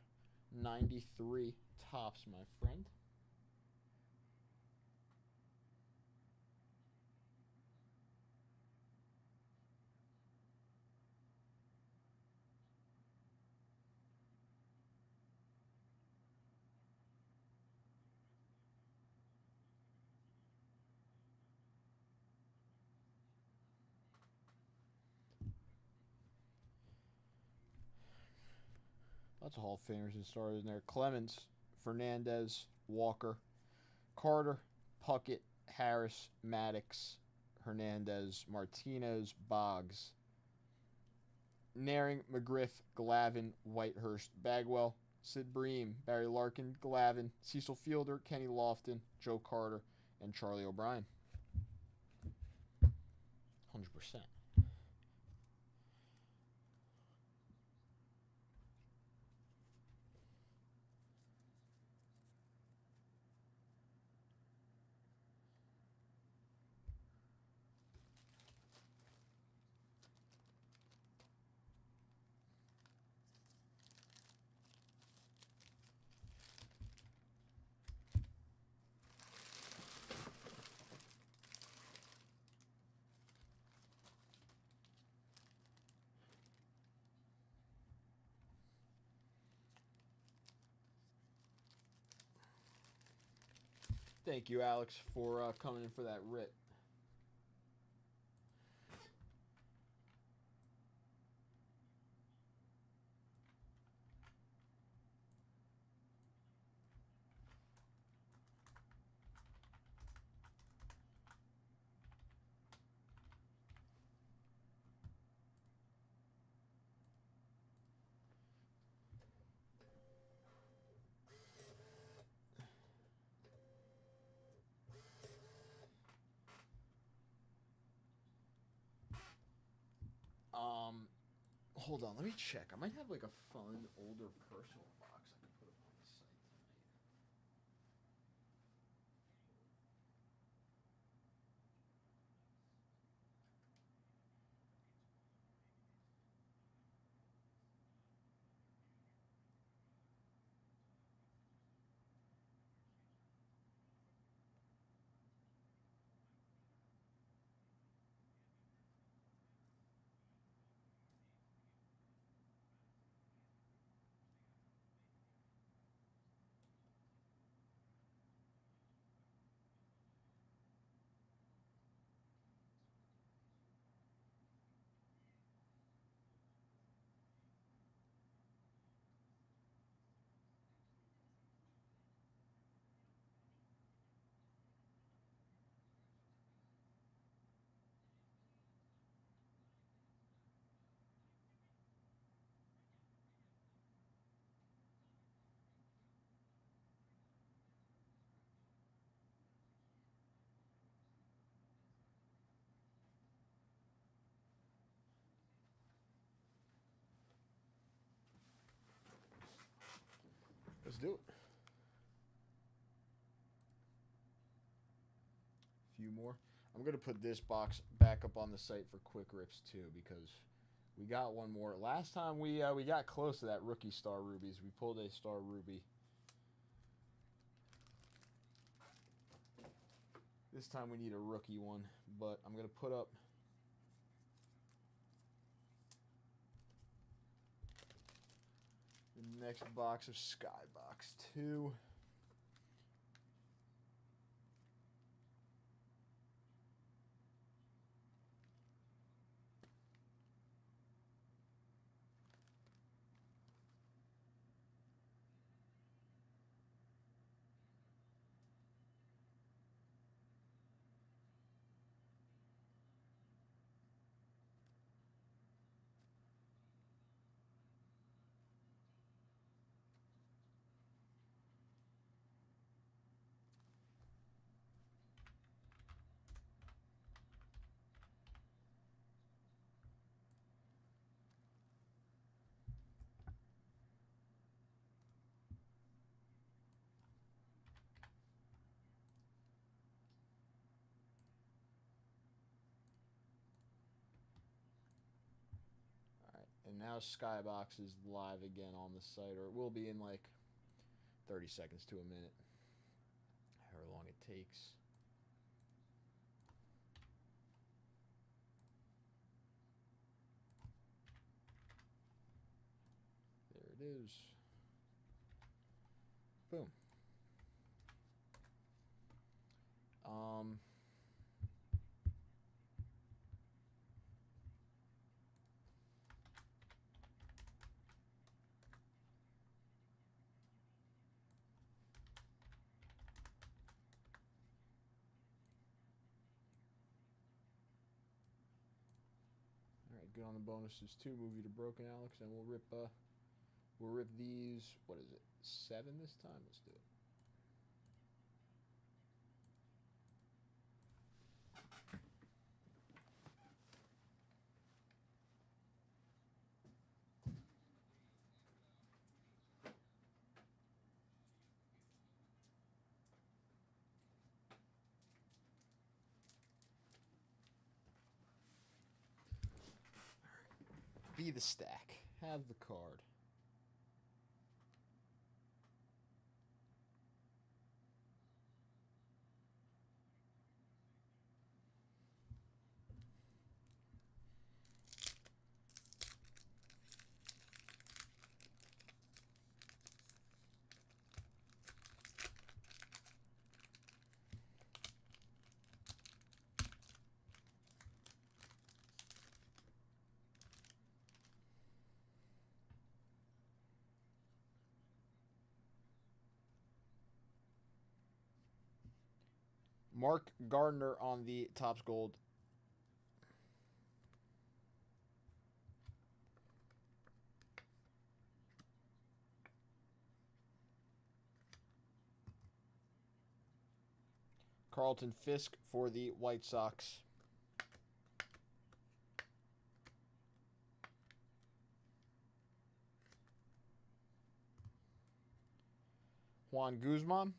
93 Topps, my friend. Lots of Hall of Famers that started in there. Clemens, Fernandez, Walker, Carter, Puckett, Harris, Maddox, Hernandez, Martinez, Boggs, Naring, McGriff, Glavine, Whitehurst, Bagwell, Sid Bream, Barry Larkin, Glavine, Cecil Fielder, Kenny Lofton, Joe Carter, and Charlie O'Brien. 100%. Thank you, Alex, for coming in for that writ. Hold on, let me check. I might have like a fun older personal box I could put up on the site tonight. Let's do it. A few more. I'm going to put this box back up on the site for quick rips too, because we got one more. Last time we got close to that rookie Star Rubies. We pulled a Star Ruby. This time we need a rookie one, but I'm going to put up the next box of Skybox 2. And now Skybox is live again on the site, or it will be in like 30 seconds to a minute, however long it takes. There it is. Boom. Good on the bonuses too. Move you to Broken Alex, and we'll rip these. What is it? 7 this time. Let's do it. Be the stack. Have the card. Mark Gardner on the Topps Gold. Carlton Fisk for the White Sox. Juan Guzman,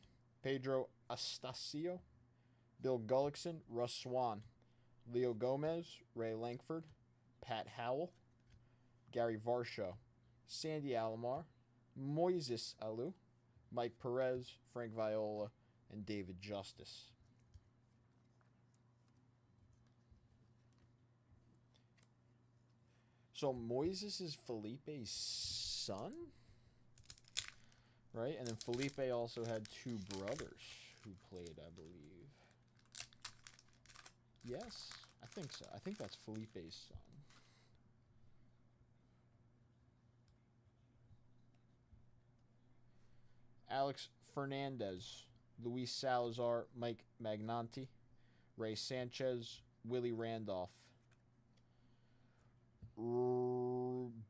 Pedro Astacio, Bill Gullickson, Russ Swan, Leo Gomez, Ray Langford, Pat Howell, Gary Varsho, Sandy Alomar, Moises Alou, Mike Perez, Frank Viola, and David Justice. So Moises is Felipe's son? Right? And then Felipe also had 2 brothers who played, I believe. Yes, I think so. I think that's Felipe's son. Alex Fernandez, Luis Salazar, Mike Magnanti, Ray Sanchez, Willie Randolph.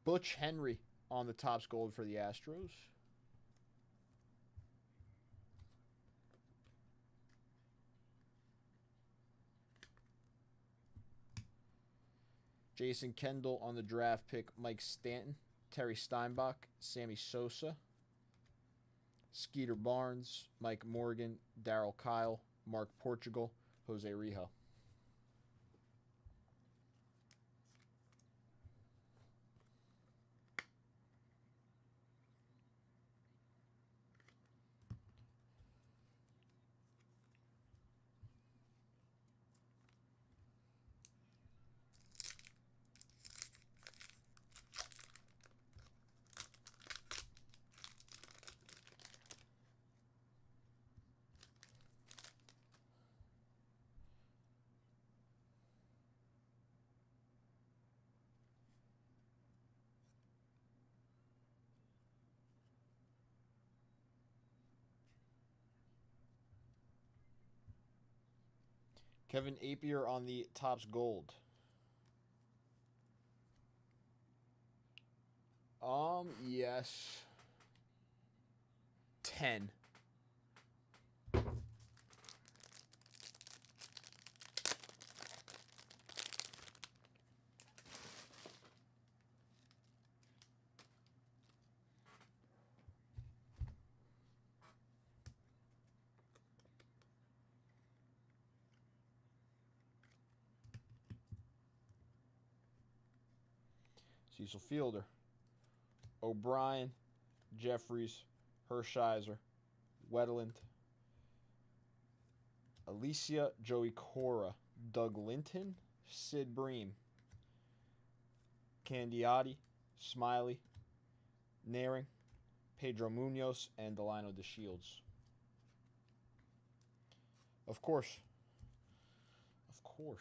Butch Henry on the Topps Gold for the Astros. Jason Kendall on the draft pick, Mike Stanton, Terry Steinbach, Sammy Sosa, Skeeter Barnes, Mike Morgan, Darryl Kyle, Mark Portugal, Jose Rijo. Kevin Apier on the Topps Gold. Yes. 10. Cecil Fielder, O'Brien, Jeffries, Hershiser, Wetland, Alicia, Joey Cora, Doug Linton, Sid Bream, Candiotti, Smiley, Naring, Pedro Munoz, and Delino DeShields. Of course. Of course.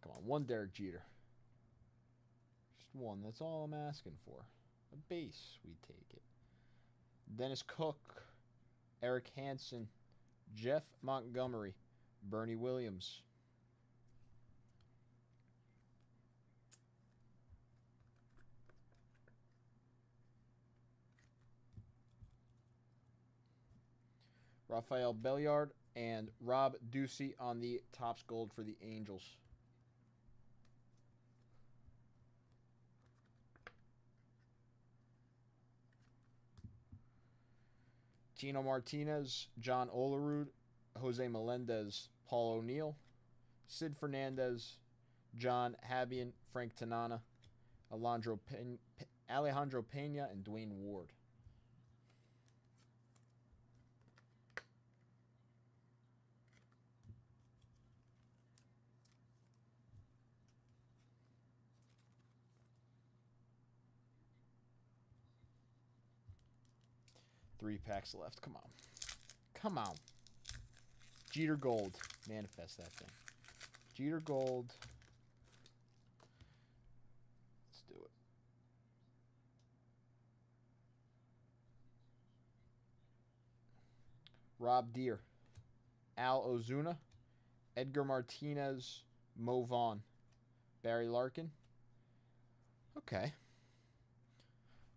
Come on, one Derek Jeter. Just one. That's all I'm asking for. A base, we take it. Dennis Cook, Eric Hansen, Jeff Montgomery, Bernie Williams. Rafael Belliard and Rob Ducey on the Topps Gold for the Angels. Tino Martinez, John Olerud, Jose Melendez, Paul O'Neill, Sid Fernandez, John Habian, Frank Tanana, Alejandro Pena, and Dwayne Ward. Three packs left. Come on. Come on. Jeter Gold. Manifest that thing. Jeter Gold. Let's do it. Rob Deere. Al Ozuna. Edgar Martinez. Mo Vaughn. Barry Larkin. Okay.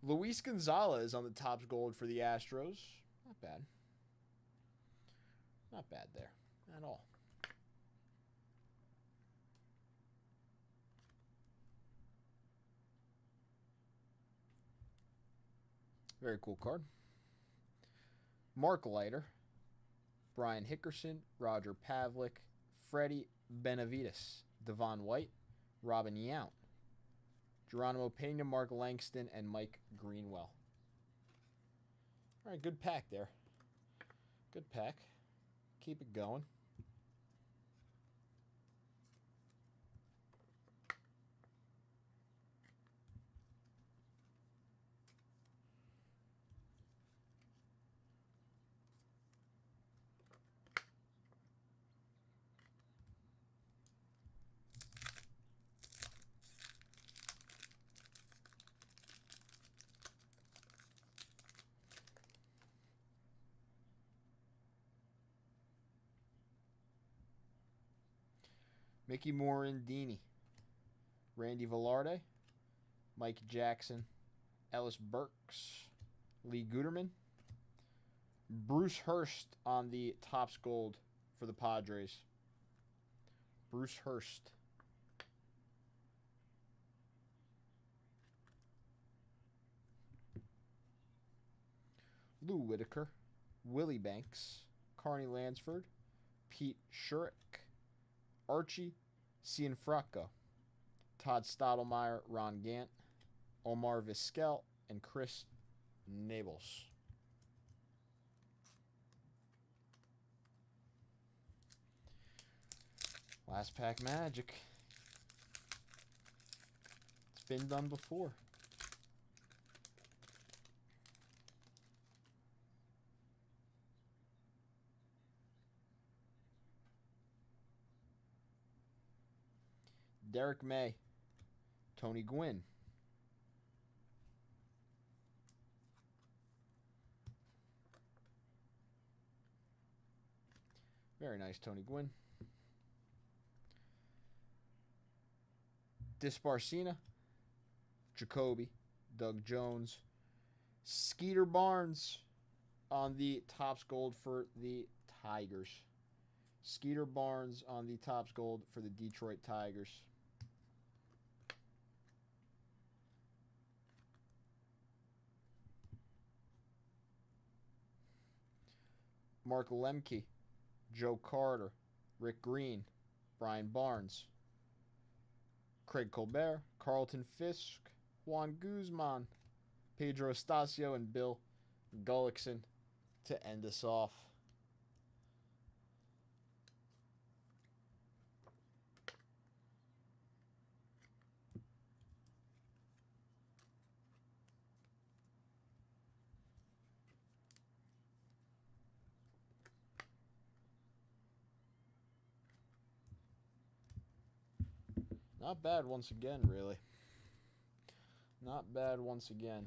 Luis Gonzalez on the Topps Gold for the Astros. Not bad. Not bad there at all. Very cool card. Mark Leiter, Brian Hickerson, Roger Pavlik, Freddie Benavides, Devon White, Robin Yount, Geronimo Pena, Mark Langston, and Mike Greenwell. All right, good pack there. Good pack. Keep it going. Mickey Morandini, Randy Velarde, Mike Jackson, Ellis Burks, Lee Guterman, Bruce Hurst on the Topps Gold for the Padres. Bruce Hurst. Lou Whitaker, Willie Banks, Carney Lansford, Pete Schurik, Archie Cianfrocco, Todd Stottlemyre, Ron Gant, Omar Vizquel, and Chris Nables. Last pack magic. It's been done before. Derek May, Tony Gwynn, very nice Tony Gwynn. Disparcina, Jacoby, Doug Jones, Skeeter Barnes on the Topps Gold for the Tigers. Skeeter Barnes on the Topps Gold for the Detroit Tigers. Mark Lemke, Joe Carter, Rick Green, Brian Barnes, Craig Colbert, Carlton Fisk, Juan Guzman, Pedro Estacio, and Bill Gullickson to end us off. Not bad once again, really. Not bad once again.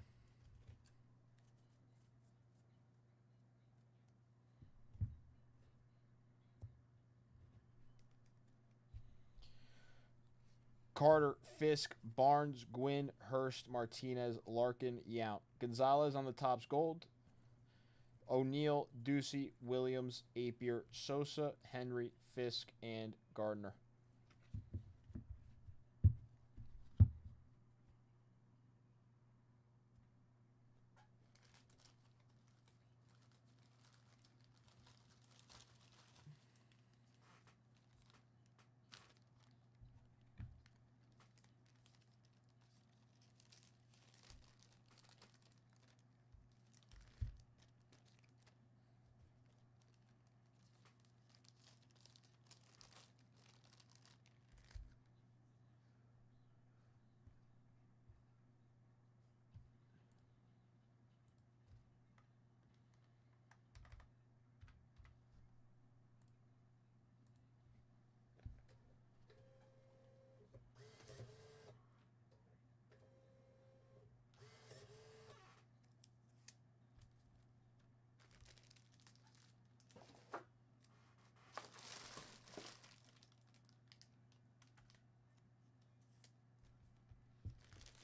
Carter, Fisk, Barnes, Gwynn, Hurst, Martinez, Larkin, Yount. Gonzalez on the Topps Gold. O'Neill, Ducey, Williams, Apier, Sosa, Henry, Fisk, and Gardner.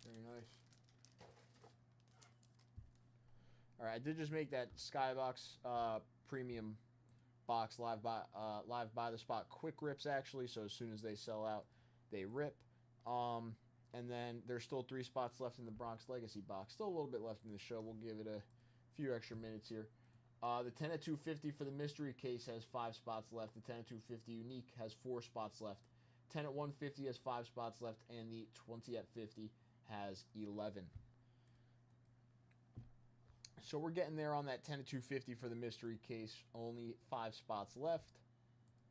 Very nice. All right, I did just make that Skybox premium box live by the spot quick rips actually. So as soon as they sell out, they rip. And then there's still 3 spots left in the Bronx Legacy box. Still a little bit left in the show. We'll give it a few extra minutes here. The 10 at 250 for the mystery case has 5 spots left. The 10 at 250 unique has 4 spots left. 10 at 150 has 5 spots left, and the 20 at 50 has 11. So we're getting there on that 10 at 250 for the mystery case. Only 5 spots left.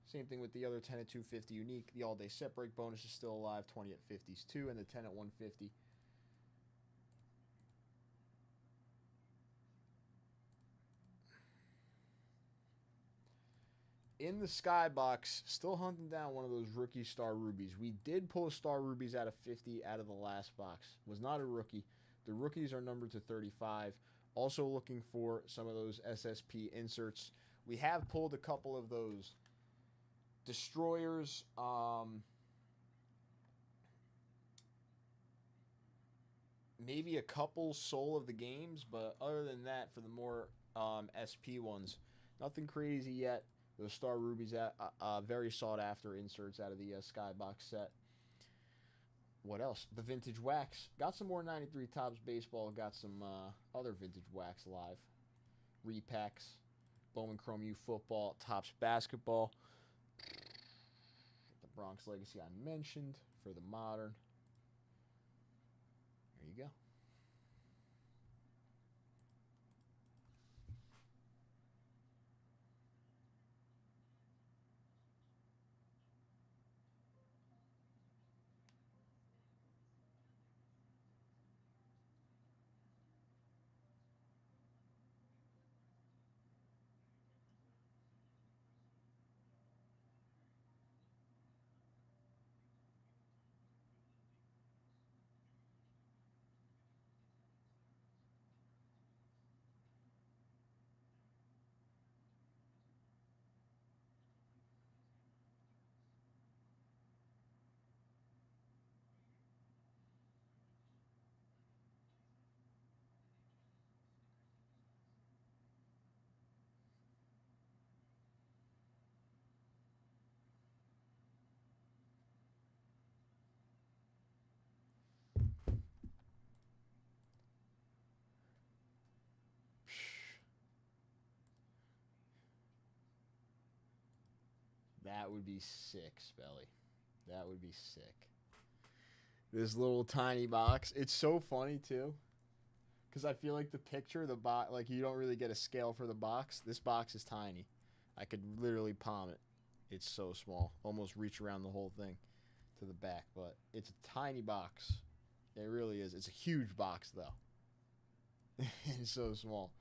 Same thing with the other 10 at 250 unique. The all-day set break bonus is still alive. 20 at 50s too, and the 10 at 150. In the skybox, still hunting down one of those rookie Star Rubies. We did pull a Star Rubies out of 50 out of the last box. Was not a rookie. The rookies are numbered to 35. Also looking for some of those SSP inserts. We have pulled a couple of those Destroyers. Maybe a couple Soul of the Games, but other than that, for the more SP ones, nothing crazy yet. Those Star Rubies, very sought after inserts out of the Skybox set. What else? The Vintage Wax. Got some more 93 Topps baseball. Got some other Vintage Wax live. Repacks. Bowman Chrome U football. Topps basketball. The Bronx Legacy I mentioned for the modern. There you go. That would be sick, Spelly. That would be sick. This little tiny box. It's so funny, too. Because I feel like the picture, the box, like you don't really get a scale for the box. This box is tiny. I could literally palm it. It's so small. Almost reach around the whole thing to the back. But it's a tiny box. It really is. It's a huge box, though. It's so small.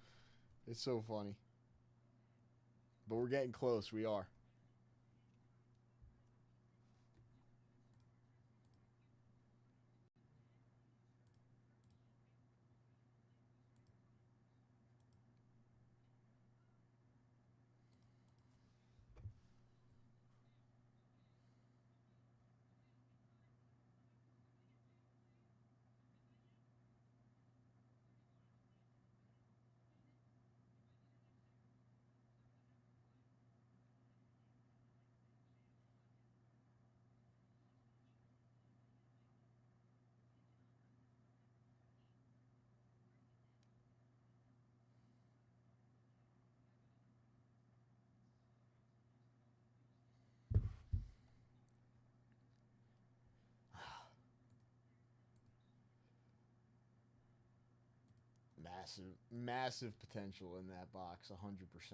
It's so funny. But we're getting close. We are. Massive potential in that box, 100%.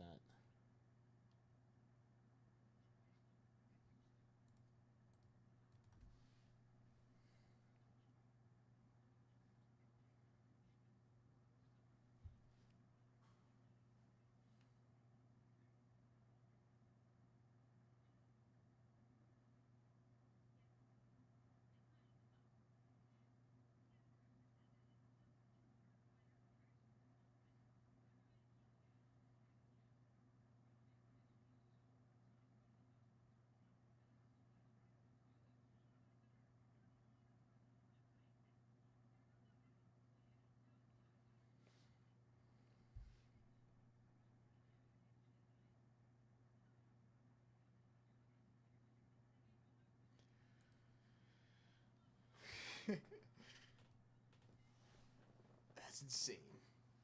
insane.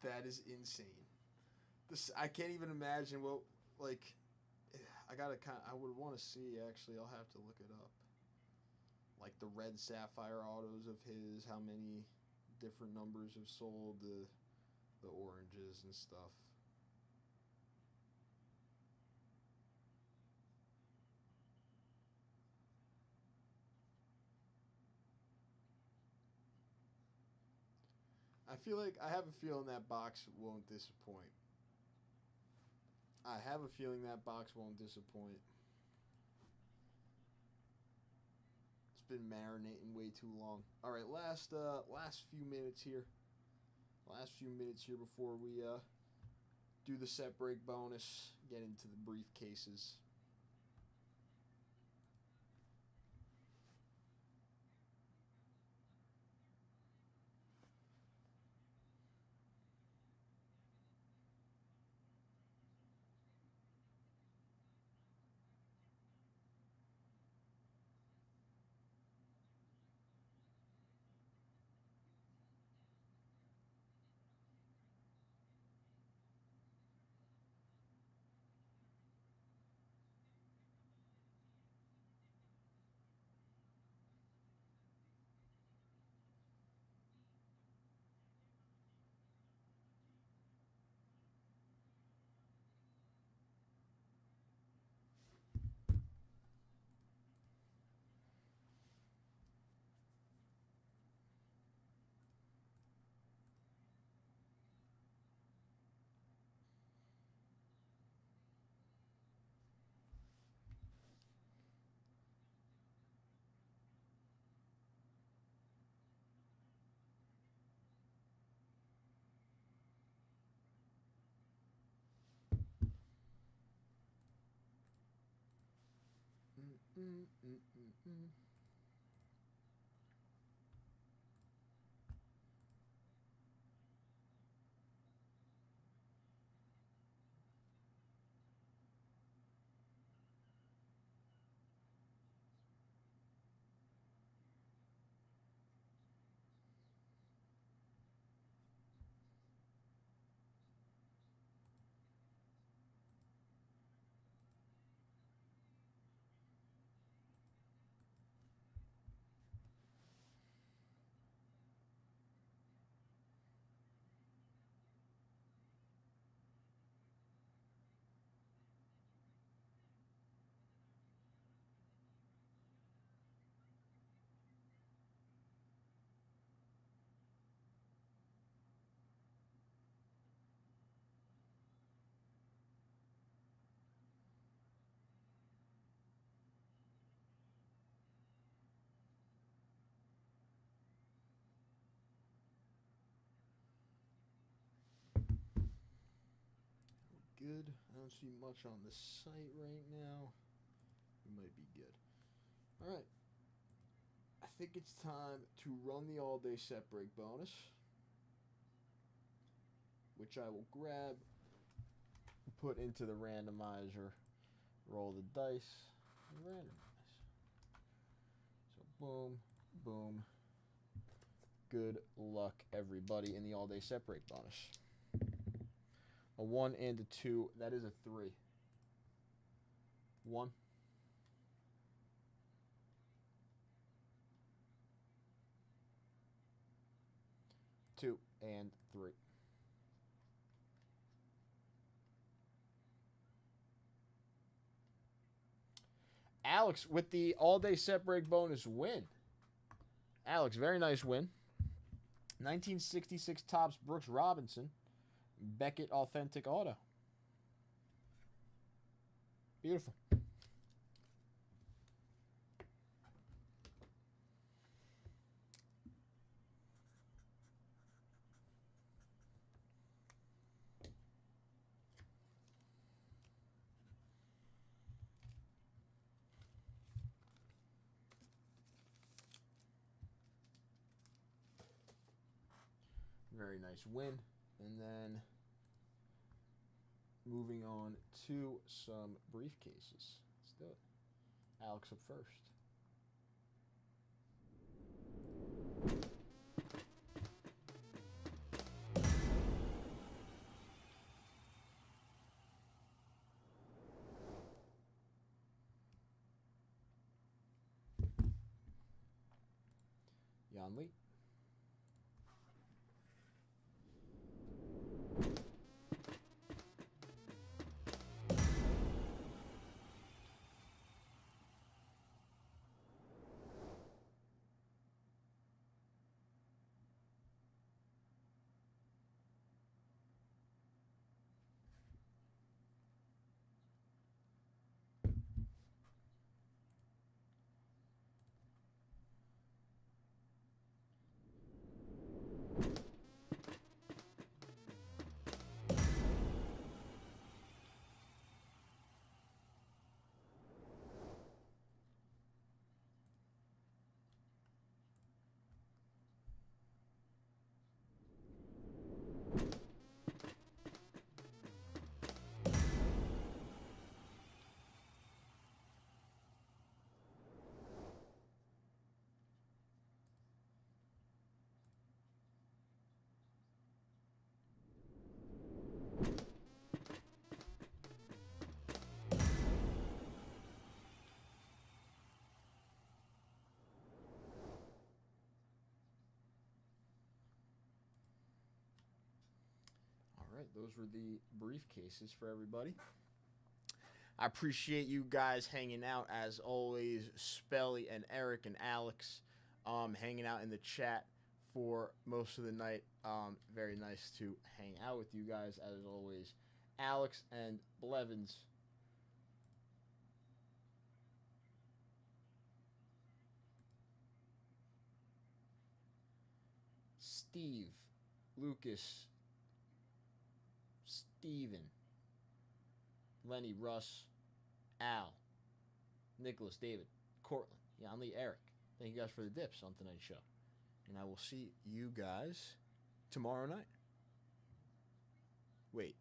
That is insane. This I can't even imagine what like. I would want to see actually. I'll have to look it up. Like the red sapphire autos of his, how many different numbers have sold, the oranges and stuff. I have a feeling that box won't disappoint. I have a feeling that box won't disappoint. It's been marinating way too long. All right, last few minutes here. Last few minutes here before we do the set break bonus, get into the briefcases. Good. I don't see much on the site right now. We might be good. All right. I think it's time to run the all-day set break bonus, which I will grab, put into the randomizer, roll the dice, and randomize. So boom, boom. Good luck, everybody, in the all-day set break bonus. A 1 and a 2. That is a 3. 1. 2 and 3. Alex with the all-day set break bonus win. Alex, very nice win. 1966 Topps Brooks Robinson. Beckett Authentic Auto. Beautiful. Very nice win. And then moving on to some briefcases. Let's do it. Alex up first. Jan Lee. Those were the briefcases for everybody. I appreciate you guys hanging out as always. Spelly and Eric and Alex hanging out in the chat for most of the night. Very nice to hang out with you guys as always. Alex and Blevins. Steve, Lucas, Steven, Lenny, Russ, Al, Nicholas, David, Cortland, Jan Lee, Eric. Thank you guys for the dips on tonight's show. And I will see you guys tomorrow night. Wait.